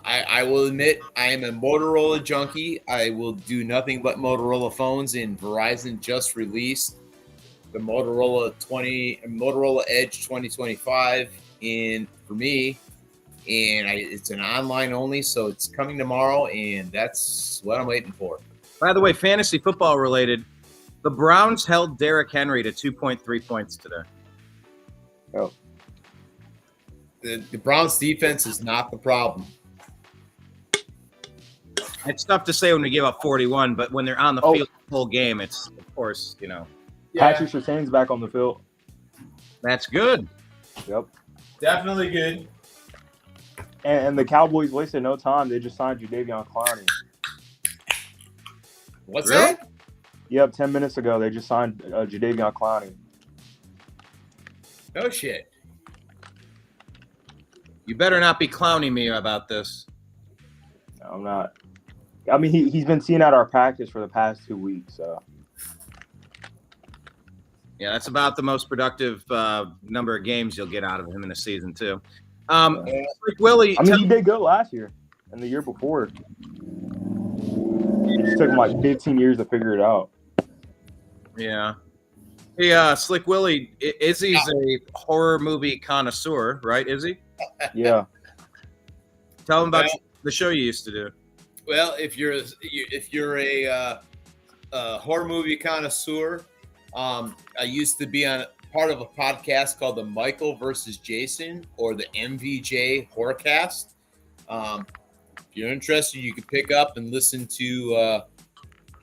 I will admit I am a Motorola junkie. I will do nothing but Motorola phones, and Verizon just released the Motorola Edge 2025 for me, and it's an online only, so it's coming tomorrow, and that's what I'm waiting for. By the way, fantasy football related, the Browns held Derrick Henry to 2.3 points today. Oh. The Browns defense is not the problem. It's tough to say when we give up 41, but when they're on the field the whole game, it's, of course, you know. Patrick Surtain's back on the field. That's good. Yep. Definitely good. And the Cowboys wasted no time. They just signed Jadeveon Clowney. What's that? Yep, 10 minutes ago, they just signed Jadeveon Clowney. No shit. You better not be clowning me about this. No, I'm not. I mean, he's been seen at our practice for the past 2 weeks, so. Yeah, that's about the most productive number of games you'll get out of him in a season, too. Like Willie, I mean, he did good last year and the year before. It just took him like 15 years to figure it out. Yeah. Hey, Slick Willie, Izzy's a horror movie connoisseur, right, Izzy? Yeah. Tell him about the show you used to do. Well, if you're a horror movie connoisseur, I used to be on part of a podcast called the Michael versus Jason, or the MVJ Horrorcast. If you're interested, you can pick up and listen to.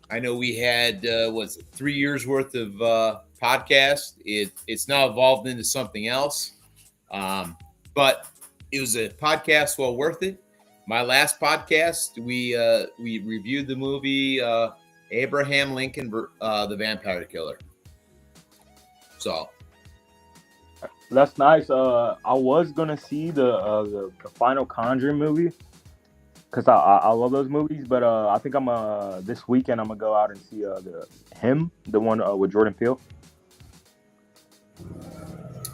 I know we had 3 years worth of podcast. It's now evolved into something else, but it was a podcast well worth it. My last podcast, we reviewed the movie Abraham Lincoln, the Vampire Killer. So that's nice. I was gonna see the final Conjuring movie because I love those movies, but I think I'm this weekend I'm gonna go out and see the one with Jordan Peele.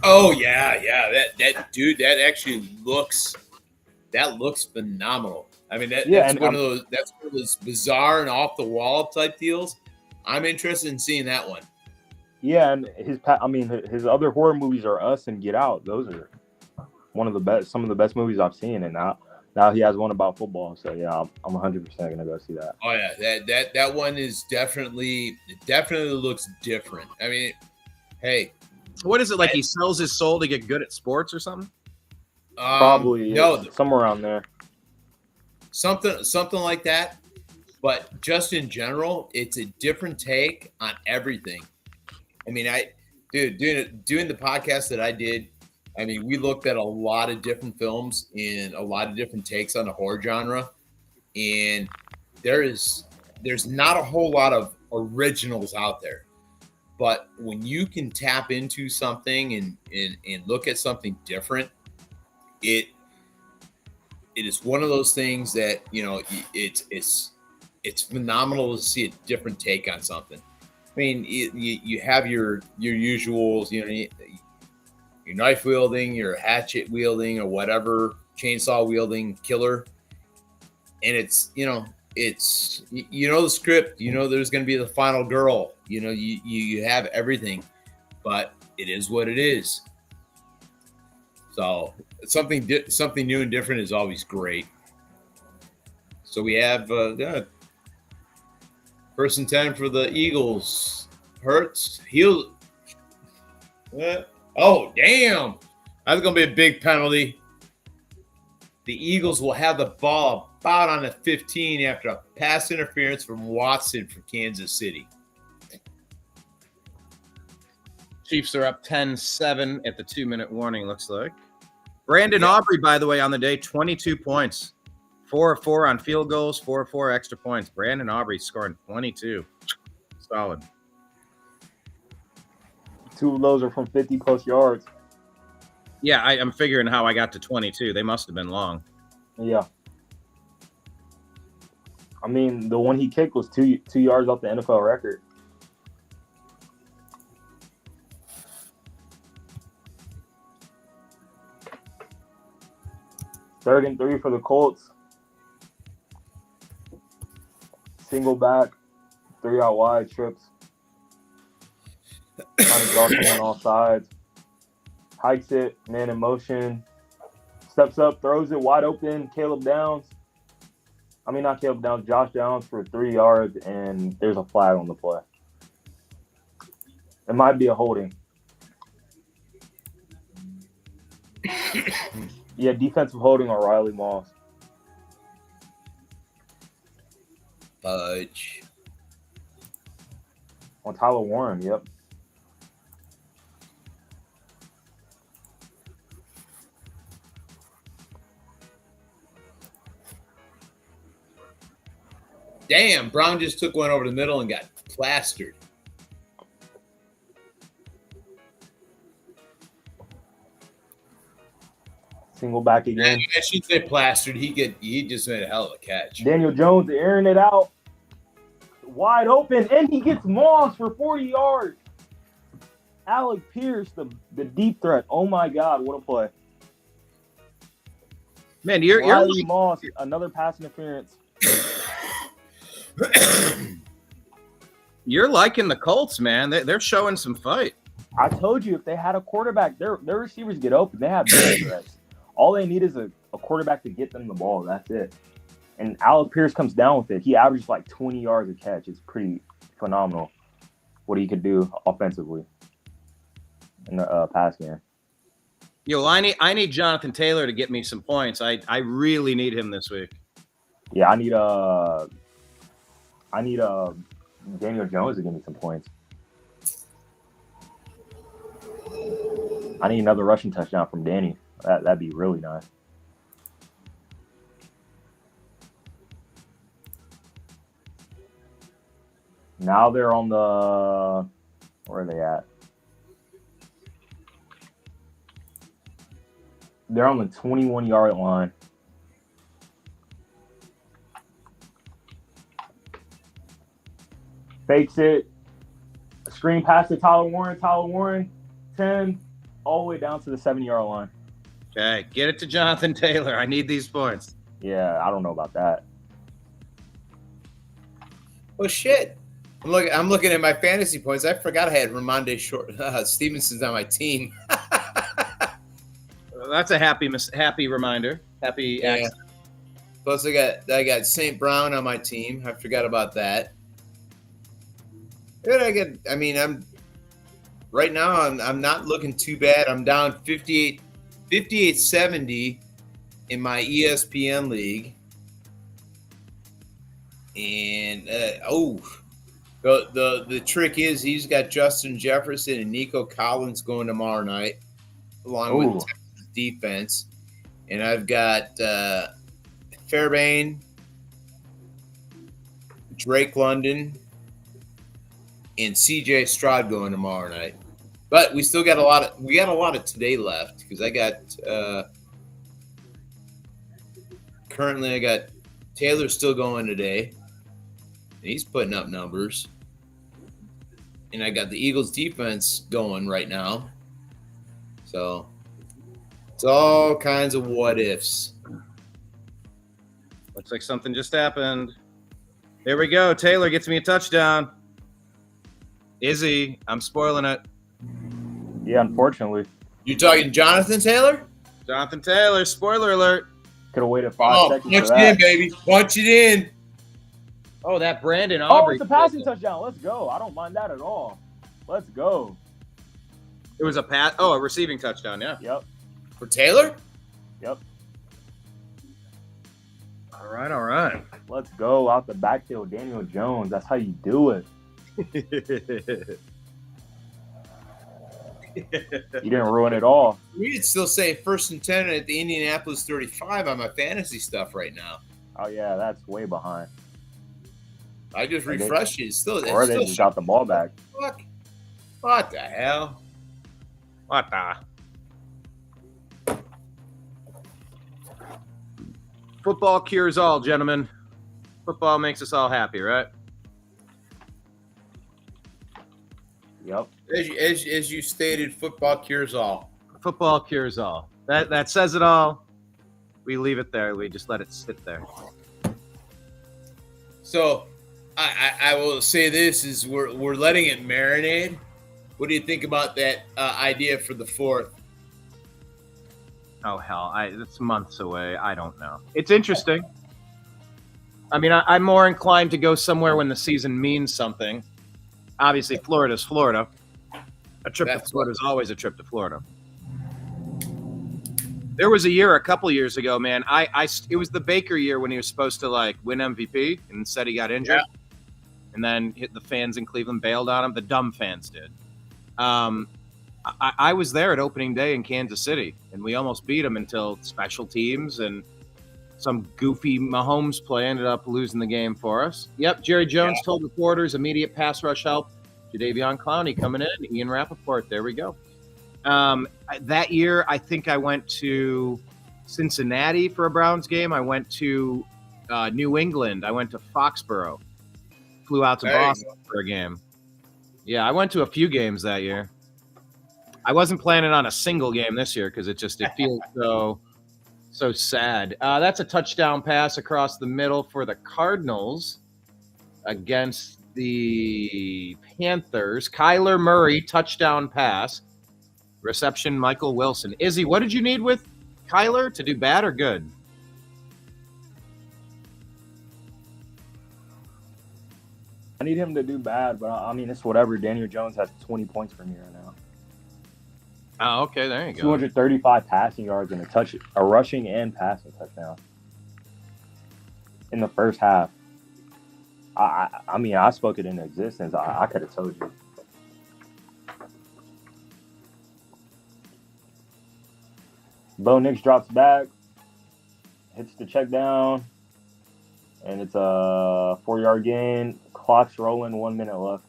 Oh yeah, that dude, that actually looks phenomenal. I mean, that's one of those bizarre and off the wall type deals. I'm interested in seeing that one. Yeah, and his other horror movies are Us and Get Out. Those are some of the best movies I've seen, and now he has one about football. So yeah, I'm 100% gonna go see that. Oh yeah, that one is definitely looks different. I mean, hey, what is it like? He sells his soul to get good at sports or something? Probably somewhere around there. Something like that. But just in general, it's a different take on everything. I mean, doing the podcast that I did, I mean, we looked at a lot of different films and a lot of different takes on the horror genre, and there's not a whole lot of originals out there. But when you can tap into something and look at something different, it is one of those things that, you know, it's phenomenal to see a different take on something. I mean, you have your usuals, you know, your knife wielding, your hatchet wielding, or whatever chainsaw wielding killer, and it's the script, you know, there's going to be the final girl, you know, you have everything, but it is what it is. So something new and different is always great. So we have first and 10 for the Eagles. Hurts. He'll. Oh, damn. That's going to be a big penalty. The Eagles will have the ball about on the 15 after a pass interference from Watson for Kansas City. Chiefs are up 10-7 at the 2-minute warning, looks like. Brandon Aubrey, by the way, on the day, 22 points. 4 of 4 on field goals, 4 of 4 extra points. Brandon Aubrey scoring 22. Solid. 2 of those are from 50-plus yards. Yeah, I'm figuring how I got to 22. They must have been long. Yeah. I mean, the one he kicked was 2 yards off the NFL record. Third and 3 for the Colts. Single back, 3 out wide, trips. Trying to draw someone off sides. Hikes it, man in motion. Steps up, throws it wide open. Caleb Downs. I mean, not Caleb Downs, Josh Downs for 3 yards, and there's a flag on the play. It might be a holding. Yeah, defensive holding on Riley Moss. Fudge. On Tyler Warren, yep. Damn, Brown just took one over the middle and got plastered. Single back again. I should say plastered. He just made a hell of a catch. Daniel Jones airing it out. Wide open, and he gets Moss for 40 yards. Alec Pierce, the deep threat. Oh, my God, what a play. Man, you're Riley Moss, another pass interference. You're liking the Colts, man. They're showing some fight. I told you, if they had a quarterback, their receivers get open. They have big threats. All they need is a quarterback to get them the ball. That's it. And Alec Pierce comes down with it. He averages like 20 yards a catch. It's pretty phenomenal what he could do offensively in the pass game. Yo, I need Jonathan Taylor to get me some points. I really need him this week. Yeah, I need Daniel Jones to give me some points. I need another rushing touchdown from Danny. That'd be really nice. Now they're on the – where are they at? They're on the 21-yard line. Fakes it. Screen pass to Tyler Warren. Tyler Warren, 10, all the way down to the 7-yard line. Okay, get it to Jonathan Taylor. I need these points. Yeah, I don't know about that. Oh, shit. I'm looking at my fantasy points. I forgot I had Ramondre Stevenson's on my team. That's a happy reminder. Happy accident. Plus, I got St. Brown on my team. I forgot about that. I'm right now. I'm not looking too bad. I'm down 58-70 in my ESPN league, and the trick is he's got Justin Jefferson and Nico Collins going tomorrow night, along with Texas defense, and I've got Fairbairn, Drake London, and CJ Stroud going tomorrow night. But we still got a lot of today left because I got currently I got Taylor still going today. And he's putting up numbers. And I got the Eagles defense going right now. So it's all kinds of what ifs. Looks like something just happened. There we go. Taylor gets me a touchdown. Izzy, I'm spoiling it. Yeah, unfortunately. You talking Jonathan Taylor? Jonathan Taylor, spoiler alert. Could have waited 5 seconds for punch that. it in, baby. Punch it in. Oh, that Brandon Oh, Aubrey. it's a passing touchdown. Let's go. I don't mind that at all. Let's go. It was a pass. Oh, a receiving touchdown. Yeah. Yep. For Taylor? Yep. All right. All right. Let's go out the backfield, Daniel Jones. That's how you do it. You didn't ruin it all. We could still say 1st and 10 at the Indianapolis 35 on my fantasy stuff right now. Oh yeah, that's way behind. I just refreshed it. It's still, Or they just got the ball back. Fuck. What the hell? What the? Football cures all, gentlemen. Football makes us all happy, right? Yep. As you stated, football cures all. Football cures all. That says it all. We leave it there. We just let it sit there. So I will say this is we're letting it marinate. What do you think about that idea for the 4th? Oh hell, it's months away. I don't know. It's interesting. I mean, I'm more inclined to go somewhere when the season means something. Obviously, Florida's Florida. A trip to Florida is always a trip to Florida. There was a couple years ago, man. It was the Baker year when he was supposed to like win MVP, and instead he got injured, and then the fans in Cleveland bailed on him. The dumb fans did. I was there at opening day in Kansas City, and we almost beat them until special teams and some goofy Mahomes play ended up losing the game for us. Yep, Jerry Jones told reporters immediate pass rush help. Jadeveon Clowney coming in. Ian Rappaport. There we go. That year, I think I went to Cincinnati for a Browns game. I went to New England. I went to Foxborough. Flew out to Boston for a game. Yeah, I went to a few games that year. I wasn't planning on a single game this year because it feels so sad. That's a touchdown pass across the middle for the Cardinals against the Panthers. Kyler Murray, touchdown pass. Reception, Michael Wilson. Izzy, what did you need with Kyler to do bad or good? I need him to do bad, but I mean, it's whatever. Daniel Jones has 20 points for me right now. Oh, okay, there you go. 235 passing yards and a rushing and passing touchdown in the first half. I mean, I spoke it into existence. I could have told you. Bo Nix drops back, hits the check down, and it's a 4-yard gain. Clock's rolling, 1 minute left.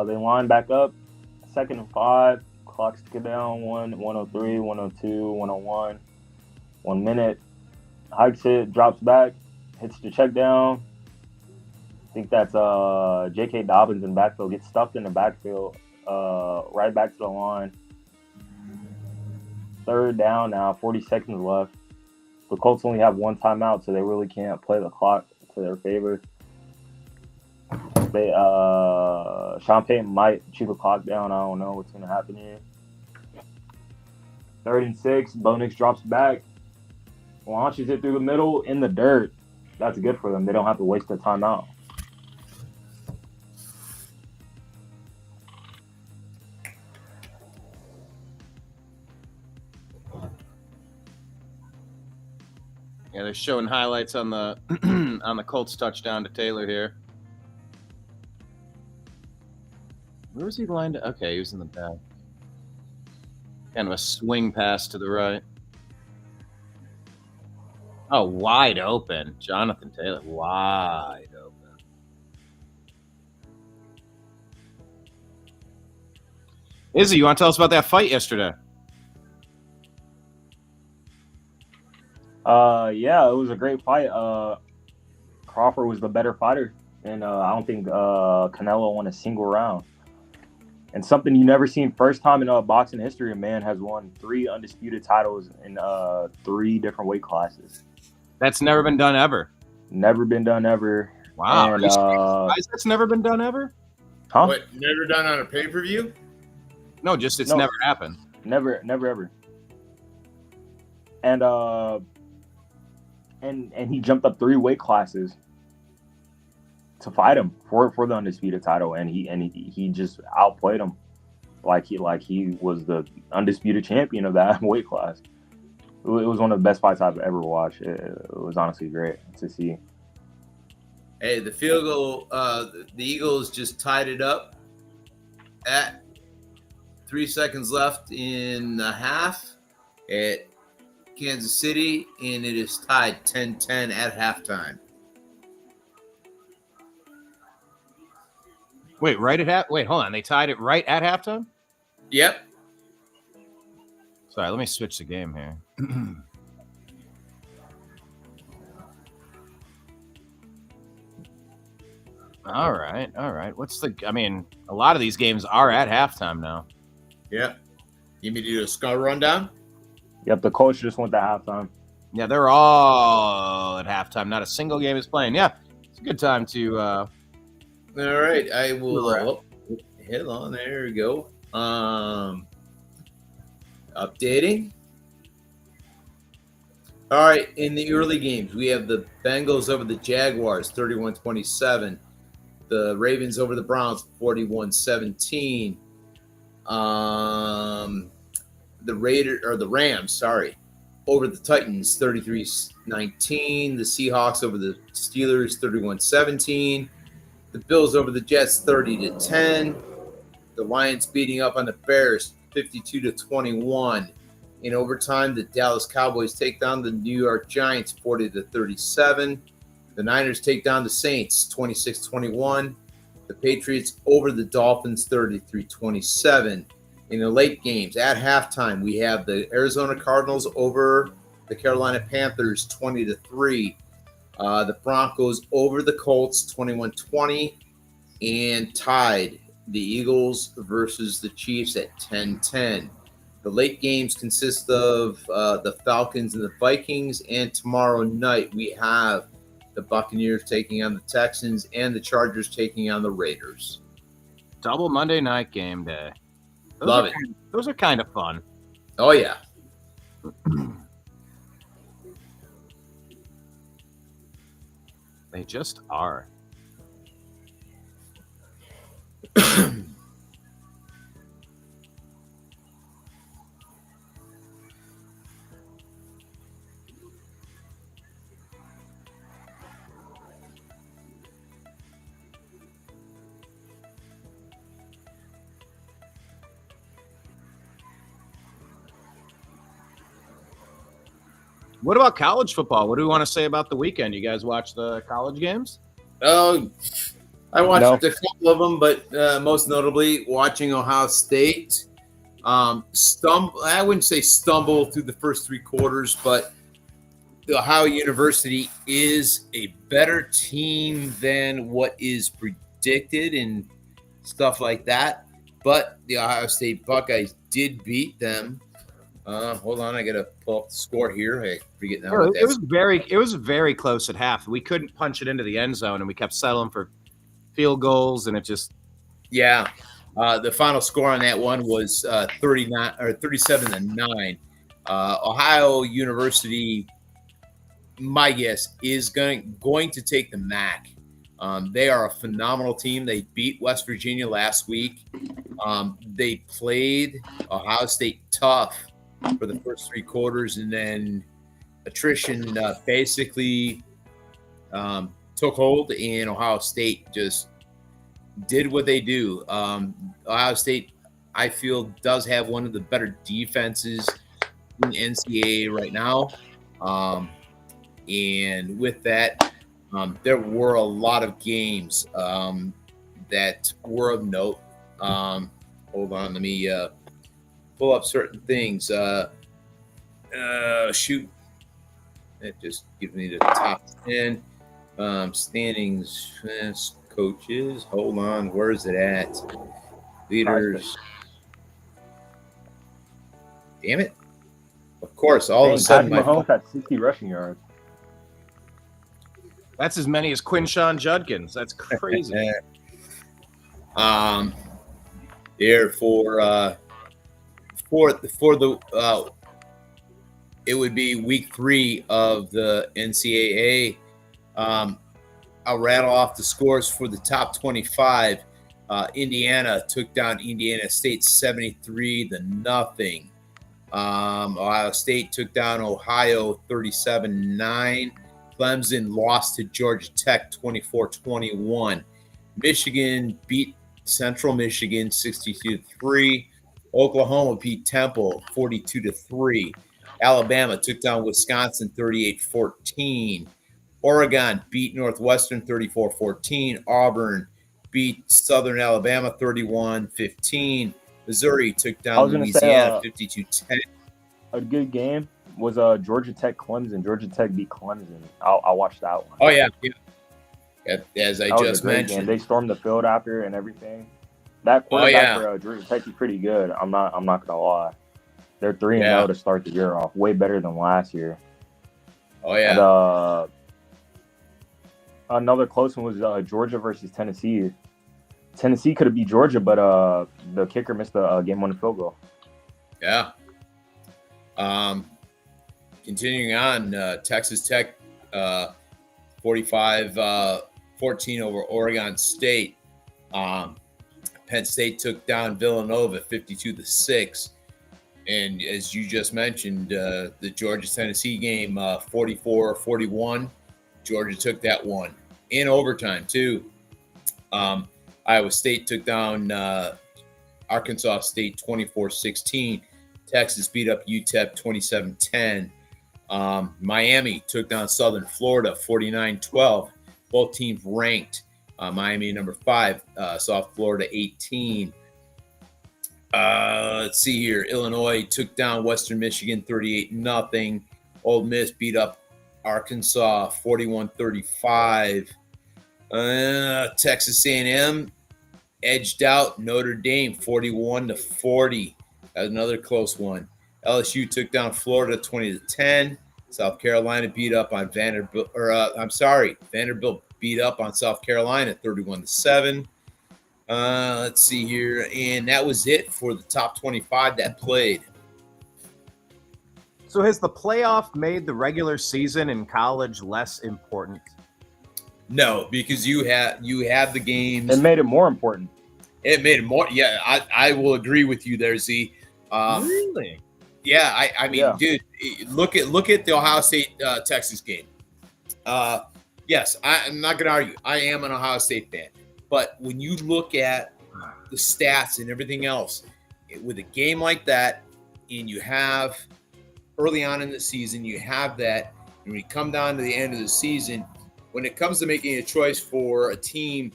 They line back up, 2nd and 5. Clock's ticking down, 103, 102, 101. 1 minute. Hikes it, drops back, hits the check down. I think that's J.K. Dobbins in backfield. Gets stuffed in the backfield, right back to the line. 3rd down now, 40 seconds left. The Colts only have 1 timeout, so they really can't play the clock to their favor. Sean Payton might chew the clock down. I don't know what's going to happen here. 3rd and 6. Bo Nix drops back. Launches it through the middle in the dirt. That's good for them. They don't have to waste their timeout. Yeah, they're showing highlights on the on the Colts touchdown to Taylor here. Where was he lined up? Okay, he was in the back. Kind of a swing pass to the right. Oh, wide open. Jonathan Taylor, wide open. Izzy, you want to tell us about that fight yesterday? Yeah, it was a great fight. Crawford was the better fighter, and I don't think Canelo won a single round. And something you never seen, first time in boxing history, a man has won 3 undisputed titles in 3 different weight classes. That's never been done ever. Never been done ever. Wow. And, Are you surprised that's never been done ever? Huh? What? Never done on a pay-per-view? No, just it's No. never happened. Never ever. And he jumped up 3 weight classes to fight him for the undisputed title, and he just outplayed him like he was the undisputed champion of that weight class. It was one of the best fights I've ever watched. It was honestly great to see. Hey, the field goal, the Eagles just tied it up at 3 seconds left in the half at Kansas City, and it is tied 10-10 at halftime. Wait, hold on. They tied it right at halftime? Yep. Sorry, let me switch the game here. All right. A lot of these games are at halftime now. Yep. You mean to do a score rundown? Yep, the coach just went to halftime. Yeah, they're all at halftime. Not a single game is playing. Yeah, it's a good time to. All right, I will. Hold on, there we go. Updating. All right, in the early games, we have the Bengals over the Jaguars, 31-27. The Ravens over the Browns, 41-17. The Rams, over the Titans, 33-19. The Seahawks over the Steelers, 31-17. The Bills over the Jets, 30-10. The Lions beating up on the Bears, 52-21. In overtime, the Dallas Cowboys take down the New York Giants, 40-37. The Niners take down the Saints, 26-21. The Patriots over the Dolphins, 33-27. In the late games, at halftime, we have the Arizona Cardinals over the Carolina Panthers, 20-3. The Broncos over the Colts, 21-20. And tied the Eagles versus the Chiefs at 10-10. The late games consist of the Falcons and the Vikings. And tomorrow night, we have the Buccaneers taking on the Texans and the Chargers taking on the Raiders. Double Monday night game day. Love it. Those are kind of fun. Oh, yeah. They just are. What about college football? What do we want to say about the weekend? You guys watch the college games? Oh, I watched a couple of them, but most notably watching Ohio State. I wouldn't say stumble through the first 3 quarters, but Ohio University is a better team than what is predicted and stuff like that. But the Ohio State Buckeyes did beat them. Hold on, I gotta pull up the score here. I forget now. It was very close at half. We couldn't punch it into the end zone, and we kept settling for field goals, and it just the final score on that one was 37-9. Ohio University, my guess, is going to take the MAC. They are a phenomenal team. They beat West Virginia last week. They played Ohio State tough for the first 3 quarters, and then attrition basically took hold, and Ohio State just did what they do. Ohio State, I feel, does have one of the better defenses in the NCAA right now. And with that, there were a lot of games that were of note. Hold on, let me pull up certain things. Shoot. It just gives me the top 10 standings. Coaches. Hold on. Where is it at? Leaders. Damn it. Of course, all of a sudden Patrick Mahomes had 60 rushing yards. That's as many as Quinshon Judkins. That's crazy. There for the it would be week 3 of the NCAA. I'll rattle off the scores for the top 25. Indiana took down Indiana State 73-0. Ohio State took down Ohio 37-9. Clemson lost to Georgia Tech 24-21. Michigan beat Central Michigan 62-3. Oklahoma beat Temple 42-3. Alabama took down Wisconsin 38-14. Oregon beat Northwestern 34-14. Auburn beat Southern Alabama 31-15. Missouri took down Louisiana 52-10. A good game was Georgia Tech Clemson. Georgia Tech beat Clemson. I watched that one. Oh yeah. As I just mentioned, game. They stormed the field after and everything. That quarterback for Georgia Tech is pretty good. I'm not gonna lie. They're 3-0 to start the year off. Way better than last year. Oh yeah. And, another close one was Georgia versus Tennessee. Tennessee could have beat Georgia, but the kicker missed the game-winning field goal. Yeah. Continuing on, Texas Tech 45-14 over Oregon State. Penn State took down Villanova 52-6. And as you just mentioned, the Georgia-Tennessee game 44-41. Georgia took that one in overtime too. Iowa State took down Arkansas State 24-16. Texas beat up UTEP 27-10. Miami took down Southern Florida 49-12. Both teams ranked. Miami number 5, South Florida 18. Let's see here. Illinois took down Western Michigan 38-0. Ole Miss beat up Arkansas 41-35. Texas A&M edged out Notre Dame 41-40. That's another close one. LSU took down Florida 20-10. South Carolina beat up on Vanderbilt. Vanderbilt beat up on South Carolina 31-7. Let's see here, and that was it for the top 25 that played. So has the playoff made the regular season in college less important? No, because you have the games. It made it more important. It made it more. Yeah, I will agree with you there, Z. Really? Yeah, I mean, dude, look at the Ohio State Texas game. Yes, I'm not gonna argue. I am an Ohio State fan, but when you look at the stats and everything else, with a game like that, and you have early on in the season, you have that, and when you come down to the end of the season, when it comes to making a choice for a team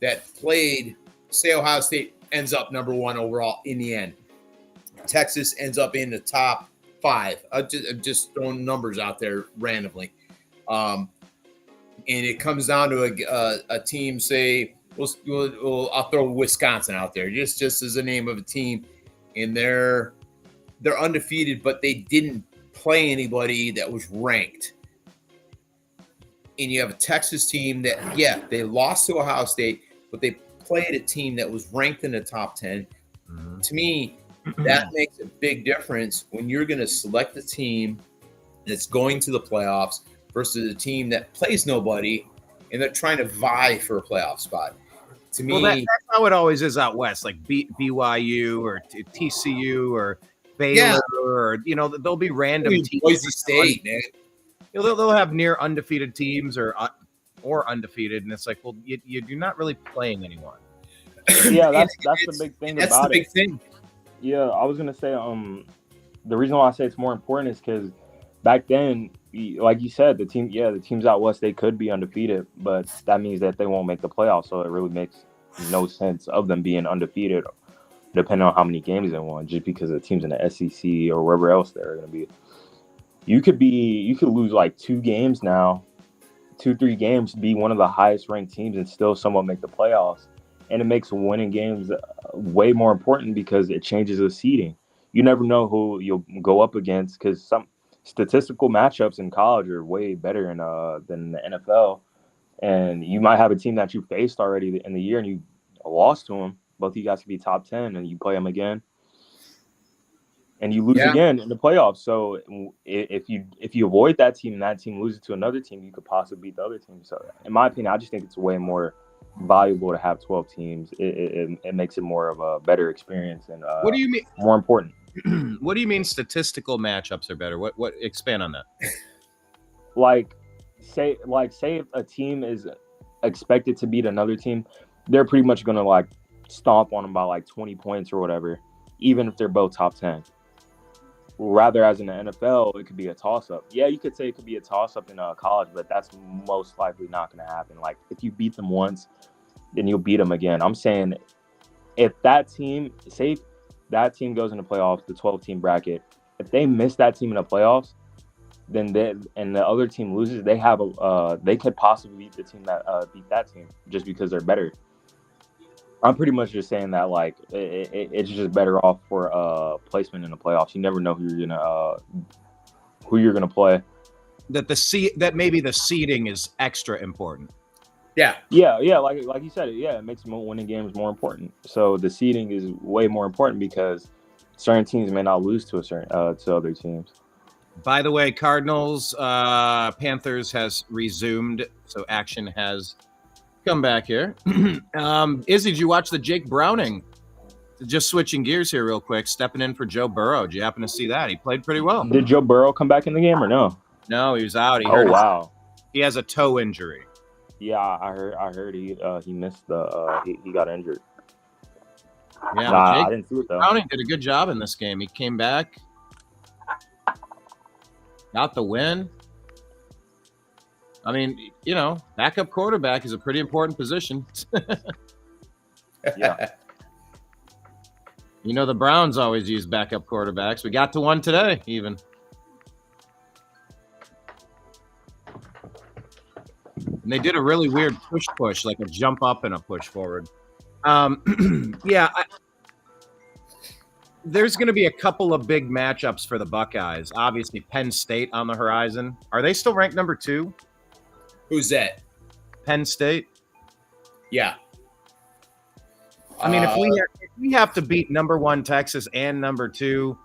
that played, say Ohio State ends up number 1 overall in the end, Texas ends up in the top 5. I'm just throwing numbers out there randomly. And it comes down to a team, say, I'll throw Wisconsin out there, just as a name of a team, and they're undefeated, but they didn't play anybody that was ranked. And you have a Texas team that, they lost to Ohio State, but they played a team that was ranked in the top 10. Mm-hmm. To me, that makes a big difference when you're going to select a team that's going to the playoffs versus a team that plays nobody and they're trying to vie for a playoff spot. To me, that's how it always is out west, like BYU or TCU or Baylor, or there'll be random teams. Boise State, man. They'll have near undefeated teams or undefeated, and it's like, well, you're not really playing anyone. Yeah, that's the big thing about it. That's the big thing. Yeah, I was gonna say, the reason why I say it's more important is because back then, like you said, the teams out west, they could be undefeated, but that means that they won't make the playoffs. So it really makes no sense of them being undefeated, depending on how many games they won, just because the teams in the SEC or wherever else they're going to be. You could lose like 2 games now, 2-3 games, be one of the highest ranked teams and still somewhat make the playoffs. And it makes winning games way more important because it changes the seeding. You never know who you'll go up against, because some statistical matchups in college are way better than the NFL. And you might have a team that you faced already in the year, and you lost to them. Both of you guys could be top 10, and you play them again, and you lose Yeah. again in the playoffs. So if you avoid that team and that team loses to another team, you could possibly beat the other team. So in my opinion, I just think it's way more valuable to have 12 teams. It makes it more of a better experience and what do you mean? more important. What do you mean statistical matchups are better? What expand on that? Like say if a team is expected to beat another team, they're pretty much gonna like stomp on them by like 20 points or whatever, even if they're both top 10. Rather, as in the NFL, it could be a toss-up. Yeah, you could say it could be a toss-up in college, but that's most likely not going to happen. Like, if you beat them once, then you'll beat them again. I'm saying if that team, say that team goes in the playoffs, the 12-team bracket, if they miss that team in the playoffs, then and the other team loses, they could possibly beat the team that beat that team just because they're better. I'm pretty much just saying that like it's just better off for placement in the playoffs. You never know who you're gonna play. That maybe the seeding is extra important. Yeah. Like you said, it makes winning games more important. So the seeding is way more important because certain teams may not lose to to other teams. By the way, Cardinals Panthers has resumed, so action has come back here. Izzy, did you watch the Jake Browning? Just switching gears here real quick, stepping in for Joe Burrow. Did you happen to see that? He played pretty well. Did Joe Burrow come back in the game or no? No, he was out. Wow. He has a toe injury. Yeah, I heard he missed he got injured. Yeah, I didn't see it though. Browning did a good job in this game. He came back, got the win. I mean, backup quarterback is a pretty important position. Yeah. The Browns always use backup quarterbacks. We got to one today, even. And they did a really weird push, like a jump up and a push forward. There's going to be a couple of big matchups for the Buckeyes. Obviously, Penn State on the horizon. Are they still ranked number 2? Who's that? Penn State. Yeah. I mean, if we have to beat number 1 Texas and number 2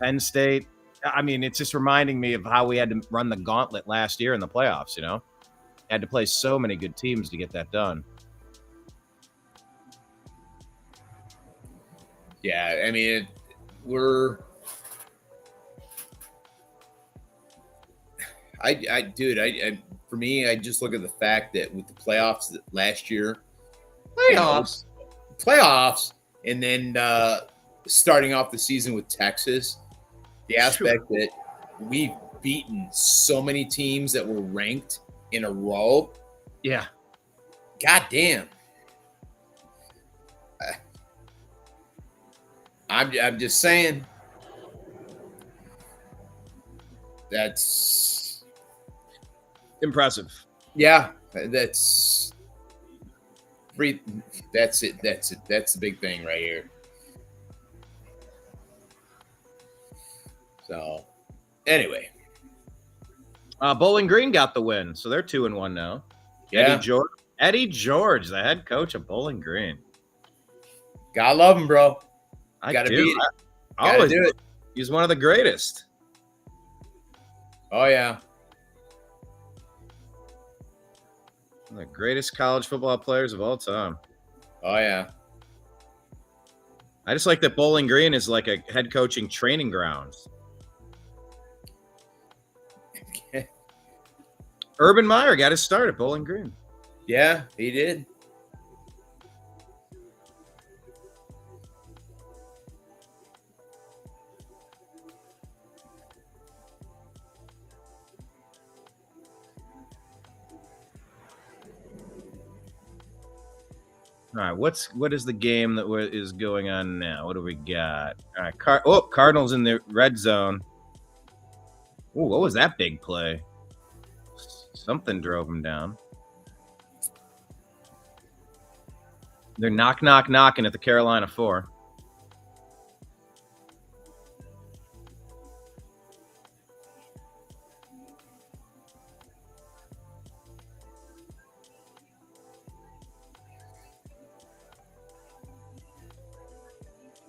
Penn State, I mean, it's just reminding me of how we had to run the gauntlet last year in the playoffs. Had to play so many good teams to get that done. Yeah, I mean, for me, I just look at the fact that with the playoffs last year, playoffs, and then starting off the season with Texas, the aspect that we've beaten so many teams that were ranked in a row. Yeah. God damn. I'm just saying. That's impressive. Yeah, that's it. That's the big thing right here. So, anyway, Bowling Green got the win, so they're 2-1 now. Yeah, Eddie George, the head coach of Bowling Green. Gotta love him, bro. Gotta do it. Gotta do it. He's one of the greatest. Oh yeah, one of the greatest college football players of all time. Oh yeah. I just like that Bowling Green is like a head coaching training grounds. Urban Meyer got his start at Bowling Green. Yeah, he did. All right, what is the game that is going on now? What do we got? All right, Cardinals in the red zone. Oh, what was that big play? Something drove him down. They're knocking at the Carolina 4.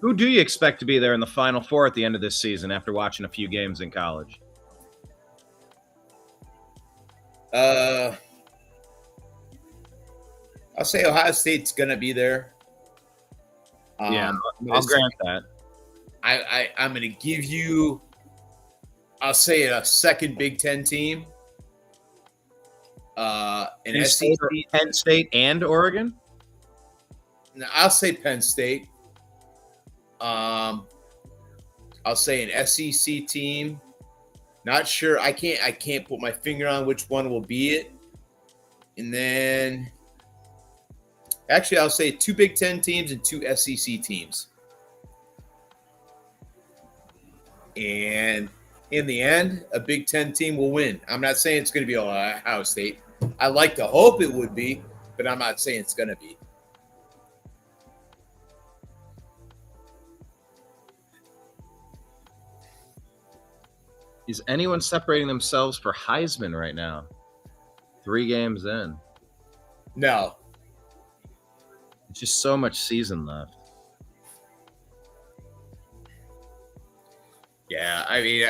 Who do you expect to be there in the Final Four at the end of this season after watching a few games in college? I'll say Ohio State's going to be there. Yeah, I'll grant that. I'm going to give you, I'll say a second Big Ten team. An SEC. Penn State and Oregon? No, I'll say Penn State. I'll say an SEC team. Not sure. I can't put my finger on which one will be it. And then actually I'll say 2 Big Ten teams and 2 SEC teams. And in the end, a Big Ten team will win. I'm not saying it's going to be Ohio State. I like to hope it would be, but I'm not saying it's going to be. Is anyone separating themselves for Heisman right now? 3 games in. No. It's just so much season left. Yeah, I mean,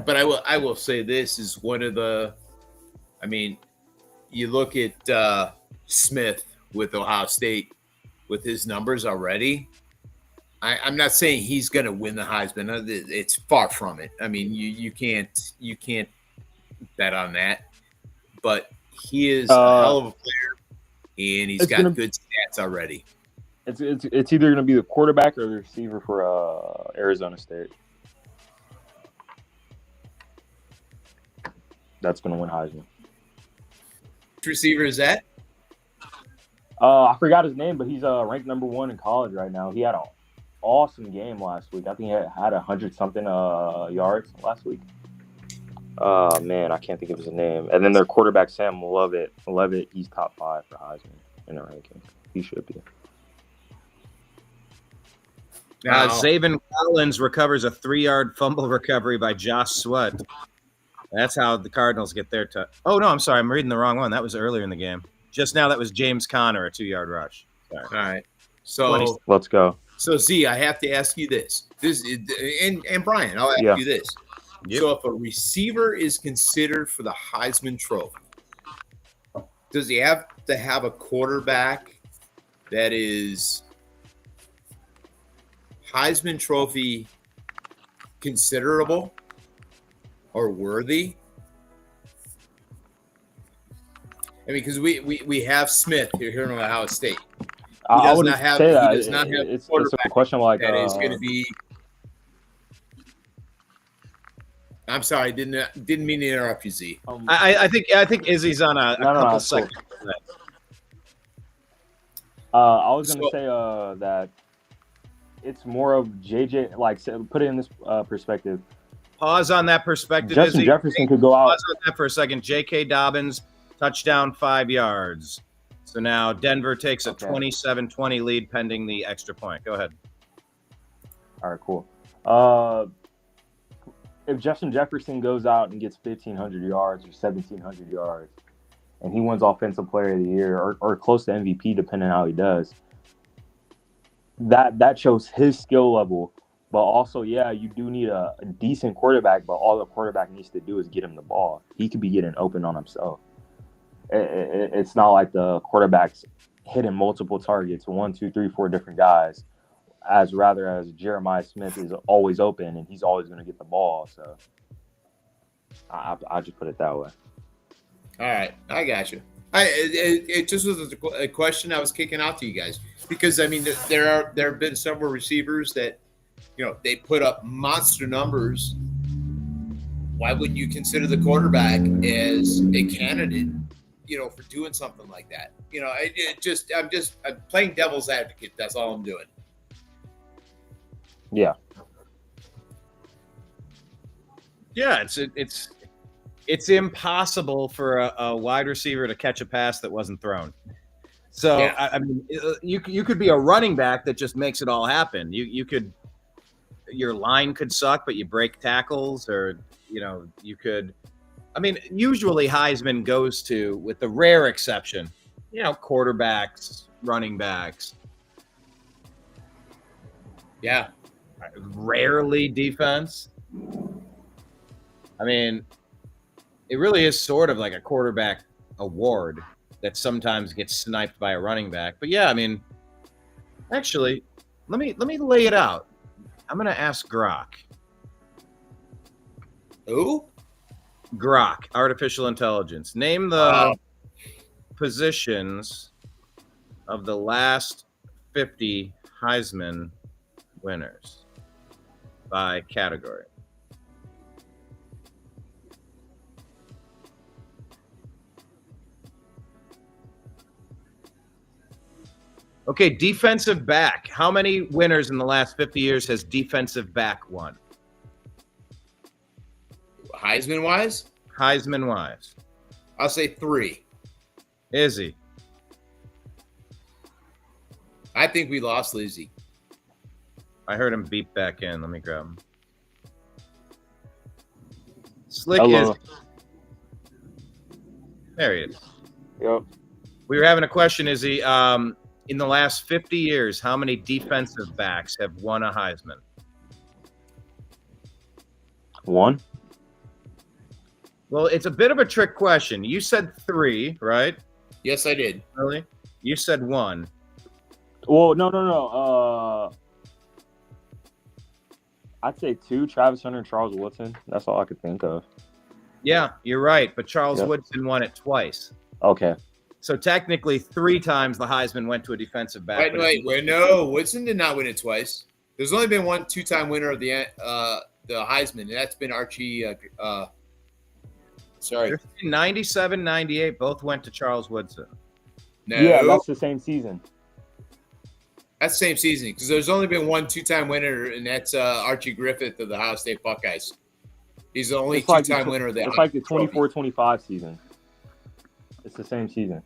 but I will say this is one of the. I mean, you look at Smith with Ohio State with his numbers already. I'm not saying he's going to win the Heisman. It's far from it. I mean, you can't bet on that. But he is a hell of a player, and he's got good stats already. It's either going to be the quarterback or the receiver for Arizona State. That's going to win Heisman. Which receiver is that? I forgot his name, but he's ranked number 1 in college right now. He had an awesome game last week. I think he had 100-something yards last week. Man, I can't think of his name. And then their quarterback, Sam Levitt, he's top 5 for Heisman in the rankings. He should be. Now, Zaven Collins recovers a 3-yard fumble recovery by Josh Sweat. That's how the Cardinals get their Oh, no, I'm sorry. I'm reading the wrong one. That was earlier in the game. Just now, that was James Conner, a 2-yard rush. Sorry. All right. So let's go. So, Z, I have to ask you this. And Brian, I'll ask you this. Yep. So if a receiver is considered for the Heisman Trophy, does he have to have a quarterback that is Heisman Trophy considerable or worthy? I mean, because we have Smith here in Ohio State. I wouldn't say that. He does not have it's a question like that is going to be. I'm sorry, didn't mean to interrupt you, Z. I think Izzy's on a couple seconds. Cool. I was going to say that it's more of JJ. Like, put it in this perspective. Pause on that perspective. Justin Izzy. Jefferson could go out. Pause on that for a second. J.K. Dobbins, touchdown, 5 yards. So now Denver takes a 27-20 lead pending the extra point. Go ahead. All right, cool. If Justin Jefferson goes out and gets 1,500 yards or 1,700 yards, and he wins Offensive Player of the Year or close to MVP, depending on how he does, that shows his skill level. But also, you do need a decent quarterback, but all the quarterback needs to do is get him the ball. He could be getting open on himself. It's not like the quarterback's hitting multiple targets, 1, 2, 3, 4 different guys, as Jeremiah Smith is always open and he's always going to get the ball. So I just put it that way. All right, I got you. It just was a question I was kicking out to you guys because I mean there have been several receivers that they put up monster numbers. Why wouldn't you consider the quarterback as a candidate? For doing something like that. I'm playing devil's advocate. That's all I'm doing. Yeah. Yeah, it's impossible for a wide receiver to catch a pass that wasn't thrown. So I mean, you could be a running back that just makes it all happen. Your line could suck, but you break tackles, or you could. I mean, usually Heisman goes to, with the rare exception, quarterbacks, running backs. Yeah. Rarely defense. I mean, it really is sort of like a quarterback award that sometimes gets sniped by a running back. But yeah, I mean, actually, let me lay it out. I'm gonna ask Grok. Who? Grok, artificial intelligence. Name the positions of the last 50 Heisman winners by category. Okay, defensive back. How many winners in the last 50 years has defensive back won? Heisman wise? Heisman wise. I'll say 3. Izzy. I think we lost Lizzie. I heard him beep back in. Let me grab him. Slick Hello. is. There he is. Yep. We were having a question, Izzy. In the last 50 years, how many defensive backs have won a Heisman? 1. Well, it's a bit of a trick question. You said 3, right? Yes, I did. Really? You said 1. Well, no. I'd say 2. Travis Hunter and Charles Woodson. That's all I could think of. Yeah, you're right. But Charles Woodson won it twice. Okay. So technically, 3 times the Heisman went to a defensive back. Wait. No, Woodson did not win it twice. There's only been one 2-time winner of the Heisman, and that's been Archie. Sorry. 97, 98, both went to Charles Woodson. No, Yeah, that's the same season. That's the same season because there's only been one 2-time winner, and that's Archie Griffith of the Ohio State Buckeyes. He's the only 2-time winner of that. It's like the 24-25 season. It's the same season.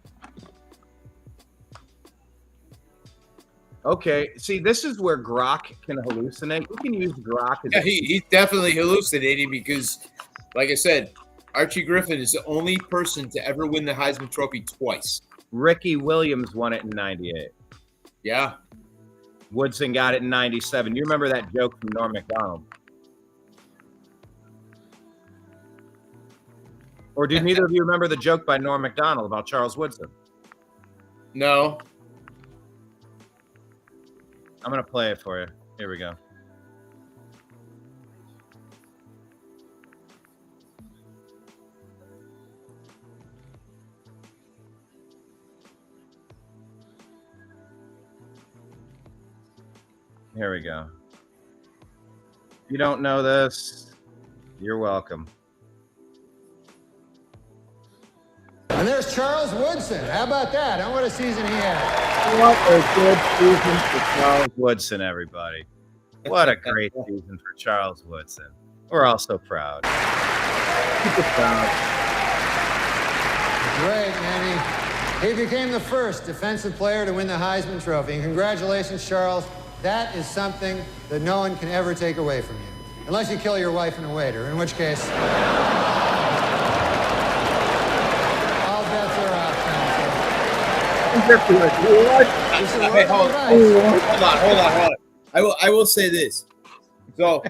Okay. See, this is where Grok can hallucinate. We can use Grok. Yeah, he's definitely hallucinating because, like I said, Archie Griffin is the only person to ever win the Heisman Trophy twice. Ricky Williams won it in 98. Yeah. Woodson got it in 97. You remember that joke from Norm Macdonald? Or do neither of you remember the joke by Norm Macdonald about Charles Woodson? No. I'm going to play it for you. Here we go. Here we go. If you don't know this, you're welcome. And there's Charles Woodson. How about that? How what a season he had. What a good season for Charles Woodson, everybody. What a great season for Charles Woodson. We're all so proud. Super proud. Great, man. He became the first defensive player to win the Heisman Trophy. And congratulations, Charles. That is something that no one can ever take away from you. Unless you kill your wife and a waiter, in which case... Hey, hold on. I will say this. So,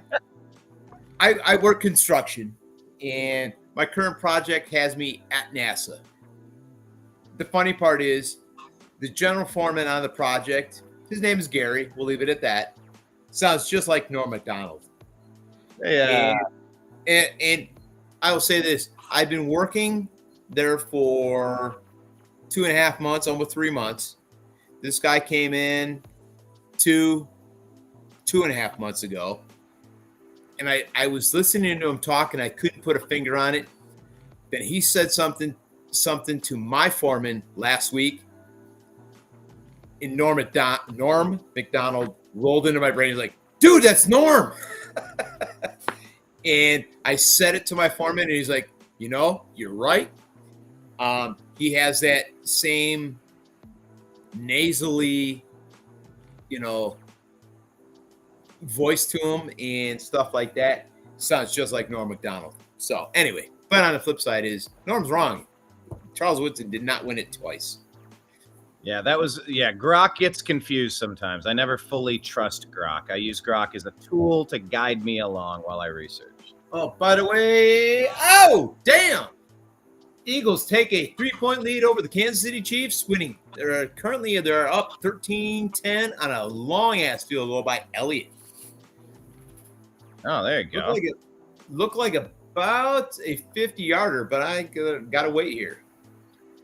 I work construction, and my current project has me at NASA. The funny part is, the general foreman on the project, his name is Gary. We'll leave it at that. Sounds just like Norm Macdonald. Yeah. And I will say this. I've been working there for 2.5 months, almost 3 months. This guy came in 2.5 months ago. And I was listening to him talk, and I couldn't put a finger on it. Then he said something to my foreman last week. And Norm Macdonald rolled into my brain. He's like, dude, that's Norm. And I said it to my foreman, and he's like, you're right. He has that same nasally, voice to him and stuff like that. Sounds just like Norm Macdonald. So anyway, but on the flip side is Norm's wrong. Charles Woodson did not win it twice. Yeah, Grok gets confused sometimes. I never fully trust Grok. I use Grok as a tool to guide me along while I research. Oh, by the way, oh, damn. Eagles take a 3-point lead over the Kansas City Chiefs, winning. They're up 13-10 on a long-ass field goal by Elliott. Oh, there you go. Looked like about a 50-yarder, but I got to wait here.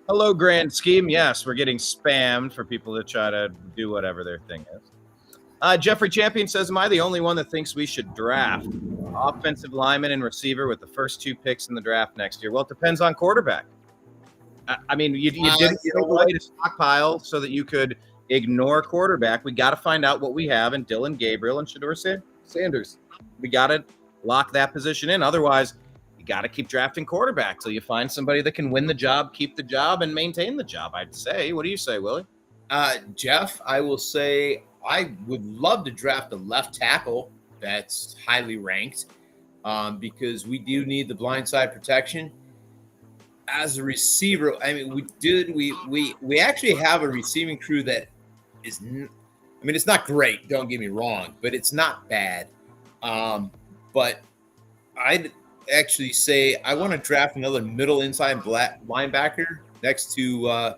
Hello, Grand Scheme. Yes, we're getting spammed for people to try to do whatever their thing is. Jeffrey Champion says, am I the only one that thinks we should draft offensive lineman and receiver with the first 2 picks in the draft next year? Well, it depends on quarterback. I mean, you didn't get a way to stockpile so that you could ignore quarterback. We got to find out what we have in Dylan Gabriel and Shedeur Sanders. We got to lock that position in. Otherwise, you got to keep drafting quarterback till you find somebody that can win the job, keep the job, and maintain the job, I'd say. What do you say, Willie? Jeff, I will say I would love to draft a left tackle that's highly ranked because we do need the blindside protection. As a receiver, I mean, we actually have a receiving crew that is, I mean, it's not great, don't get me wrong, but it's not bad. But I'd actually say I want to draft another middle inside linebacker next to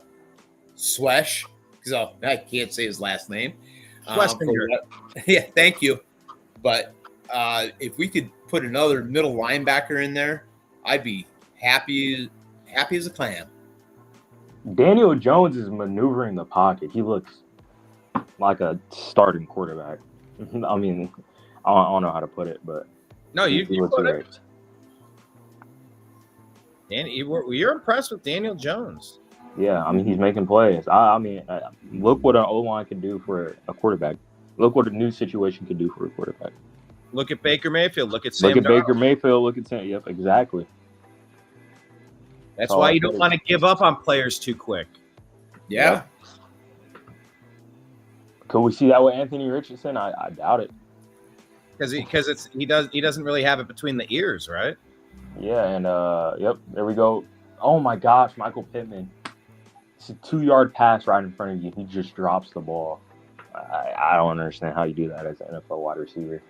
Swesh, because I can't say his last name. Yeah, thank you. But if we could put another middle linebacker in there, I'd be happy as a clam. Daniel Jones is maneuvering the pocket. He looks like a starting quarterback. I mean, I don't know how to put it, but no, you looks great. You're impressed with Daniel Jones. Yeah, I mean, he's making plays. I mean, look what an O-line can do for a quarterback. Look what a new situation can do for a quarterback. Look at Baker Mayfield. Look at Sam Look at Darnold. Baker Mayfield. Look at Sam. Yep, exactly. That's why you don't want to give up on players too quick. Yeah. Could we see that with Anthony Richardson? I doubt it. Because he doesn't really have it between the ears, right? Yeah, and yep, there we go. Oh my gosh, Michael Pittman. It's a 2-yard pass right in front of you. He just drops the ball. I don't understand how you do that as an NFL wide receiver.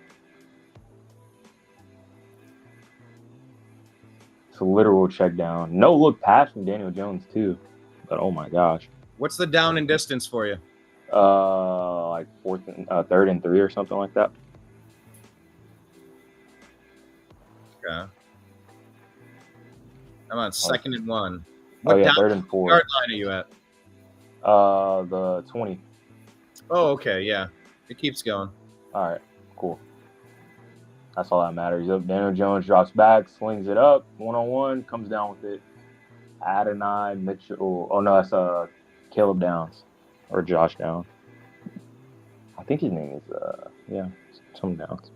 It's a literal check down. No look pass from Daniel Jones too. But oh my gosh. What's the down and distance for you? Like 3rd and 3 or something like that. Okay. I'm on 2nd and 1. What 3rd and 4. Yard line are you at? The 20. Oh, okay, yeah. It keeps going. All right, cool. That's all that matters. Daniel Jones drops back, slings it up, 1-on-1, comes down with it. Adonai Mitchell. Oh no, that's Caleb Downs or Josh Downs. I think his name is some Downs.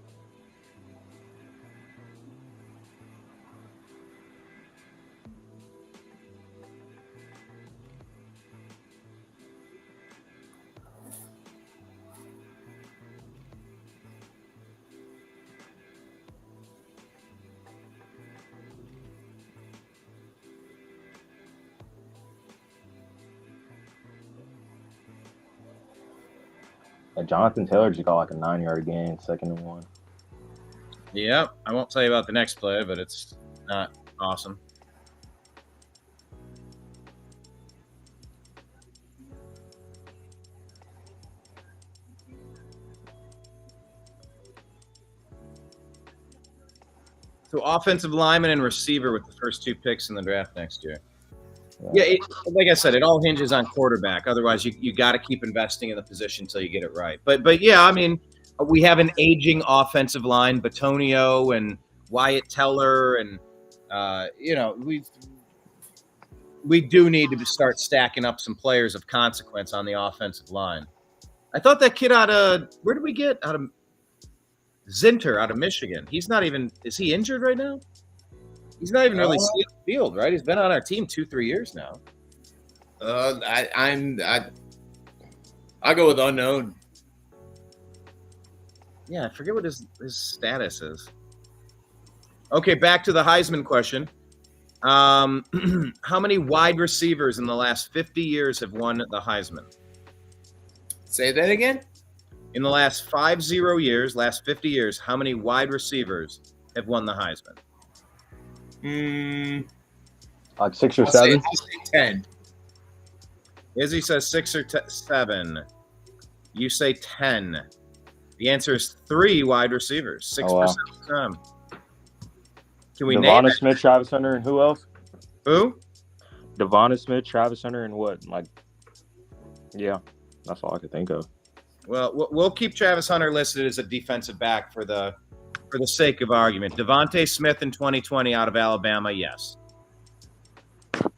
Jonathan Taylor just got like a 9-yard gain, 2nd and 1. Yep. I won't tell you about the next play, but it's not awesome. So offensive lineman and receiver with the first 2 picks in the draft next year. Yeah, like I said, it all hinges on quarterback. Otherwise, you got to keep investing in the position until you get it right. But yeah, I mean, we have an aging offensive line, Batonio and Wyatt Teller, and we do need to start stacking up some players of consequence on the offensive line. I thought that kid where did we get out of Zinter out of Michigan? He's not even. Is he injured right now? He's not even really seeing the field, right? He's been on our team 2-3 years now. I go with unknown. Yeah, I forget what his status is. Okay, back to the Heisman question. How many wide receivers in the last 50 years have won the Heisman? Say that again. In the last 50 years, last 50 years, how many wide receivers have won the Heisman? Like 6 or 7. I'll say 10. Izzy says 6 or 7. You say 10. The answer is 3 wide receivers, 6% of the time. Can we name Devonta Smith, Travis Hunter, and who else? Who? Devonta Smith, Travis Hunter, and what? Like, yeah, that's all I could think of. Well, we'll keep Travis Hunter listed as a defensive back for the sake of argument. Devontae Smith in 2020 out of Alabama, yes. You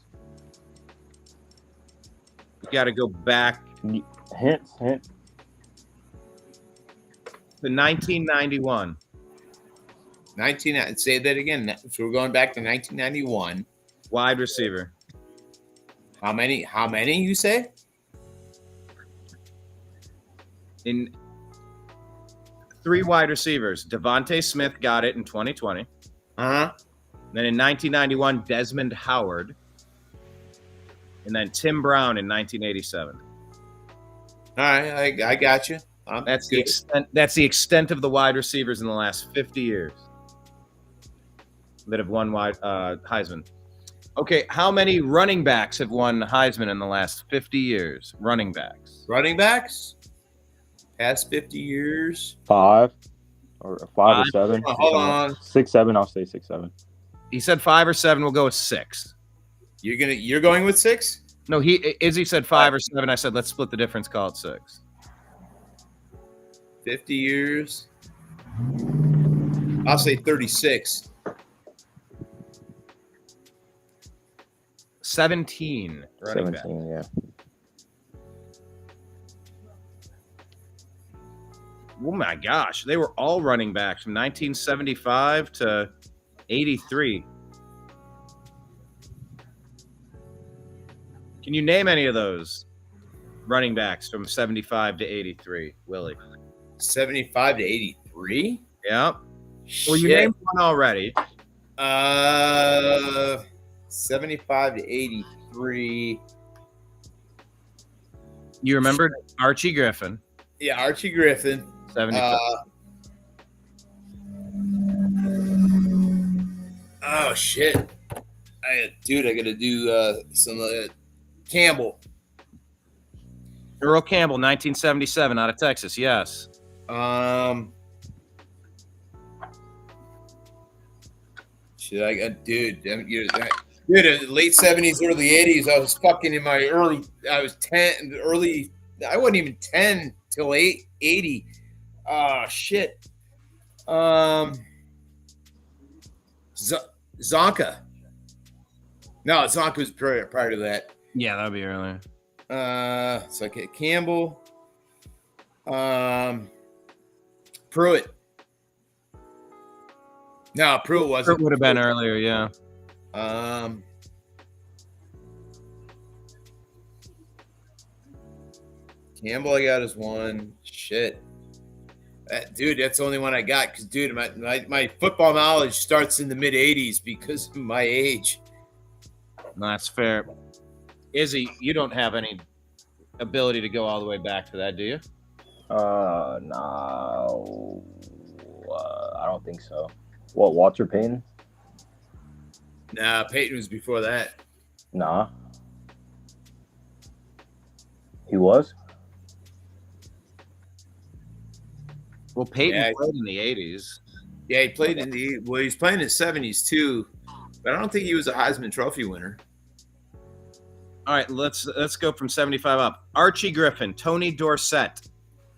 got to go back. Hint. To 1991. Say that again. So we're going back to 1991. Wide receiver. How many you say? In 3 wide receivers. Devontae Smith got it in 2020. Uh-huh. Then in 1991, Desmond Howard. And then Tim Brown in 1987. All right, I got you. That's the extent of the wide receivers in the last 50 years that have won Heisman. Okay, how many running backs have won Heisman in the last 50 years? Running backs. Past 50 years. 5 or 5 or 7. Hold on. 6, 7. I'll say 6, 7. He said 5 or 7. We'll go with 6. You're going with 6? No, Izzy said 5 or 7. I said let's split the difference. Call it 6. 50 years. I'll say 36. 17 running backs. 17, yeah. Oh my gosh, they were all running backs from 1975 to 83. Can you name any of those running backs from 75 to 83, Willie? 75 to 83? Yeah. Well, you named one already. 75 to 83. You remembered Archie Griffin. Yeah, Archie Griffin. 75. Oh shit! I gotta do some Campbell. Earl Campbell, 1977, out of Texas. Yes. Should I get dude? Late 70s, early 80s. I was fucking in my early. I was 10. Early. I wasn't even 10 till 80. Oh shit. Zonka. No, Zonka was prior to that. Yeah, that would be earlier. So I get Campbell. Pruitt. No, Pruitt wasn't. Pruitt would have been earlier, yeah. Campbell, I got as one. Shit. Dude, that's the only one I got because, dude, my football knowledge starts in the mid-'80s because of my age. No, that's fair. Izzy, you don't have any ability to go all the way back to that, do you? No. I don't think so. What, Walter Payton? Nah, Peyton was before that. Nah. He was? Well, Peyton played in the 80s. Yeah, he played he's playing in the 70s too, but I don't think he was a Heisman Trophy winner. All right, let's go from 75 up. Archie Griffin, Tony Dorsett,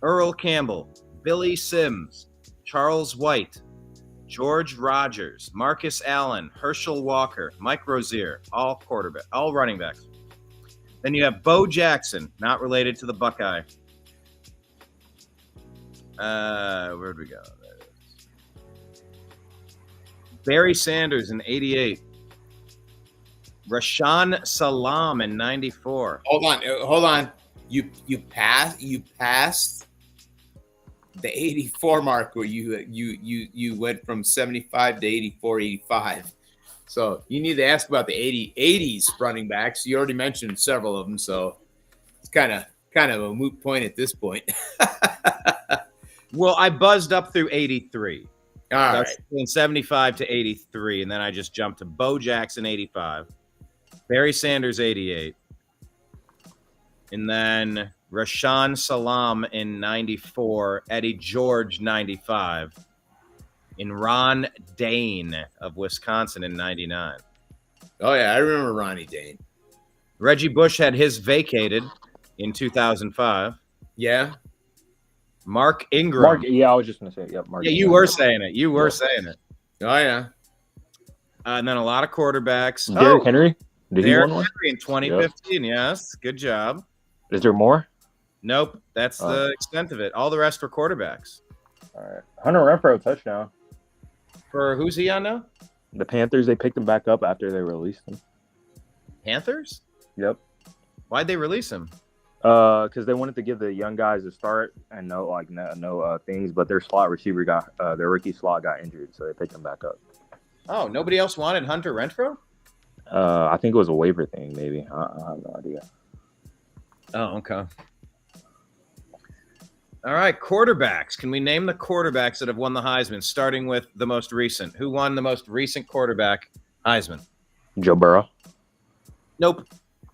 Earl Campbell, Billy Sims, Charles White, George Rogers, Marcus Allen, Herschel Walker, Mike Rozier, all running backs. Then you have Bo Jackson, not related to the Buckeye. Where'd we go? Barry Sanders in 88. Rashaan Salam in 94. Hold on. You passed the 84 mark where you went from 75 to 84, 85. So you need to ask about the 80s running backs. You already mentioned several of them, so it's kind of a moot point at this point. Well, I buzzed up through 83. All That's right. in 75 to 83, and then I just jumped to Bo Jackson 85, Barry Sanders 88, and then Rashawn Salam in 94, Eddie George 95, and Ron Dane of Wisconsin in 99. Oh yeah, I remember Ronnie Dane. Reggie Bush had his vacated in 2005. Yeah. Mark Ingram. I was just gonna say, yep. Mark. Yeah, you were saying it. You were saying it. Oh yeah. And then a lot of quarterbacks. Derrick Henry. Did he Derrick win one? Henry in 2015. Yep. Yes, good job. Is there more? Nope, that's the extent of it. All the rest were quarterbacks. All right. Hunter Renfrow touchdown. For who's he on now? The Panthers. They picked him back up after they released him. Panthers? Yep. Why'd they release him? Because they wanted to give the young guys a start and no things, but their slot receiver their rookie slot got injured, so they picked him back up. Oh, nobody else wanted Hunter Renfrow? I think it was a waiver thing, maybe. I have no idea. Oh, okay. All right, quarterbacks. Can we name the quarterbacks that have won the Heisman, starting with the most recent? Who won the most recent quarterback Heisman? Joe Burrow. Nope.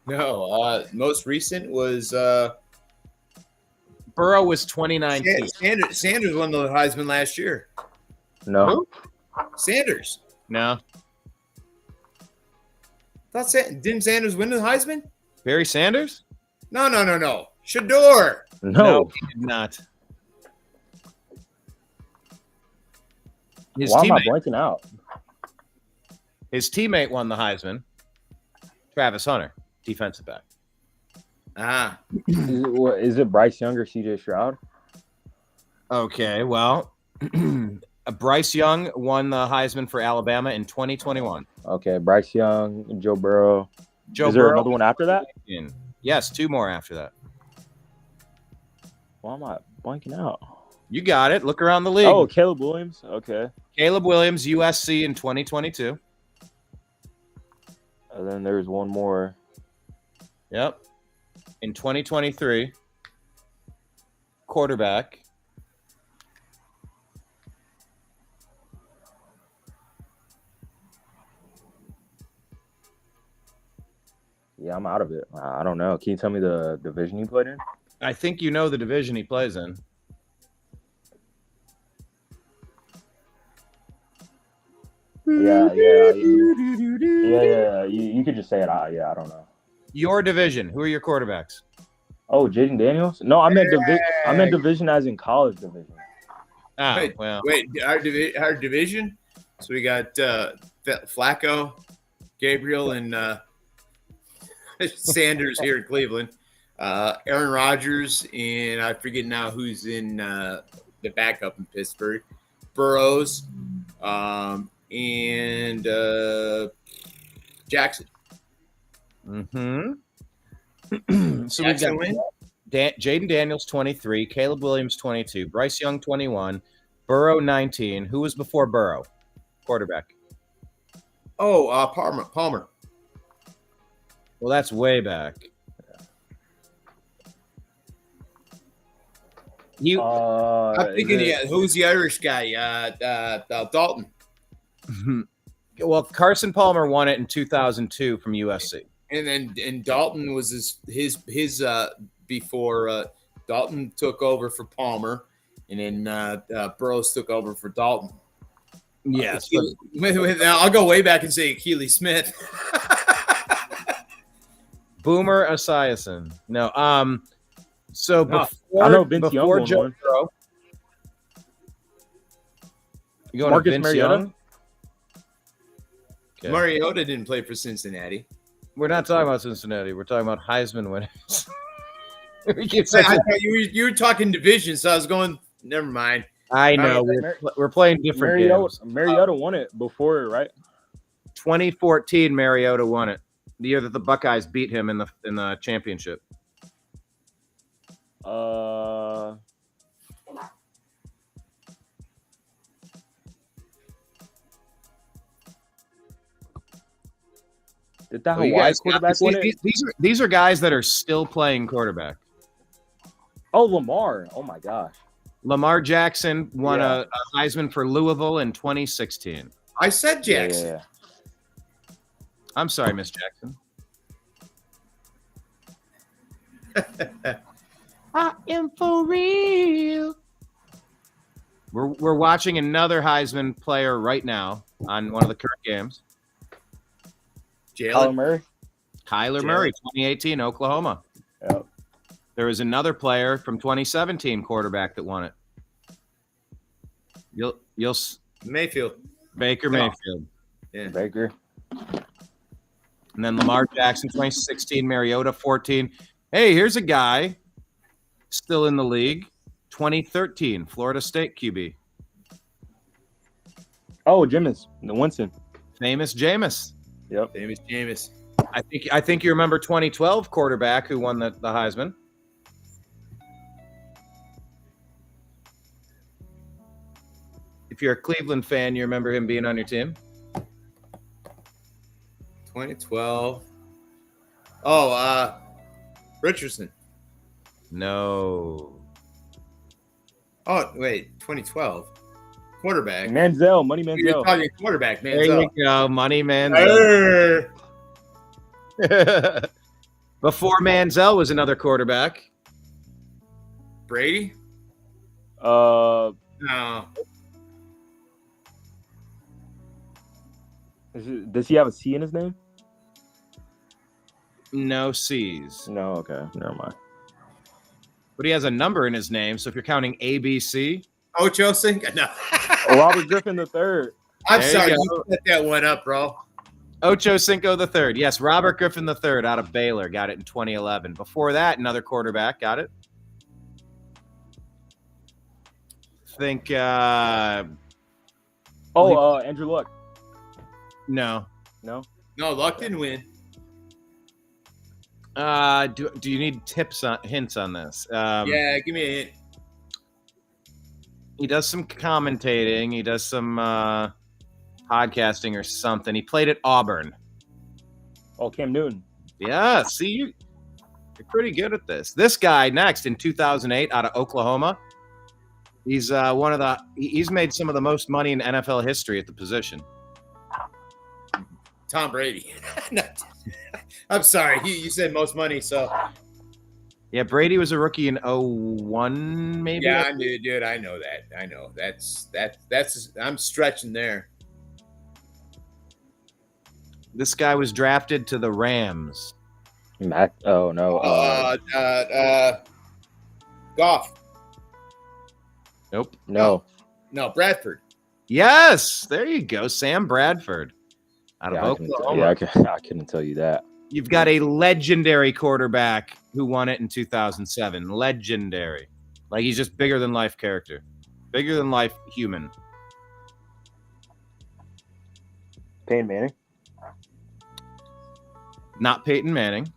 No, most recent was Burrow was 2019. Sanders won the Heisman last year. No. Who? Sanders. No. Didn't Sanders win the Heisman? Barry Sanders? No. Shador. No. He did not. Why am I blanking out? His teammate won the Heisman. Travis Hunter, defensive back. Ah. Is it Bryce Young or CJ Stroud? Okay, well, Bryce Young won the Heisman for Alabama in 2021. Okay, Bryce Young, Joe Burrow. Joe Is there Burrow, another one after that? Yes, two more after that. Why am I blanking out? You got it. Look around the league. Oh, Caleb Williams. Okay. Caleb Williams, USC in 2022. And then there's one more. Yep. In 2023. Quarterback. Yeah, I'm out of it. I don't know. Can you tell me the division he played in? I think you know the division he plays in. Yeah. You could just say it. I don't know. Your division. Who are your quarterbacks? Oh, Jaden Daniels? No, I meant division as in college division. Ah, Wait, well. our division. So we got Flacco, Gabriel, and Sanders here in Cleveland. Aaron Rodgers, and I forget now who's in the backup in Pittsburgh. Burrows, and Jackson. Mm-hmm. So Jackson we got Jaden Daniels 23, Caleb Williams 22, Bryce Young 21, Burrow 19. Who was before Burrow? Quarterback. Oh, Palmer. Well, that's way back. I'm thinking, who's the Irish guy? Dalton. Well, Carson Palmer won it in 2002 from USC. And Dalton was his before Dalton took over for Palmer, and then Burrows took over for Dalton. Yes. I'll go way back and say Keely Smith. Boomer Esiason. No. So before I know Vince Young won Joe one. Burrow, you going Marcus to Vince Mariota? Young? Okay. Mariota didn't play for Cincinnati. We're not talking about Cincinnati. We're talking about Heisman winners. We keep I saying- thought you were talking division, so I was going. Never mind. I know. We're playing different games. Mariota won it before, right? 2014, Mariota won it. The year that the Buckeyes beat him in the championship. Did that Well, you Hawaii guys got quarterback this. win it? These are guys that are still playing quarterback. Oh, Lamar. Oh my gosh. Lamar Jackson won Yeah. a Heisman for Louisville in 2016. I said Jackson. Yeah. I'm sorry, Miss Jackson. I am for real. We're watching another Heisman player right now on one of the current games. Kyler Murray. Kyler Murray, 2018, Oklahoma. Yep. There was another player from 2017, quarterback, that won it. You'll Mayfield. Baker Mayfield. Yeah. Baker. And then Lamar Jackson, 2016, Mariota, 14. Hey, here's a guy still in the league, 2013, Florida State QB. Oh, Jameis. Winston. Famous Jameis. Yep. Famous Jameis. I think you remember 2012 quarterback who won the Heisman. If you're a Cleveland fan, you remember him being on your team? 2012. Oh, Richardson. No. Oh, wait, 2012. Quarterback. Manziel. Money You're Manziel. talking quarterback, man. There you go, Money Manziel. Before Manziel was another quarterback. Brady? Uh, No. does he have a C in his name? No C's. No. Okay. Never mind. But he has a number in his name, so if you're counting ABC. Ocho Cinco? No. Robert Griffin III. I'm There sorry. you You set that one up, bro. Ocho Cinco III. Yes, Robert Griffin III out of Baylor. Got it in 2011. Before that, another quarterback. Got it. Think Andrew Luck. no. No. No, Luck didn't win. Do you need hints on this? Yeah, give me a hint. He does some commentating. He does some podcasting or something. He played at Auburn. Oh, Cam Newton. Yeah, see, you're pretty good at this. This guy next in 2008 out of Oklahoma. He's he's made some of the most money in NFL history at the position. Tom Brady. I'm sorry. You said most money, so. Yeah, Brady was a rookie in 01, maybe. Yeah, I knew, dude. I know that. I know. That's I'm stretching there. This guy was drafted to the Rams. Mac. Oh no. Goff. Nope. No. No, Bradford. Yes, there you go, Sam Bradford out of Oklahoma. I couldn't tell you that. You've got a legendary quarterback who won it in 2007. Legendary. Like, he's just bigger than life character. Bigger than life human. Peyton Manning. Not Peyton Manning.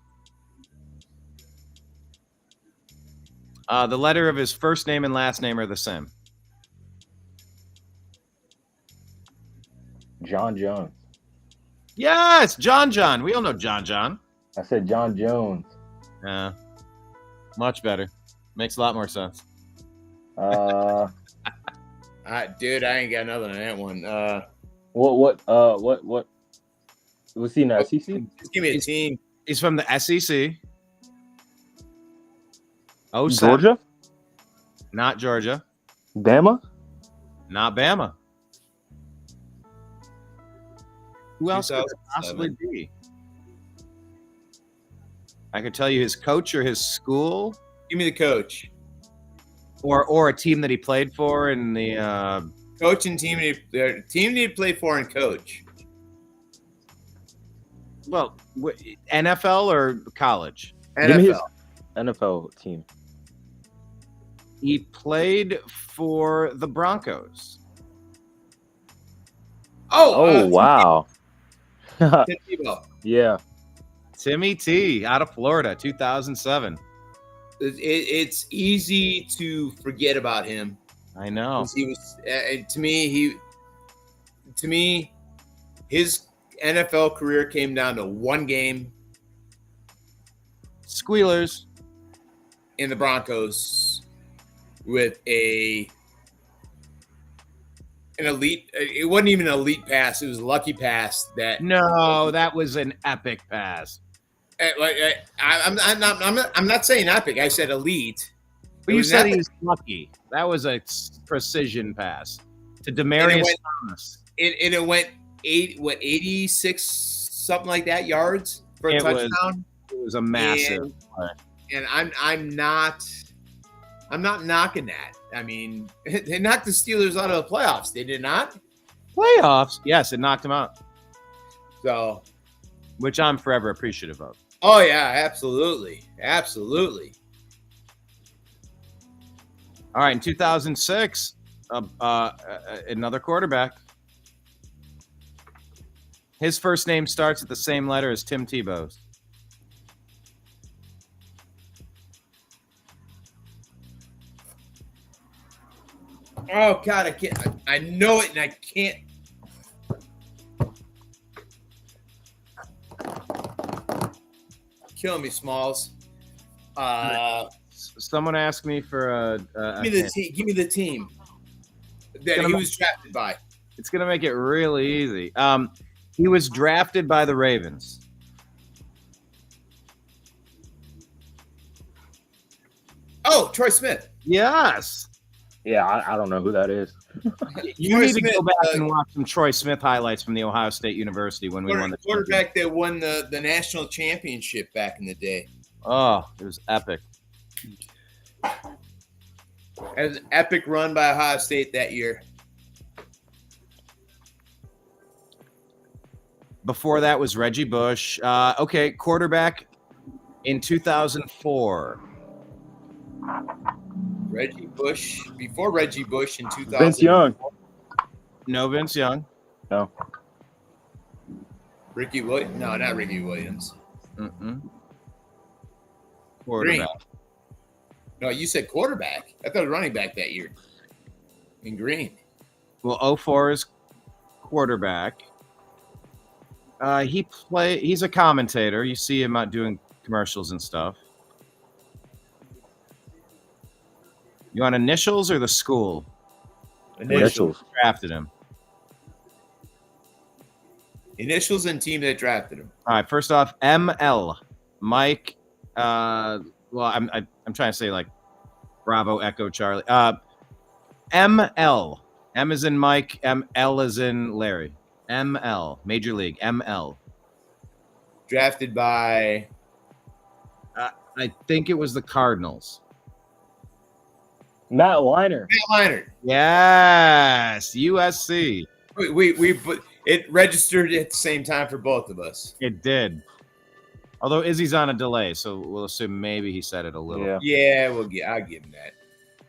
The letter of his first name and last name are the same. John Jones. Yes, John. We all know John. I said John Jones. Yeah. Much better. Makes a lot more sense. Dude, I ain't got nothing on that one. What was he in the SEC? Just give me a team. He's from the SEC. Oh, Georgia? Not Georgia. Bama? Not Bama. Who else could it possibly be? I could tell you his coach or his school. Give me the coach. Or a team that he played for in the coach and team he played for and coach. Well, NFL or college? NFL. NFL team. He played for the Broncos. Oh, wow. Tim Tebow. Yeah. Timmy T out of Florida, 2007. It's easy to forget about him. I know. He was to me his NFL career came down to one game Squealers. in the Broncos with an elite. It wasn't even an elite pass. It was a lucky pass that. No, that was an epic pass. I'm not saying epic. I said elite. But you said he was lucky. That was a precision pass to Demaryius Thomas. It went 86 something like that yards for a touchdown. It was a massive play. And I'm not knocking that. I mean, they knocked the Steelers out of the playoffs. They did not. Playoffs? Yes, it knocked them out. So, which I'm forever appreciative of. Oh yeah, absolutely, absolutely. All right, in 2006, another quarterback. His first name starts at the same letter as Tim Tebow's. Oh God, I can't. I know it, and I can't. Killing me, Smalls. Someone asked me for give me the team that he was drafted by. It's gonna make it really easy. He was drafted by the Ravens. Oh, Troy Smith. Yes. Yeah, I don't know who that is. You need to go back and watch some Troy Smith highlights from the Ohio State University when we won the quarterback that won the national championship back in the day. Oh, it was epic. It was an epic run by Ohio State that year. Before that was Reggie Bush. Okay, quarterback in 2004. Reggie Bush. Before Reggie Bush in 2000. Vince Young. No, Vince Young. No. Ricky Williams. No, not Ricky Williams. Quarterback. Green. No, you said quarterback. I thought it was running back that year. In green. Well, 04 is quarterback. He's a commentator. You see him out doing commercials and stuff. You want initials or the school? Initials. Drafted him. Initials and team that drafted him. All right. First off, ML. Mike. Well, I'm trying to say like Bravo, Echo, Charlie. ML. M is in Mike. L is in Larry. ML. Major League. ML. Drafted by. I think it was the Cardinals. Matt Leinart. Yes, USC. We put it registered at the same time for both of us. It did. Although Izzy's on a delay, so we'll assume maybe he said it a little. Yeah, I'll give him that.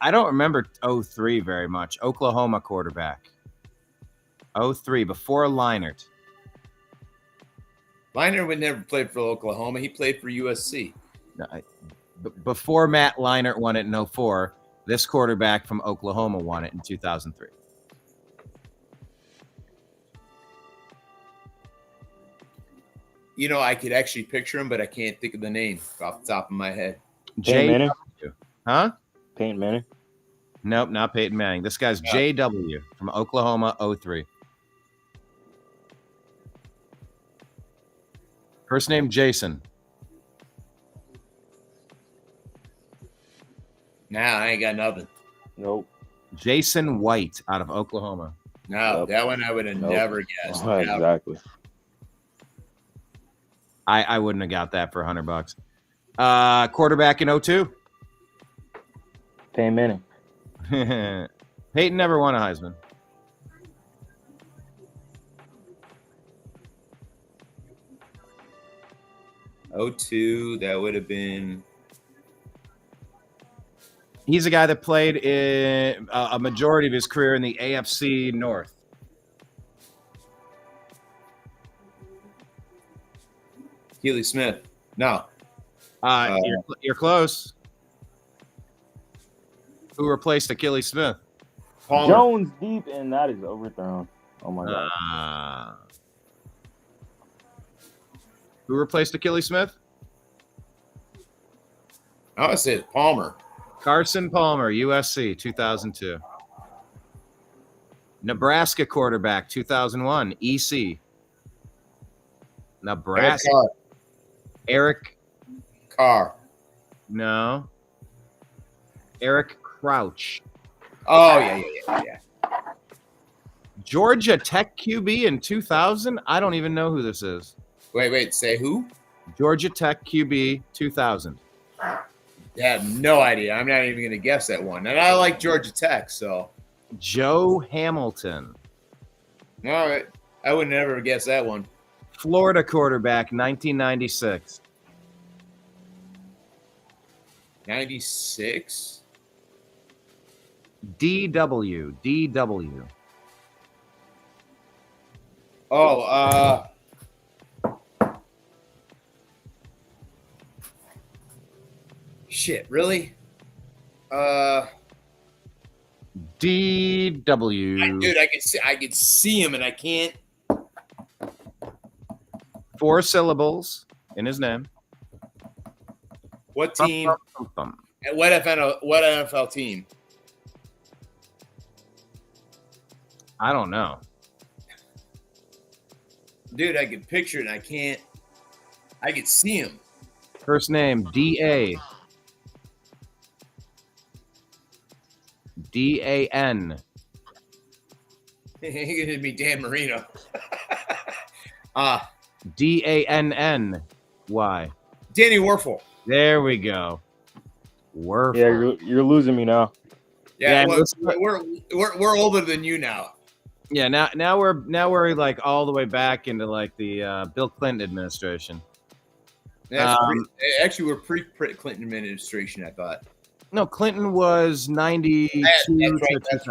I don't remember 03 very much. Oklahoma quarterback. 03 before Leinart. Leinart would never played for Oklahoma. He played for USC. No, before Matt Leinart won it in 04. This quarterback from Oklahoma won it in 2003. You know, I could actually picture him, but I can't think of the name off the top of my head. Peyton Manning? Huh? Peyton Manning? Nope, not Peyton Manning. This guy's JW from Oklahoma, 03. First name, Jason. Nah, I ain't got nothing. Nope. Jason White out of Oklahoma. No, that one I would have never guessed. Oh, exactly. I wouldn't have got that for $100. Quarterback in 02. Peyton Manning. Peyton never won a Heisman. '02, that would have been. He's a guy that played in a majority of his career in the AFC North. Keely Smith. No. You're close. Who replaced Achilles Smith? Palmer. Jones deep, and that is overthrown. Oh my God. Who replaced Achilles Smith? I would say it's Palmer. Carson Palmer, USC, 2002. Nebraska quarterback, 2001, EC. Nebraska. Eric Carr. No. Eric Crouch. Oh, yeah. Georgia Tech QB in 2000? I don't even know who this is. Wait. Say who? Georgia Tech QB 2000. I have no idea. I'm not even going to guess that one. And I like Georgia Tech, so. Joe Hamilton. All right. I would never guess that one. Florida quarterback, 1996. 96? DW. Oh, shit, really? DW. Dude, I could see him and I can't. 4 syllables in his name. What team? And what NFL team? I don't know. Dude, I can picture it and I can't. I could see him. First name, D-A. D-A-N. He could be Dan Marino. D-A-N-N-Y. Danny Werfel. There we go. Werfel. Yeah, you're losing me now. Yeah, we're older than you now. Yeah, now we're like all the way back into like the Bill Clinton administration. Actually, we're pre-Clinton administration, I thought. No, Clinton was 92. That's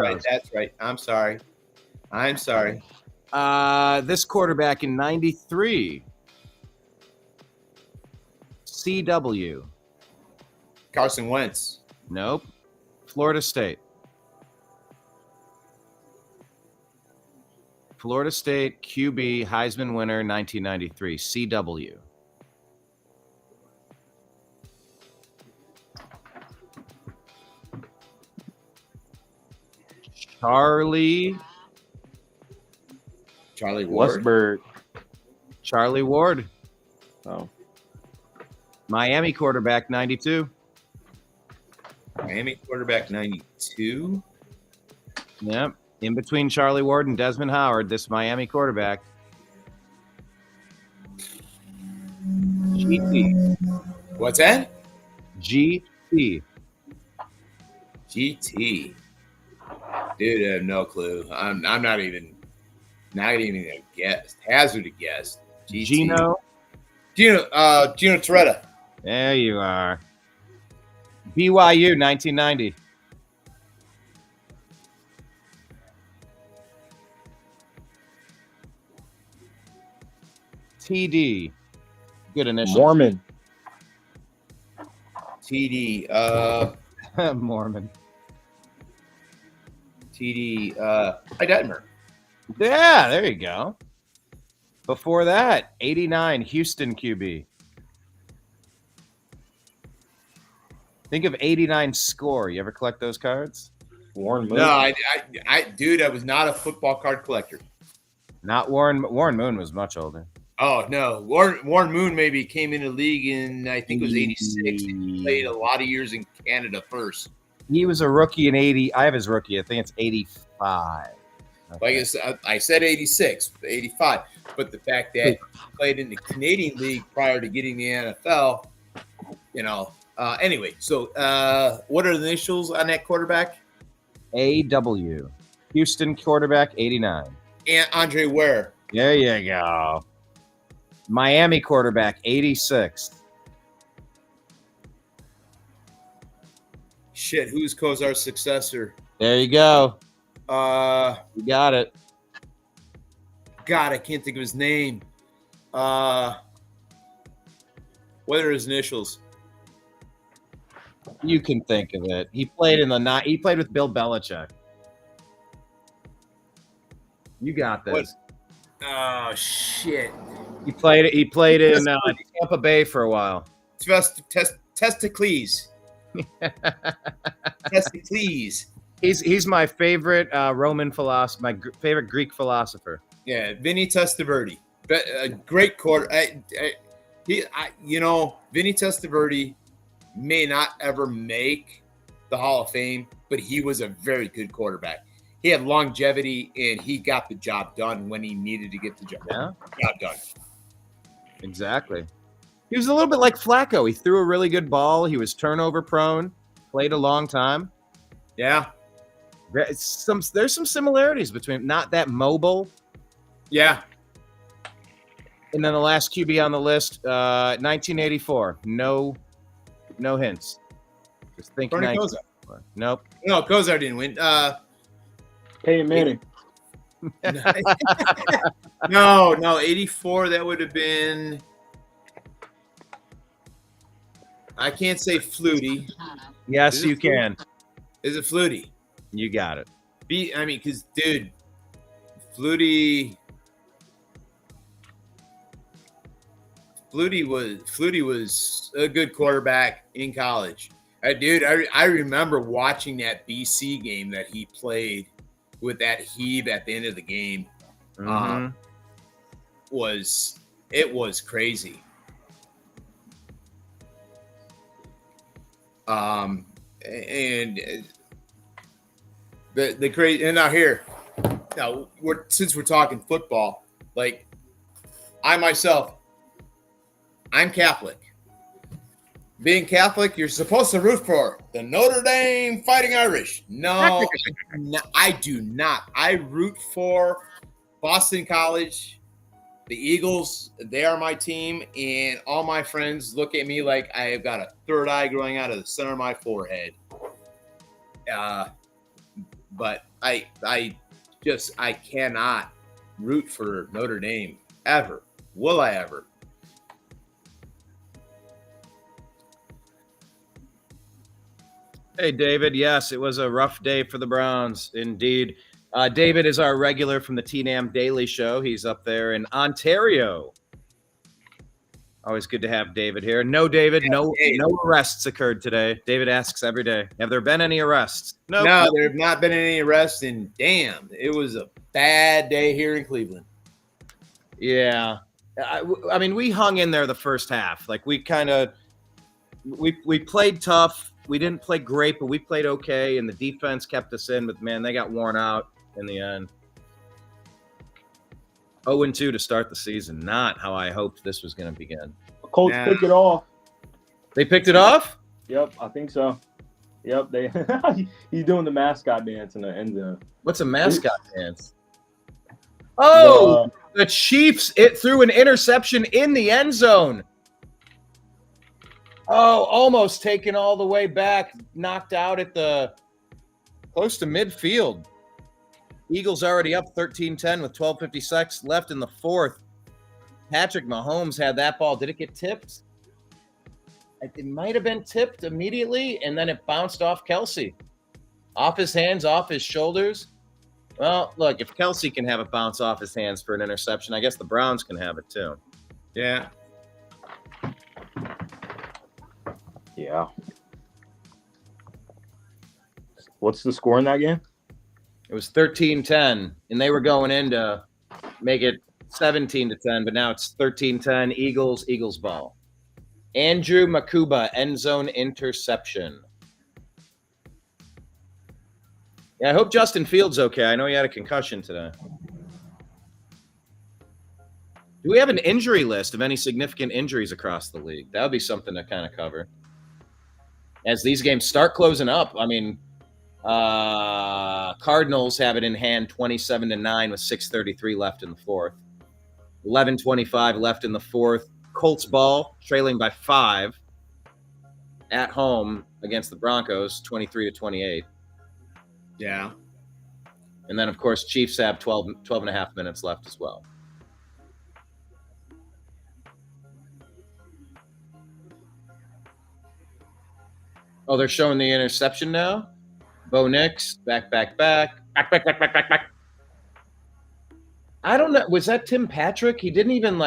right. I'm sorry. This quarterback in 93. CW. Carson Wentz. Nope. Florida State. Florida State QB Heisman winner 1993. CW. Charlie Ward. Westberg. Charlie Ward. Oh. Miami quarterback 92. Miami quarterback 92. Yep. In between Charlie Ward and Desmond Howard, this Miami quarterback. GT. What's that? GT. GT. Dude, I have no clue. I'm not even gonna guess. Hazard a guess. GT. Gino Toretta. There you are. BYU 1990. TD. Good initial. Mormon. TD. Mormon. TD. Detmer. Yeah, there you go. Before that, 89 Houston QB. Think of 89 score. You ever collect those cards? Warren Moon. No, I was not a football card collector. Not Warren. Warren Moon was much older. Oh no, Warren Moon maybe came into the league in I think it was '86. He played a lot of years in Canada first. He was a rookie in 80. I have his rookie. I think it's 85. Okay. Like I said 86, 85. But the fact that he played in the Canadian League prior to getting the NFL, anyway, so what are the initials on that quarterback? AW. Houston quarterback, 89. And Andre Ware. There you go. Miami quarterback, 86. Shit, who's Kozar's successor? There you go. You got it. God, I can't think of his name. What are his initials? You can think of it. He played He played with Bill Belichick. You got this. Oh shit! He played in Tampa Bay for a while. Testicles. Testicles. He's my favorite Roman philosopher, my favorite Greek philosopher. Yeah, Vinny Testaverde, a great quarter. Vinny Testaverde may not ever make the Hall of Fame, but he was a very good quarterback. He had longevity, and he got the job done when he needed to get the job done. Exactly. He was a little bit like Flacco. He threw a really good ball. He was turnover prone, played a long time. Yeah. There's some similarities between not that mobile. Yeah. And then the last QB on the list, 1984. No hints. Just think. Bernie Kosar. Nope. No, Kosar didn't win. Peyton Manning. No, 84. That would have been. I can't say Flutie. Yes, you can. Is it Flutie? You got it. Because dude, Flutie was a good quarterback in college. I remember watching that BC game that he played with that heave at the end of the game. Mm-hmm. It was crazy. And the crazy, and since we're talking football, like I'm Catholic. Being Catholic, you're supposed to root for the Notre Dame Fighting Irish. No, I do not. I root for Boston College, the Eagles. They are my team, and all my friends look at me like I have got a third eye growing out of the center of my forehead. But I cannot root for Notre Dame ever. Will I ever? Hey, David. Yes, it was a rough day for the Browns, indeed. David is our regular from the TNAM Daily Show. He's up there in Ontario. Always good to have David here. No, David, no arrests occurred today. David asks every day, have there been any arrests? No, there have not been any arrests, and damn, it was a bad day here in Cleveland. Yeah. I mean, we hung in there the first half. Like, we played tough. We didn't play great, but we played okay, and the defense kept us in. But, man, they got worn out in the end. 0-2 to start the season. Not how I hoped this was going to begin. Colts pick it off. They picked it off? Yep, I think so. Yep, he's doing the mascot dance in the end zone. What's a mascot dance? Oh, the Chiefs! It threw an interception in the end zone. Oh, almost taken all the way back, knocked out at the close to midfield. Eagles already up 13-10 with 12:56 left in the fourth. Patrick Mahomes had that ball. Did it get tipped? It might have been tipped immediately, and then it bounced off Kelsey. Off his hands, off his shoulders. Well, look, if Kelsey can have it bounce off his hands for an interception, I guess the Browns can have it too. Yeah. Yeah. What's the score in that game? It was 13-10, and they were going in to make it 17-10, but now it's 13-10. Eagles ball. Andrew Makuba, end zone interception. Yeah, I hope Justin Fields okay. I know he had a concussion today. Do we have an injury list of any significant injuries across the league? That would be something to kind of cover. As these games start closing up, I mean, Cardinals have it in hand 27-9 with 6:33 left in the fourth. 11:25 left in the fourth. Colts ball trailing by 5 at home against the Broncos, 23-28. Yeah. And then, of course, Chiefs have 12 and a half minutes left as well. Oh, they're showing the interception now. Bo Nix, back. I don't know. Was that Tim Patrick? He didn't even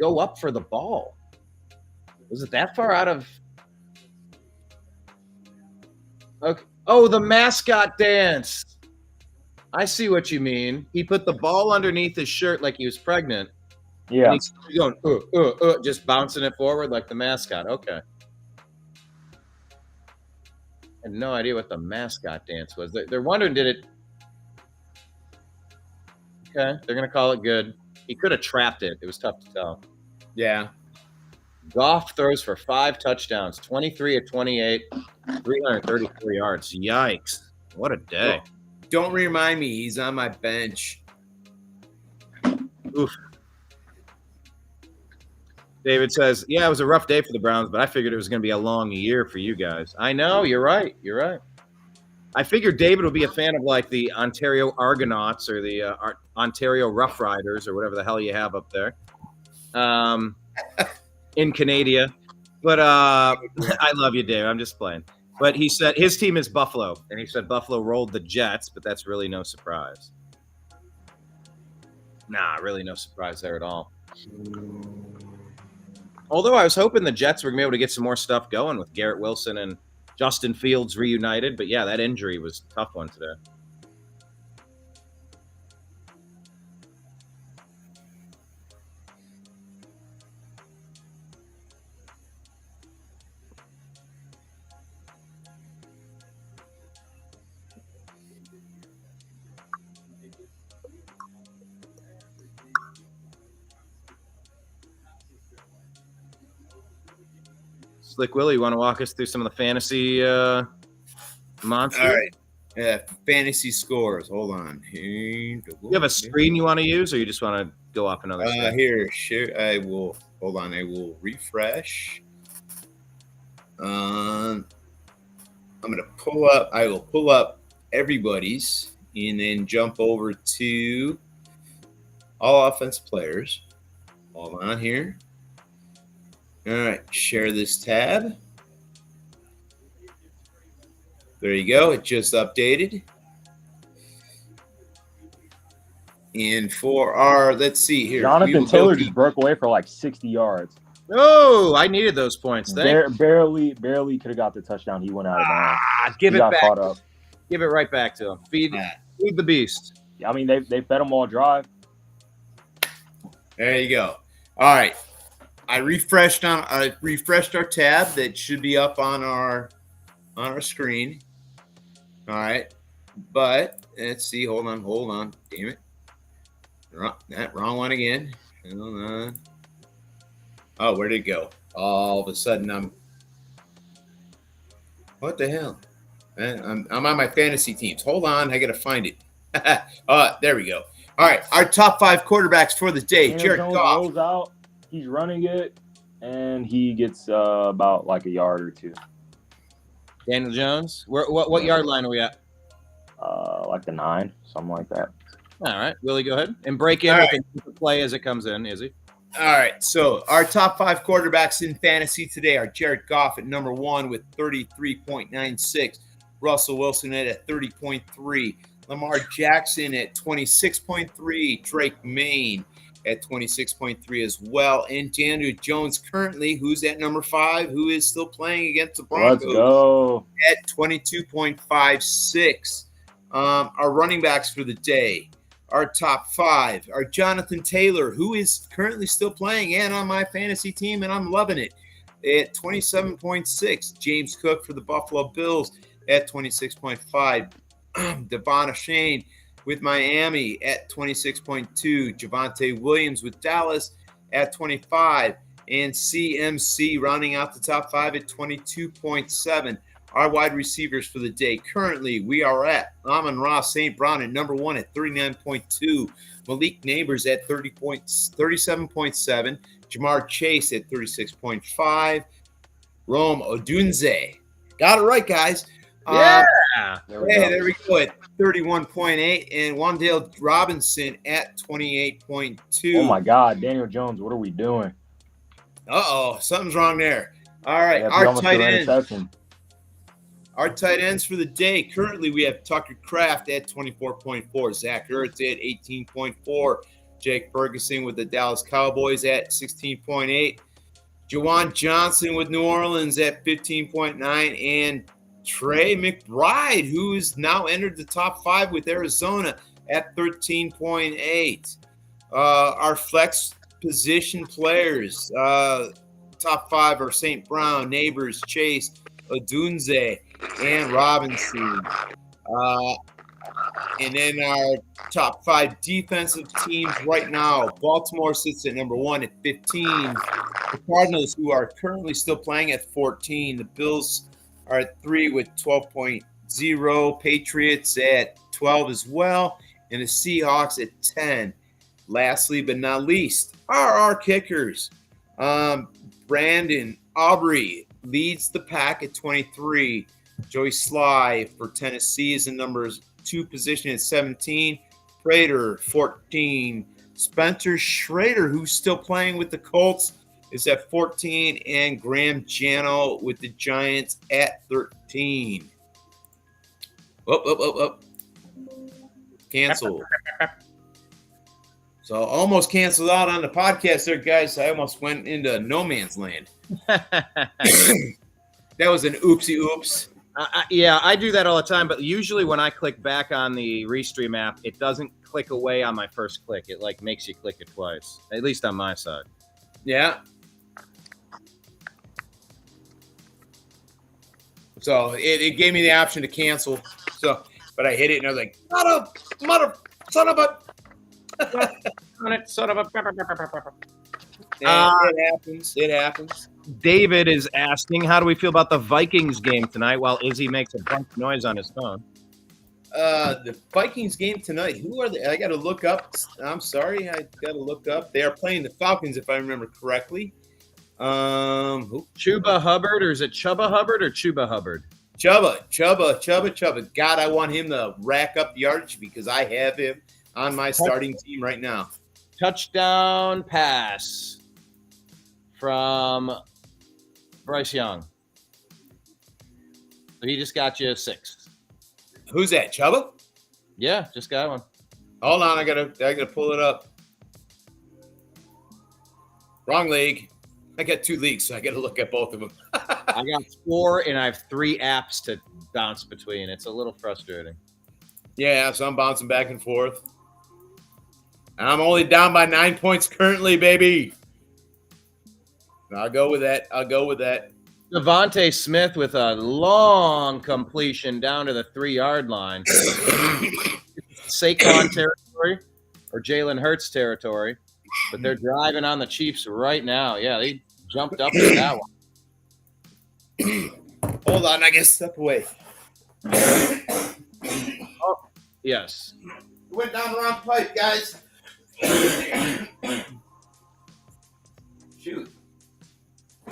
go up for the ball? Was it that far out of? Okay. Oh, the mascot dance. I see what you mean. He put the ball underneath his shirt like he was pregnant. Yeah. And he's going, just bouncing it forward like the mascot. Okay. I had no idea what the mascot dance was. They're wondering, did it? Okay, they're going to call it good. He could have trapped it. It was tough to tell. Yeah. Goff throws for 5 touchdowns, 23 of 28, 334 yards. Yikes. What a day. Don't remind me. He's on my bench. Oof. David says, yeah, it was a rough day for the Browns, but I figured it was going to be a long year for you guys. I know. You're right. You're right. I figured David would be a fan of like the Ontario Argonauts or the Ontario Rough Riders or whatever the hell you have up there in Canada. But I love you, David. I'm just playing. But he said his team is Buffalo, and he said Buffalo rolled the Jets, but that's really no surprise. Nah, really no surprise there at all. Although I was hoping the Jets were going to be able to get some more stuff going with Garrett Wilson and Justin Fields reunited. But, yeah, that injury was a tough one today. Slick Willie, you want to walk us through some of the fantasy monsters? All right. Fantasy scores. Hold on. You have a screen you want to use, or you just want to go off another screen? Here, sure. I will. Hold on. I will refresh. I'm going to pull up. I will pull up everybody's and then jump over to all offensive players. Hold on here. All right. Share this tab. There you go. It just updated. And for our, let's see here. Jonathan Taylor just broke away for like 60 yards. Oh, I needed those points. Barely could have got the touchdown. He went out of bounds. Give he it got back. Caught up. Give it right back to him. Feed the beast. I mean, they fed him all drive. There you go. All right. I refreshed our tab that should be up on our screen. All right. But let's see. Hold on. Damn it. Wrong one again. Hold on. Oh, where did it go? All of a sudden what the hell? I'm on my fantasy teams. Hold on. I got to find it. There we go. All right. Our top 5 quarterbacks for the day. Jared Goff rolls out. He's running it, and he gets about like a yard or two. Daniel Jones. What yard line are we at? Like the 9, something like that. All right, Willie, go ahead and break in with the play as it comes in. Izzy. All right, so our top 5 quarterbacks in fantasy today are Jared Goff at number 1 with 33.96, Russell Wilson at 30.3, Lamar Jackson at 26.3, Drake Maye at 26.3 as well, and Daniel Jones currently, who's at number 5, who is still playing against the Broncos, let's go, at 22.56. Our running backs for the day, our top 5 are Jonathan Taylor, who is currently still playing and on my fantasy team, and I'm loving it, at 27.6. James Cook for the Buffalo Bills at 26.5. Devon Achane with Miami at 26.2. Javonte Williams with Dallas at 25. And CMC rounding out the top 5 at 22.7. Our wide receivers for the day. Currently, we are at Amon-Ra St. Brown at number 1 at 39.2. Malik Neighbors at 37.7. Jamar Chase at 36.5. Rome Odunze. Got it right, guys. Yeah. There we go at 31.8. And Wan'Dale Robinson at 28.2. Oh, my God. Daniel Jones, what are we doing? Uh-oh. Something's wrong there. All right. Our tight ends for the day. Currently, we have Tucker Kraft at 24.4. Zach Ertz at 18.4. Jake Ferguson with the Dallas Cowboys at 16.8. Juwan Johnson with New Orleans at 15.9. And Trey McBride, who has now entered the top 5 with Arizona at 13.8. Our flex position players, top 5 are St. Brown, Neighbors, Chase, Odunze, and Robinson. And then our top 5 defensive teams right now, Baltimore sits at number 1 at 15. The Cardinals, who are currently still playing, at 14. The Bills are at 3 with 12.0. Patriots at 12 as well. And the Seahawks at 10. Lastly but not least are our kickers. Brandon Aubrey leads the pack at 23. Joey Sly for Tennessee is in numbers 2 position at 17. Prater, 14. Spencer Schrader, who's still playing with the Colts, is at 14. And Graham Jano with the Giants at 13. Up. Cancel. So almost canceled out on the podcast there, guys. I almost went into no man's land. That was an oopsie oops. Yeah, I do that all the time, but usually when I click back on the Restream app, it doesn't click away on my first click. It like makes you click it twice, at least on my side. Yeah. So it gave me the option to cancel. So, but I hit it and I was like, son of a. It happens. David is asking, how do we feel about the Vikings game tonight while Izzy makes a bunch of noise on his phone? The Vikings game tonight. Who are they? I got to look up. I'm sorry. I got to look up. They are playing the Falcons, if I remember correctly. Who? Chuba Hubbard, or is it Chuba Hubbard or Chuba Hubbard? Chuba. God, I want him to rack up yardage because I have him on my starting team right now. Touchdown pass from Bryce Young. So he just got you 6. Who's that? Chuba? Yeah, just got one. Hold on, I gotta pull it up. Wrong league. I got 2 leagues, so I gotta look at both of them. I got 4 and I have 3 apps to bounce between. It's a little frustrating. Yeah, so I'm bouncing back and forth. I'm only down by 9 points currently, baby. I'll go with that. Devontae Smith with a long completion down to the 3-yard line. Saquon territory or Jalen Hurts territory, but they're driving on the Chiefs right now. Yeah, they jumped up to that one. Hold on, I gotta step away. Oh, yes. Went down the wrong pipe, guys. Shoot.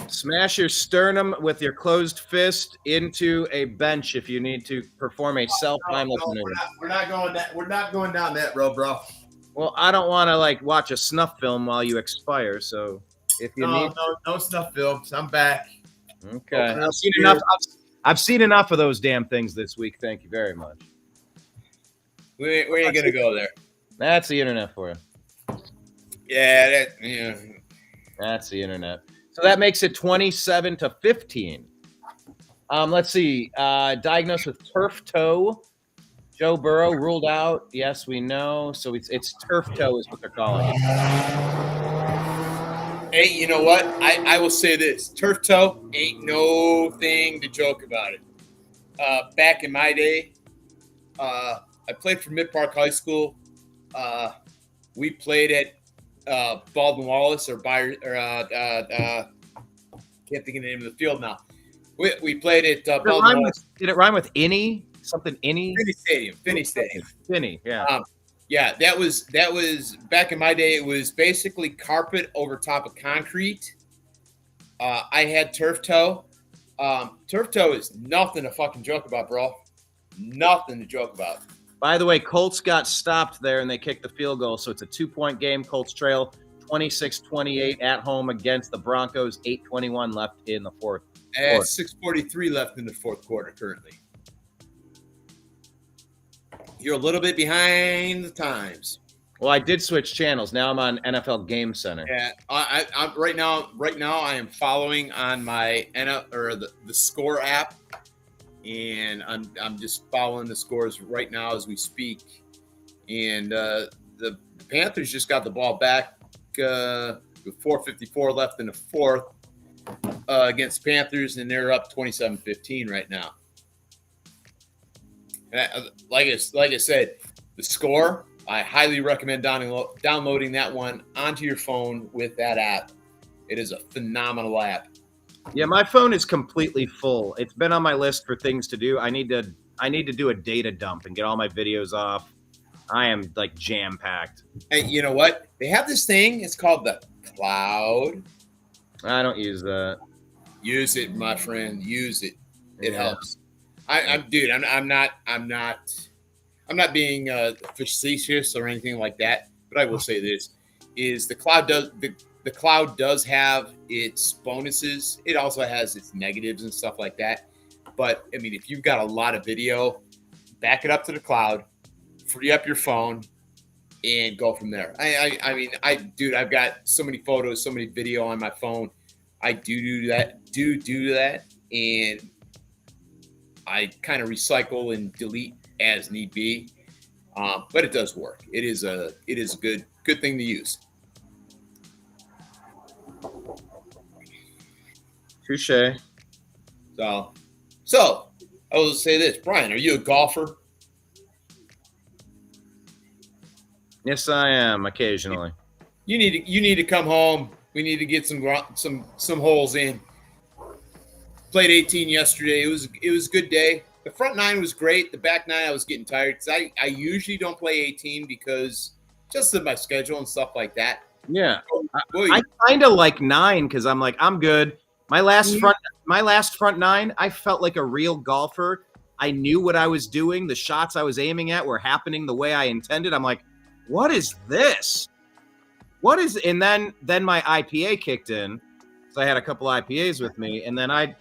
Smash your sternum with your closed fist into a bench if you need to perform a self-timeless maneuver. We're not going down that road, bro. Well, I don't want to watch a snuff film while you expire. So if you need, no snuff films. I'm back. Okay. I've seen enough of those damn things this week. Thank you very much. We ain't gonna go there. That's the internet for you. Yeah, That's the internet. So that makes it 27-15. Let's see. Diagnosed with turf toe. Joe Burrow ruled out. Yes, we know. So it's turf toe is what they're calling it. Hey, you know what? I will say this. Turf toe ain't no thing to joke about it. Back in my day, I played for Mid Park High School. We played at Baldwin Wallace or can't think of the name of the field now. We played at Baldwin Wallace. Did it rhyme with any? Something any? Finney Stadium. Finney, yeah. Yeah, that was back in my day. It was basically carpet over top of concrete. I had turf toe. Turf toe is nothing to fucking joke about, bro. Nothing to joke about. By the way, Colts got stopped there and they kicked the field goal. So it's a 2-point game. Colts trail 26-28 at home against the Broncos. 8:21 left in the fourth. And 6:43 left in the fourth quarter currently. You're a little bit behind the times. Well, I did switch channels. Now I'm on NFL Game Center. Yeah, I'm right now. Right now, I am following on my the Score app, and I'm just following the scores right now as we speak. And the Panthers just got the ball back with 4:54 left in the fourth against Panthers, and they're up 27-15 right now. And like I said, the Score. I highly recommend downloading that one onto your phone with that app. It is a phenomenal app. Yeah, my phone is completely full. It's been on my list for things to do. I need to do a data dump and get all my videos off. I am like jam packed. Hey, you know what? They have this thing. It's called the cloud. I don't use that. Use it, my friend. Use it. It helps. I'm not being facetious or anything like that, but I will say this: is the cloud does have its bonuses. It also has its negatives and stuff like that. But I mean, if you've got a lot of video, back it up to the cloud, free up your phone, and go from there. I've got so many photos, so many video on my phone. I do that, and I kind of recycle and delete as need be, but it does work. It is a good thing to use. Touche. So I will say this, Brian. Are you a golfer? Yes, I am occasionally. You need to come home. We need to get some holes in. Played 18 yesterday. It was a good day. The front nine was great. The back nine, I was getting tired because I usually don't play 18 because just of my schedule and stuff like that. Yeah, I kind of like 9 because I'm like, I'm good. My last front nine, I felt like a real golfer. I knew what I was doing. The shots I was aiming at were happening the way I intended. I'm like, what is this? And then my IPA kicked in. So I had a couple IPAs with me, and then I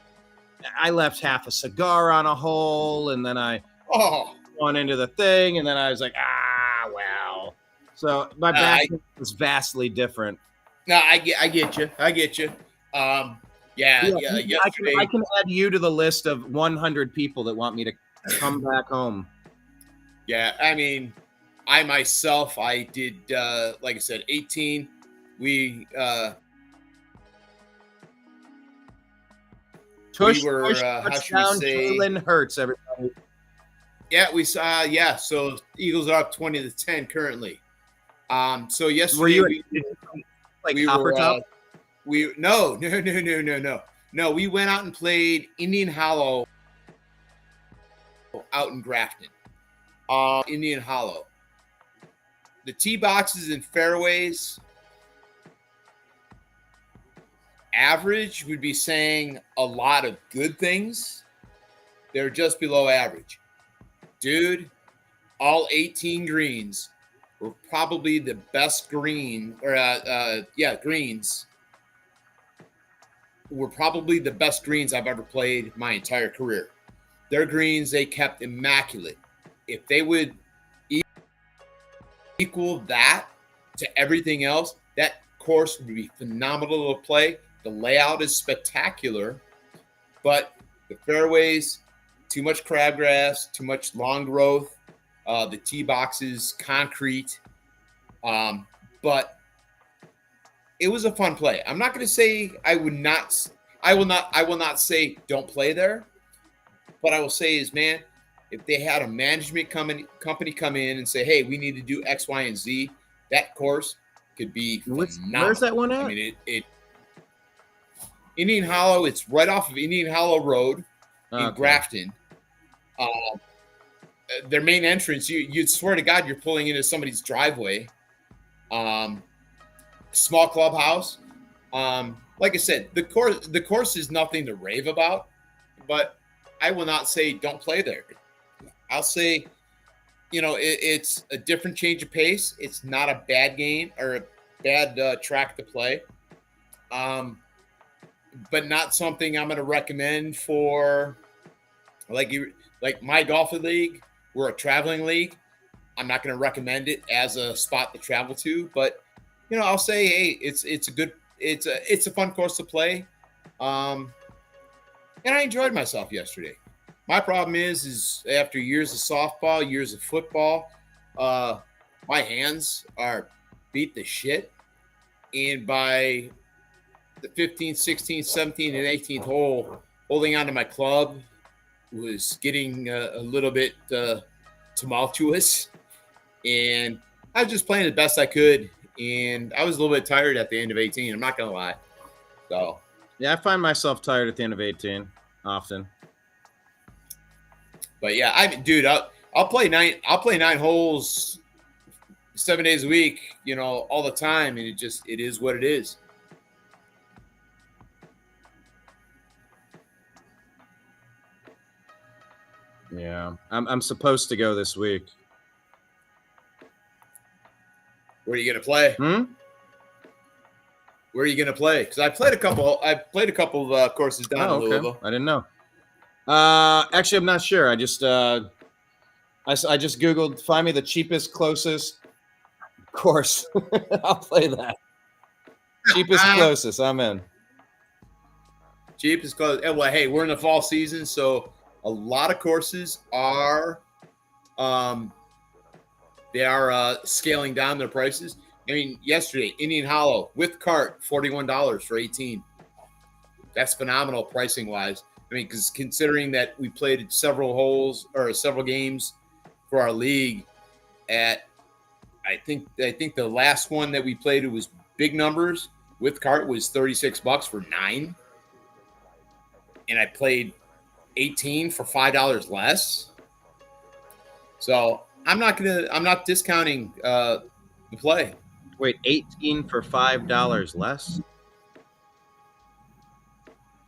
left half a cigar on a hole, and then I went into the thing, and then I was like, well. So my back was vastly different. No, I get you. Yesterday. I can add you to the list of 100 people that want me to come back home. Yeah, I mean, I myself, I did, like I said, 18. We were, how should we say? Jalen Hurts, everybody. Yeah, we saw. Yeah, so Eagles are up 20-10 currently. So yesterday were you Copper Top? No. We went out and played Indian Hollow out in Grafton. Indian Hollow. The tee boxes and fairways. Average would be saying a lot of good things. They're just below average. Dude, all 18 greens were probably the best greens were probably the best greens I've ever played my entire career. Their greens, they kept immaculate. If they would equal that to everything else, that course would be phenomenal to play. The layout is spectacular, but the fairways, too much crabgrass, too much long growth. The tee boxes, concrete. But it was a fun play. I'm not going to say I will not say don't play there. What I will say is, man, if they had a management company come in and say, hey, we need to do X, Y, and Z, that course could be phenomenal. Where's that one at? I mean, Indian Hollow, it's right off of Indian Hollow Road in Grafton. Their main entrance, you'd swear to God you're pulling into somebody's driveway. Small clubhouse. Like I said, the course is nothing to rave about, but I will not say don't play there. I'll say, it's a different change of pace. It's not a bad game or a bad track to play. But not something I'm going to recommend for like my golf league. We're a traveling league. I'm not going to recommend it as a spot to travel to, but I'll say, hey, it's a fun course to play, and I enjoyed myself yesterday. My problem is after years of softball, years of football, my hands are beat the shit, and by the 15th, 16th, 17th, and 18th hole, holding onto my club was getting a little bit tumultuous, and I was just playing the best I could, and I was a little bit tired at the end of 18. I'm not gonna lie. So yeah, I find myself tired at the end of 18 often. But yeah, I'll play 9 holes 7 days a week, all the time, and it is what it is. Yeah, I'm supposed to go this week. Where are you gonna play? Where are you gonna play? Because I played a couple of courses down in Louisville. I didn't know. Actually, I'm not sure. I just Googled, find me the cheapest, closest course. I'll play that. Cheapest, closest. I'm in. Cheapest, close. Well, hey, we're in the fall season, so a lot of courses are, scaling down their prices. I mean, yesterday, Indian Hollow with cart, $41 for 18. That's phenomenal pricing wise. I mean, because considering that we played several games for our league at, I think the last one that we played, it was big numbers with cart, was $36 for 9. And I played 18 for $5 less. So I'm not discounting the play. Wait, 18 for $5 less?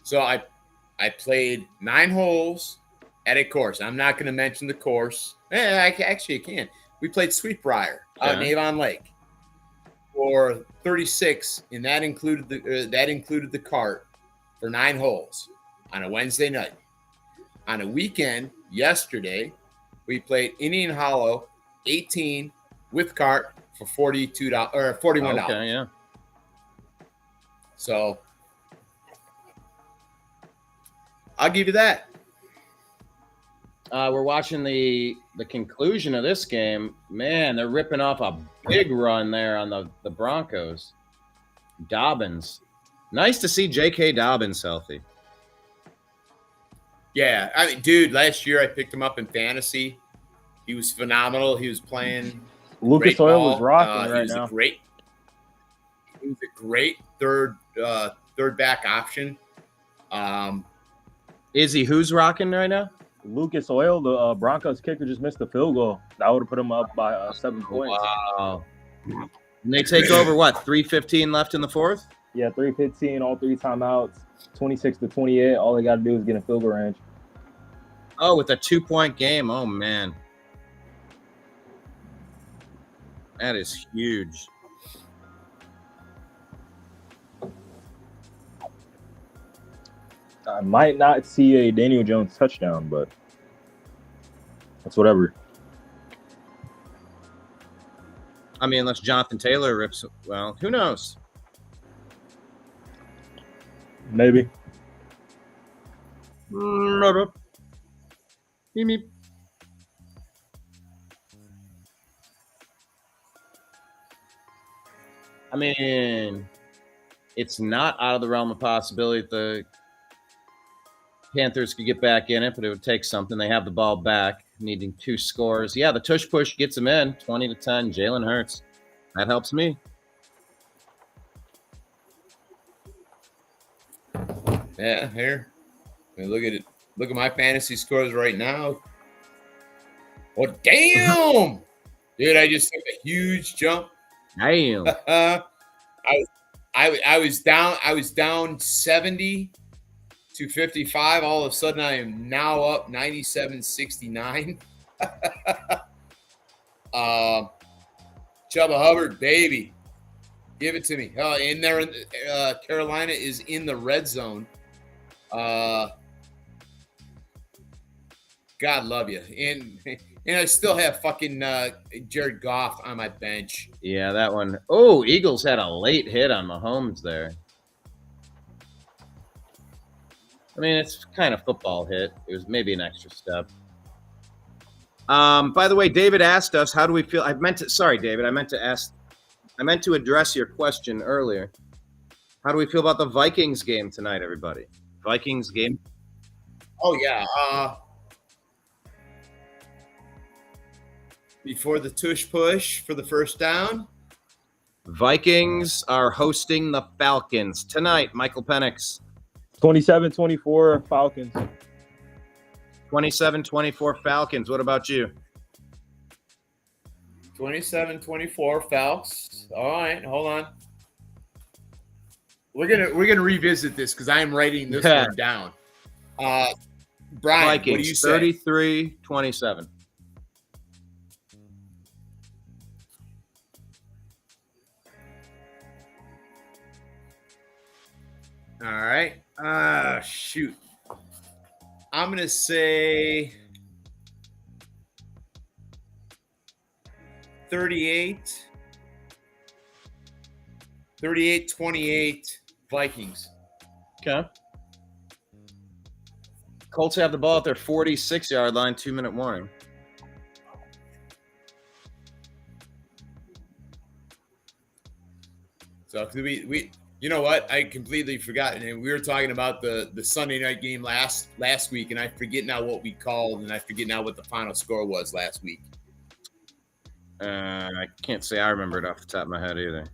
So I played 9 holes at a course. I'm not going to mention the course. I can. We played Sweetbriar out in Avon Lake for 36, and that included the cart for 9 holes on a Wednesday night. On a weekend, yesterday, we played Indian Hollow 18 with cart for $42 or $41. Okay, yeah. So I'll give you that. We're watching the conclusion of this game. Man, they're ripping off a big run there on the Broncos. Dobbins. Nice to see J.K. Dobbins healthy. Yeah, I mean, dude, last year I picked him up in fantasy. He was phenomenal. He was playing Lucas Oil was rocking right now. He was a great third back option. Izzy, who's rocking right now? Lucas Oil, the Broncos kicker, just missed a field goal. That would have put him up by 7 points. Wow. And they take over, what, 3:15 left in the fourth? Yeah, 3:15, all 3 timeouts, 26-28. All they got to do is get in field goal range. Oh, with a 2-point game. Oh, man. That is huge. I might not see a Daniel Jones touchdown, but that's whatever. I mean, unless Jonathan Taylor rips, well, who knows? Maybe. Meep, meep. I mean, it's not out of the realm of possibility that the Panthers could get back in it, but it would take something. They have the ball back, needing 2 scores. Yeah, the tush push gets them in, 20-10. Jalen Hurts. That helps me. Yeah, here. I mean, look at it. Look at my fantasy scores right now. Oh, damn! Dude, I just took a huge jump. Damn. I was down 70 to 55. All of a sudden, I am now up 97-69. Chuba Hubbard, baby. Give it to me. In there, Carolina is in the red zone. God love you. And I still have fucking Jared Goff on my bench. Yeah, that one. Oh, Eagles had a late hit on Mahomes there. I mean, it's kind of football hit. It was maybe an extra step. By the way, David asked us, how do we feel? Sorry, David, I meant to address your question earlier. How do we feel about the Vikings game tonight, everybody? Vikings game? Oh, yeah. Before the tush push for the first down. Vikings are hosting the Falcons tonight. Michael Penix. 27-24 Falcons. 27-24 Falcons. What about you? 27-24 Falcons. All right, hold on. We're gonna revisit this because I am writing this one down. Brian, Vikings, what do you say? 33-27. All right. Shoot. I'm going to say 38-28 Vikings. Okay. Colts have the ball at their 46-yard line, 2-minute warning. So we you know what? I completely forgot. And we were talking about the Sunday night game last week, and I forget now what we called, and I forget now what the final score was last week. I can't say I remember it off the top of my head either.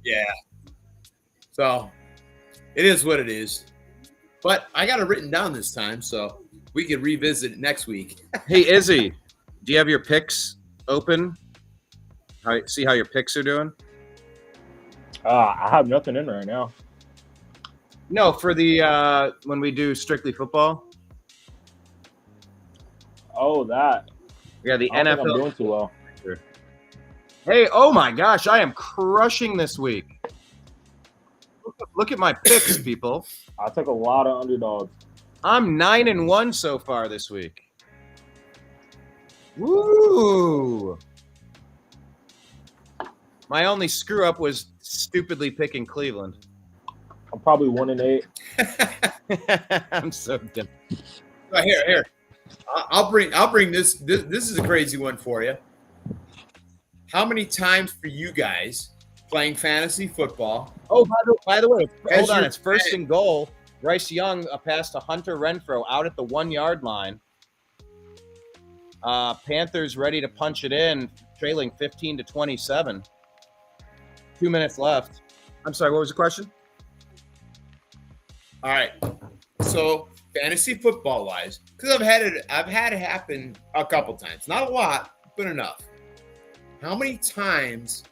Yeah. So it is what it is. But I got it written down this time, so we can revisit it next week. Hey, Izzy, do you have your picks open? See how your picks are doing? I have nothing in right now. No, for the when we do Strictly Football. Oh, that. Yeah, the I don't NFL. think I'm doing too well. Hey, oh my gosh, I am crushing this week. Look at my picks, people. I took a lot of underdogs. I'm 9-1 so far this week. Woo! My only screw up was stupidly picking Cleveland. I'm probably 1-8. I'm so dumb. Here. I'll bring this. This is a crazy one for you. How many times for you guys playing fantasy football? Oh, by the way, hold on. your- It's first and goal. Bryce Young passed to Hunter Renfrow out at the 1-yard line. Panthers ready to punch it in, trailing 15-27. 2 minutes left. I'm sorry, what was the question? All right. So fantasy football wise, because I've had it happen a couple times. Not a lot, but enough. How many times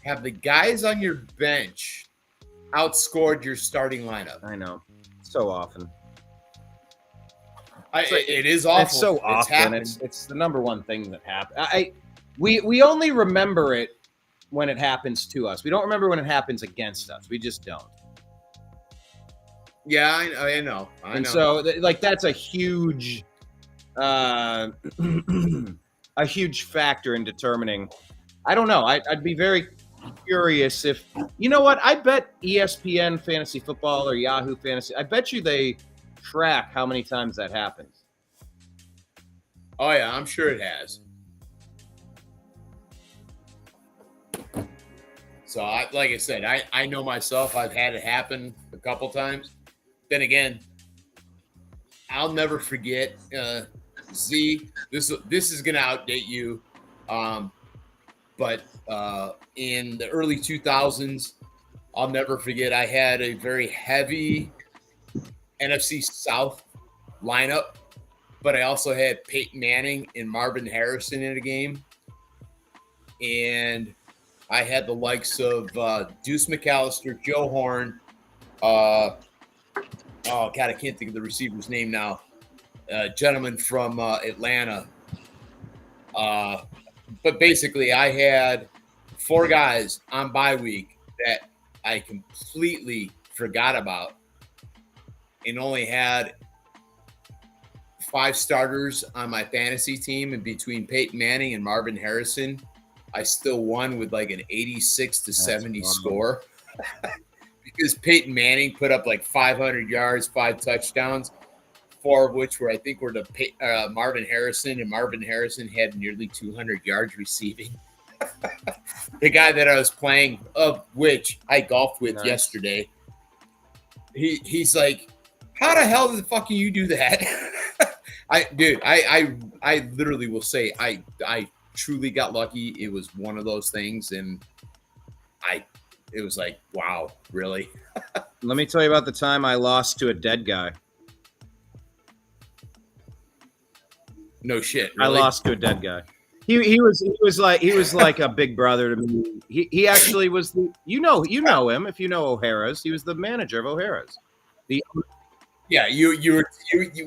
have the guys on your bench outscored your starting lineup? I know. So often. It is awful. It's so often. It's the number one thing that happens. We only remember it when it happens to us. We don't remember when it happens against us. We just don't. Yeah, I know. So, that's a huge, a huge factor in determining. I don't know. I'd be very curious if, you know what? I bet ESPN Fantasy Football or Yahoo Fantasy, I bet you they track how many times that happens. Oh, yeah, I'm sure it has. So, like I said, I know myself. I've had it happen a couple times. Then again, I'll never forget. Z, this is gonna outdate you, but in the early 2000s, I'll never forget. I had a very heavy NFC South lineup, but I also had Peyton Manning and Marvin Harrison in a game, and I had the likes of Deuce McAllister, Joe Horn. Oh God, I can't think of the receiver's name now. Gentleman from Atlanta. But basically, I had 4 guys on bye week that I completely forgot about, and only had 5 starters on my fantasy team, and between Peyton Manning and Marvin Harrison, I still won with like an 86 to 70 score. Because Peyton Manning put up like 500 yards, 5 touchdowns, 4 of which were, I think, were to Marvin Harrison, and Marvin Harrison had nearly 200 yards receiving. The guy that I was playing, of which I golfed with yesterday, he's like, how the hell the fuck can you do that? I literally will say I truly got lucky. It was one of those things, and it was like, wow, really? Let me tell you about the time I lost to a dead guy. No shit. Really? I lost to a dead guy. He was like a big brother to me. He actually was the you know him if you know O'Hara's. He was the manager of O'Hara's. Yeah,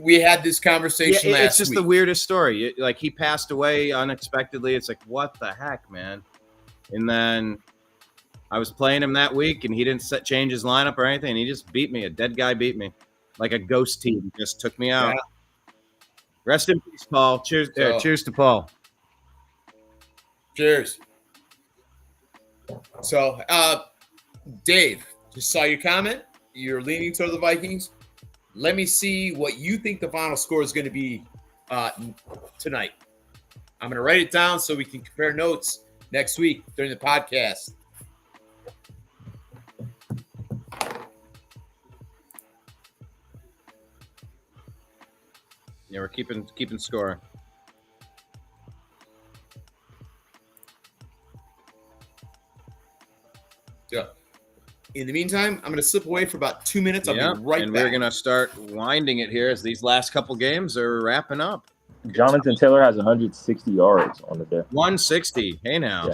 we had this conversation last week. It's just the weirdest story. Like, he passed away unexpectedly. It's like, what the heck, man? And then I was playing him that week, and he didn't change his lineup or anything. And he just beat me. A dead guy beat me, like a ghost team just took me out. Yeah. Rest in peace, Paul. Cheers. Cheers to Paul. Cheers. So, Dave, just saw your comment. You're leaning toward the Vikings. Let me see what you think the final score is going to be tonight. I'm going to write it down so we can compare notes next week during the podcast. Yeah, we're keeping score. Yeah. In the meantime, I'm going to slip away for about 2 minutes. I'll be right and back. We're going to start winding it here as these last couple games are wrapping up. Jonathan Taylor has 160 yards on the day. 160. Hey, now.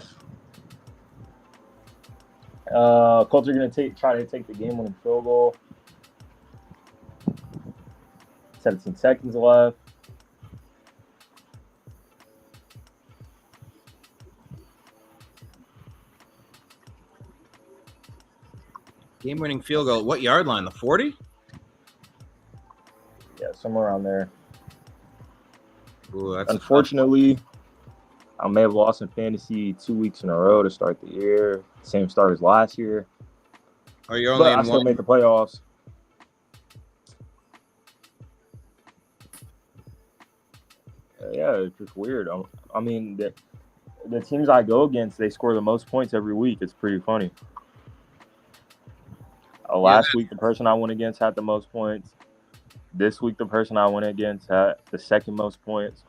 Yeah. Colts are going to try to take the game-winning field goal. 17 seconds left. Game-winning field goal. What yard line? The 40? Yeah, somewhere around there. Ooh, that's unfortunately, I may have lost in fantasy 2 weeks in a row to start the year. Same start as last year. Are you only but I still made the playoffs. Yeah, it's just weird. I mean, the teams I go against, they score the most points every week. It's pretty funny. Last week, the person I went against had the most points. This week, the person I went against had the second most points.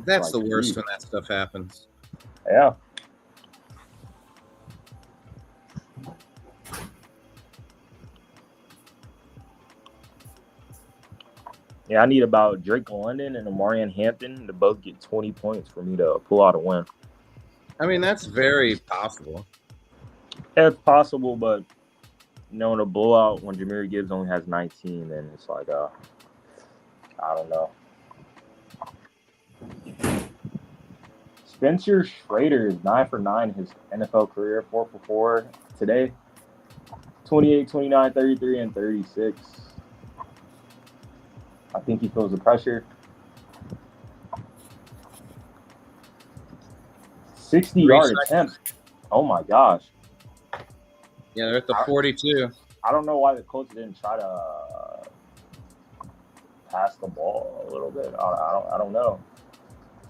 That's the worst when that stuff happens. Yeah. Yeah, I need about Drake London and Amarian Hampton to both get 20 points for me to pull out a win. I mean, that's very possible. Yeah, it's possible, but in a blowout when Jahmyr Gibbs only has 19, then it's like, I don't know. Spencer Schrader is 9 for 9 in his NFL career, 4 for 4 today. 28, 29, 33, and 36. I think he feels the pressure. 60-yard attempt. Oh, my gosh. Yeah, they're at the 42. I don't know why the Colts didn't try to pass the ball a little bit. I don't know.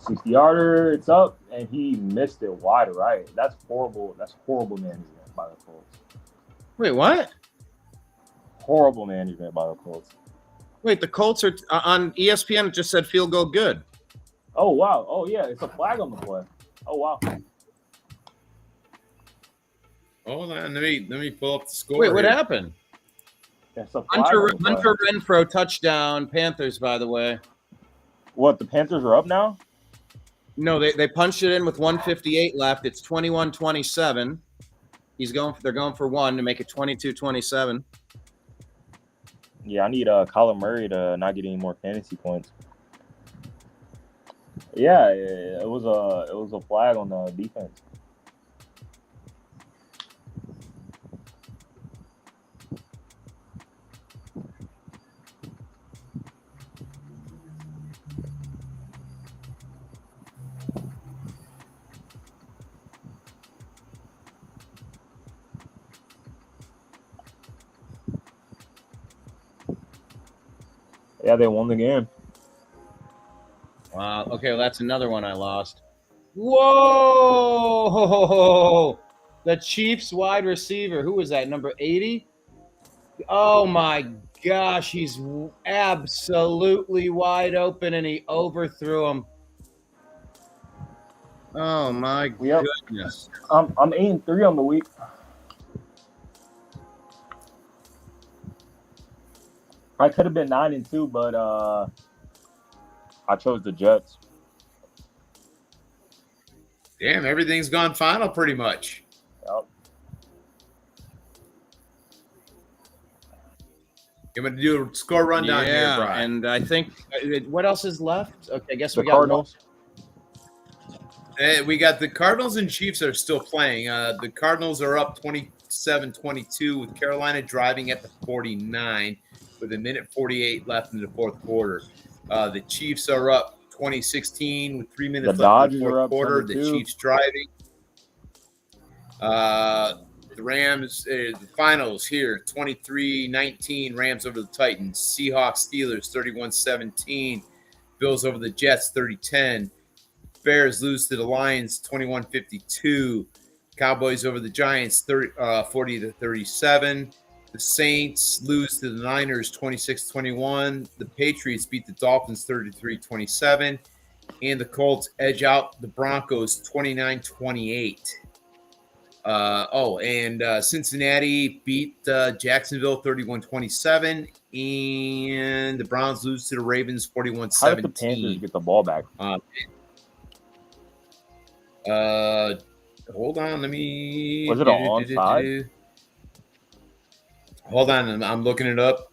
60-yarder, it's up, and he missed it wide right. That's horrible. That's horrible management by the Colts. Wait, what? Horrible management by the Colts. Wait, the Colts are on ESPN. It just said field goal good. Oh, wow. Oh, yeah, it's a flag on the play. Oh, wow. Hold on, let me pull up the score. Wait, what happened? Hunter Renfrow touchdown. Panthers, by the way. What, the Panthers are up now? No, they punched it in with 1:58 left. It's 21-27. They're going for one to make it 22-27. Yeah, I need Kyler Murray to not get any more fantasy points. Yeah, it was a flag on the defense. Yeah, they won the game. Wow. Okay, well, that's another one I lost. Whoa! The Chiefs wide receiver. Who was that? Number 80? Oh my gosh, he's absolutely wide open, and he overthrew him. Oh my goodness! I'm 8-3 on the week. I could have been 9-2, but I chose the Jets. Damn, everything's gone final pretty much. Yep. I'm going to do a score rundown here, Brian. And I think what else is left? Okay, I guess The we got Cardinals. We got the Cardinals and Chiefs are still playing. The Cardinals are up 27-22 with Carolina driving at the 49 with 1:48 left in the fourth quarter. The Chiefs are up 2016 with 3 minutes left in the fourth quarter. The Chiefs driving. The Rams, the finals here, 23-19, Rams over the Titans. Seahawks, Steelers, 31-17. Bills over the Jets, 30-10. Bears lose to the Lions, 21-52. Cowboys over the Giants, 40-37. The Saints lose to the Niners, 26-21. The Patriots beat the Dolphins, 33-27. And the Colts edge out the Broncos, 29-28. Cincinnati beat Jacksonville 31-27, and the Browns lose to the Ravens 41-17. How did the Panthers get the ball back? Hold on, let me. Was it on onside? Hold on, I'm looking it up.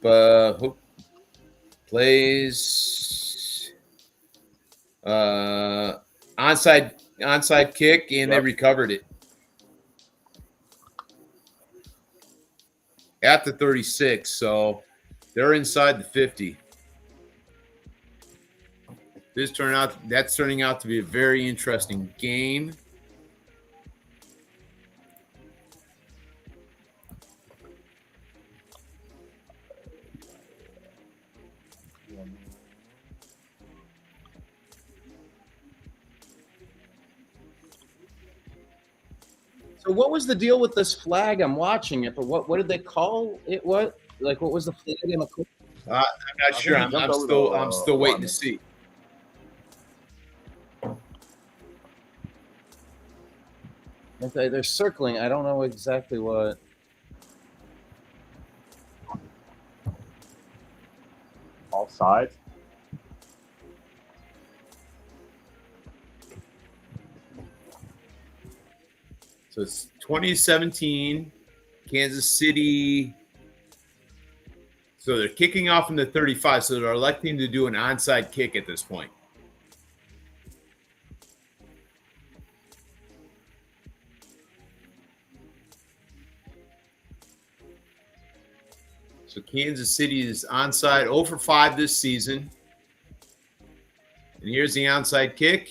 Plays onside kick, and they recovered it. At the 36, so they're inside the 50. That's turning out to be a very interesting game. So what was the deal with this flag? I'm watching it, but what did they call it? What was the flag in the? I'm not sure. I'm still waiting to see. Okay, they're circling. I don't know exactly what. All sides. So it's 2017, Kansas City. So they're kicking off in the 35. So they're electing to do an onside kick at this point. So Kansas City is onside 0 for 5 this season. And here's the onside kick.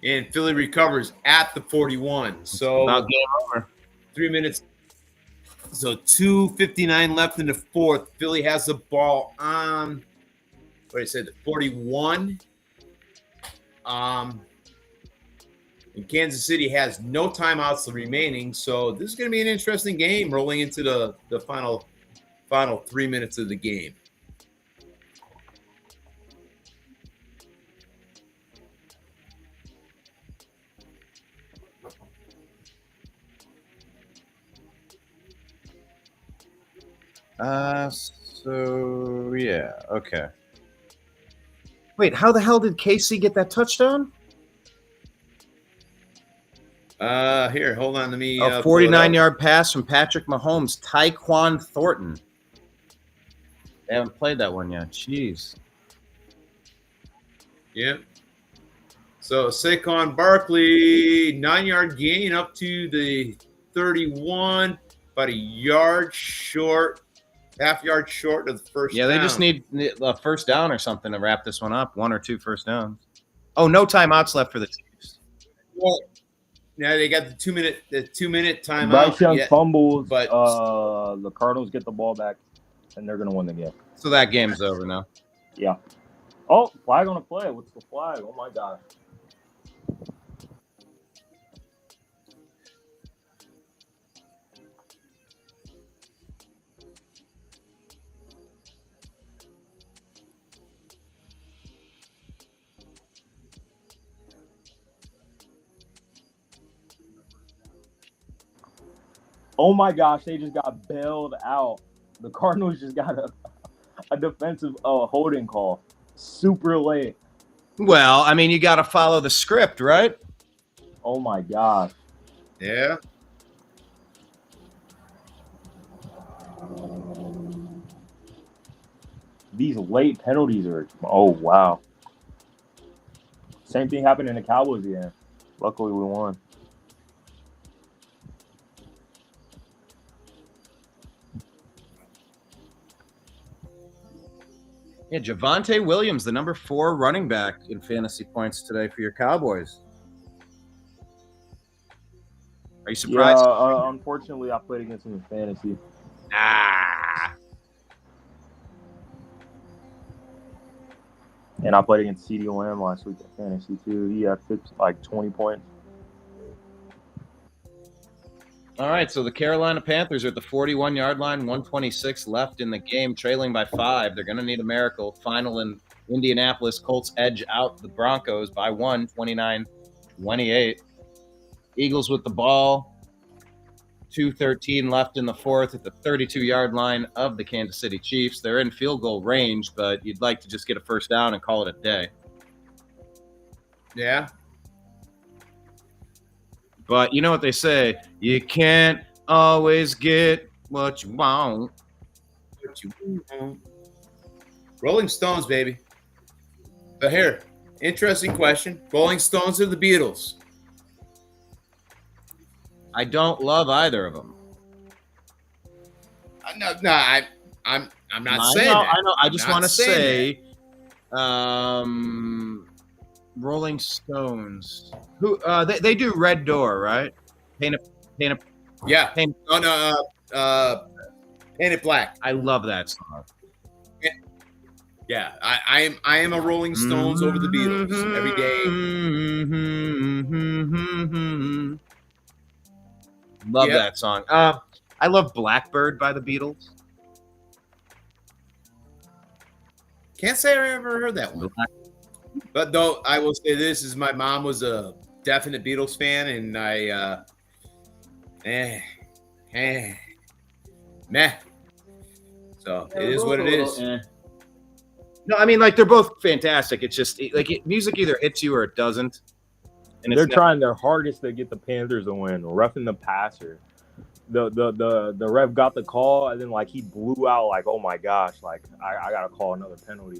And Philly recovers at the 41. So about game over. 3 minutes. So 2:59 left in the fourth. Philly has the ball on, what did I say, the 41. And Kansas City has no timeouts remaining. So this is going to be an interesting game rolling into the final 3 minutes of the game. So yeah, okay. Wait, how the hell did KC get that touchdown? Here, hold on. Let me. A 49-yard pass from Patrick Mahomes, Tyquan Thornton. They haven't played that one yet. Jeez. Yep. So Saquon Barkley, 9-yard gain up to the 31, about a yard short. Half yard short of the first down. They just need a first down or something to wrap this one up. 1 or 2 first downs. Oh, no timeouts left for the Chiefs. Well, now they got the 2 minute timeout. Bryce Young fumbles, but the Cardinals get the ball back. and they're gonna win the game. So that game's over now. Yeah. Oh, flag on the play. What's the flag? Oh my gosh. Oh my gosh, they just got bailed out. The Cardinals just got a defensive holding call. Super late. Well, I mean, you got to follow the script, right? Oh my gosh. Yeah. These late penalties are, oh wow. Same thing happened in the Cowboys game. Luckily we won. Yeah, Javonte Williams, the number 4 running back in fantasy points today for your Cowboys. Are you surprised? Yeah, unfortunately, I played against him in fantasy. And I played against CD Lamb last week in fantasy too. He had like 20 points. All right, so the Carolina Panthers are at the 41-yard line, 126 left in the game, trailing by 5. They're going to need a miracle. Final in Indianapolis. Colts edge out the Broncos by 1, 29-28. Eagles with the ball. 2:13 left in the fourth at the 32-yard line of the Kansas City Chiefs. They're in field goal range, but you'd like to just get a first down and call it a day. Yeah. But you know what they say, you can't always get what you want. Rolling Stones, baby. But here, interesting question. Rolling Stones or the Beatles? I don't love either of them. I'm not saying that. I know. I just want to say, that. Rolling Stones. Who they do Red Door, right? Paint a Yeah. Paint. Oh no. Paint It Black. I love that song. Yeah. I am a Rolling Stones over the Beatles every day. Love that song. I love Blackbird by the Beatles. Can't say I ever heard that one. But though I will say this is my mom was a definite Beatles fan, and meh. So it is what it is. No, I mean, like, they're both fantastic. It's just like music either hits you or it doesn't. And they're trying their hardest to get the Panthers to win, roughing the passer. The ref got the call, and then like he blew out. Like, oh my gosh! Like I gotta call another penalty.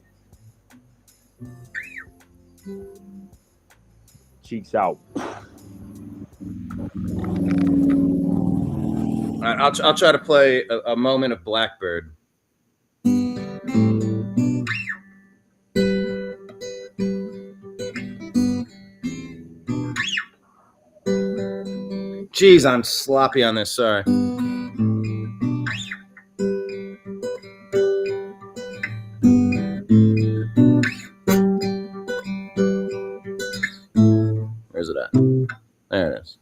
Cheeks out. All right, I'll try to play a moment of Blackbird. Jeez, I'm sloppy on this. Sorry. Where's it at? There it is.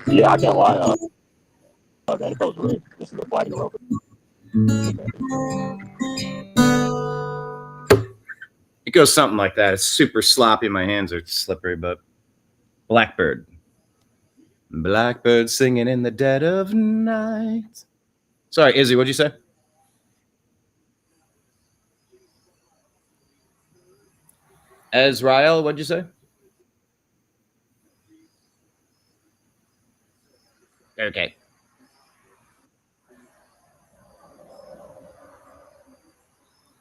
Yeah, I can't lie. Okay, it goes red. This is the flag over. It goes something like that. It's super sloppy. My hands are slippery, but Blackbird. Blackbird singing in the dead of night. Sorry, Izzy, what'd you say? Ezrael, what'd you say? Okay.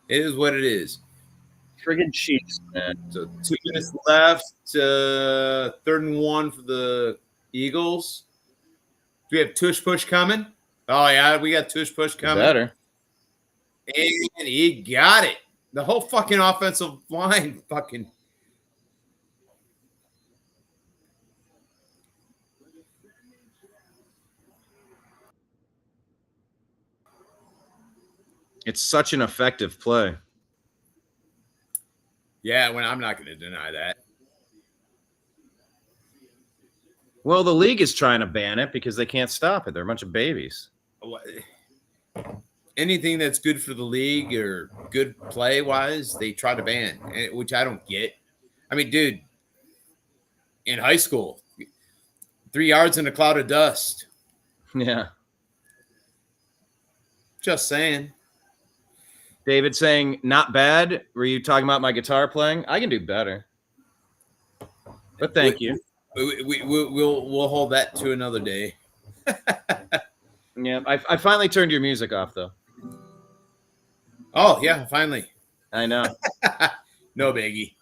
It is what it is. Friggin' Chiefs, man. So 2 minutes left. 3rd and 1 for the Eagles. Do we have tush push coming? Oh yeah, we got tush push coming. Better. And he got it. The whole fucking offensive line fucking. It's such an effective play. Yeah, when I'm not going to deny that. Well, the league is trying to ban it because they can't stop it. They're a bunch of babies. Anything that's good for the league or good play wise, they try to ban, which I don't get. I mean, dude, in high school, 3 yards in a cloud of dust. Yeah. Just saying. David saying, not bad. Were you talking about my guitar playing? I can do better. But thank you. We'll hold that to another day. Yeah, I finally turned your music off, though. Oh, yeah, finally. I know. No biggie.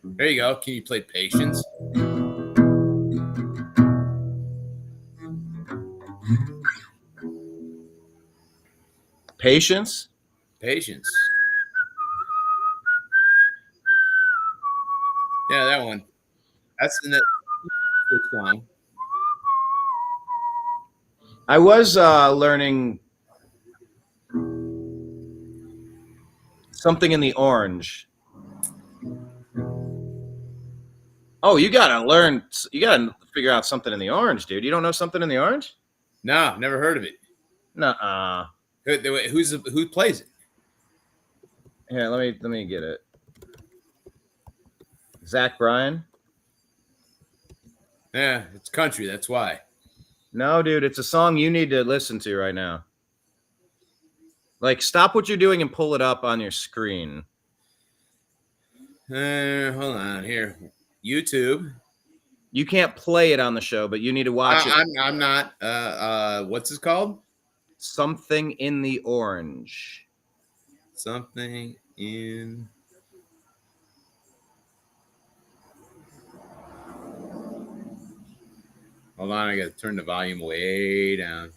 There you go. Can you play Patience? Patience? Patience. Yeah, that one. That's the song. I was learning something in the orange. Oh, you gotta learn. You gotta figure out something in the orange, dude. You don't know something in the orange? No, never heard of it. Nuh-uh. Who plays it? Here, let me get it. Zach Bryan? Yeah, it's country. That's why. No, dude, it's a song you need to listen to right now. Like, stop what you're doing and pull it up on your screen. Hold on here. YouTube. You can't play it on the show, but you need to watch it. I'm not. What's it called? Something in the orange. Something in. Hold on, I gotta turn the volume way down.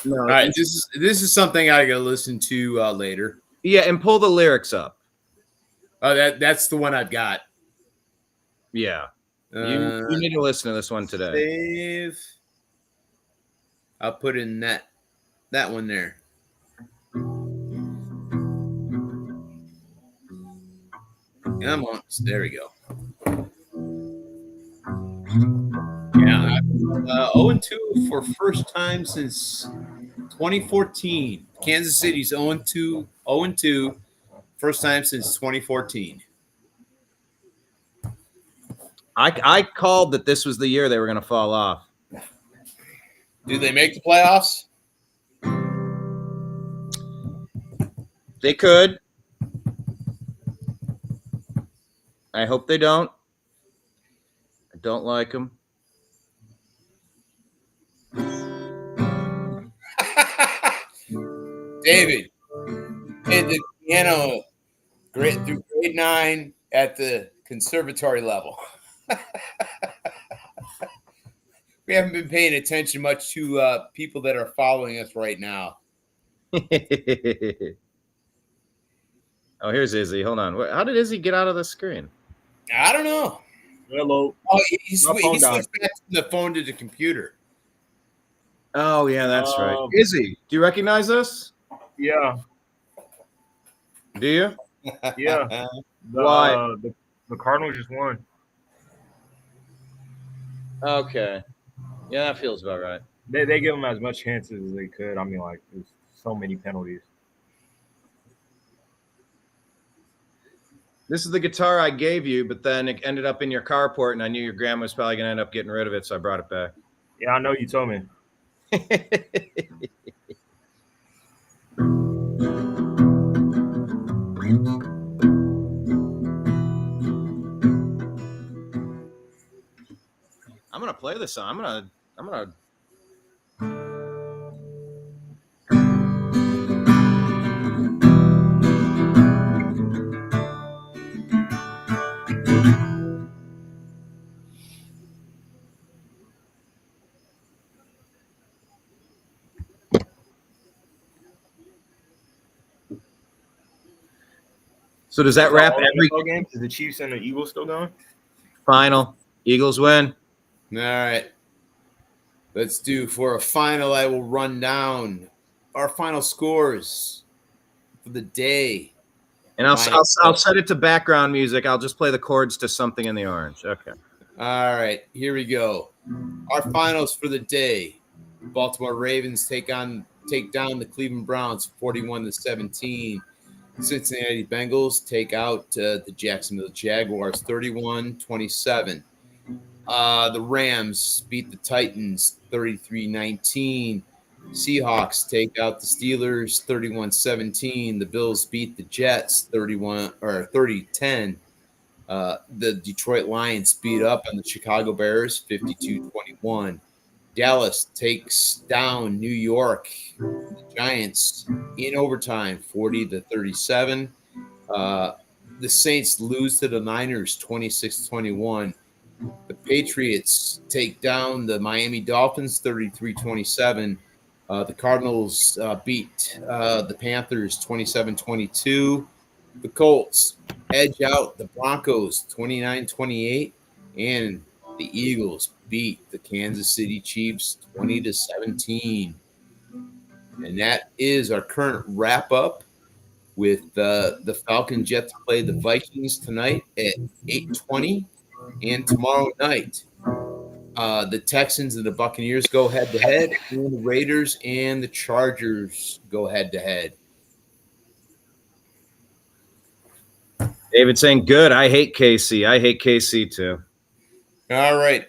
No, all right, this is something I gotta listen to later. Yeah, and pull the lyrics up. Oh, that's the one I've got. Yeah, you need to listen to this one today. Save. I'll put in that one there. Come on, there we go. Yeah, 0-2 for first time since 2014. Kansas City's 0-2, first time since 2014. I called that this was the year they were going to fall off. Do they make the playoffs? They could. I hope they don't. I don't like them. David played the piano through grade 9 at the conservatory level. We haven't been paying attention much to people that are following us right now. Oh, here's Izzy. Hold on. How did Izzy get out of the screen? I don't know. Hello. Oh, he switched back from the phone to the computer. Oh, yeah, that's right. Izzy, do you recognize us? Yeah. Do you? Yeah. Why? The Cardinals just won. Okay. Yeah, that feels about right. They give them as much chances as they could. I mean, like, there's so many penalties. This is the guitar I gave you, but then it ended up in your carport, and I knew your grandma was probably going to end up getting rid of it, so I brought it back. Yeah, I know you told me. I'm going to play this song. I'm going to So does that wrap all the every NFL games? Is the Chiefs and the Eagles still going? final? Eagles win. All right. Let's do for a final. I will run down our final scores for the day. And I'll set it to background music. I'll just play the chords to Something in the Orange. Okay. All right. Here we go. Our finals for the day. Baltimore Ravens take down the Cleveland Browns 41-17. Cincinnati Bengals take out the Jacksonville Jaguars 31-27. The Rams beat the Titans 33-19. Seahawks take out the Steelers 31-17. The Bills beat the Jets 30-10. The Detroit Lions beat up on the Chicago Bears 52-21. Dallas takes down New York, the Giants in overtime 40-37. The Saints lose to the Niners 26-21. The Patriots take down the Miami Dolphins 33-27. The Cardinals beat the Panthers 27-22. The Colts edge out the Broncos 29-28. And the Eagles beat the Kansas City Chiefs 20-17. And that is our current wrap-up with the Falcons yet to play the Vikings tonight at 8:20. And tomorrow night, the Texans and the Buccaneers go head-to-head, and the Raiders and the Chargers go head-to-head. David saying, good. I hate KC. I hate KC too. All right.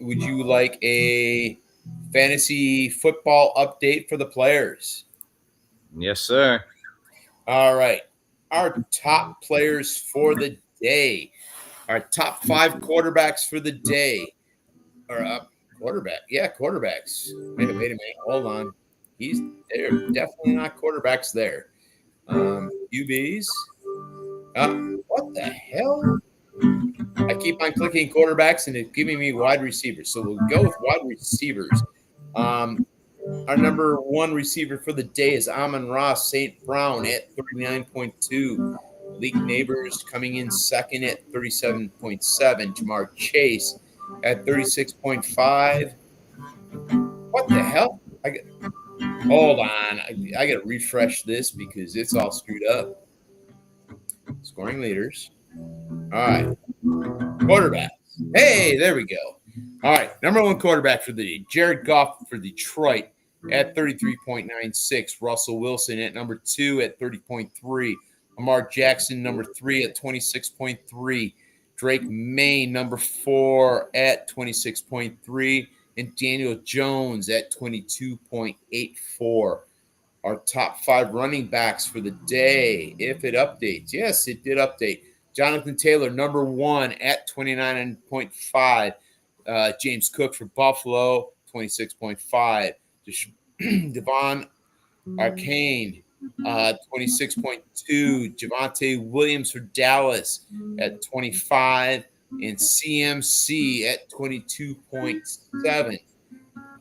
Would you like a fantasy football update for the players? Yes, sir. All right. Our top players for the day. Our top 5 quarterbacks for the day. Or quarterback. Yeah, quarterbacks. Wait a minute. Hold on. They're definitely not quarterbacks there. QBs. What the hell? I keep on clicking quarterbacks and it's giving me wide receivers. So we'll go with wide receivers. Our number 1 receiver for the day is Amon-Ra St. Brown at 39.2. Malik Neighbors coming in second at 37.7. Jamar Chase at 36.5. What the hell? Hold on. I got to refresh this because it's all screwed up. Scoring leaders. All right. Quarterbacks. Hey, there we go. All right. Number 1 quarterback for the day, Jared Goff for Detroit at 33.96. Russell Wilson at number 2 at 30.3. Lamar Jackson, number 3 at 26.3. Drake May, number 4 at 26.3. And Daniel Jones at 22.84. Our top 5 running backs for the day, if it updates. Yes, it did update. Jonathan Taylor, number 1 at 29.5. James Cook for Buffalo, 26.5. Devon Arcane, 26.2. Javonte Williams for Dallas at 25. And CMC at 22.7.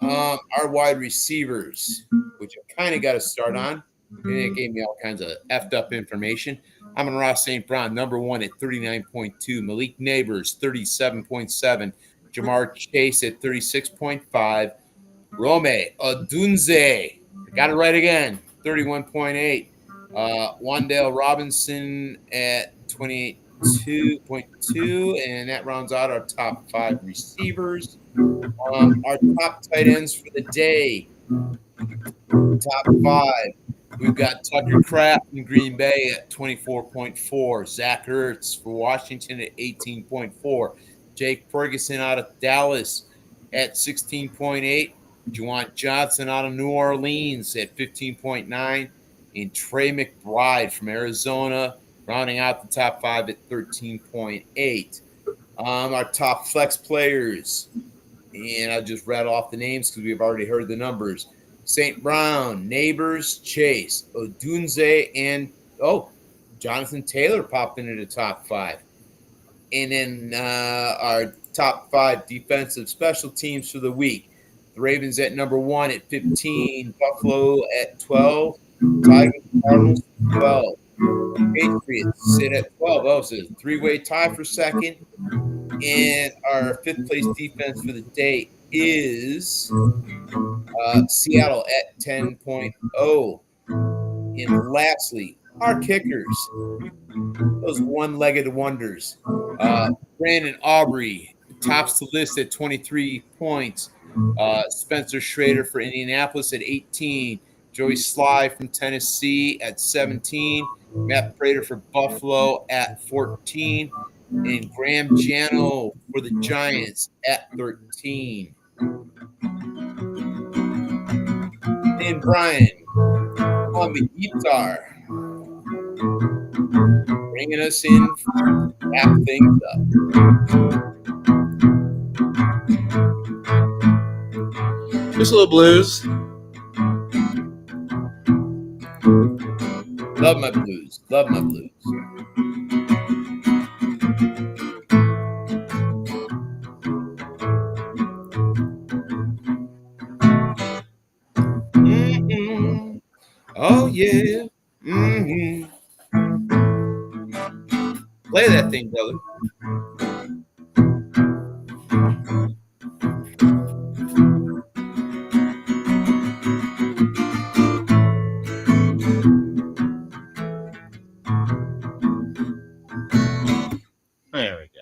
Our wide receivers, which I kind of got to start on. And it gave me all kinds of effed up information. Amon-Ra St. Brown, number 1 at 39.2. Malik Neighbors, 37.7. Jamar Chase at 36.5. Rome Odunze, I got it right again, 31.8. Wan'Dale Robinson at 28.2. And that rounds out our top 5 receivers. Our top tight ends for the day. Top 5. We've got Tucker Kraft in Green Bay at 24.4. Zach Ertz for Washington at 18.4. Jake Ferguson out of Dallas at 16.8. Juwan Johnson out of New Orleans at 15.9. And Trey McBride from Arizona rounding out the top 5 at 13.8. Our top flex players. And I just read off the names because we've already heard the numbers. St. Brown, Neighbors, Chase, Odunze, and Jonathan Taylor popped into the top 5. And then our top 5 defensive special teams for the week. The Ravens at number 1 at 15, Buffalo at 12, Tigers, Cardinals 12. Patriots sit at 12. Oh, so it's a three-way tie for second. And our fifth place defense for the day is Seattle at 10.0. And lastly, our kickers, those one-legged wonders. Brandon Aubrey tops the list at 23 points. Spencer Schrader for Indianapolis at 18. Joey Sly from Tennessee at 17. Matt Prater for Buffalo at 14. And Graham Jano for the Giants at 13. And Brian on the guitar, bringing us in to wrap things up. Just a little blues. Love my blues. Love my blues. Mm-hmm. Oh, yeah. Mm-hmm. Play that thing, brother. There we go.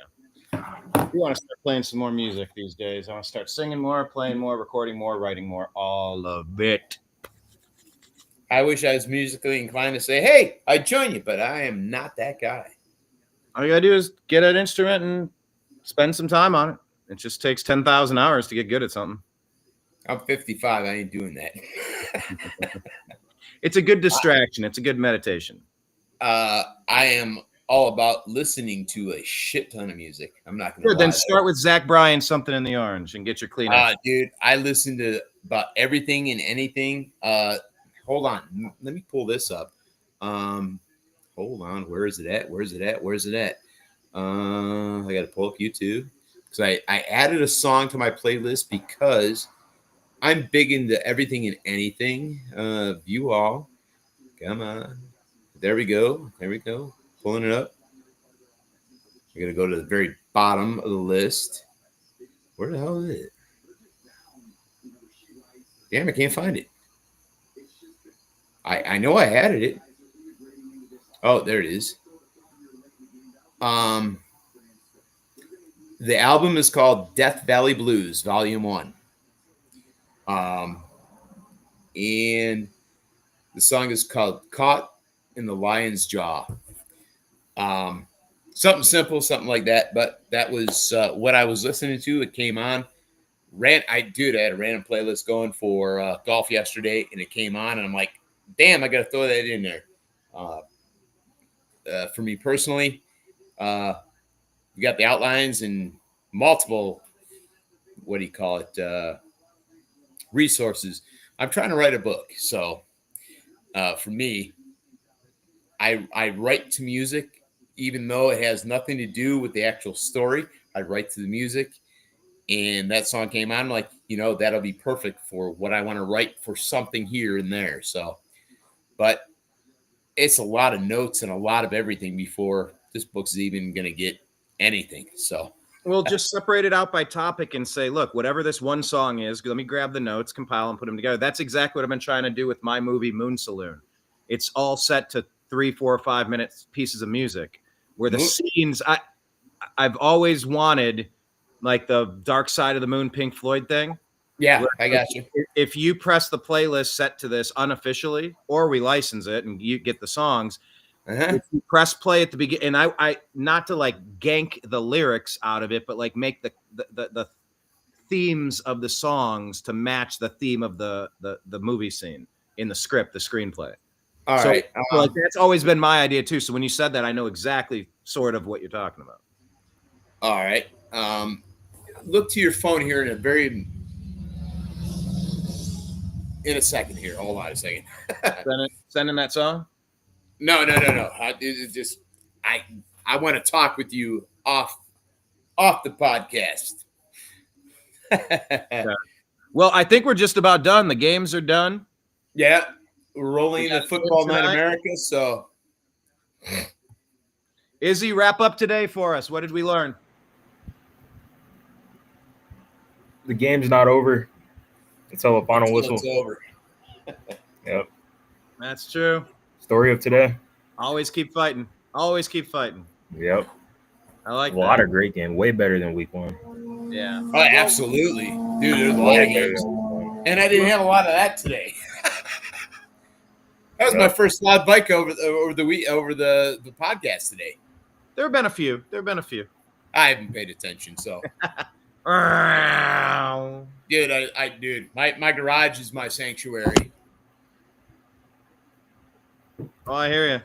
We want to start playing some more music these days. I want to start singing more, playing more, recording more, writing more, all of it. I wish I was musically inclined to say, hey, I'd join you, but I am not that guy. All you got to do is get an instrument and spend some time on it. It just takes 10,000 hours to get good at something. I'm 55. I ain't doing that. It's a good distraction. It's a good meditation. I am all about listening to a shit ton of music. I'm not going to lie. Then start with Zach Bryan's Something in the Orange and get your clean up. Dude, I listen to about everything and anything. Hold on. Let me pull this up. Hold on. Where is it at? Where's it at? Where's it at? I got to pull up YouTube because I added a song to my playlist because I'm big into everything and anything. View all. Come on. There we go. There we go. Pulling it up. We're going to go to the very bottom of the list. Where the hell is it? Damn, I can't find it. I know I added it. Oh, there it is. The album is called Death Valley Blues, Volume 1. And the song is called Caught in the Lion's Jaw. Something simple, something like that. But that was what I was listening to. It came on. I had a random playlist going for golf yesterday, and it came on, and I'm like, damn, I got to throw that in there. For me personally, we got the outlines and multiple, resources. I'm trying to write a book. So for me, I write to music, even though it has nothing to do with the actual story. I write to the music, and that song came on. I'm like, that'll be perfect for what I want to write for something here and there. So, but it's a lot of notes and a lot of everything before this book's even going to get anything. So, well, just separate it out by topic and say, look, whatever this one song is, let me grab the notes, compile, and put them together. That's exactly what I've been trying to do with my movie Moon Saloon. It's all set to 3, 4, 5 minutes pieces of music where the scenes I've always wanted, like the Dark Side of the Moon Pink Floyd thing. Yeah, I got you. If you press the playlist set to this unofficially, or we license it and you get the songs, if you press play at the beginning, and I not to like gank the lyrics out of it, but like make the themes of the songs to match the theme of the movie scene in the script, the screenplay. All right. So like that's always been my idea too. So when you said that, I know exactly sort of what you're talking about. All right. Look to your phone here in a second here. Hold on a second. Sending that song? No. I want to talk with you off the podcast. Yeah. Well, I think we're just about done. The games are done. Yeah. We're rolling into Football Night America. So Izzy, wrap up today for us. What did we learn? The game's not over until the final whistle. It's over. Yep. That's true. Story of today. Always keep fighting. Always keep fighting. Yep. I like a that. lot of great games. Way better than week 1. Yeah. Oh, absolutely. Dude, there's a lot of games. And I didn't have a lot of that today. That was my first live bike over the podcast today. There have been a few. I haven't paid attention, so. Dude, my garage is my sanctuary. Oh, I hear you.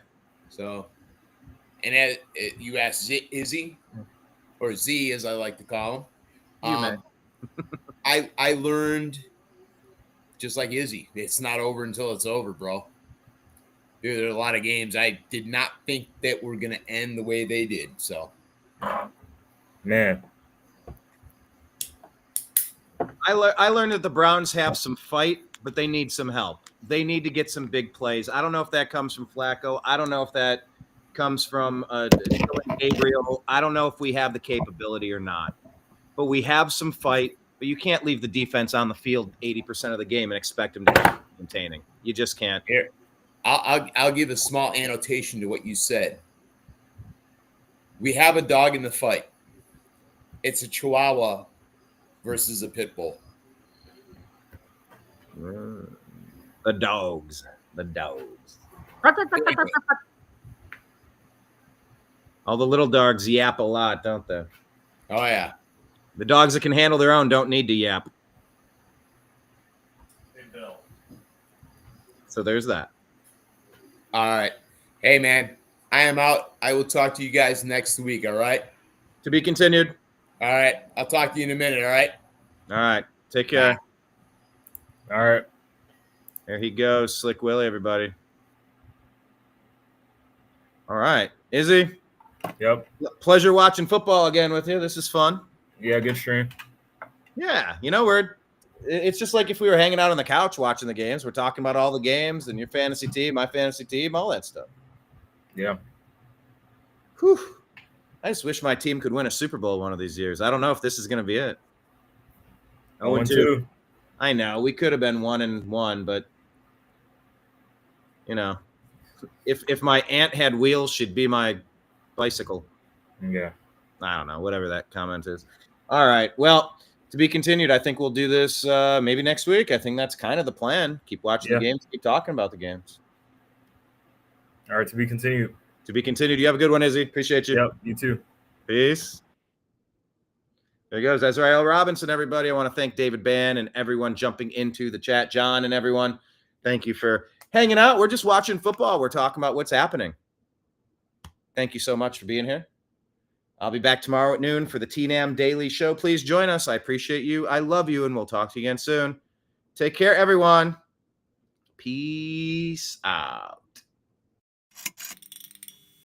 So, and you asked Izzy, or Z as I like to call him. I learned, just like Izzy, it's not over until it's over, bro. Dude, there are a lot of games I did not think that were going to end the way they did. So, man. I learned that the Browns have some fight, but they need some help. They need to get some big plays. I don't know if that comes from Flacco. I don't know if that comes from Gabriel. I don't know if we have the capability or not. But we have some fight. But you can't leave the defense on the field 80% of the game and expect them to be containing. You just can't. Here, I'll give a small annotation to what you said. We have a dog in the fight. It's a Chihuahua versus a pit bull. The dogs. All the little dogs yap a lot, don't they? Oh, yeah. The dogs that can handle their own don't need to yap. So there's that. All right. Hey, man, I am out. I will talk to you guys next week, all right? To be continued. All right. I'll talk to you in a minute, all right? All right. Take care. All right. There he goes. Slick Willie, everybody. All right. Izzy? Yep. Pleasure watching football again with you. This is fun. Yeah, good stream. Yeah. It's just like if we were hanging out on the couch watching the games. We're talking about all the games and your fantasy team, my fantasy team, all that stuff. Yeah. Whew. I just wish my team could win a Super Bowl one of these years. I don't know if this is going to be it. 0-2. I know. We could have been 1-1, but, if my aunt had wheels, she'd be my bicycle. Yeah. I don't know. Whatever that comment is. All right. Well, to be continued. I think we'll do this maybe next week. I think that's kind of the plan. Keep watching the games. Keep talking about the games. All right. To be continued. To be continued. You have a good one, Izzy. Appreciate you. Yep. You too. Peace. There he goes. Azrael Robinson, everybody. I want to thank David Bann and everyone jumping into the chat. John and everyone, thank you for hanging out. We're just watching football. We're talking about what's happening. Thank you so much for being here. I'll be back tomorrow at noon for the TNAM Daily Show. Please join us. I appreciate you. I love you, and we'll talk to you again soon. Take care, everyone. Peace out.